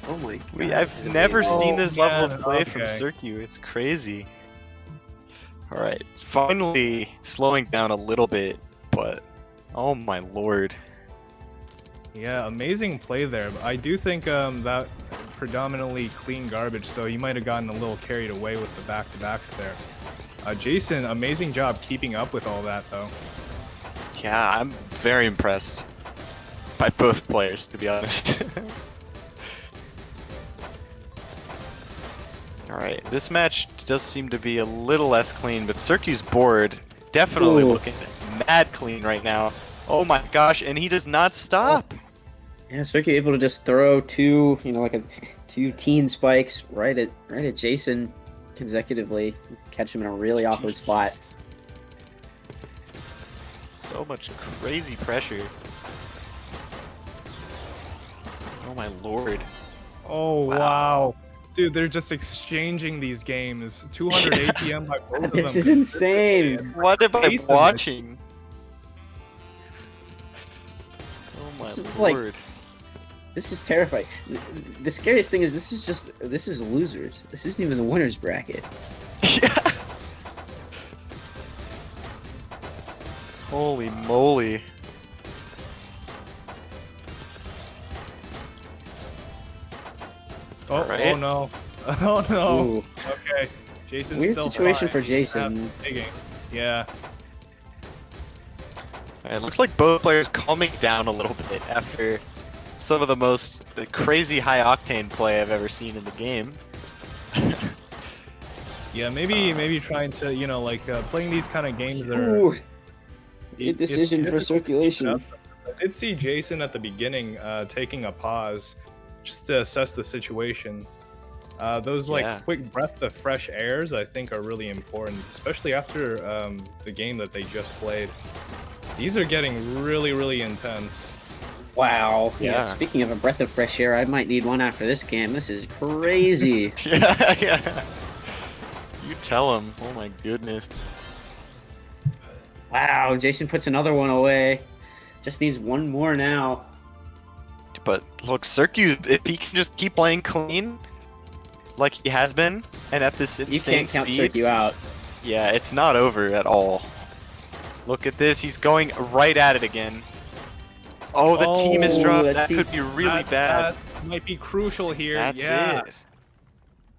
Oh my god. I've never seen this level of play from okay. Circu. It's crazy. Alright, finally slowing down a little bit, but oh my lord. Yeah, amazing play there. But I do think that predominantly clean garbage, so he might have gotten a little carried away with the back-to-backs there. Jason, amazing job keeping up with all that, though. Yeah, I'm very impressed by both players, to be honest. Alright, this match does seem to be a little less clean, but Circu's board definitely Ooh. looking mad clean right now. Oh my gosh, and he does not stop! Yeah, Circu able to just throw two, two teen spikes right at Jason consecutively, catch him in a really awkward spot. So much crazy pressure. Oh my lord. Oh, Wow. wow. Dude, they're just exchanging these games. 200 APM by both of them. This is insane. What am I Jason, watching? Oh This is my like- lord. This is terrifying. The scariest thing is this is losers. This isn't even the winners bracket. Yeah. Holy moly. Oh, Right. oh no. Oh no. Ooh, Okay. Jason's weird still situation fine. for Jason. Digging. Yeah. It looks like both players calming down a little bit after some of the crazy high octane play I've ever seen in the game. Yeah, maybe trying to, playing these kind of games that are... Ooh, it's good decision for difficult. circulation. I did see Jason at the beginning taking a pause just to assess the situation. Those Yeah. quick breath of fresh airs I think are really important, especially after the game that they just played. These are getting really, really intense. Wow. Yeah. Speaking of a breath of fresh air, I might need one after this game. This is crazy. Yeah, yeah. You tell him. Oh my goodness. Wow. Jason puts another one away. Just needs one more now. But look, Circu, if he can just keep playing clean, like he has been, and at this You insane can't count speed, Circu out. yeah, it's not over at all. Look at this, he's going right at it again. Oh, the team is Oh, dropped. the That team- could be really bad. That might be crucial here. That's yeah. it.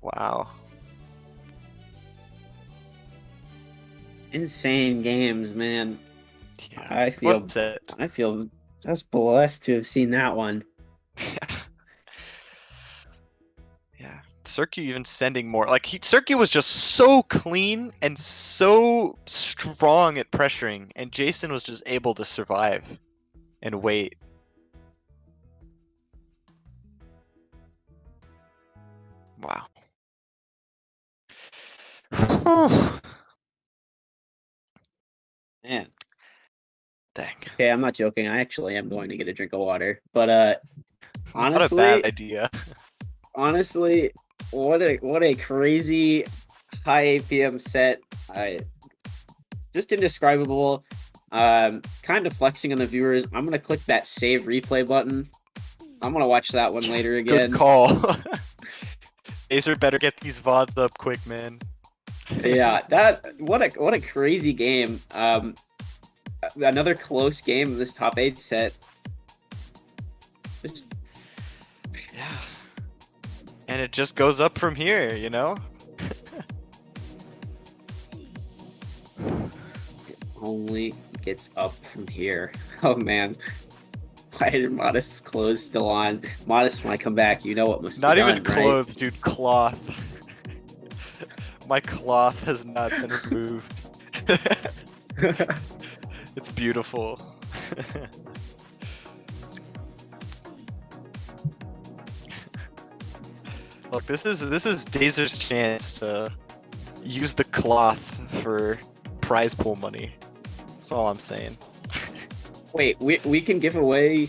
Wow. Insane games, man. Yeah. I feel What's it? I feel just blessed to have seen that one. Yeah. Circu even sending more. Like, Circu was just so clean and so strong at pressuring, and Jason was just able to survive and wait. Wow. Man. Dang. Okay, I'm not joking. I actually am going to get a drink of water. But Not honestly, a bad idea. honestly, what a crazy high APM set. Just indescribable. Kind of flexing on the viewers. I'm gonna click that save replay button. I'm gonna watch that one later again. Good call. Acer better get these VODs up quick, man. Yeah, what a crazy game. Another close game in this top 8 set. Just, Yeah. And it just goes up from here, you know? only gets up from here. Oh man. Why are Modest's clothes still on? Modest, when I come back, you know what must Not be even done, right? clothes, dude. Cloth. My cloth has not been removed. It's beautiful. Look, this is Dazer's chance to use the cloth for prize pool money. That's all I'm saying. Wait, we can give away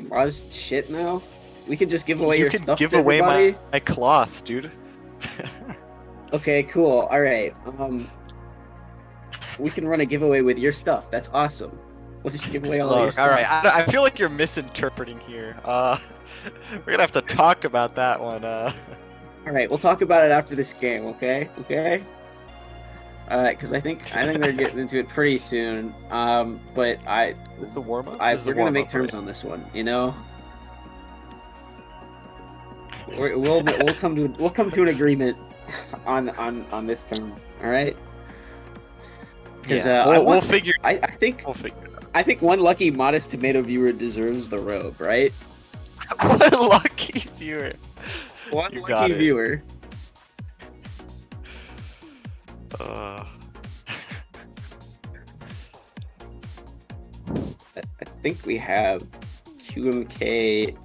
Modest shit now? We can just give away You your can stuff give to away everybody? my cloth, dude. Okay, cool. All right. We can run a giveaway with your stuff. That's awesome. We'll just give away all your Look, stuff. all right. I feel like you're misinterpreting here. We're gonna have to talk about that one. All right, we'll talk about it after this game, okay? Okay. Because I think they're getting into it pretty soon. But Is the warm up? we're gonna make terms on this one, you know. We'll come to an agreement on this term. All right. Because we'll figure. I think We'll figure it out. I think one lucky modest tomato viewer deserves the robe, right? What a lucky viewer. One You got lucky it. viewer. Uh, I think we have QMK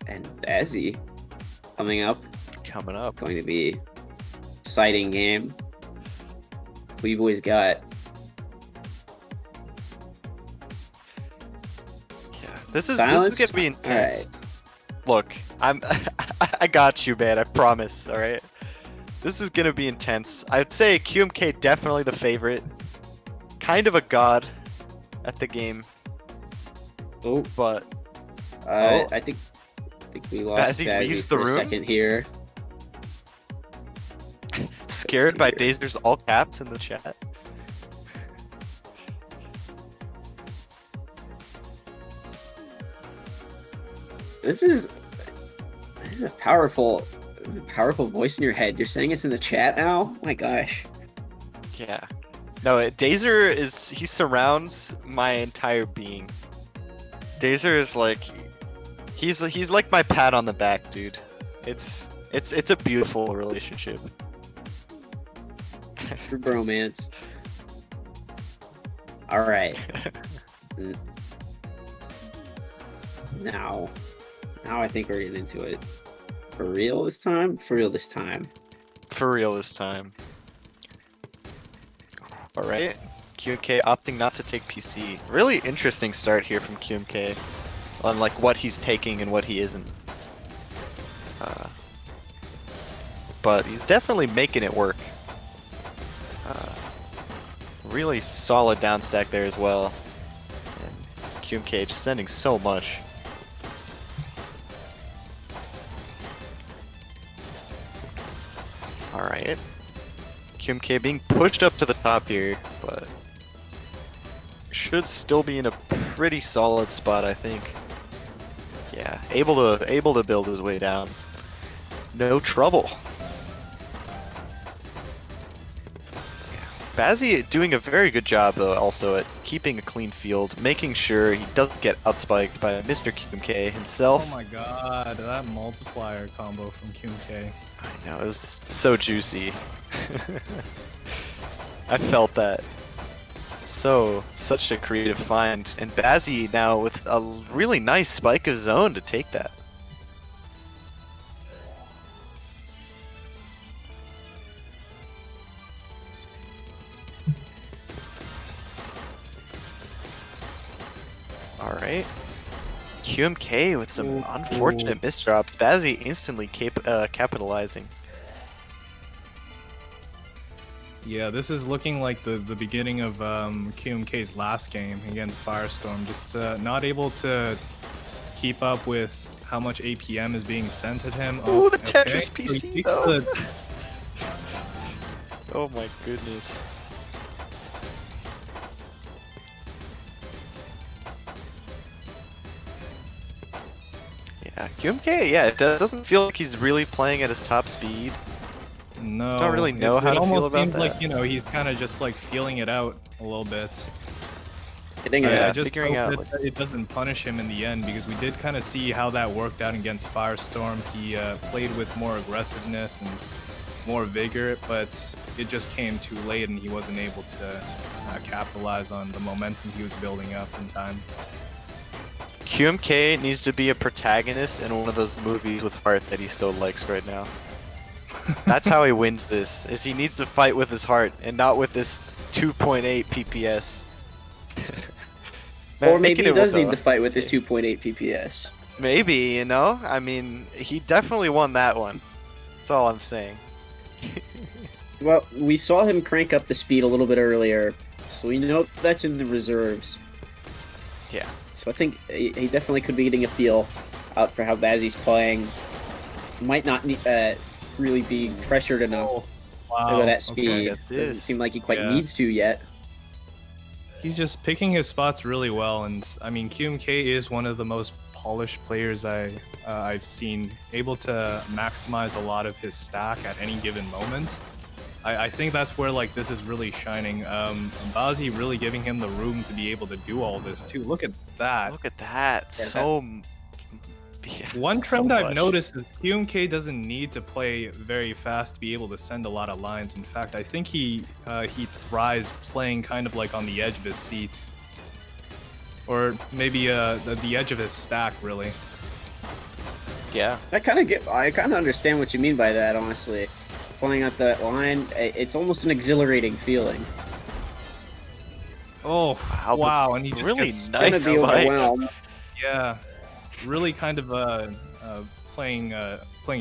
and Bazzy coming up. coming up. Going to be exciting game. Who you boys got? Yeah, this is Silence? gonna be intense. Alright. Look, I got you, man. I promise. All right. This is gonna be intense. I'd say QMK definitely the favorite. Kind of a god at the game, Oh, but I think we lost Bazzy Bazzy leaves for the a room? second here. scared by Dazer's all caps in the chat. This is a powerful voice in your head. You're saying it's in the chat now? My gosh. Yeah. No, Dazer he surrounds my entire being. Dazer is like, he's like my pat on the back, dude. It's a beautiful relationship. For bromance. Alright. Now I think we're getting into it. For real this time? For real this time. For real this time. Alright. QMK opting not to take PC. Really interesting start here from QMK on like what he's taking and what he isn't. But he's definitely making it work. Really solid down stack there as well. And QMK just sending so much. Alright. QMK being pushed up to the top here, but should still be in a pretty solid spot, I think. Yeah, able to build his way down. No trouble. Bazzy doing a very good job though also at keeping a clean field, making sure he doesn't get outspiked by Mr. QMK himself. Oh my god, that multiplier combo from QMK. I know, it was so juicy. I felt that. Such a creative find. And Bazzy now with a really nice spike of zone to take that. Alright. QMK with some unfortunate misdrop. Bazzy instantly capitalizing. Yeah, this is looking like the beginning of QMK's last game against Firestorm. Just not able to keep up with how much APM is being sent at him. Ooh, the okay. Tetris So he PC takes though. the- Oh my goodness. Yeah, QMK, yeah, it doesn't feel like he's really playing at his top speed. No, Don't really know how to feel almost about seems like, that. you know, he's kind of just like feeling it out a little bit. Getting Yeah, I just figuring hope out, that it doesn't punish him in the end, because we did kind of see how that worked out against Firestorm. He played with more aggressiveness and more vigor, but it just came too late and he wasn't able to capitalize on the momentum he was building up in time. QMK needs to be a protagonist in one of those movies with heart that he still likes right now. That's how he wins this, is he needs to fight with his heart and not with this 2.8 PPS. Or maybe Making he it does with need a- to fight with his 2.8 PPS. Maybe, you know? I mean, he definitely won that one. That's all I'm saying. Well, we saw him crank up the speed a little bit earlier, so we know that's in the reserves. Yeah. So I think he definitely could be getting a feel out for how Bazzy's playing. Might not really be pressured enough Oh, to go wow. that speed. Look at Doesn't this. seem like he quite Yeah. needs to yet. He's just picking his spots really well, and I mean, QMK is one of the most polished players I've seen, able to maximize a lot of his stack at any given moment. I think that's where like this is really shining. Bazzy really giving him the room to be able to do all this too. Look at that. Look at that. Yeah, So. Yeah, One so trend I've much. noticed is QMK doesn't need to play very fast to be able to send a lot of lines. In fact, I think he thrives playing kind of like on the edge of his seat, or maybe the edge of his stack, really. Yeah. I kind of understand what you mean by that, honestly. Playing out that line, it's almost an exhilarating feeling. Oh Wow, but wow! And he just really gets nice Gonna be spike. overwhelmed. Yeah, really kind of playing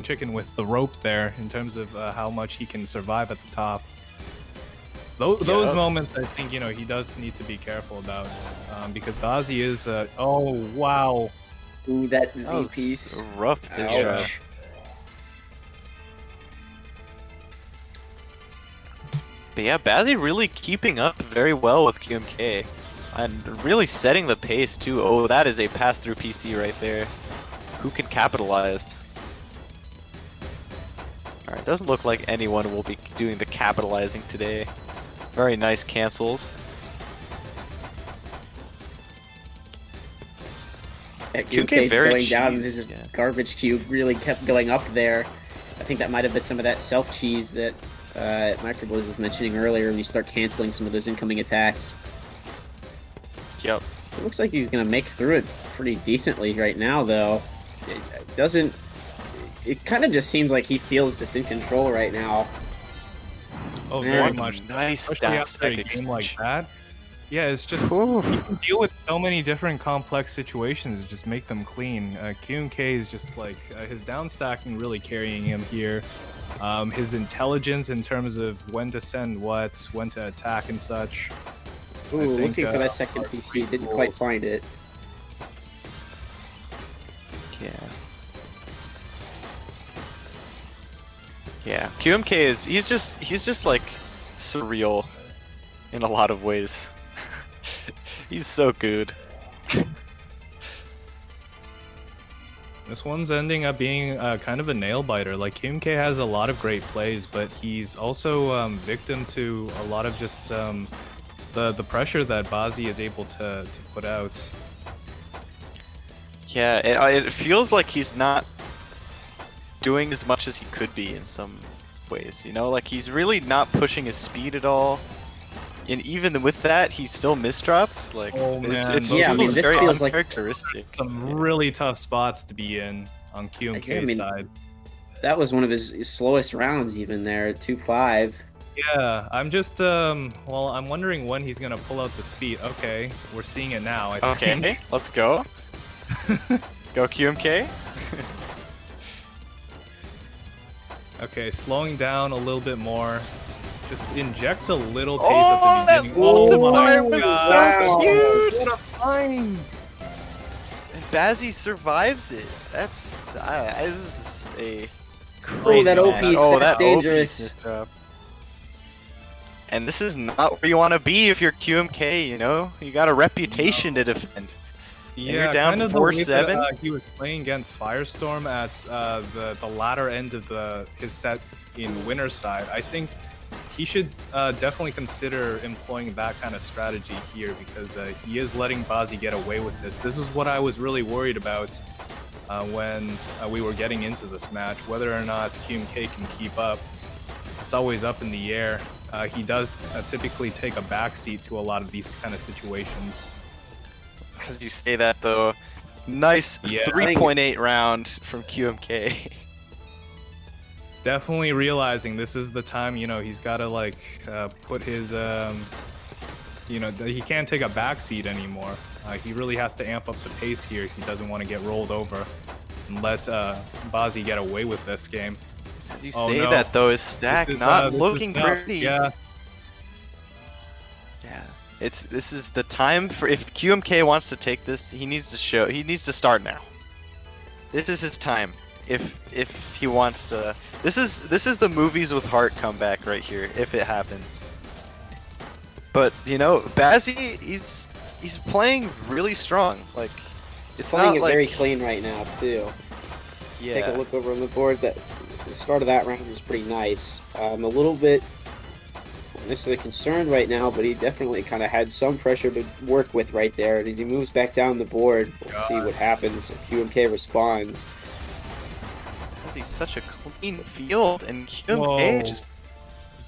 chicken with the rope there in terms of how much he can survive at the top. Those moments, I think, you know, he does need to be careful about because Bazzy is. Oh wow! Ooh, that That Z was piece. a rough pitch Ouch. drop. But yeah, Bazzy really keeping up very well with QMK. And really setting the pace too. Oh, that is a pass-through PC right there. Who can capitalize? Alright, doesn't look like anyone will be doing the capitalizing today. Very nice cancels. QK very going down, cheesed, his yeah. garbage cube really kept going up there. I think that might have been some of that self-cheese that Microblizz was mentioning earlier when you start canceling some of those incoming attacks. Yep. It looks like he's going to make through it pretty decently right now, though. It doesn't... It kind of just seems like he feels just in control right now. Oh, Yeah. very What much. nice Especially down after a stack game like exchange. that. Yeah, it's just Whew. you can deal with so many different complex situations. Just make them clean. QMK is just like his down stacking really carrying him here. His intelligence in terms of when to send what, when to attack and such. Ooh, I think, looking for that second PC, didn't quite find it. Yeah. Yeah. QMK is he's just like surreal in a lot of ways. He's so good. This one's ending up being kind of a nail biter. Like QMK has a lot of great plays, but he's also victim to a lot of just the pressure that Bazzy is able to put out. Yeah, it feels like he's not doing as much as he could be in some ways, you know? Like, he's really not pushing his speed at all. And even with that, he's still misdropped. Like, Oh, man, it's those- Yeah, I mean, this very feels like uncharacteristic. Some really tough spots to be in on QMK's I mean, side. That was one of his slowest rounds even there, 2-5. Yeah, I'm just well, I'm wondering when he's gonna pull out the speed. Okay, we're seeing it now. I think. Okay, let's go. Let's go, QMK. Okay, slowing down a little bit more. Just inject a little pace Oh, at that the beginning. multiplier my was God. so cute! What a find! And Bazzy survives it. That's this is a Oh, crazy that OP, match. Oh, that's that dangerous. OP misdrop. And this is not where you want to be if you're QMK, you know? You got a reputation to defend. Yeah, you're down kind of the way 4-7? that, he was playing against Firestorm at the latter end of his set in winner's side. I think he should definitely consider employing that kind of strategy here because he is letting Bazzy get away with this. This is what I was really worried about when we were getting into this match. Whether or not QMK can keep up, it's always up in the air. He does typically take a backseat to a lot of these kind of situations. As you say that, though, nice Yeah. 3.8 round from QMK. It's definitely realizing this is the time, you know, he's got to like put his, you know, he can't take a backseat anymore. He really has to amp up the pace here if he doesn't want to get rolled over and let Bazzy get away with this game. As you Oh, say no. that, though, his stack This is, not this is looking tough. pretty. Yeah, Yeah. This is the time for, if QMK wants to take this, he needs to start now. This is his time. If he wants to, this is the movies with heart comeback right here if it happens. But you know, Bazzy, he's playing really strong. Like It's it's playing not it like very clean right now too. yeah. Take a look over on the board. That the start of that round was pretty nice. A little bit not necessarily concerned right now, but he definitely kind of had some pressure to work with right there. And as he moves back down the board, we'll see what happens if QMK responds. Bazzy's such a clean field, and QMK Whoa. just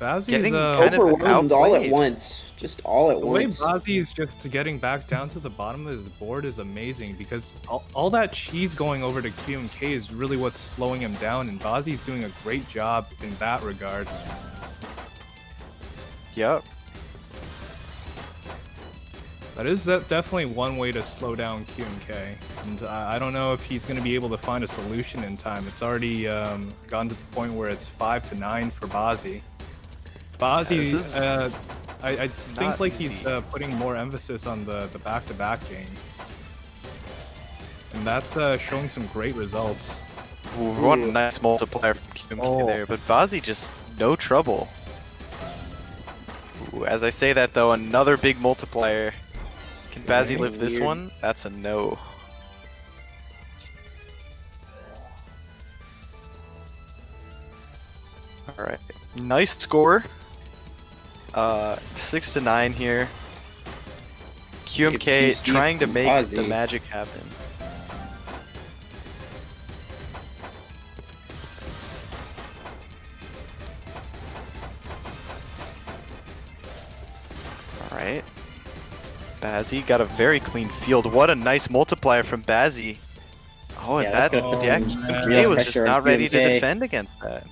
Bazzy's getting kind of Overwhelmed all at outplayed. once. Just all at the way once. Bazzy's just getting back down to the bottom of his board is amazing because all that cheese going over to QMK is really what's slowing him down, and Bazzy's doing a great job in that regard. Yep. That is definitely one way to slow down QMK, and I don't know if he's going to be able to find a solution in time. It's already gotten to the point where it's 5-9 for Bazzy. Bazzy, I think like he's putting more emphasis on the back-to-back game, and that's showing some great results. Ooh, what a nice multiplier from QMK there, but Bazzy just no trouble. Ooh, as I say that though, another big multiplier. Can Bazzy live this one? That's a no. Alright. Nice score. 6-9 here. QMK trying to make the magic happen. Alright. Bazzy got a very clean field. What a nice multiplier from Bazzy. Oh, and that QMK was just not ready to defend against that.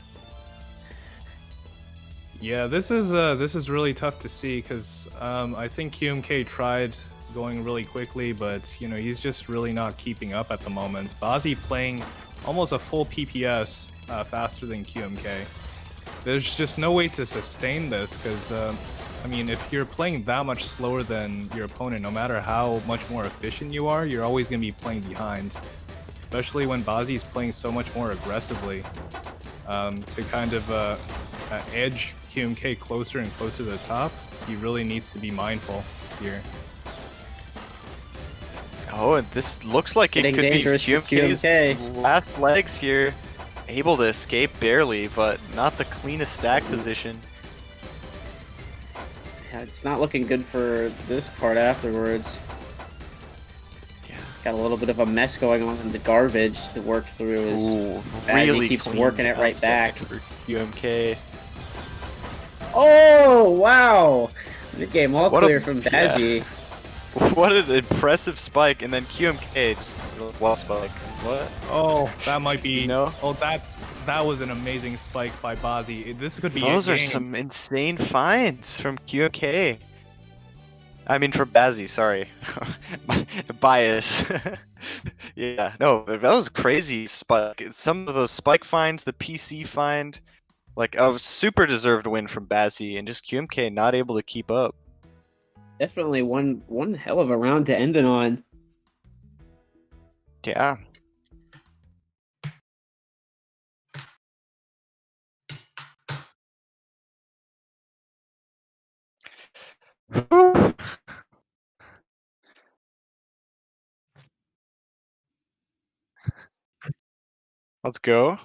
Yeah, this is really tough to see because I think QMK tried going really quickly, but you know he's just really not keeping up at the moment. Bazzy playing almost a full PPS faster than QMK. There's just no way to sustain this because I mean, if you're playing that much slower than your opponent, no matter how much more efficient you are, you're always going to be playing behind. Especially when Bazzy's playing so much more aggressively to kind of edge QMK closer and closer to the top. He really needs to be mindful here. Oh, and this looks like it Getting could be dangerous for QMK's QMK. last legs here. Able to escape barely, but not the cleanest stack position. Yeah, it's not looking good for this part afterwards. Yeah. Got a little bit of a mess going on in the garbage to work through as Bazzy Really keeps clean working it right back. for QMK. Oh, wow! Mid game all What a- clear from Bazzy. What an impressive spike, and then QMK just wall spike. What? Oh, that might be. No. Oh, that was an amazing spike by Bazzy. This could be. Those a are game. some insane finds from QMK. I mean, from Bazzy, sorry. Bias. Yeah, no, that was crazy spike. Some of those spike finds, the PC find, like a super deserved win from Bazzy, and just QMK not able to keep up. Definitely one hell of a round to end it on. Yeah. Whew. Let's go.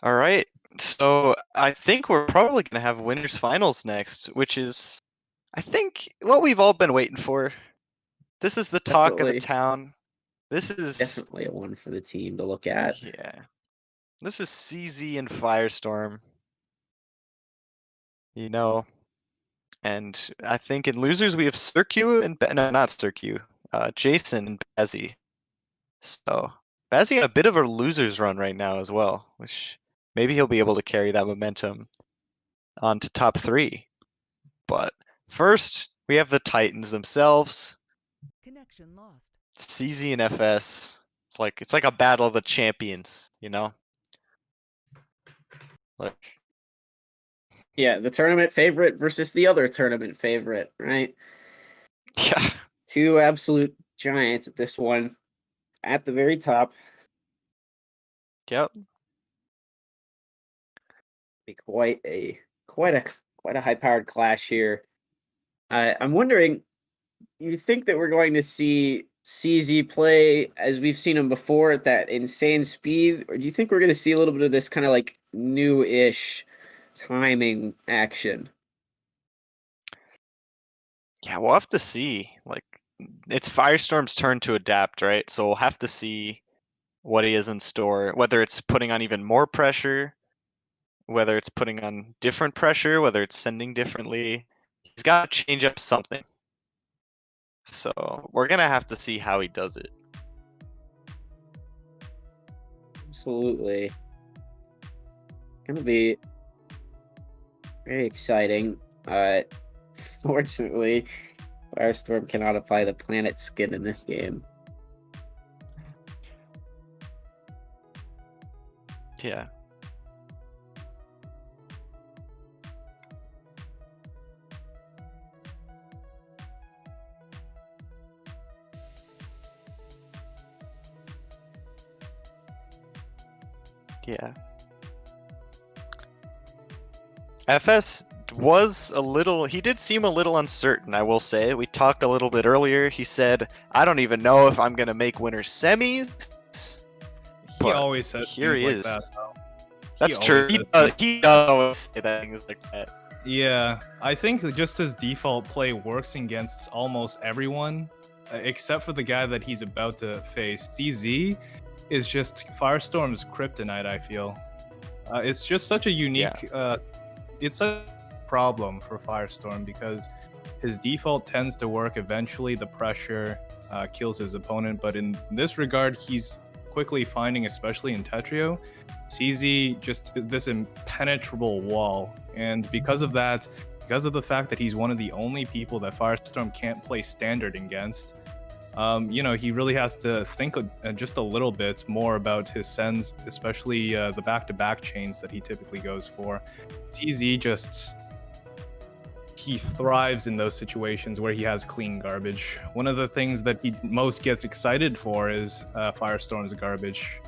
All right. So I think we're probably going to have winners finals next, which is, I think, what we've all been waiting for. This is the talk of Definitely. the town. This is Definitely a one for the team to look at. yeah. This is CZ and Firestorm. You know, and I think in losers we have Circu and no, not Circu, Jason and Bazzy. So Bazzy got a bit of a losers run right now as well, which maybe he'll be able to carry that momentum on to top 3. But first, we have the Titans themselves. Connection lost. CZ and FS. It's like a battle of the champions, you know? Like, Yeah, the tournament favorite versus the other tournament favorite, right? yeah. Two absolute giants at this one, at the very top. Yep. Be quite a high powered clash here. I'm wondering, you think that we're going to see CZ play as we've seen him before at that insane speed, or do you think we're going to see a little bit of this kind of like new-ish timing action? Yeah, we'll have to see. Like, it's Firestorm's turn to adapt, right? So we'll have to see what he has in store, whether it's putting on even more pressure, whether it's putting on different pressure, whether it's sending differently. He's got to change up something. So we're going to have to see how he does it. Absolutely. Gonna be very exciting. Fortunately, Firestorm cannot apply the planet skin in this game. Yeah. Yeah. FS was he did seem a little uncertain, I will say. We talked a little bit earlier. He said, I don't even know if I'm going to make winner semis. He always says here things he like is. that, though. That's He true. always He says does, he does always say that, things like that. Yeah, I think that just his default play works against almost everyone, except for the guy that he's about to face. CZ is just Firestorm's kryptonite, I feel. It's just such a unique... it's a problem for Firestorm because his default tends to work. Eventually, the pressure kills his opponent, but in this regard, he's quickly finding, especially in Tetrio, CZ just this impenetrable wall. And because of that, because of the fact that he's one of the only people that Firestorm can't play standard against, he really has to think just a little bit more about his sends, especially the back-to-back chains that he typically goes for. CZ he thrives in those situations where he has clean garbage. One of the things that he most gets excited for is Firestorm's garbage.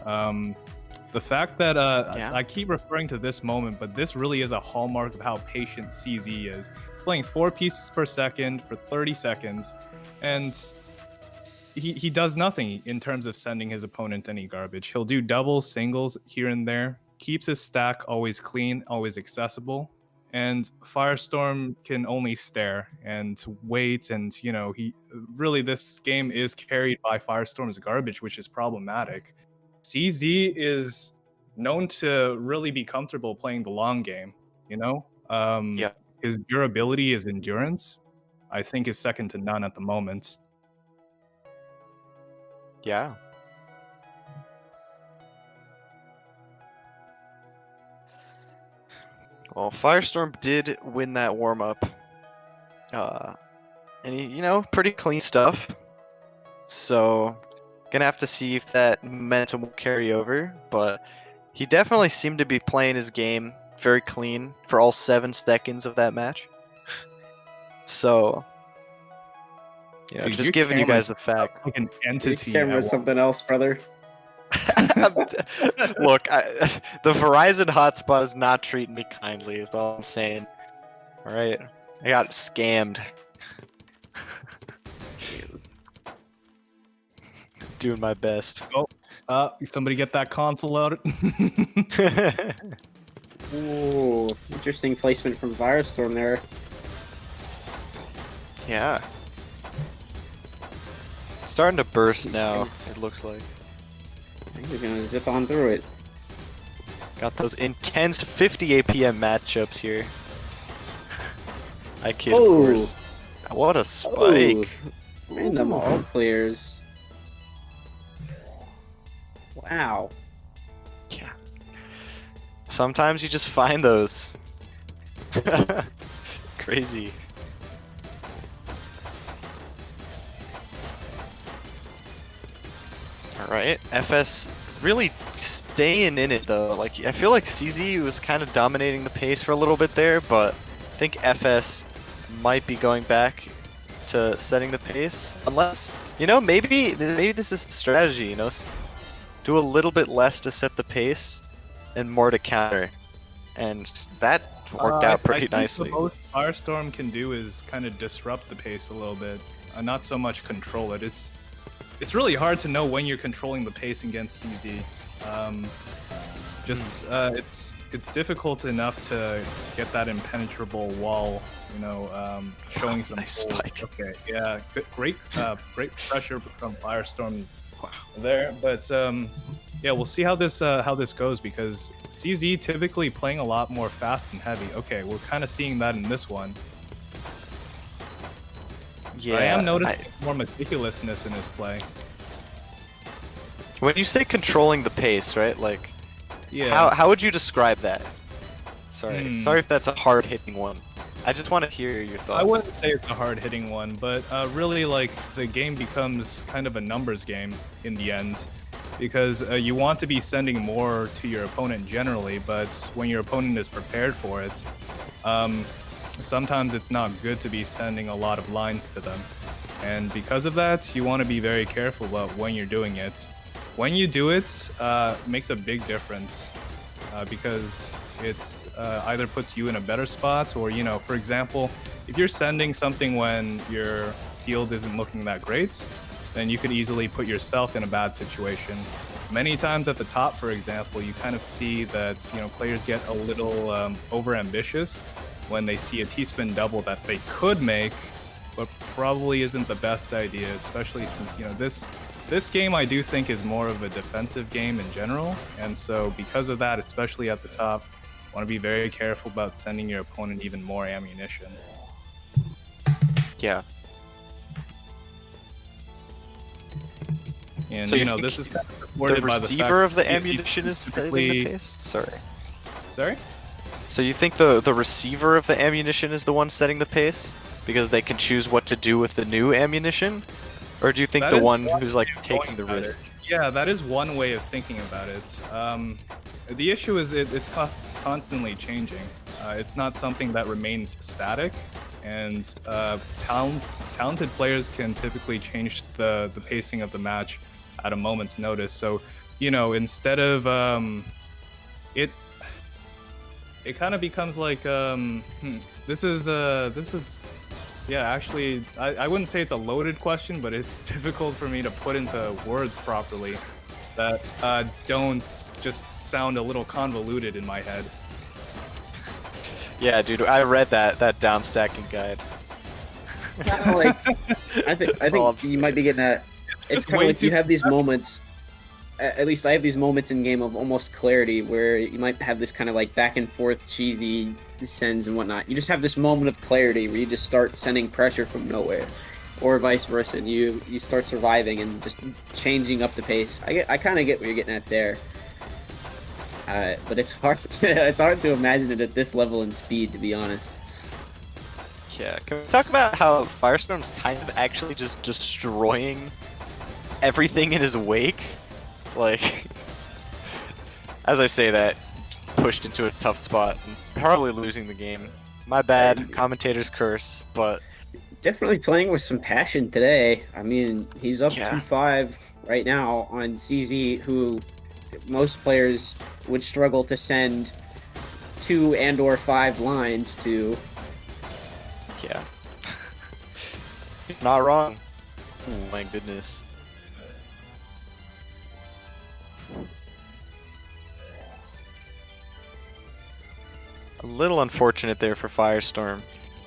The fact that I keep referring to this moment, but this really is a hallmark of how patient CZ is. He's playing 4 pieces per second for 30 seconds, and he does nothing in terms of sending his opponent any garbage. He'll do doubles, singles here and there, keeps his stack always clean, always accessible, and Firestorm can only stare and wait. And this game is carried by Firestorm's garbage, which is problematic. CZ is known to really be comfortable playing the long game. His durability, his endurance, I think, is second to none at the moment. Yeah. Well, Firestorm did win that warm-up. And pretty clean stuff. So, gonna have to see if that momentum will carry over, but he definitely seemed to be playing his game very clean for all 7 seconds of that match. So, Dude, just giving you guys the fact. Like an entity. Your camera's something else, brother. Look, the Verizon hotspot is not treating me kindly, is all I'm saying. Alright, I got scammed. Doing my best. Somebody get that console out. Ooh, interesting placement from Firestorm there. Yeah. Starting to burst now, it looks like. I think they're gonna zip on through it. Got those intense 50 APM matchups here. I kid, of course. What a spike. Random all clears. Wow. Yeah. Sometimes you just find those. Crazy. right? FS really staying in it though. Like I feel like CZ was kind of dominating the pace for a little bit there, but I think FS might be going back to setting the pace, unless maybe this is a strategy. Do a little bit less to set the pace and more to counter, and that worked out pretty nicely. The most Firestorm can do is kind of disrupt the pace a little bit, not so much control it. It's really hard to know when you're controlling the pace against CZ. It's difficult enough to get that impenetrable wall, showing some nice hold. spike. Okay, yeah, great pressure from Firestorm there, but yeah, we'll see how this goes, because CZ typically playing a lot more fast and heavy. Okay, we're kind of seeing that in this one. Yeah, I am noticing more meticulousness in his play. When you say controlling the pace, right? Like, Yeah. how would you describe that? Sorry if that's a hard-hitting one. I just want to hear your thoughts. I wouldn't say it's a hard-hitting one, but really, like, the game becomes kind of a numbers game in the end, because you want to be sending more to your opponent generally, but when your opponent is prepared for it, sometimes it's not good to be sending a lot of lines to them. And because of that, you want to be very careful about when you're doing it. When you do it, makes a big difference, because it's either puts you in a better spot, or, for example, if you're sending something when your field isn't looking that great, then you could easily put yourself in a bad situation. Many times at the top, for example, you kind of see that, players get a little over-ambitious when they see a T-spin double that they could make, but probably isn't the best idea, especially since, this game I do think is more of a defensive game in general, and so because of that, especially at the top, want to be very careful about sending your opponent even more ammunition. Yeah. And, So you think this is kind of The supported by the receiver fact of the that you ammunition is setting typically- the pace? Sorry. Sorry? So you think the receiver of the ammunition is the one setting the pace? Because they can choose what to do with the new ammunition? Or do you think That the is one one who's way like of taking going the about risk? it. Yeah, that is one way of thinking about it. The issue is it's constantly changing. It's not something that remains static, and talented players can typically change the pacing of the match at a moment's notice. So, instead of it kind of becomes like this is. Yeah, actually, I wouldn't say it's a loaded question, but it's difficult for me to put into words properly that don't just sound a little convoluted in my head. Yeah, dude, I read that down stacking guide. Kind of like, I all I'm think you might be getting at. It's just kind way of like you too- have these moments. At least I have these moments in game of almost clarity where you might have this kind of like back and forth cheesy sends and whatnot. You just have this moment of clarity where you just start sending pressure from nowhere, or vice versa, and you start surviving and just changing up the pace. I kind of get what you're getting at there, but it's hard to imagine it at this level and speed, to be honest. Yeah, can we talk about how Firestorm's kind of actually just destroying everything in his wake? Like, as I say that, pushed into a tough spot and probably losing the game. My bad, commentator's curse, but Definitely playing with some passion today. I mean, he's up Yeah. 2-5 right now on CZ, who most players would struggle to send 2 and/or 5 lines to. yeah. Not wrong. Oh my goodness. A little unfortunate there for Firestorm.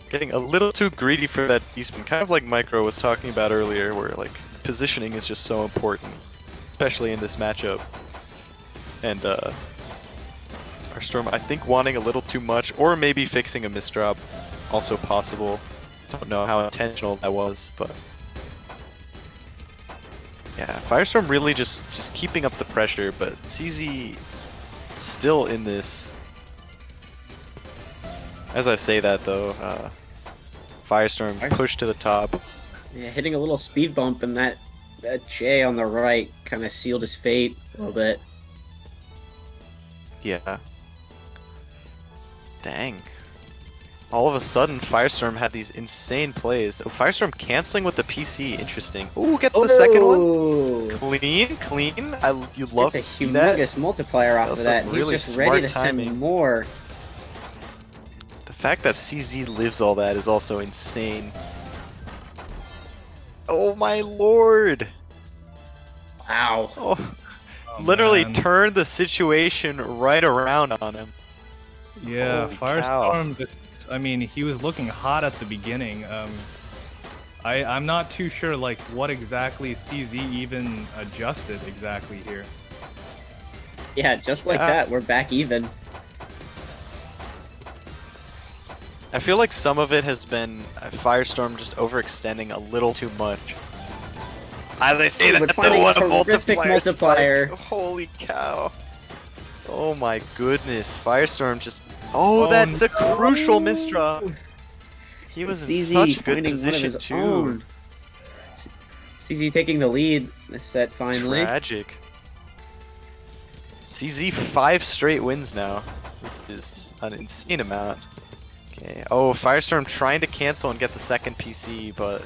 Getting a little too greedy for that T-spin, kind of like Micro was talking about earlier, where like positioning is just so important, especially in this matchup. And Firestorm, I think, wanting a little too much, or maybe fixing a misdrop, also possible. Don't know how intentional that was, but yeah, Firestorm really just keeping up the pressure, but CZ still in this. As I say that though, Firestorm pushed to the top. Yeah, hitting a little speed bump in that Jay on the right kind of sealed his fate a little bit. Yeah. Dang. All of a sudden, Firestorm had these insane plays. Oh, Firestorm canceling with the PC. Interesting. Ooh, gets the second one. Ooh. Clean, clean. You love to It's a see that. humongous multiplier off That's of some that. He's really just ready to smart timing. send more. The fact that CZ lives all that is also insane. Oh my lord! Wow. Oh, Oh, literally man. turned the situation right around on him. Yeah, Holy Firestorm. I mean, he was looking hot at the beginning. I'm not too sure like what exactly CZ even adjusted exactly here. Yeah, just like Yeah. that, we're back even. I feel like some of it has been Firestorm just overextending a little too much. They say We're that finding what a a terrific multiplier. spike. Holy cow. Oh my goodness. Firestorm just... Oh, that's a crucial misdraw. He was in CZ such good finding one of position his too. own. CZ taking the lead this set finally. Tragic. CZ 5 straight wins now, which is an insane amount. Okay. Oh, Firestorm trying to cancel and get the second PC, but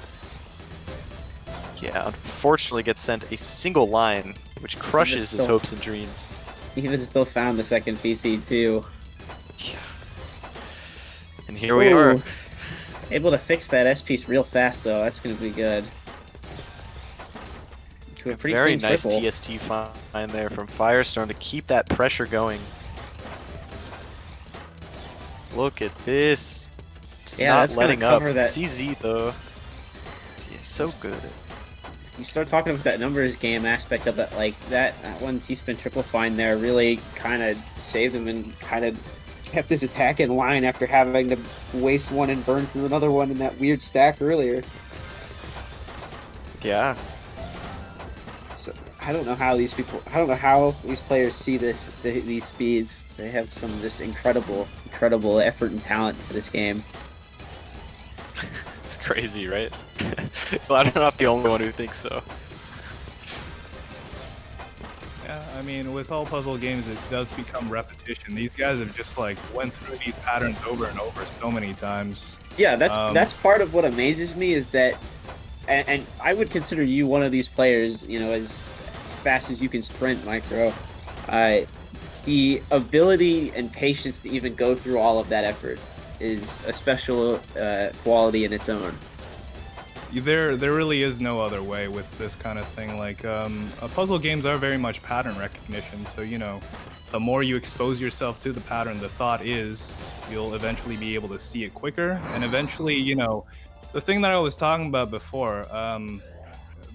yeah, unfortunately gets sent a single line, which crushes his still- hopes and dreams. Even still found the second PC too. Yeah. And here we are. Ooh. Able to fix that S piece real fast though. That's gonna be good. To a pretty Very clean nice triple. TST find there from Firestorm to keep that pressure going. Look at this. Just Yeah, not that's gonna letting up. cover that- CZ though. He's so good. You start talking about that numbers game aspect of it, like that one T-spin triple find there really kind of saved him and kind of kept his attack in line after having to waste one and burn through another one in that weird stack earlier. Yeah. So I don't know how these players see these speeds. They have some just incredible effort and talent for this game. It's crazy, right? Well, I'm not the only one who thinks so. Yeah, I mean, with all puzzle games, it does become repetition. These guys have just like went through these patterns over and over so many times. Yeah, that's part of what amazes me is that, and I would consider you one of these players. You know, as fast as you can sprint, Micro. The ability and patience to even go through all of that effort is a special quality in its own. There really is no other way with this kind of thing. Like, puzzle games are very much pattern recognition. So, you know, the more you expose yourself to the pattern, the thought is you'll eventually be able to see it quicker. And eventually, you know, the thing that I was talking about before,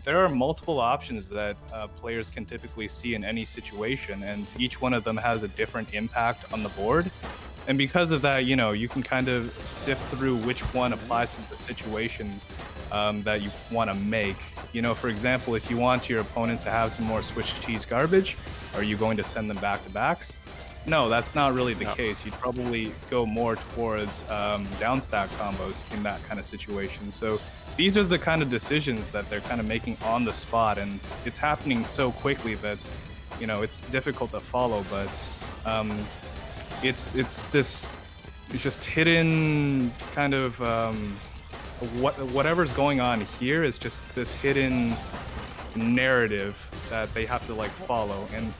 there are multiple options that players can typically see in any situation, and each one of them has a different impact on the board. And because of that, you know, you can kind of sift through which one applies to the situation that you want to make. You know, for example, if you want your opponent to have some more switch cheese garbage, are you going to send them back-to-backs? No, that's not really the case. You'd probably go more towards downstack combos in that kind of situation. So these are the kind of decisions that they're kind of making on the spot, and it's happening so quickly that, you know, it's difficult to follow, but it's this just hidden kind of whatever's going on here is just this hidden narrative that they have to like follow, and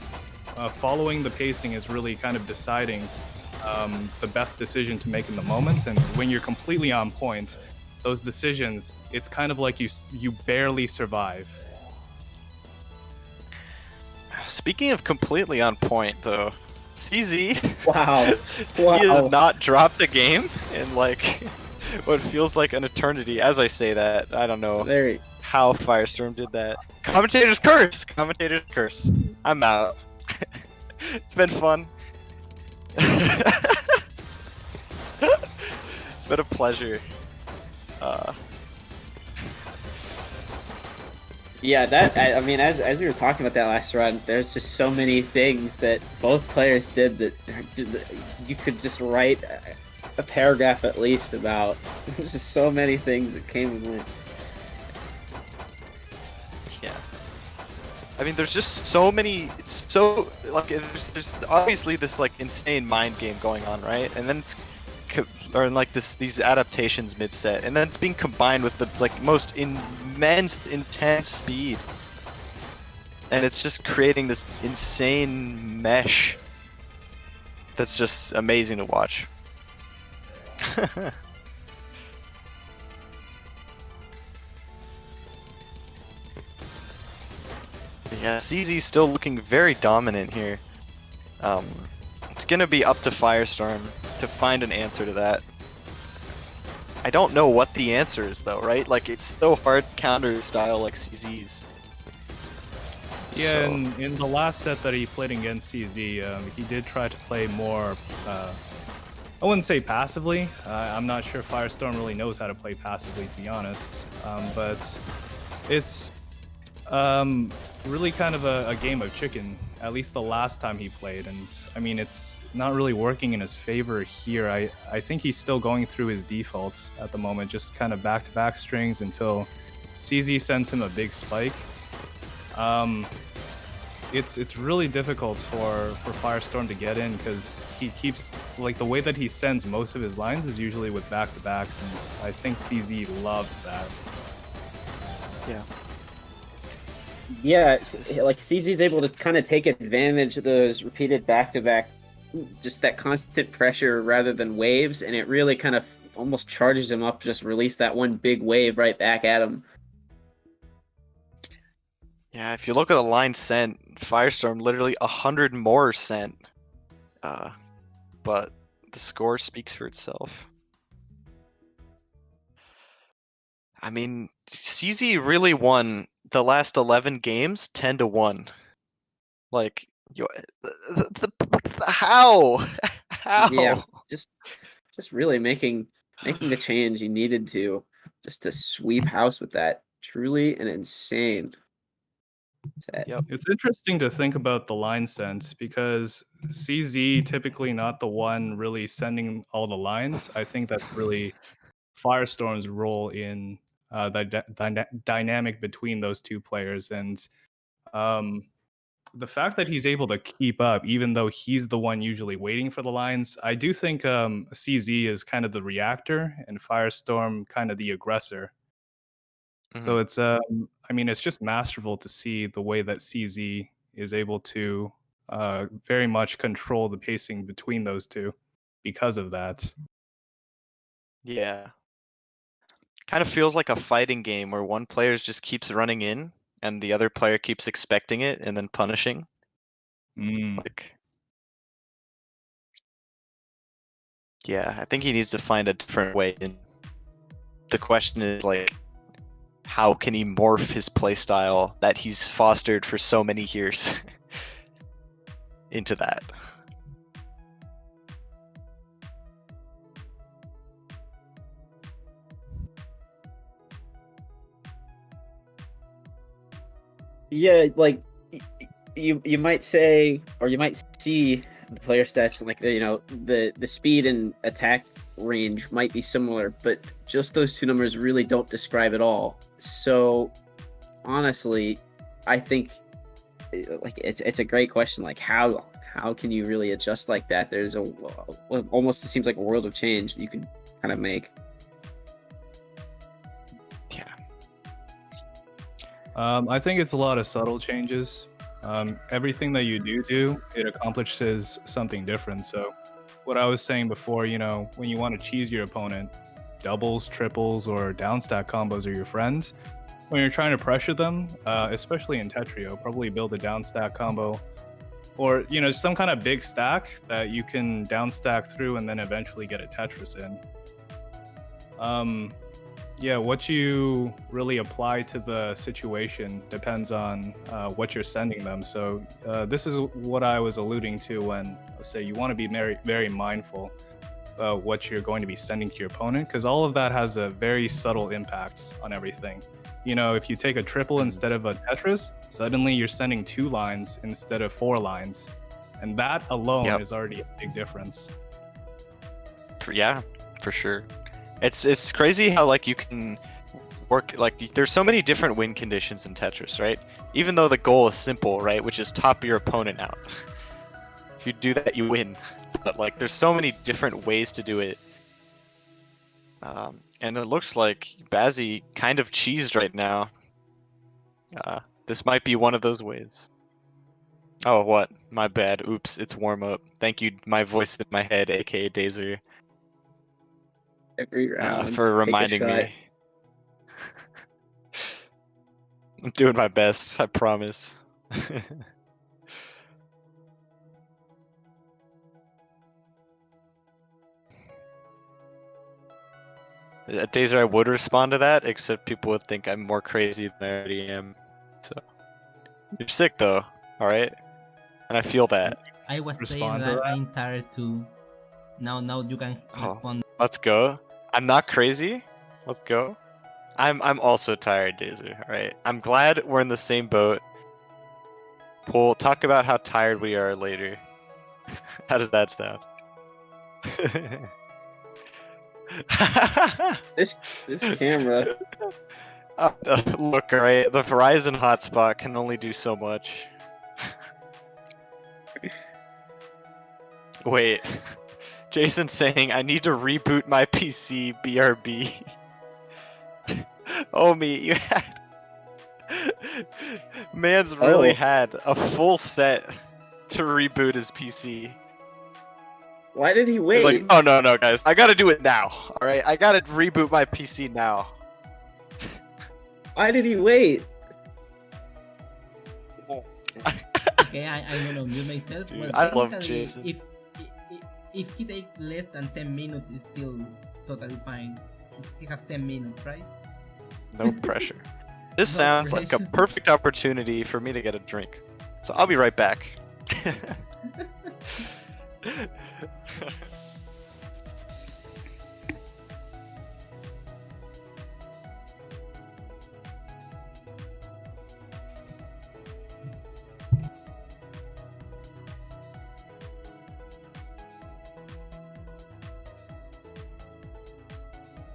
following the pacing is really kind of deciding the best decision to make in the moment. And when you're completely on point, those decisions, it's kind of like you barely survive. Speaking of completely on point, though, CZ, Wow. he has not dropped a game in like what feels like an eternity. As I say that, I don't know There. how Firestorm did that. Commentator's curse! Commentator's curse. I'm out. It's been fun. It's been a pleasure. Yeah, I mean, as we were talking about that last run, there's just so many things that both players did that you could just write a paragraph at least about. There's just so many things that came and went. Yeah. I mean, there's just so many. It's so like there's obviously this like insane mind game going on, right? And then it's or like these adaptations mid set, and then it's being combined with the like most immense intense speed, and it's just creating this insane mesh that's just amazing to watch. Yeah, CZ's still looking very dominant here. It's gonna be up to Firestorm to find an answer to that. I don't know what the answer is though, right? Like it's so hard to counter style like CZ's. Yeah, So- in the last set that he played against CZ, he did try to play more, I wouldn't say passively. I'm not sure Firestorm really knows how to play passively, to be honest. But it's really kind of a game of chicken, at least the last time he played. And I mean, it's not really working in his favor here. I think he's still going through his defaults at the moment, just kind of back-to-back strings until CZ sends him a big spike. It's really difficult for Firestorm to get in because he keeps, like, the way that he sends most of his lines is usually with back-to-backs, and I think CZ loves that. Yeah. Yeah, like CZ's able to kind of take advantage of those repeated back-to-back, just that constant pressure rather than waves, and it really kind of almost charges him up, just release that one big wave right back at him. Yeah, if you look at the line sent, Firestorm literally 100 more sent. But the score speaks for itself. I mean, CZ really won the last 11 games 10-1. Like, how? How? Yeah, just really making the change he needed to, just to sweep house with that. Truly an insane set. Yep. It's interesting to think about the line sense because CZ typically not the one really sending all the lines. I think that's really Firestorm's role in the dynamic between those two players, and the fact that he's able to keep up, even though he's the one usually waiting for the lines. I do think CZ is kind of the reactor and Firestorm kind of the aggressor. So it's I mean, it's just masterful to see the way that CZ is able to very much control the pacing between those two because of that. Yeah. Kind of feels like a fighting game where one player just keeps running in and the other player keeps expecting it and then punishing. Like, yeah, I think he needs to find a different way in. The question is like, how can he morph his playstyle that he's fostered for so many years into that? Yeah, like you might say, or you might see the player stats, like the speed and attack range might be similar, but just those two numbers really don't describe it all. So honestly, I think like it's a great question. Like how can you really adjust like that? There's almost, it seems like a world of change that you can kind of make. I think it's a lot of subtle changes. Everything that you do, it accomplishes something different. So what I was saying before, when you want to cheese your opponent, doubles, triples, or downstack combos are your friends. When you're trying to pressure them, especially in Tetrio, probably build a downstack combo or, some kind of big stack that you can downstack through and then eventually get a Tetris in. Yeah, what you really apply to the situation depends on what you're sending them. So this is what I was alluding to when I say you want to be very, very mindful about what you're going to be sending to your opponent, because all of that has a very subtle impact on everything. If you take a triple instead of a Tetris, suddenly you're sending 2 lines instead of 4 lines. And that alone is already a big difference. Yeah, for sure. It's crazy how like you can work, like there's so many different win conditions in Tetris, right? Even though the goal is simple, right, which is top your opponent out. If you do that, you win. But like, there's so many different ways to do it. And it looks like Bazzy kind of cheesed right now. This might be one of those ways. Oh, what? My bad. Oops, it's warm up. Thank you, my voice in my head, aka Dazer, Every round. for take a reminding shot. me. I'm doing my best, I promise. Dazer, I would respond to that, except people would think I'm more crazy than I already am. So, you're sick though, alright? And I feel that. I was saying Respond to that that? I'm tired too. Now you can Oh. respond. Let's go. I'm not crazy. Let's go. I'm also tired, Dazer. Alright. I'm glad we're in the same boat. We'll talk about how tired we are later. How does that sound? This camera. Look, alright, the Verizon hotspot can only do so much. Wait. Jason's saying, I need to reboot my PC, BRB. Oh, me, you had... Man's really had a full set to reboot his PC. Why did he wait? Like, oh no, guys, I gotta do it now, alright? I gotta reboot my PC now. Why did he wait? Okay, I'm gonna mute myself. Dude, Well, I love technically, Jason. If he takes less than 10 minutes, it's still totally fine. He has 10 minutes, right? No pressure. This No sounds like a pressure. perfect opportunity for me to get a drink. So I'll be right back.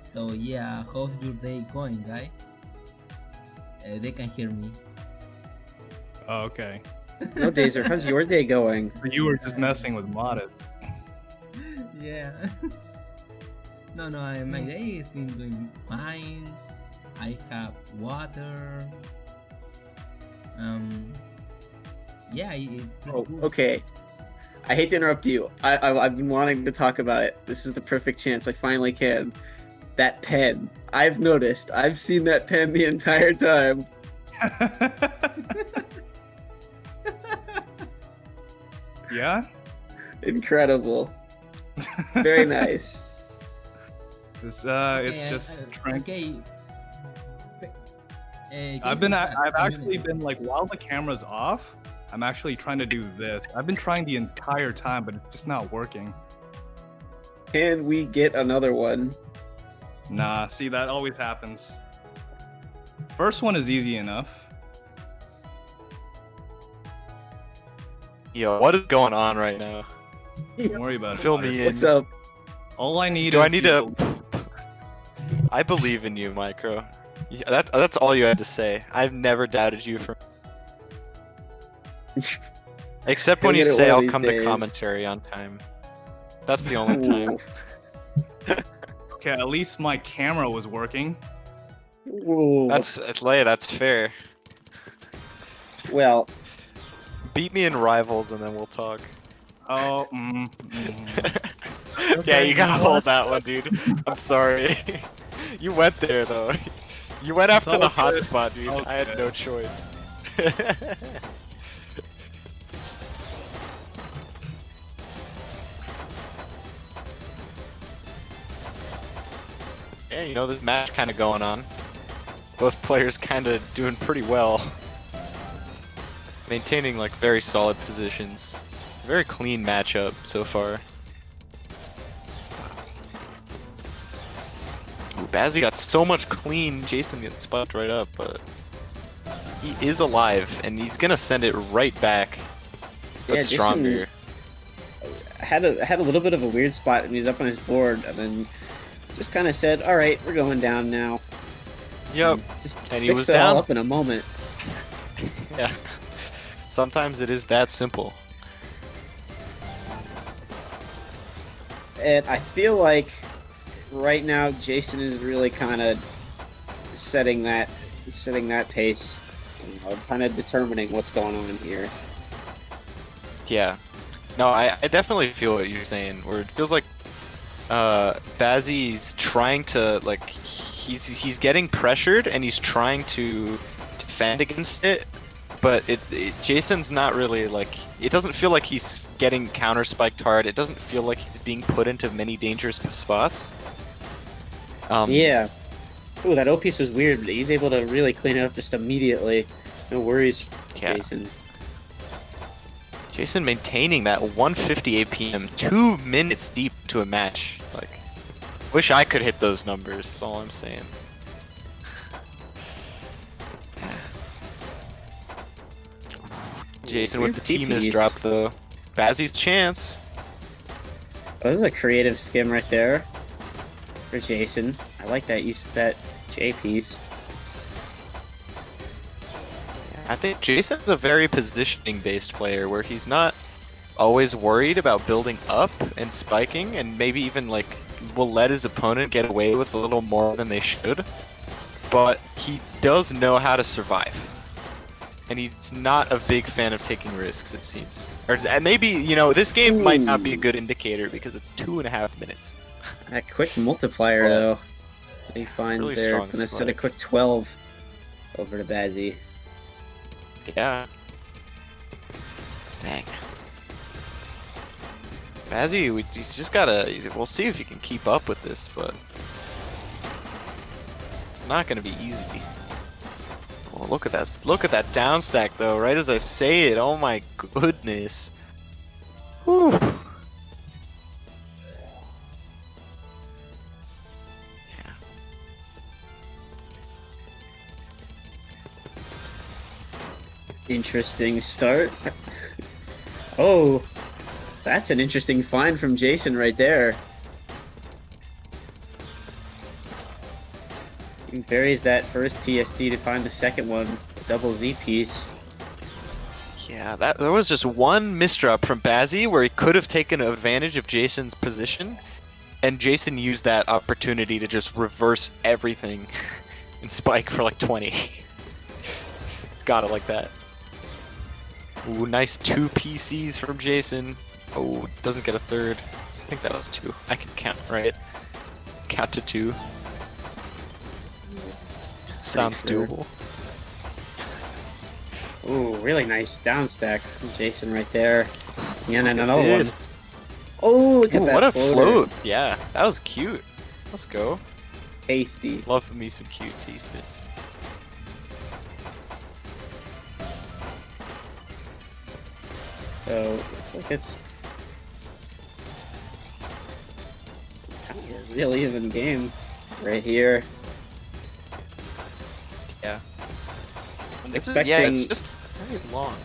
So yeah, how's your day going, guys? They can hear me. Oh, okay. No, Dazer, how's your day going? You were just messing with Modest. Yeah. No, my day has been doing fine. I have water. Yeah, it's pretty Oh, good. okay. I hate to interrupt you. I've been wanting to talk about it. This is the perfect chance. I finally can. That pen. I've noticed. I've seen that pen the entire time. Yeah? Incredible. Very nice. It's Okay, just okay. I've actually been like, while the camera's off, I'm actually trying to do this. I've been trying the entire time, but it's just not working. Can we get another one? Nah, see, that always happens. First one is easy enough. Yo, what is going on right now? Don't worry about it. Fill me in. What's up? All I need Do is I need you to... I believe in you, Micro. Yeah, that's all you had to say. I've never doubted you for... Except when He'll you get it say one of I'll these come days. to commentary on time. That's the only time. Okay, at least my camera was working. Ooh. That's Leia, that's fair. Well, Beat me in Rivals and then we'll talk. Oh, Yeah, you gotta hold that one, dude. I'm sorry. You went there though. You went after all the good. hotspot, dude. All I had good. no choice. Yeah, you know, this match kind of going on. Both players kind of doing pretty well. Maintaining like very solid positions. Very clean matchup so far. Ooh, Bazzy got so much clean. Jason gets spiked right up, but he is alive and he's gonna send it right back. But Yeah, Jason- stronger. had a little bit of a weird spot, and he's up on his board, and then just kind of said, "All right, we're going down now." Yep. Just And he fixed was it all down. up in a moment. Yeah. Sometimes it is that simple. And I feel like right now Jason is really kind of setting that pace, kind of determining what's going on here. Yeah. No, I definitely feel what you're saying. Where it feels like Bazzy's trying to like he's getting pressured and he's trying to defend against it, but Jason's not really like, it doesn't feel like he's getting counter spiked hard. It doesn't feel like he's being put into many dangerous spots. Yeah. Ooh, that O piece was weird, but he's able to really clean it up just immediately. No worries, Yeah. Jason. Jason maintaining that 150 APM 2 minutes deep to a match. Like, wish I could hit those numbers. That's all I'm saying. Jason with the T-miss drop though. Bazzy's chance. Oh, this is a creative skim right there for Jason. I like that use of that J piece. I think Jason's a very positioning-based player where he's not always worried about building up and spiking, and maybe even like will let his opponent get away with a little more than they should. But he does know how to survive. And he's not a big fan of taking risks, it seems. Or and maybe, you know, this game might not be a good indicator because it's 2.5 minutes. That quick multiplier, though, that he finds Really there. strong Gonna set a spike. quick 12 over to Bazzy. Yeah. Dang. Bazzy, he's just gotta. We'll see if he can keep up with this, but it's not gonna be easy. Oh, look at that! Look at that down stack, though. Right as I say it, oh my goodness. Whew. Yeah. Interesting start. Oh, that's an interesting find from Jason right there. He buries that first TSD to find the second one, the double Z piece. Yeah, there was just one misdrop from Bazzy where he could have taken advantage of Jason's position, and Jason used that opportunity to just reverse everything and spike for like 20. He's got it like that. Ooh, nice 2 PCs from Jason. Oh, doesn't get a third. I think that was 2. I can count, right? Count to 2. Sounds sure. doable. Ooh, really nice down stack from Jason right there. Yeah, and another one. This. Oh, look at Ooh, that what a floater. float! Yeah, that was cute. Let's go. Tasty. Love me some cute T-spins. So, looks like it's kind of a real even game right here. Yeah. I'm It's expecting, yeah, it's just very long.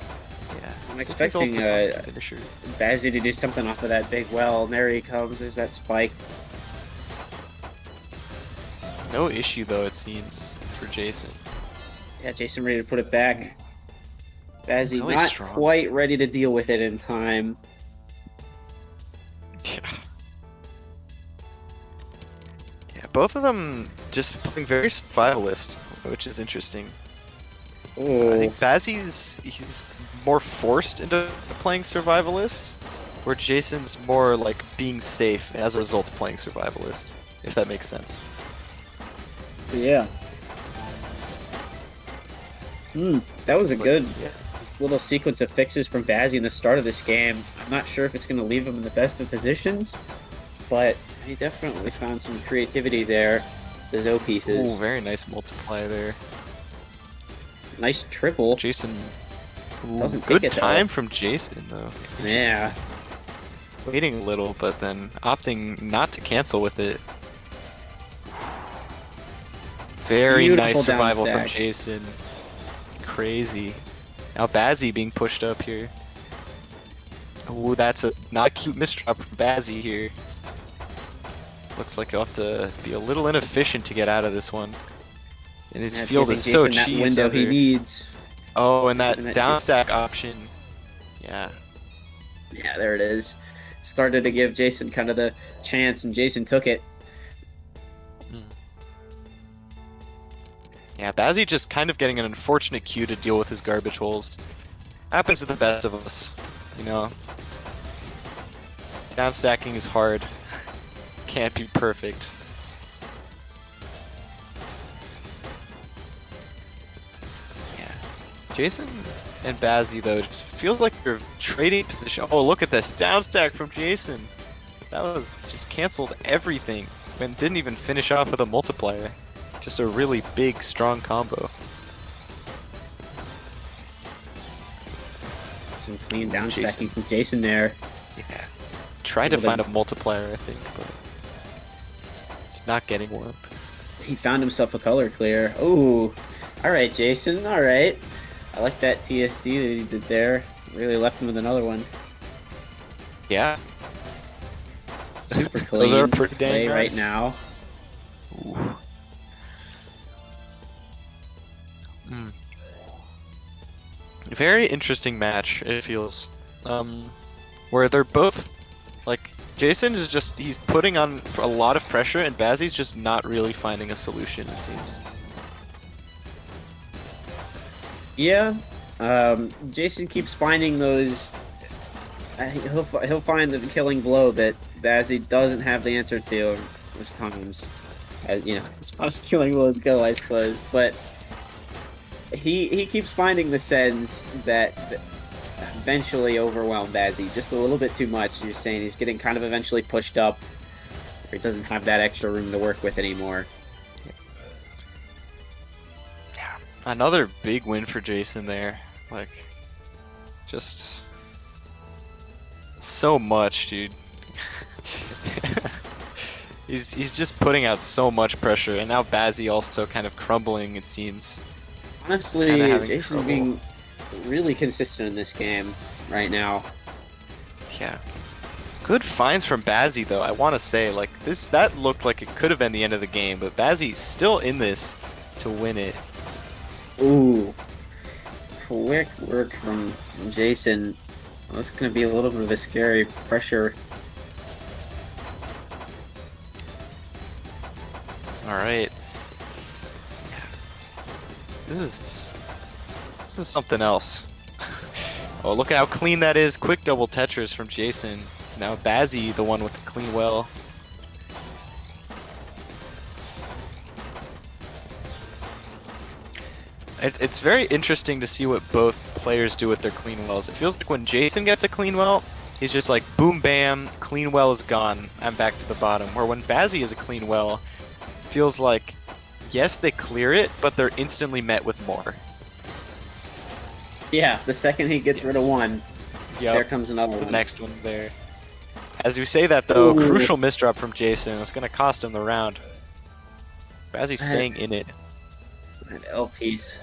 Yeah. I'm expecting finisher. Bazzy to do something off of that big well, and there he comes, there's that spike. No issue though, it seems, for Jason. Yeah, Jason ready to put it back. Bazzy Really not strong. quite ready to deal with it in time. Yeah. Yeah, both of them just playing very survivalist, which is interesting. Oh, I think Bazzy's he's more forced into playing survivalist, where Jason's more like being safe as a result of playing survivalist, if that makes sense. yeah. That was a It's like, good yeah. little sequence of fixes from Bazzy in the start of this game. I'm not sure if it's going to leave him in the best of positions, but he definitely found some creativity there. The O pieces. Ooh, very nice multiply there. Nice triple. Jason. Ooh, Doesn't take good it, though. time from Jason though. Yeah. Waiting a little, but then opting not to cancel with it. Very Beautiful nice down survival from stack. Jason. Crazy. Now Bazzy being pushed up here. Ooh, that's a not cute misdrop from Bazzy here. Looks like you'll have to be a little inefficient to get out of this one. And his Yeah, field giving is so Jason that cheese window he under. needs. Oh, and And that that down stack option. Yeah. Yeah, there it is. Started to give Jason kind of the chance, and Jason took it. Yeah, Bazzy just kind of getting an unfortunate cue to deal with his garbage holes. Happens to the best of us, you know. Down stacking is hard. Can't be perfect. Yeah. Jason and Bazzy though just feels like they're trading position. Oh, look at this down stack from Jason. That was just canceled everything and didn't even finish off with a multiplier. Just a really big, strong combo. Some clean down Jason. stacking from Jason there. Yeah. Tried to find a multiplier, I think, but it's not getting one. He found himself a color clear. Ooh. Alright, Jason. Alright. I like that TSD that he did there. Really left him with another one. Yeah. Super clean Those are pretty dang play right nice. now. Ooh. Very interesting match, it feels. Where they're both, like, Jason is just, he's putting on a lot of pressure and Bazzy's just not really finding a solution, it seems. Yeah. Jason keeps finding those. He'll find the killing blow that Bazzy doesn't have the answer to most times. As you know, as far as killing blows go, I suppose. But he keeps finding the sends that eventually overwhelm Bazzy just a little bit too much. You're saying he's getting kind of eventually pushed up, or he doesn't have that extra room to work with anymore. Another big win for Jason there. Like, just so much, dude. he's just putting out so much pressure, and now Bazzy also kind of crumbling, it seems. Honestly, Kinda having Jason trouble. being really consistent in this game right now. Yeah. Good finds from Bazzy though, I want to say. Like, that looked like it could have been the end of the game, but Bazzy's still in this to win it. Ooh. Quick work from Jason. Well, that's going to be a little bit of a scary pressure. Alright. This is something else. Oh, look at how clean that is. Quick double Tetris from Jason. Now Bazzy, the one with the clean well. It's very interesting to see what both players do with their clean wells. It feels like when Jason gets a clean well, he's just like, boom, bam, clean well is gone. I'm back to the bottom. Where when Bazzy is a clean well, feels like, yes, they clear it, but they're instantly met with more. Yeah, the second he gets rid of one, Yep. there comes another The one. next one there. As we say that though, Ooh. crucial misdrop from Jason. It's gonna cost him the round. Bazzy's staying in it. That L piece.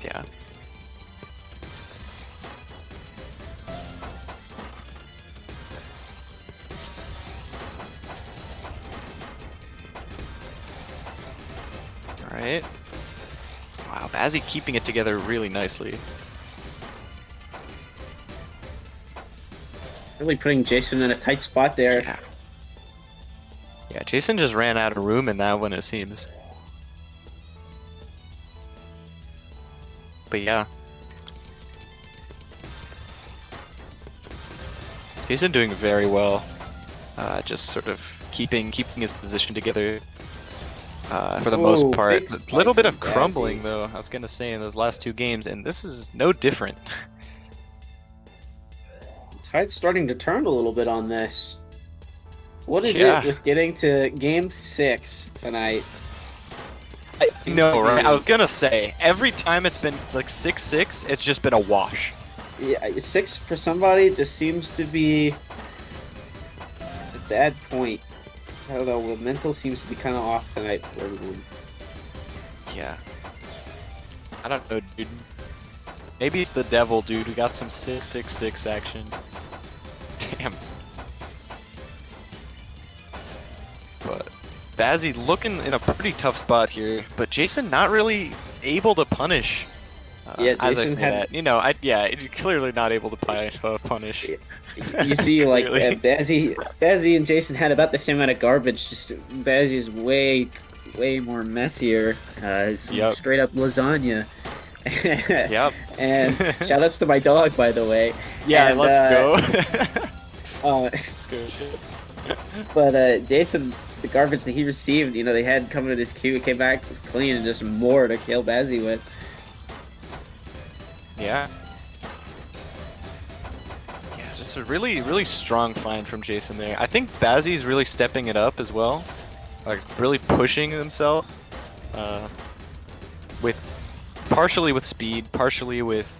Yeah. Alright. Wow, Bazzy keeping it together really nicely. Really putting Jason in a tight spot there. Yeah. Yeah, Jason just ran out of room in that one, it seems. But yeah. Jason doing very well. Just sort of keeping his position together for the most Oh, part. big A spike little bit of from Bazzy. crumbling though, I was gonna say, in those last two games, and this is no different. Tide's starting to turn a little bit on this. What is Yeah. it with getting to game 6 tonight? No, like right? it I was gonna say, every time it's been like 6-6, it's just been a wash. Yeah, 6 for somebody just seems to be a bad point. I don't know, the mental seems to be kind of off tonight for everyone. Yeah. I don't know, dude. Maybe it's the devil, dude. We got some 6-6-6 action. Damn. But Bazzy looking in a pretty tough spot here, but Jason not really able to punish. Yeah, as I Jason say had- that, you know, clearly not able to punish. You see, like Clearly. Bazzy and Jason had about the same amount of garbage. Just Bazzy is way more messier. Some Yep. straight up lasagna. Yep. And shout outs to my dog, by the way. Yeah, And, let's go. But Jason, the garbage that he received, you know, they had coming to this queue, came back, was clean, and just more to kill Bazzy with. Yeah. Yeah, just a really strong find from Jason there. I think Bazzy's really stepping it up as well. Like, really pushing himself. Partially with speed, partially with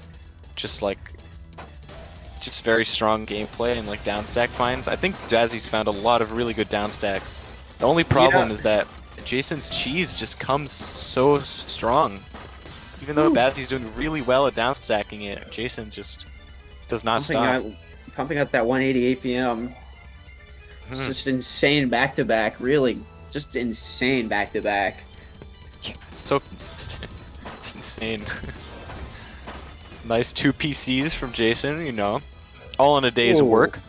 just very strong gameplay and like downstack finds. I think Bazzy's found a lot of really good downstacks. The only problem is that Jason's cheese just comes so strong. Even though Bazzy's doing really well at downstacking it, Jason just does not stop. Pumping out that 180 APM. It's just insane back-to-back, really. Just insane back-to-back. Yeah, it's so consistent. It's insane. Nice 2 PCs from Jason, you know. All in a day's Ooh. work.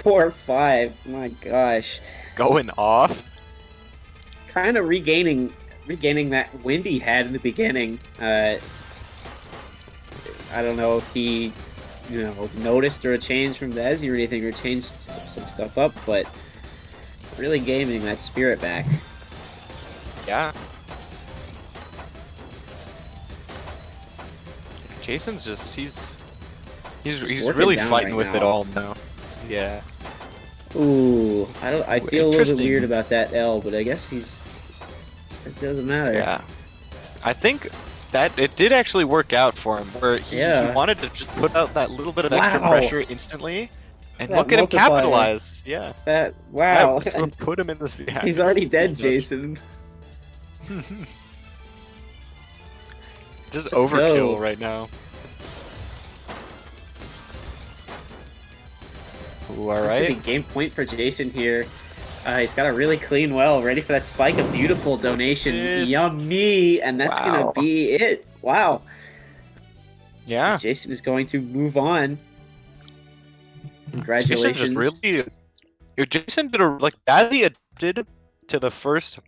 4 or 5, my gosh. Going off. Kind of regaining that wind he had in the beginning. I don't know if he, you know, noticed or a change from Bazzy or anything, or changed some stuff up, but really gaining that spirit back. Yeah. Jason's just he's working really down fighting right with it now. all now. Yeah. Ooh, I feel a little bit Interesting. weird about that L, but I guess it doesn't matter. Yeah. I think that it did actually work out for him, where he wanted to just put out that little bit of extra Wow. pressure instantly, and That look at him multiplier. capitalize. Yeah. Wow. That's what put him in this. Yeah, He's already dead, just- Jason. Just Let's overkill go. right now. Ooh, This is alright. gonna be game point for Jason here. He's got a really clean well, ready for that spike. A beautiful donation. Yes. Yummy! And that's Wow. gonna be it. Wow. Yeah. Jason is going to move on. Congratulations. Jason just really. Jason did badly adapted to the first,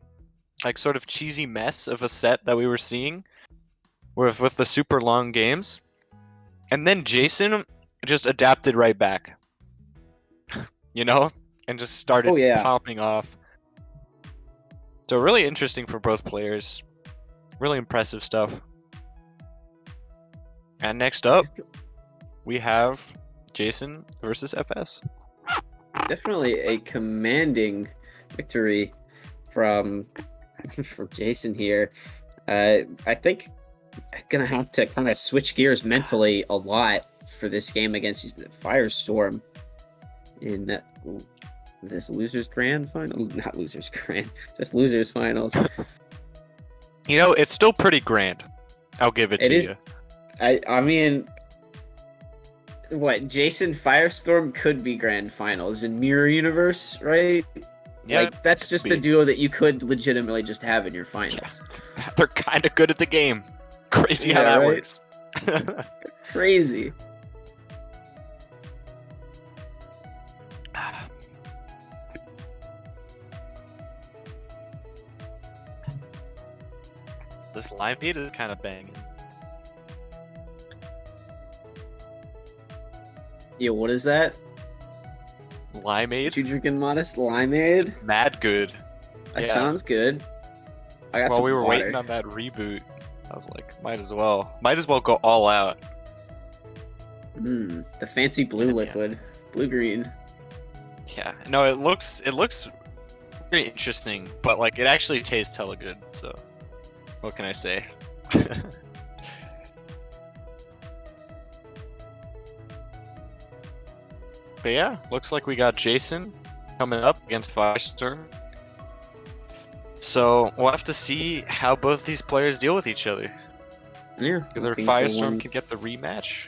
like, sort of cheesy mess of a set that we were seeing with the super long games. And then Jason just adapted right back. You know? And just started Oh, yeah. popping off. So really interesting for both players. Really impressive stuff. And next up, we have Jason versus FS. Definitely a commanding victory from Jason here. I think I'm gonna have to kind of switch gears mentally a lot for this game against Firestorm in this losers grand final, not losers grand, just losers finals. You know, it's still pretty grand. I'll give it to is. you. I mean, what, Jason Firestorm could be grand finals in Mirror Universe, right? Yeah, Like, that's just be. the duo that you could legitimately just have in your finals. They're kind of good at the game. Crazy how Yeah, that right? works. Crazy. This limeade is kind of banging. Yeah, what is that? Limeade? You drinking modest limeade? Mad good. That Yeah. sounds good. I got While some we were water. waiting on that reboot, I was like, might as well go all out. The fancy blue Yeah. liquid, blue green. Yeah. No, it looks very interesting, but like it actually tastes hella good. So, what can I say? But yeah, looks like we got Jason coming up against Firestorm. So we'll have to see how both these players deal with each other. Yeah. Whether looking for Firestorm one- can get the rematch,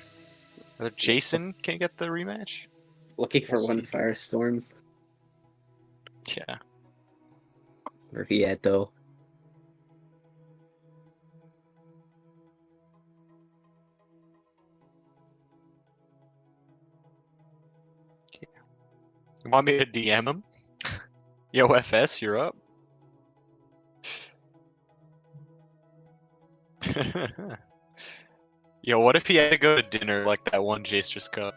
whether Jason can get the rematch. Looking for We'll one see. Firestorm. Yeah. Where he at though? You want me to DM him? Yo, FS, you're up. Yo, what if he had to go to dinner like that one Jace just cut?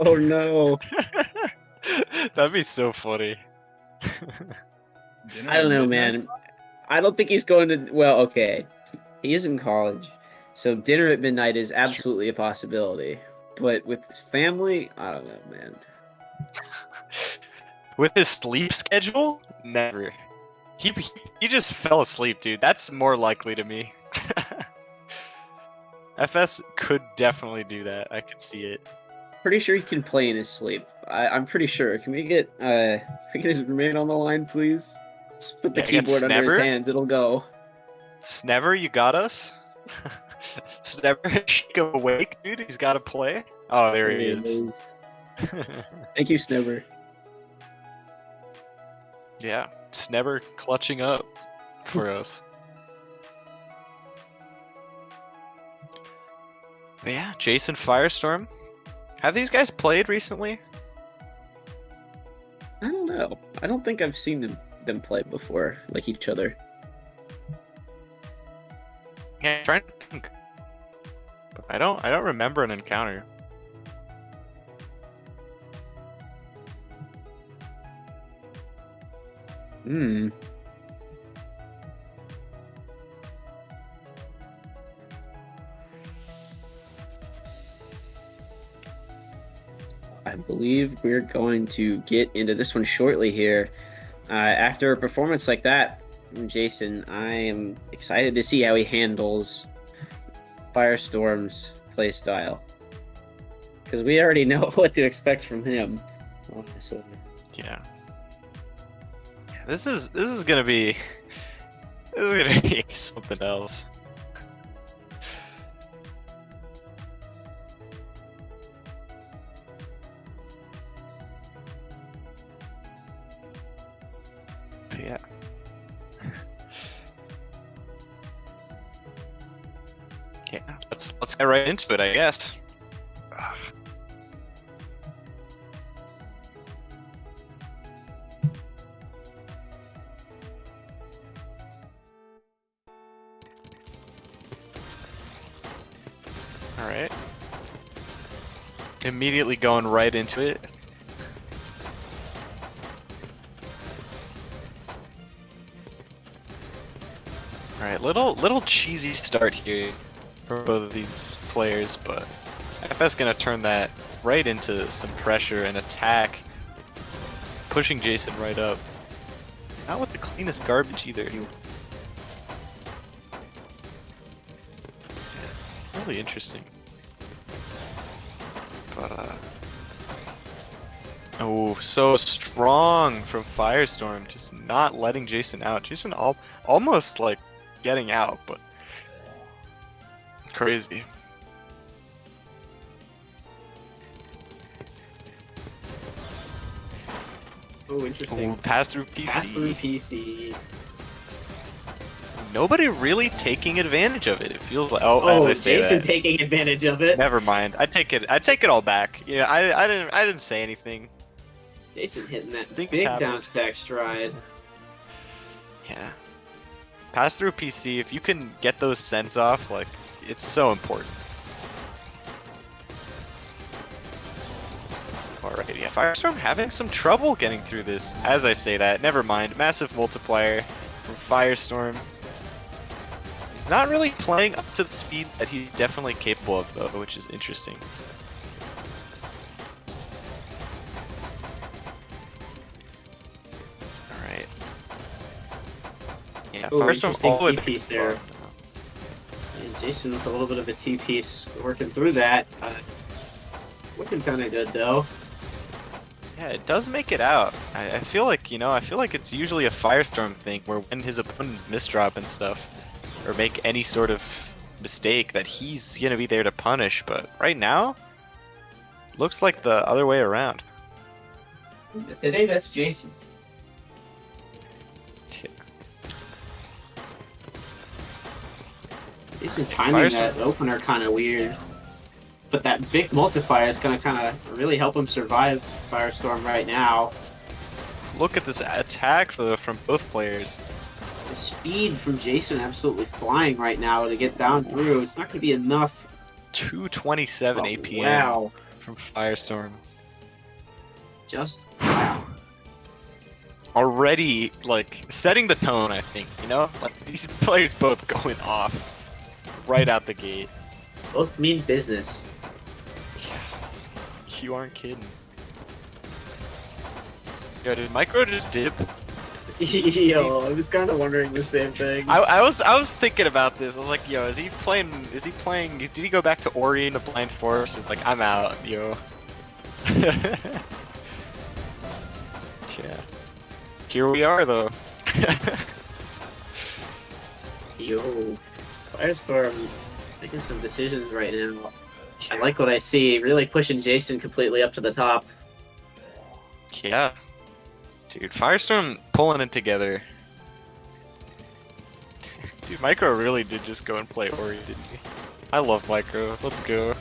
Oh no! That'd be so funny. Dinner I don't at know, midnight? man. I don't think he's going to. Well, okay, he is in college, so dinner at midnight is absolutely a possibility. But with his family, I don't know, man. With his sleep schedule? Never. He just fell asleep, dude. That's more likely to me. FS could definitely do that. I could see it. Pretty sure he can play in his sleep. I'm pretty sure. Can we get his roommate on the line, please? Just put the Yeah, get keyboard under his Snever? hands. It'll go. Snever, you got us? Snever, shake him awake, dude. He's got to play. Oh, there he is. Thank you, Snever. Yeah, Snever clutching up for us. But yeah, Jason Firestorm. Have these guys played recently? I don't know. I don't think I've seen them play before, like each other. Yeah, I'm trying to think. But I don't remember an encounter. Hmm. I believe we're going to get into this one shortly here. After a performance like that, Jason, I am excited to see how he handles Firestorm's playstyle. Because we already know what to expect from him. Honestly. Yeah. This is gonna be something else. But yeah. Yeah, let's get right into it, I guess. Alright. Immediately going right into it. Alright, little cheesy start here for both of these players, but FS gonna turn that right into some pressure and attack, pushing Jason right up. Not with the cleanest garbage either. Really interesting. But oh, so strong from Firestorm, just not letting Jason out. Jason almost like getting out, but crazy. Oh, interesting. Ooh, pass through PC. Pass through PC. Nobody really taking advantage of it. It feels like as I say Jason that. taking advantage of it. Never mind. I take it all back. Yeah, I didn't say anything. Jason hitting that Things big happen. down stack stride. Yeah. Pass through PC. If you can get those scents off, like it's so important. Alright, yeah, Firestorm having some trouble getting through this. As I say that, never mind. Massive multiplier from Firestorm. He's not really playing up to the speed that he's definitely capable of, though, which is interesting. Alright. Yeah, Ooh, Firestorm all the way interesting T-piece there. And Jason with a little bit of a T-piece working through that. Looking kind of good, though. Yeah, it does make it out. I feel like, I feel like it's usually a Firestorm thing where when his opponents misdrop and stuff, or make any sort of mistake, that he's gonna be there to punish, but right now, looks like the other way around. Today, that's Jason. Yeah. Jason timing that opener kind of weird. But that big multiplier is going to kind of really help him survive Firestorm right now. Look at this attack from both players. The speed from Jason absolutely flying right now to get down through. It's not going to be enough. 227 APM Wow. from Firestorm. Just wow. Already, like, setting the tone, I think, you know? Like, these players both going off right out the gate. Both mean business. You aren't kidding. Yo, did Micro just dip? Yo, I was kind of wondering the same thing. I was thinking about this. I was like, yo, is he playing, did he go back to Ori in the Blind Forest? It's like, I'm out, yo. Yeah. Here we are, though. Yo, Firestorm making some decisions right now. I like what I see. Really pushing Jason completely up to the top. Yeah. Dude, Firestorm pulling it together. Dude, Micro really did just go and play Ori, didn't he? I love Micro. Let's go.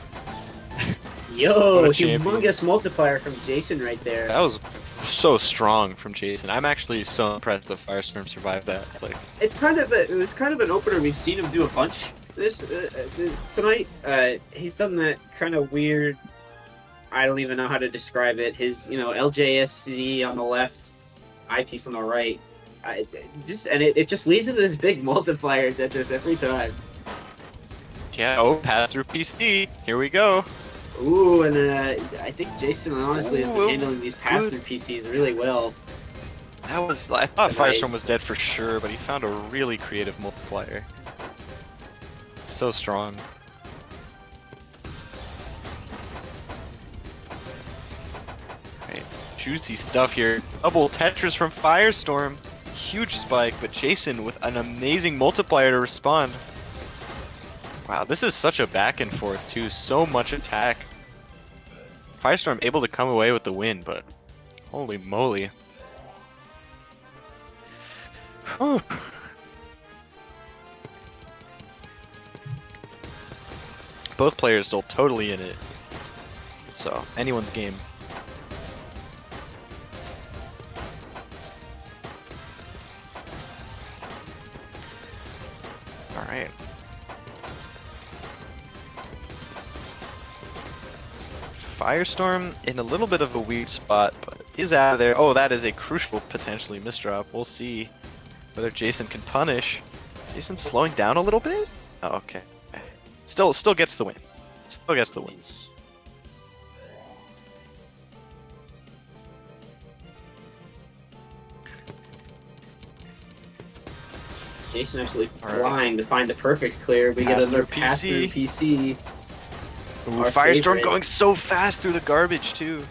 Yo, What a champion. humongous multiplier from Jason right there. That was so strong from Jason. I'm actually so impressed that Firestorm survived that. Like, It's kind of an opener we've seen him do a bunch this tonight. He's done that kind of weird. I don't even know how to describe it. His LJSZ on the left, eyepiece on the right. It just leads to this big multipliers at this every time. yeah, oh, pass through PC. Here we go. Ooh, and I think Jason honestly has Ooh, been handling these pass-through PCs really well. That was, I thought Right. Firestorm was dead for sure, but he found a really creative multiplier. So strong. Right, juicy stuff here. Double Tetris from Firestorm. Huge spike, but Jason with an amazing multiplier to respond. Wow, this is such a back and forth too. So much attack. Firestorm able to come away with the win, but holy moly. Whew. Both players still totally in it. So, anyone's game. Alright. Firestorm in a little bit of a weird spot, but is out of there. Oh, that is a crucial, potentially, misdrop. We'll see whether Jason can punish. Jason's slowing down a little bit? Oh, okay. Still gets the win. Still gets the wins. Jason absolutely All right. flying to find the perfect clear. We get Pass another through pass through PC. Ooh, Our Firestorm favorite. going so fast through the garbage, too.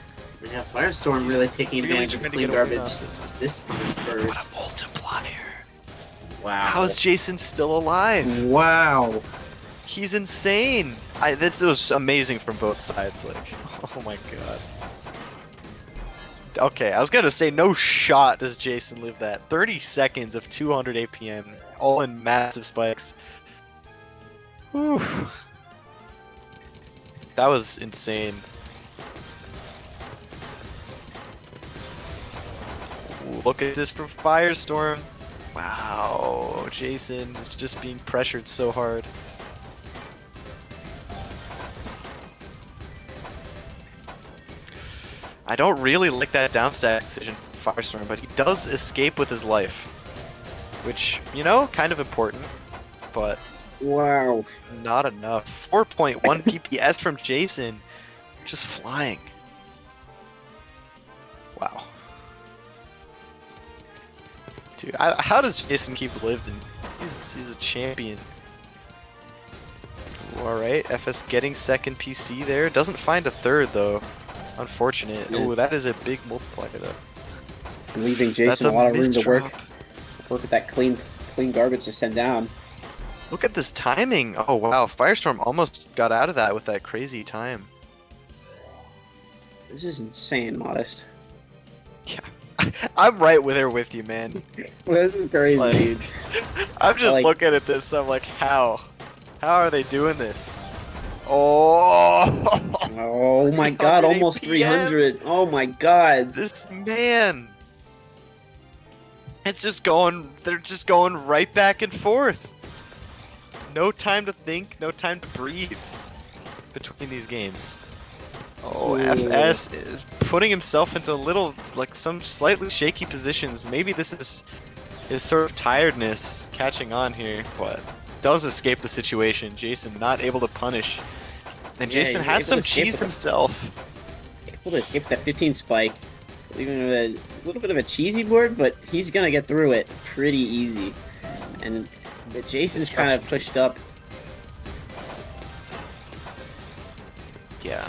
Yeah, Firestorm really taking Really advantage of trying to clean get away garbage from this time What a first. multiplier. Wow. How is Jason still alive? Wow. He's insane. This was amazing from both sides. Like, oh my god. Okay, I was gonna say no shot does Jason live that. 30 seconds of 200 APM, all in massive spikes. Whew. That was insane. Ooh, look at this from Firestorm. Wow, Jason is just being pressured so hard. I don't really like that downstack decision from Firestorm, but he does escape with his life. Which, you know, kind of important, but Wow. not enough. 4.1 PPS from Jason. Just flying. Wow. Dude, how does Jason keep living? He's a champion. Alright, FS getting second PC there. Doesn't find a third, though. Unfortunate. Yeah. Ooh, that is a big multiplier, though. Leaving That's Jason a lot of room to misdrop. work at that clean garbage to send down. Look at this timing. Oh, wow. Firestorm almost got out of that with that crazy time. This is insane, Modest. Yeah. I'm right there with you, man. Well, this is crazy, Like- dude. I'm just Like- looking at this, I'm like, how? How are they doing this? Oh! Oh my god, 300 almost APM. 300. Oh my god. This man. It's just going, they're just going right back and forth. No time to think, no time to breathe between these games. Oh, Ooh. FS is putting himself into a little, like some slightly shaky positions. Maybe this is his sort of tiredness catching on here, but does escape the situation. Jason not able to punish. And Yeah, Jason he's has able some to escape cheese with himself. Able to escape that 15 spike. Leaving a little bit of a cheesy board, but he's gonna get through it pretty easy. And Jason's kind of pushed up. Yeah.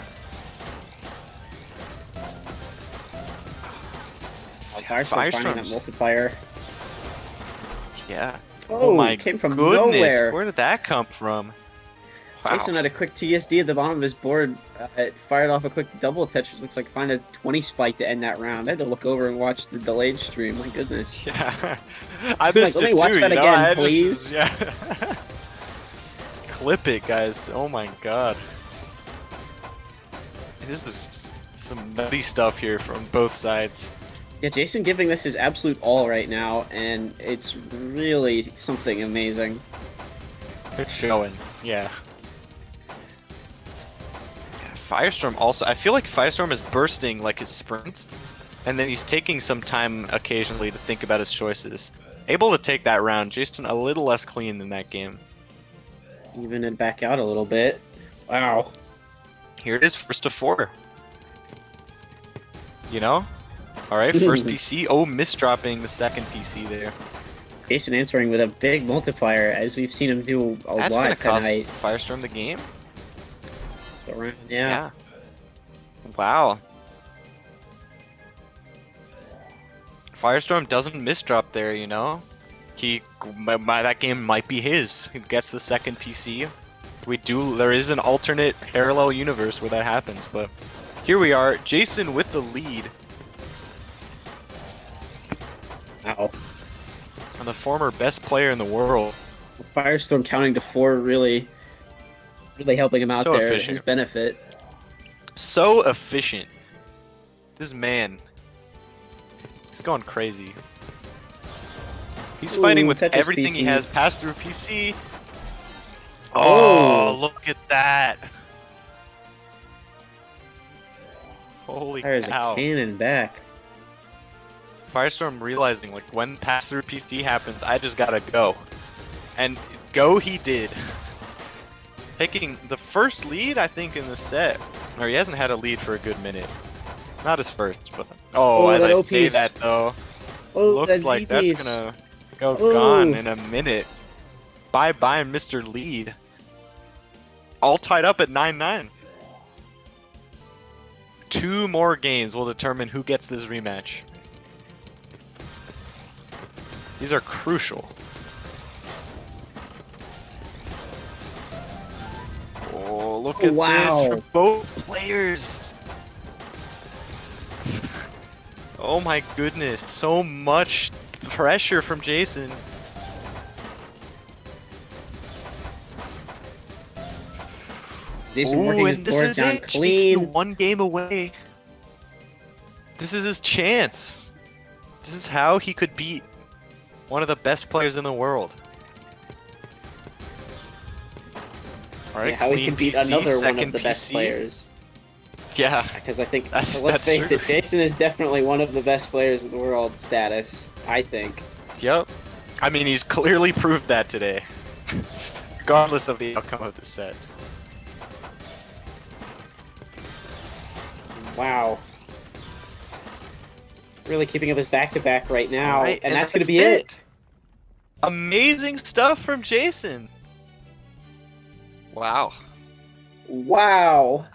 Firestorm finding that multiplier. Yeah. Oh, Oh my came from goodness. nowhere. Where did that come from? Wow. Jason had a quick TSD at the bottom of his board. It fired off a quick double Tetris. Looks like find a 20 spike to end that round. I had to look over and watch the delayed stream. My goodness. Yeah. I Like, missed let me it watch too, that you know? again, I please. yeah. Clip it, guys. Oh my god. This is some nutty stuff here from both sides. Yeah, Jason giving this his absolute all right now, and it's really something amazing. It's showing. Yeah. Firestorm also, I feel like Firestorm is bursting like his sprints, and then he's taking some time occasionally to think about his choices. Able to take that round, Jason a little less clean than that game. Even it back out a little bit. Wow. Here it is, first to 4. You know? Alright, first PC. Oh, misdropping the second PC there. Jason answering with a big multiplier, as we've seen him do a That's gonna lot cost tonight. Firestorm the game? Yeah. Wow. Firestorm doesn't misdrop there, you know? That game might be his. He gets the second PC. There is an alternate parallel universe where that happens, but here we are, Jason with the lead. Wow. And the former best player in the world. Firestorm counting to 4 really helping him out So there. efficient. His benefit. So efficient. This man. He's going crazy. He's fighting with Tetris everything he PC. has. Pass through PC. Oh. Oh, look at that. Holy There's cow. a cannon back. Firestorm realizing, like, when pass through PC happens, I just gotta go. And go he did. Taking the first lead, I think, in the set. Or he hasn't had a lead for a good minute. Not his first, but... Oh, Oh, as that I OP say is- that, though, Oh, looks that like Z that's piece. gonna go Oh. gone in a minute. Bye-bye, Mr. Lead. All tied up at 9-9. 2 more games will determine who gets this rematch. These are crucial. Oh, look at Wow. this from both players. Oh my goodness, so much pressure from Jason. Jason Ooh, working and his this board is down it. Jason clean. 1 game away. This is his chance. This is how he could beat one of the best players in the world. All right, Yeah, how he clean can beat PC, another one second of the best PC. players. Yeah, Because I think, That's let's face true. it, Jason is definitely one of the best players in the world status, I think. yep. I mean, he's clearly proved that today, regardless of the outcome of the set. Wow. Really keeping up his back-to-back right now, All right, and that's going to be it. Amazing stuff from Jason. Wow. Wow.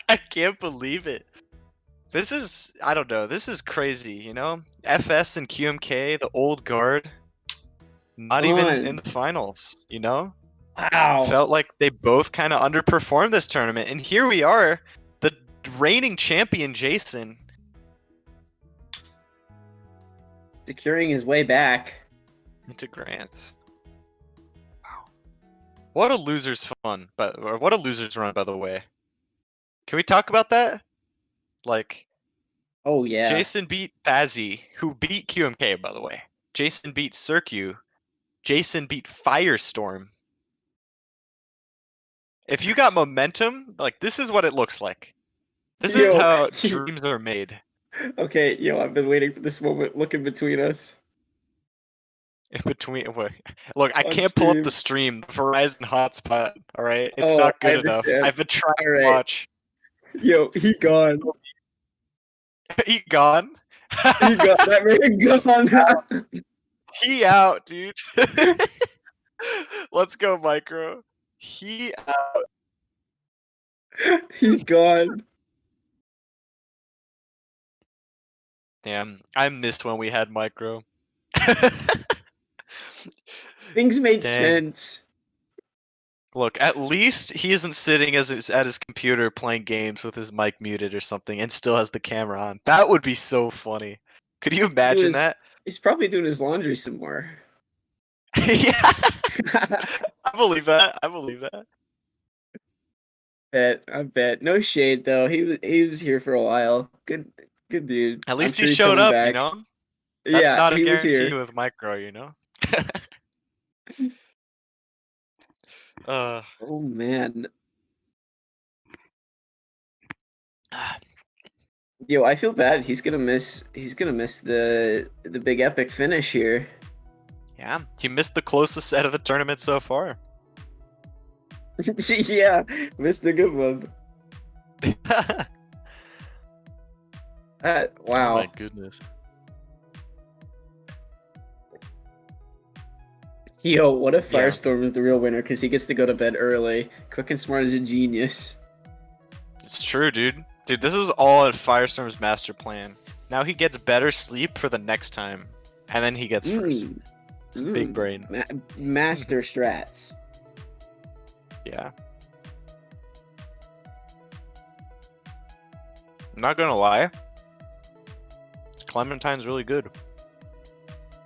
I can't believe it. This is, I don't know, this is crazy, you know? FS and QMK, the old guard, not even Fun. in the finals, you know? Wow. Felt like they both kind of underperformed this tournament, and here we are, the reigning champion Jason. Securing his way back. Into Grants. What a loser's fun, or what a loser's run, by the way. Can we talk about that? Like, Oh yeah. Jason beat Bazzy, who beat QMK, by the way. Jason beat Circu. Jason beat Firestorm. If you got momentum, like, this is what it looks like. This is Yo. how dreams are made. Okay, yo, I've been waiting for this moment. Looking between us. In between, look, I On can't pull up the stream. stream. The Verizon hotspot. All right, it's Oh, not I good enough. understand. I've been trying All to right. watch. Yo, he gone. He gone. He got that man gone. He out, dude. Let's go, Micro. He out. He gone. Damn, I missed when we had Micro. Things made Dang. sense. Look, at least he isn't sitting at his computer playing games with his mic muted or something and still has the camera on. That would be so funny. Could you imagine that? He's probably doing his laundry somewhere. Yeah. I believe that. I believe that. I bet. No shade though. He was here for a while. Good dude. At least I'm sure he he's showed coming up, back. you know? That's Yeah, not a he was guarantee here. with Micro, you know? Oh man. Yo, I feel bad. He's gonna miss the big epic finish here. Yeah, he missed the closest set of the tournament so far. Yeah, missed the good one. Oh Wow. my goodness. Yo, what if Yeah. Firestorm is the real winner because he gets to go to bed early? Quick and Smart is a genius. It's true, dude. Dude, this is all in Firestorm's master plan. Now he gets better sleep for the next time. And then he gets first. Big brain. Master strats. Yeah. I'm not gonna lie. Clementine's really good.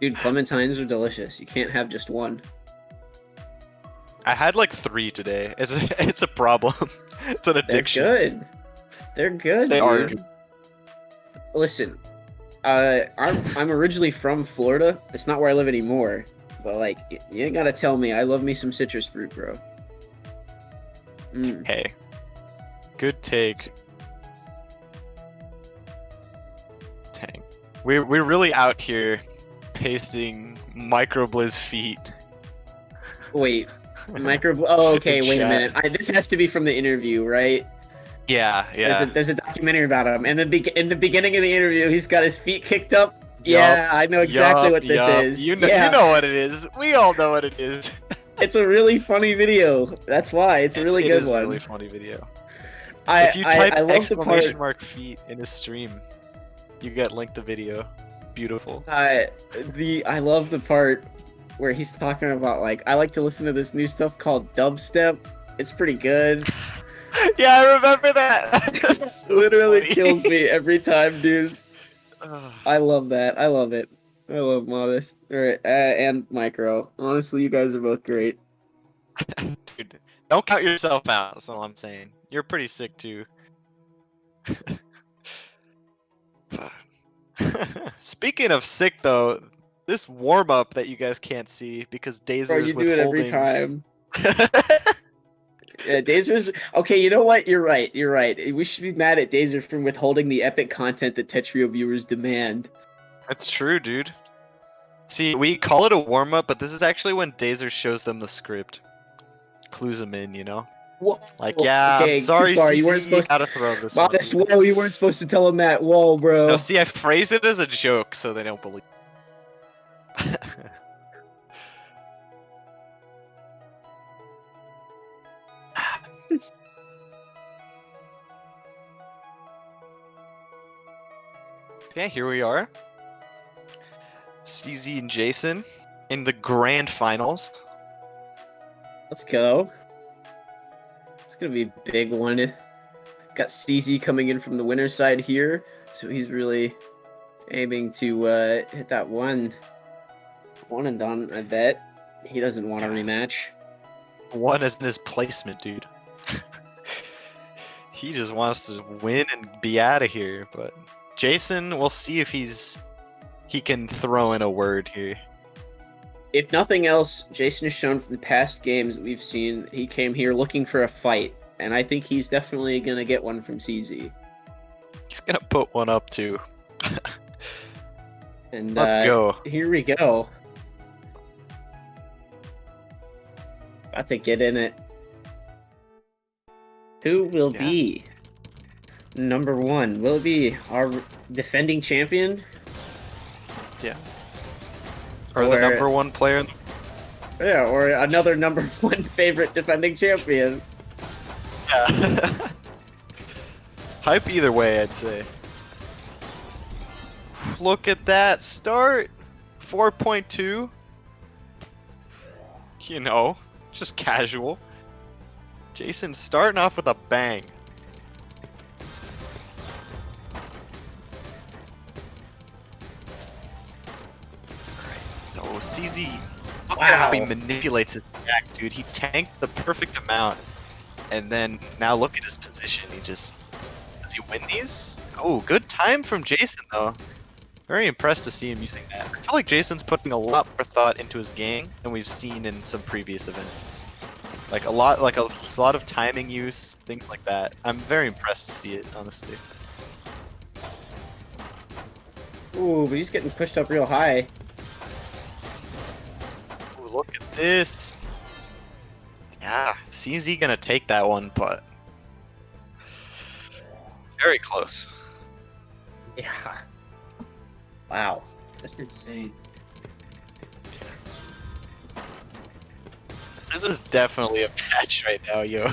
Dude, clementines are delicious. You can't have just one. I had like 3 today. It's a problem. It's an addiction. They're good. They're good. They are. Dude. Listen, I'm originally from Florida. It's not where I live anymore. But like, you ain't gotta tell me. I love me some citrus fruit, bro. Hey. Good take. Dang. We're really out here pasting Microblizz feet. Wait, Oh, okay. In Wait a chat. minute. This has to be from the interview, right? Yeah, yeah. There's a documentary about him. And in the beginning of the interview, he's got his feet kicked up. Yeah, I know exactly what this is. You know, yeah. you know what it is. We all know what it is. It's a really funny video. That's why it's a really good It is one. a really funny video. I If you type love the part. exclamation mark feet in his stream, you get linked the video. Beautiful. I love the part where he's talking about like I like to listen to this new stuff called dubstep. It's pretty good. Yeah, I remember that. That's so Literally funny. kills me every time, dude. Ugh. I love that. I love it. I love Modest. All right, and Micro. Honestly, you guys are both great. Dude, don't count yourself out. That's all I'm saying. You're pretty sick too. Speaking of sick, though, this warm up that you guys can't see because Bro, Dazer's you do it every withholding. time. Yeah, Dazer's okay. You know what? You're right. You're right. We should be mad at Dazer for withholding the epic content that Tetrio viewers demand. That's true, dude. See, we call it a warm up, but this is actually when Dazer shows them the script, clues them in, you know. What? Like, yeah, okay, I'm sorry, too far. CC, You weren't supposed gotta throw this one. Modest. Whoa, you weren't supposed to tell him that. Whoa, bro. No, see, I phrase it as a joke so they don't believe. Yeah, here we are. CZ and Jason in the grand finals. Let's go. It's gonna be a big one. Got CZ coming in from the winner's side here, so he's really aiming to hit that one and done. I bet he doesn't want a rematch. one as in his placement, dude. He just wants to win and be out of here. But Jason, we'll see if he can throw in a word here. If nothing else, Jason has shown from the past games that we've seen, he came here looking for a fight, and I think he's definitely gonna get one from CZ. He's gonna put one up too. And Let's go. Here we go. About to get in it. Who will be number one? Will it be our defending champion? Yeah. Or the number one player? Yeah, or another number one favorite defending champion. Yeah. Hype either way, I'd say. Look at that start. 4.2. You know, just casual. Jason starting off with a bang. So CZ, look at how he manipulates his attack, dude. He tanked the perfect amount. And then now look at his position. Does he win these? Oh, good time from Jason though. Very impressed to see him using that. I feel like Jason's putting a lot more thought into his game than we've seen in some previous events. Like a lot of timing use, things like that. I'm very impressed to see it, honestly. Ooh, but he's getting pushed up real high. Ooh, look at this. Yeah, CZ gonna take that one, but very close. Yeah. Wow. That's insane. This is definitely a match right now, yo.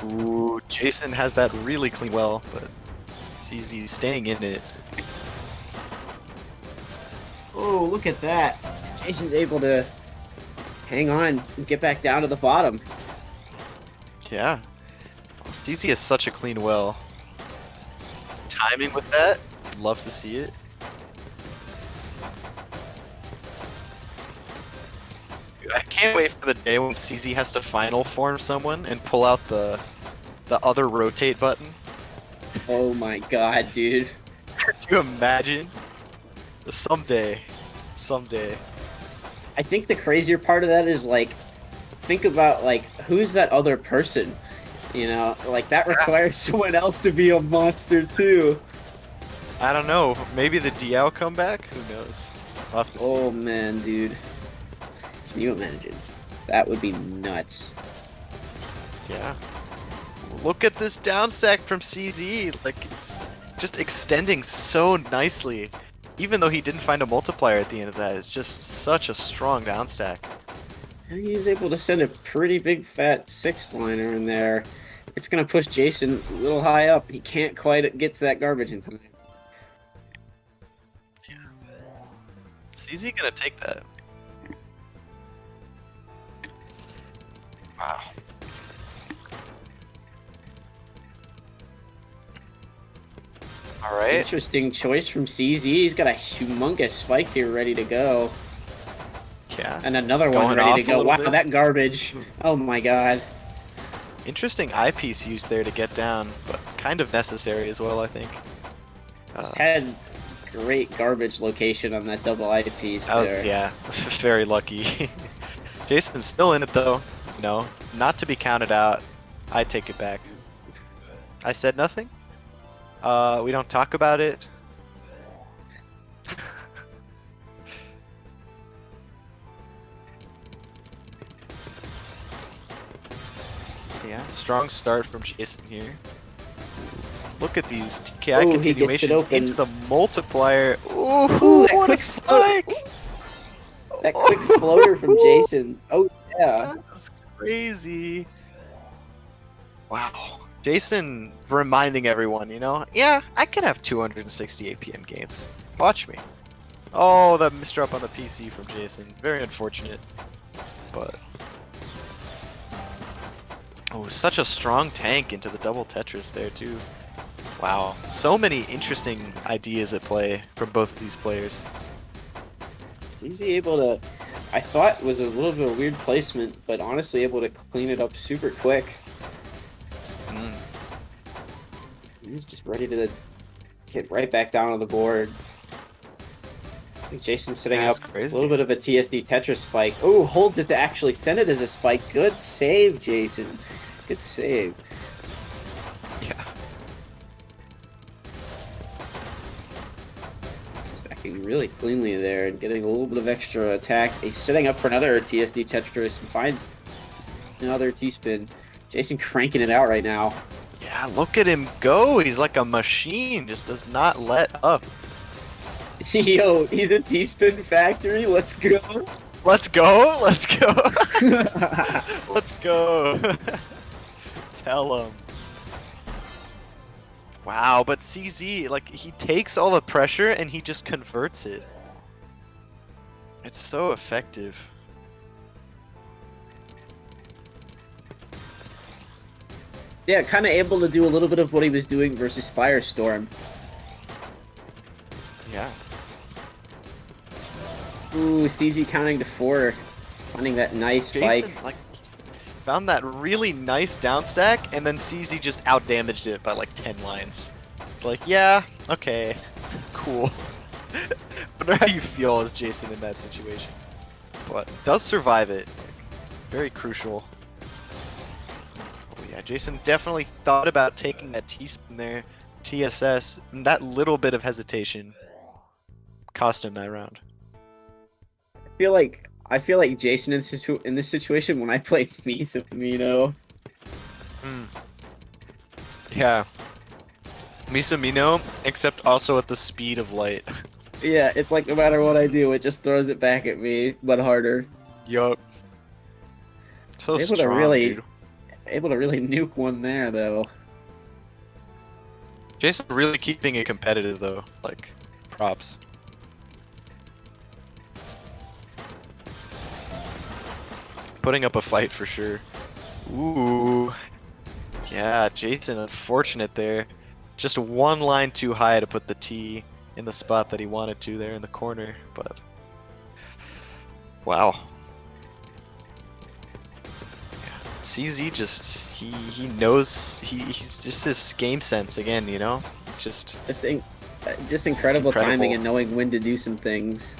Ooh, Jason has that really clean well, but CZ staying in it. Oh, look at that. Jason's able to hang on and get back down to the bottom. Yeah. CZ has such a clean well. Timing with that, love to see it. I can't wait for the day when CZ has to final form someone and pull out the other rotate button. Oh my god, dude. Could you imagine? Someday. I think the crazier part of that is, like, think about, like, who's that other person? You know, like, that requires someone else to be a monster, too. I don't know. Maybe the DL comeback? Who knows? We'll have to see. Oh, man, dude. Can you imagine? That would be nuts. Yeah. Look at this down stack from CZ. Like, it's just extending so nicely. Even though he didn't find a multiplier at the end of that, it's just such a strong down stack. And he's able to send a pretty big fat 6-liner in there. It's going to push Jason a little high up. He can't quite get to that garbage in time. Yeah. CZ gonna take that. Wow. Alright. Interesting choice from CZ. He's got a humongous spike here ready to go. Yeah. And another It's one going ready off to a go. little Wow, bit. that garbage. Oh my god. Interesting eyepiece used there to get down, but kind of necessary as well, I think. Just had great garbage location on that double eyepiece That was, there. yeah, very lucky. Jason's still in it though. You know, not to be counted out. I take it back. I said nothing. We don't talk about it. Yeah, strong start from Jason here. Look at these TKI Ooh, he gets it continuations open. into the multiplier. Ooh, Ooh, that what a quick float. spike! That quick floater from Jason. Oh yeah. That's crazy. Wow. Jason reminding everyone, you know, yeah, I could have 260 APM games. Watch me. Oh, that misdrop on the PC from Jason. Very unfortunate. But oh, such a strong tank into the double Tetris there too. Wow. So many interesting ideas at play from both of these players. CZ able to, I thought was a little bit of a weird placement, but honestly able to clean it up super quick. He's just ready to get right back down on the board. I think Jason's setting up a little bit of a TSD Tetris spike. Oh, holds it to actually send it as a spike. Good save, Jason. Good save. Yeah. Stacking really cleanly there and getting a little bit of extra attack. He's setting up for another TSD Tetris and finds another T-spin. Jason cranking it out right now. Yeah, look at him go. He's like a machine. Just does not let up. Yo, he's a T-spin factory. Let's go. Let's go. Let's go. Let's go. Tell him. Wow, but CZ, like, he takes all the pressure and he just converts it. It's so effective. Yeah, kind of able to do a little bit of what he was doing versus Firestorm. Yeah. Ooh, CZ counting to 4. Finding that nice Jason, spike. like, found that really nice down stack, and then CZ just outdamaged it by like 10 lines. It's like, yeah, okay, cool. Wonder how you feel as Jason in that situation. But does survive it. Very crucial. Oh yeah, Jason definitely thought about taking that T-spin there, TSS, and that little bit of hesitation cost him that round. I feel like Jason in this situation when I played Misamino. Yeah. Misamino, except also at the speed of light. Yeah, it's like no matter what I do, it just throws it back at me, but harder. Yup. So Able to strong, really, dude. able to really nuke one there though. Jason really keeping it competitive though. Like, props. Putting up a fight for sure. Ooh. Yeah, Jason, unfortunate there. Just one line too high to put the T in the spot that he wanted to there in the corner, but... Wow. Yeah. CZ just, he knows, he's just his game sense again, you know? It's just... Just incredible timing and knowing when to do some things.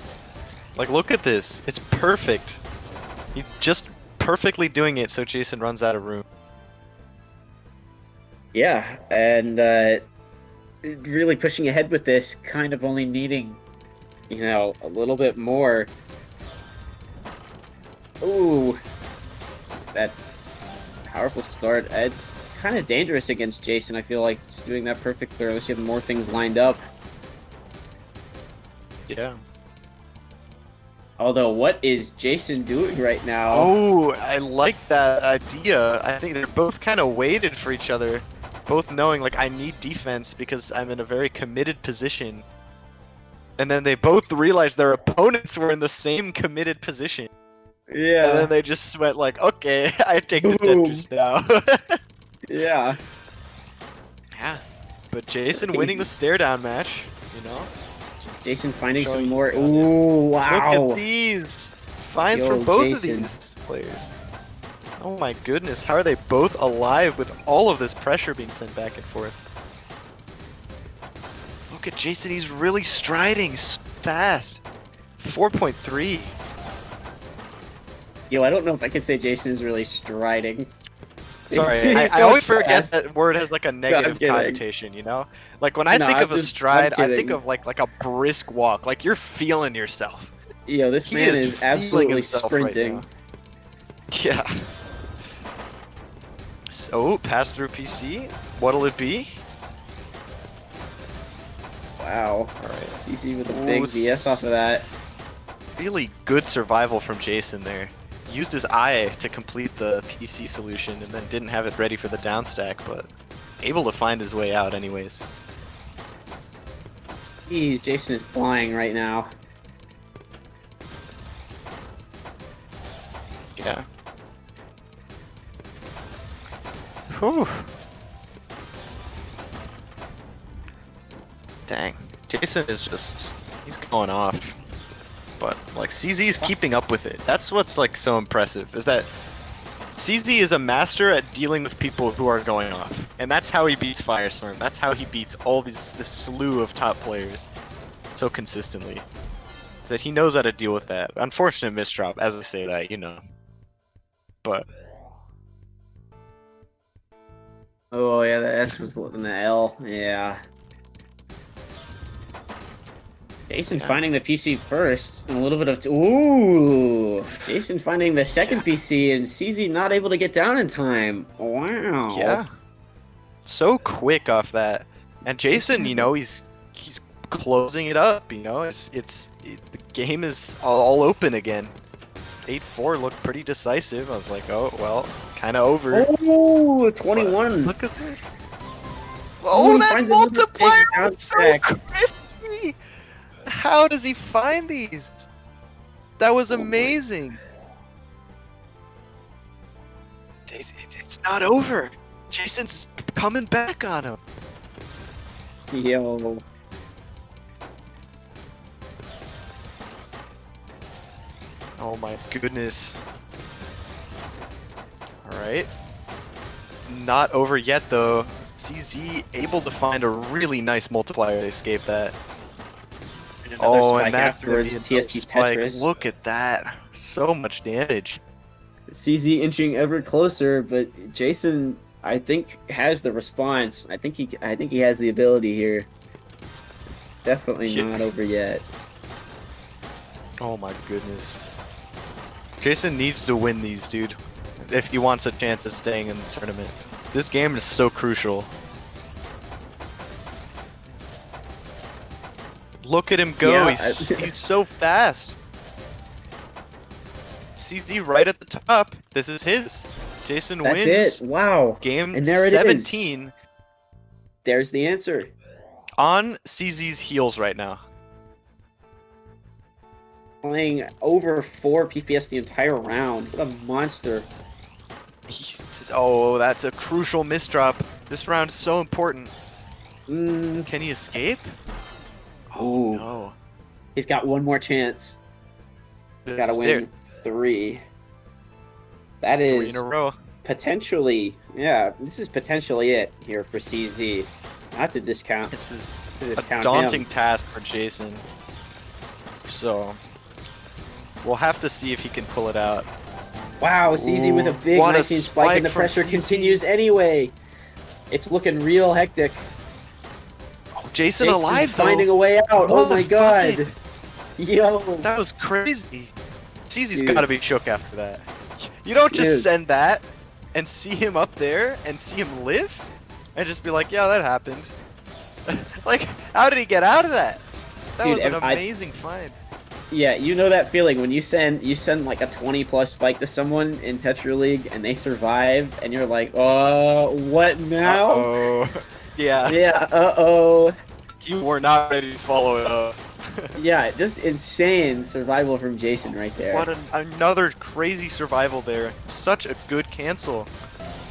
Like, look at this. It's perfect. He's just perfectly doing it so Jason runs out of room. Yeah, and really pushing ahead with this, kind of only needing, you know, a little bit more. Ooh, that powerful start. It's kind of dangerous against Jason, I feel like, just doing that perfect throw unless you have more things lined up. Yeah. Although, what is Jason doing right now? Oh, I like that idea. I think they're both kind of waited for each other. Both knowing, like, I need defense because I'm in a very committed position. And then they both realized their opponents were in the same committed position. Yeah. And then they just went like, okay, I take the Tetris now. Yeah. Yeah. But Jason winning the stare down match, you know? Jason finding Showing some more. he's got it. Ooh, wow. Look at these finds Yo, from both Jason. of these players. Oh my goodness, how are they both alive with all of this pressure being sent back and forth? Look at Jason, he's really striding fast. 4.3. Yo, I don't know if I can say Jason is really striding. Sorry, He's I going always forget fast. that word has like a negative kidding. connotation, you know? Like when I No, think I'm of a just- stride, I'm I think kidding. of like a brisk walk. Like you're feeling yourself. Yo, this He man is is feeling absolutely himself right sprinting. now. Yeah. So, pass through PC. What'll it be? Wow. Alright. CC with a Ooh, big BS off of that. Really good survival from Jason there. Used his eye to complete the PC solution and then didn't have it ready for the downstack, but able to find his way out anyways. Jeez, Jason is flying right now. Yeah. Whew. Dang. Jason is just, he's going off. but like CZ is keeping up with it. That's what's like so impressive, is that CZ is a master at dealing with people who are going off, and that's how he beats Firestorm. That's how he beats all this slew of top players so consistently. Is that he knows how to deal with that. Unfortunate misdrop, as I say that, you know. But Oh yeah, the S was in the L. Yeah. Jason finding the PC first, and a little bit of ooh. Jason finding the second PC, and CZ not able to get down in time. Wow. yeah, so quick off that. And Jason, you know, he's closing it up. You know, the game is all open again. 8-4 looked pretty decisive. I was like, oh well, kind of over. Oh, 21. Look at this. Oh, he that finds another multiplier big was so stack. crispy. How does he find these? That was amazing. It's not over. Jason's coming back on him. Yo. Oh my goodness. Alright. Not over yet though. CZ able to find a really nice multiplier to escape that. Oh, and that's afterwards, TST spike. Tetris. Look at that. So much damage. CZ inching ever closer, but Jason, I think, has the response. I think he has the ability here. It's definitely not over yet. Oh my goodness. Jason needs to win these, dude, if he wants a chance of staying in the tournament. This game is so crucial. Look at him go, Yeah, he's so fast. CZ right at the top. This is his. Jason That's wins. it. Wow. Game And there it is. 17 There's the answer. on CZ's heels right now. Playing over 4 PPS the entire round. What a monster. Oh, that's a crucial misdrop. This round is so important. Mm. Can he escape? Oh, no. He's got one more chance. Gotta win 3. That 3 is in a row. potentially, yeah, this is potentially it here for CZ. Not to discount. This is to a discount daunting him. task for Jason. So, we'll have to see if he can pull it out. Wow, CZ with a big what a 19 spike, and the spike from pressure CZ. continues anyway. It's looking real hectic. Oh, Jason Jason's alive though. finding a way out. What Oh the my fuck? god. Yo. That was crazy. CZ's Dude. gotta be shook after that. You don't just Dude. send that and see him up there and see him live and just be like, yeah, that happened. Like, how did he get out of that? That Dude, was an I- amazing find. Yeah, you know that feeling when you send like a 20+ spike to someone in Tetrio League and they survive and you're like, what now? Oh, yeah. Yeah, uh-oh. You were not ready to follow it up. Yeah, just insane survival from Jason right there. What another crazy survival there. Such a good cancel.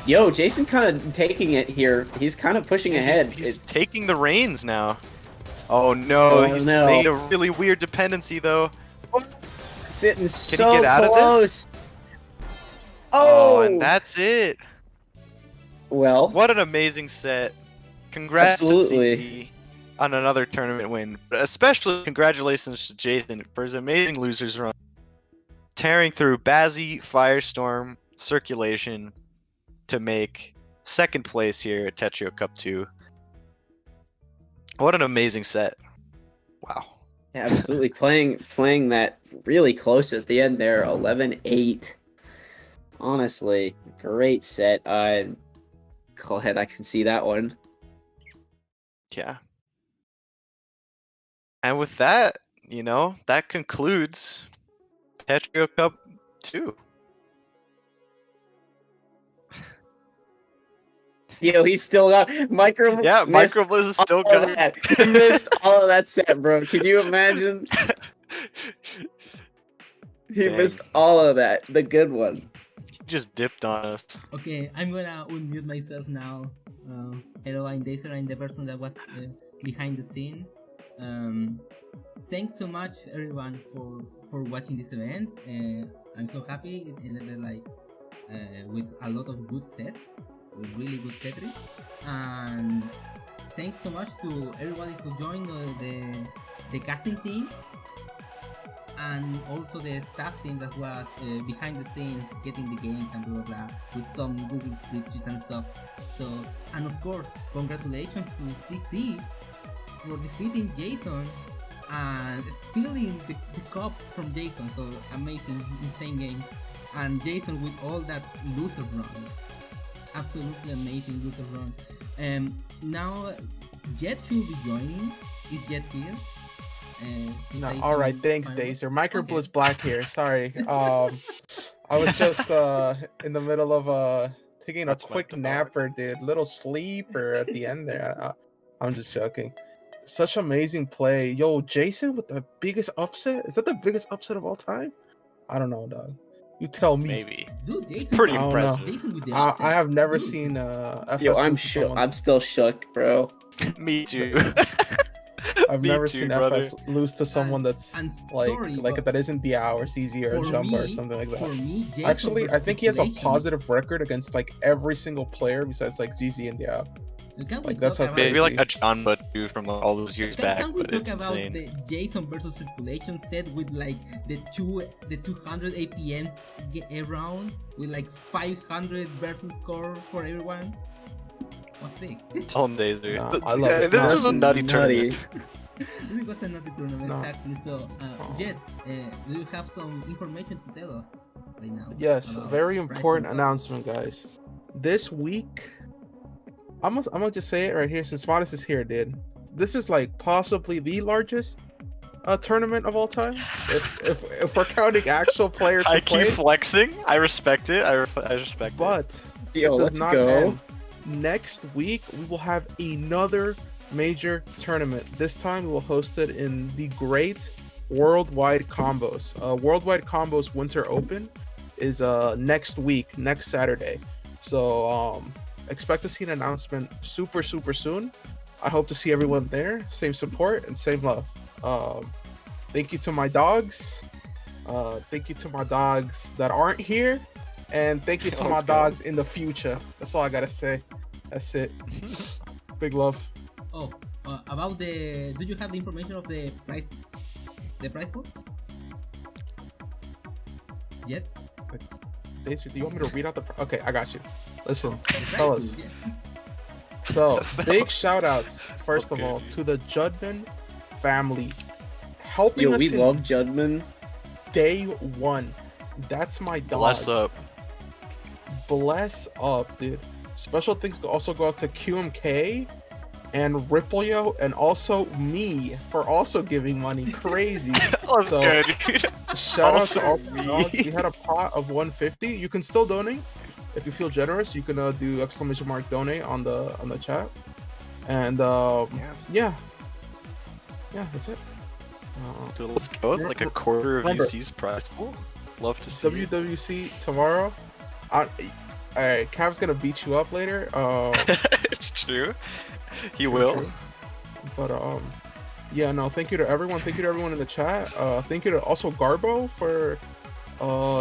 Yo, Jason kind of taking it here. He's kind of pushing ahead. He's taking the reins now. Oh no, Oh, he's no. made a really weird dependency though. Sitting Can so he get out close. of this? Oh, and that's it. well, What an amazing set. Congrats Absolutely. to CT on another tournament win. But especially congratulations to Jason for his amazing losers run. Tearing through Bazzy, Firestorm, Circulation to make second place here at Tetrio Cup 2. What an amazing set. Wow. yeah, absolutely playing that really close at the end there, 11-8. Honestly, great set. Go ahead, I can see that one. Yeah. And with that, you know, that concludes Tetrio Cup 2. Yo, he's still got Micro. Yeah, missed Microblizz is still all of going. that. He missed all of that set, bro. Can you imagine? He Dang. missed all of that. The good one. He just dipped on us. Okay, I'm gonna unmute myself now. Hello, I'm Dazer. I'm the person that was behind the scenes. Thanks so much everyone for watching this event. I'm so happy it ended like with a lot of good sets, with really good Tetris, and thanks so much to everybody who joined the casting team and also the staff team that was behind the scenes getting the games and blah blah blah with some Google spreadsheet and stuff. So, and of course, congratulations to CC for defeating Jason and stealing the cup from Jason. So amazing, insane game. And Jason with all that loser run, absolutely amazing loser run. Now Jet should be joining. Is Jet here? No, all right, thanks, Dazer. Microbliss Black here. Sorry, I was just in the middle of taking a quick napper, dude. Little sleeper at the end there. I'm just joking. Such amazing play, yo. Jason with the biggest upset. Is that the biggest upset of all time? I don't know, dog. You tell me. Maybe. Dude, It's pretty impressive. I have never seen FS. Yo, I'm shook. I'm still shook, bro. Me too. I've Me never too, seen brother. FS lose to someone that's like that isn't Diao or CZ or Jumba or something like that. Me, Actually, I think he has a positive record against like every single player besides like ZZ and Diao. Like that's how Maybe like a John Butt too from like, all those years back, Can we but talk it's about insane. the Jason versus Circulation set with like the 200 APMs around with like 500 versus score for everyone? Was sick. Tell him Dazer. Nah, I love it. This is a nutty Nutty. tournament. This was another tournament, No. exactly. So, Jet, do you have some information to tell us right now? Yes, about very prize important and stuff? announcement, guys. This week, I'm gonna just say it right here since Modest is here, dude. This is like possibly the largest tournament of all time. If we're counting actual players who I keep played, flexing. I respect it. I respect it. but Yo, it does let's not go. end. Next week, we will have another major tournament. This time, we will host it in the Great Worldwide Combos. Worldwide Combos Winter Open is next week, next Saturday. So expect to see an announcement super soon. I hope to see everyone there. Same support and same love. Thank you to my dogs. Thank you to my dogs that aren't here. And thank you to my Let's go. dogs in the future. That's all I gotta say. That's it. Big love. Oh, about the. Do you have the information of the price? The price pool? Yet? Dacer, do you want me to read out the? Okay, I got you. Listen, The price fellas. pool, yeah. So big shout outs first of Okay, all dude. to the Judman family, helping Yo, us we since love Judman. day one. That's my dog. Bless up. Bless up, dude. Special things also go out to QMK and Rippo and also me for also giving money. Crazy. Let's So- go, dude. Shout out to Also all me. the dogs. We had a pot of 150. You can still donate if you feel generous. You can do !donate on the chat. And yeah, that's it. Dude, let's go. It's like a quarter of Remember- UC's prize pool. Love to see it. WWC tomorrow. Alright, Cav's gonna beat you up later. It's true. He will. True. But yeah, no, thank you to everyone. Thank you to everyone in the chat. Thank you to also Garbo for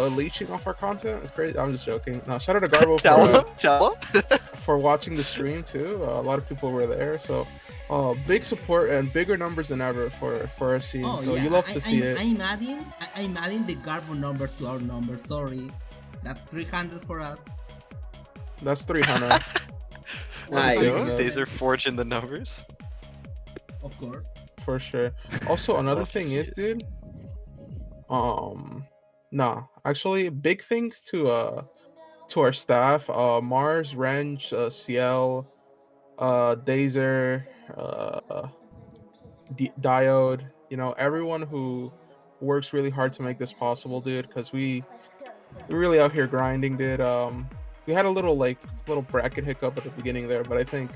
leeching off our content. It's great. I'm just joking. No, shout out to Garbo Tell him. for watching the stream too. A lot of people were there, so big support and bigger numbers than ever for our scene. Oh, so yeah. you love to see it. I'm adding the Garbo number to our number. Sorry, that's 300 for us. That's 300. Nice. Nice. These are forging the numbers. Of course. For sure. Also, another Love to thing see is, it. dude. Actually, big thanks to our staff, Mars, Wrench, CL, Dazer, Diode. You know, everyone who works really hard to make this possible, dude. Because we're really out here grinding, dude. We had a little bracket hiccup at the beginning there, but I think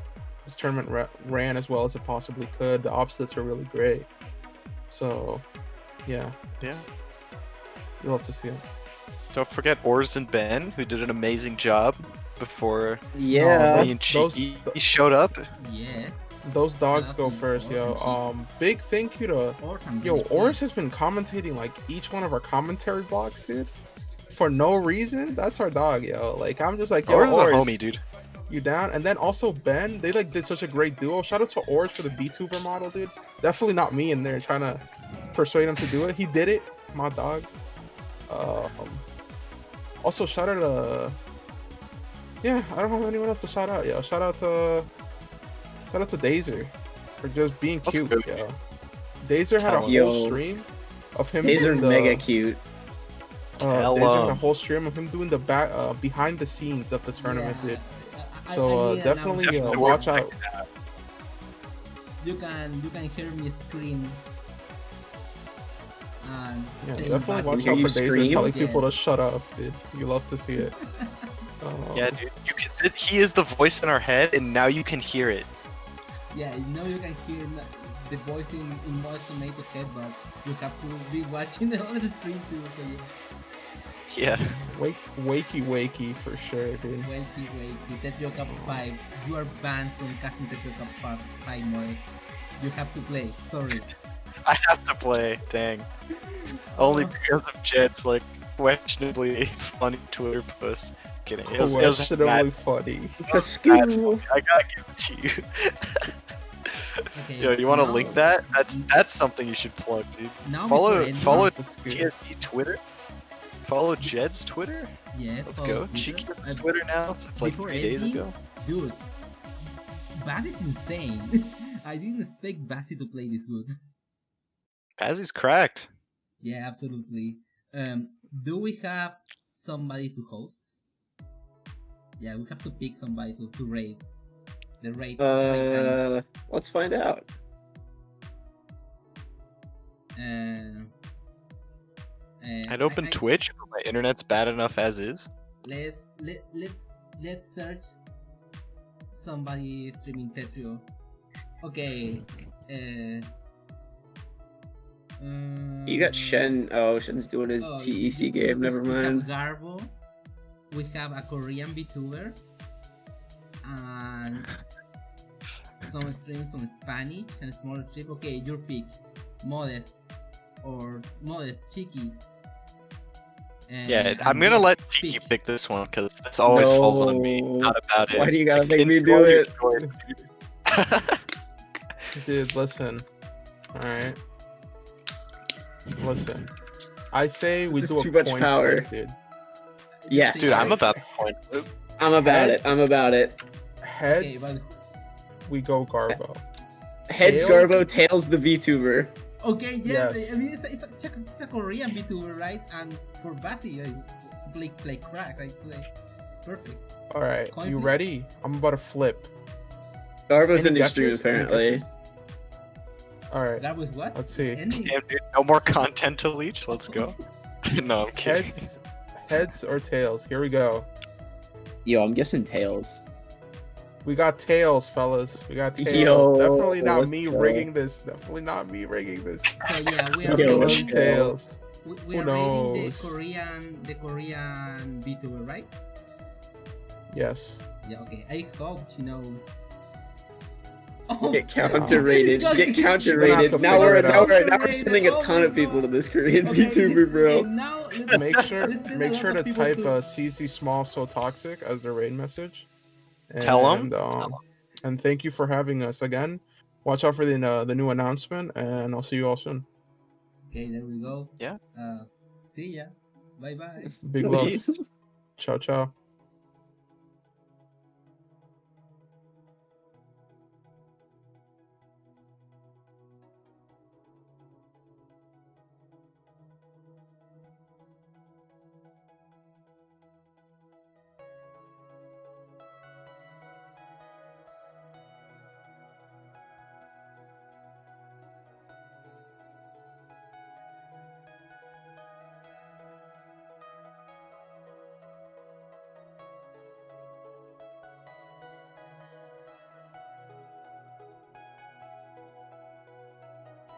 this tournament ran as well as it possibly could. The opposites are really great. So, yeah. Yeah. You'll have to see it. Don't forget Ors and Ben, who did an amazing job before Yeah. those- me and Cheeky showed up. Yes. Those dogs go Awesome, first, yo. awesome. Big thank you to Awesome. yo. really Oris cool. has been commentating like each one of our commentary blocks, dude. For no reason. That's our dog, yo. Like I'm just like, yo, Orange is a Oris, homie, dude. you down? And then also Ben, they like did such a great duo. Shout out to Oris for the VTuber model, dude. Definitely not me in there trying to persuade him to do it. He did it, my dog. Also shout out to yeah, I don't have anyone else to shout out, yo. Shout out to Dazer for just being That's cute, good, yo. Dazer had a whole Yo. stream of him These are doing the mega cute. Tell Dazer had a 'em. whole stream of him doing the back behind the scenes of the tournament, Yeah, dude. I So need an definitely announcement. watch out. You can hear me scream. And Yeah, saying definitely bad watch hear out you for Dazer scream? telling people to Yes. shut up, dude. You love to see it. Yeah, dude. He is the voice in our head, and now you can hear it. Yeah, now you can hear the voice in voice to make the head, but you have to be watching the other stream too. So Yeah. Wakey for sure, dude. wakey. Tetrio Cup 5. You are banned from casting Tetrio Cup 5 mode. You have to play. Sorry. I have to play. Dang. Only because of Jed's like questionably funny Twitter post. Kidding. It was Questionably mad. funny. Cascoo. I gotta give it to you. Okay. Yo, you want to now- link that? That's something you should plug, dude. Now Follow before ending- follow That's good. TFT Twitter. Follow Jed's Twitter. Yeah, Let's follow go. Twitter. Cheeky Uh, Twitter now since like before 3 days ending, ago. Dude, Bazzy's insane. I didn't expect Bazzy to play this good. Bazzy's cracked. Yeah, absolutely. Do we have somebody to host? Yeah, we have to pick somebody to raid. The raid. Let's find out. I'd open Twitch, but my internet's bad enough as is. Let's search somebody streaming Tetrio. Okay. You got Shen. Oh, Shen's doing his TEC game. Never We mind. have Garbo. We have a Korean VTuber. And some streams on Spanish and small stream. Okay, your pick. Modest or Modest Cheeky. Yeah, I'm gonna let Cheeky pick this one because this always falls on me, No. not about it. Why do you gotta Like, make me enjoy do your it? choice, dude. Dude, listen. Alright. Listen. I say we This do is a too much coin power. flip, dude. Yes. Dude, I'm about the point. I'm about it. I'm about it. Okay, Heads, but we go Garbo. Heads Tails? Garbo, tails the VTuber. okay, yeah. Yes. I mean, it's a Korean VTuber, right? And for Bazzy, I play crack. I play perfect. Alright, Coin you flip. ready? I'm about to flip. Garbo's Any in the stream guesses? Any apparently. guesses? Alright, That was what? let's see. Ending. Damn, dude, no more content to leech. Let's go. No, I'm kidding. Heads or tails? Here we go. Yo, I'm guessing tails. We got tails, fellas. We got tails. Yo, Definitely not let's me go. rigging this. Definitely not me rigging this. So yeah, we are Yo, Let's let's go rating, go. tails. we Who are rating knows? the Korean VTuber, right? Yes. Yeah. Okay. I hope she knows. Get counter-rated. Oh, Get You're counter-rated. gonna Now have to we're figure it now out. we're now we're sending a Oh ton my of people to God. this Korean Okay, VTuber, bro. and now let's- Make sure let's send a make lot sure of to people type to- CZ small so toxic as the raid message. Tell 'em. And, and thank you for having us again. Watch out for the new announcement, and I'll see you all soon. Okay, there we go. Yeah. See ya. Bye bye. Big love. Ciao ciao.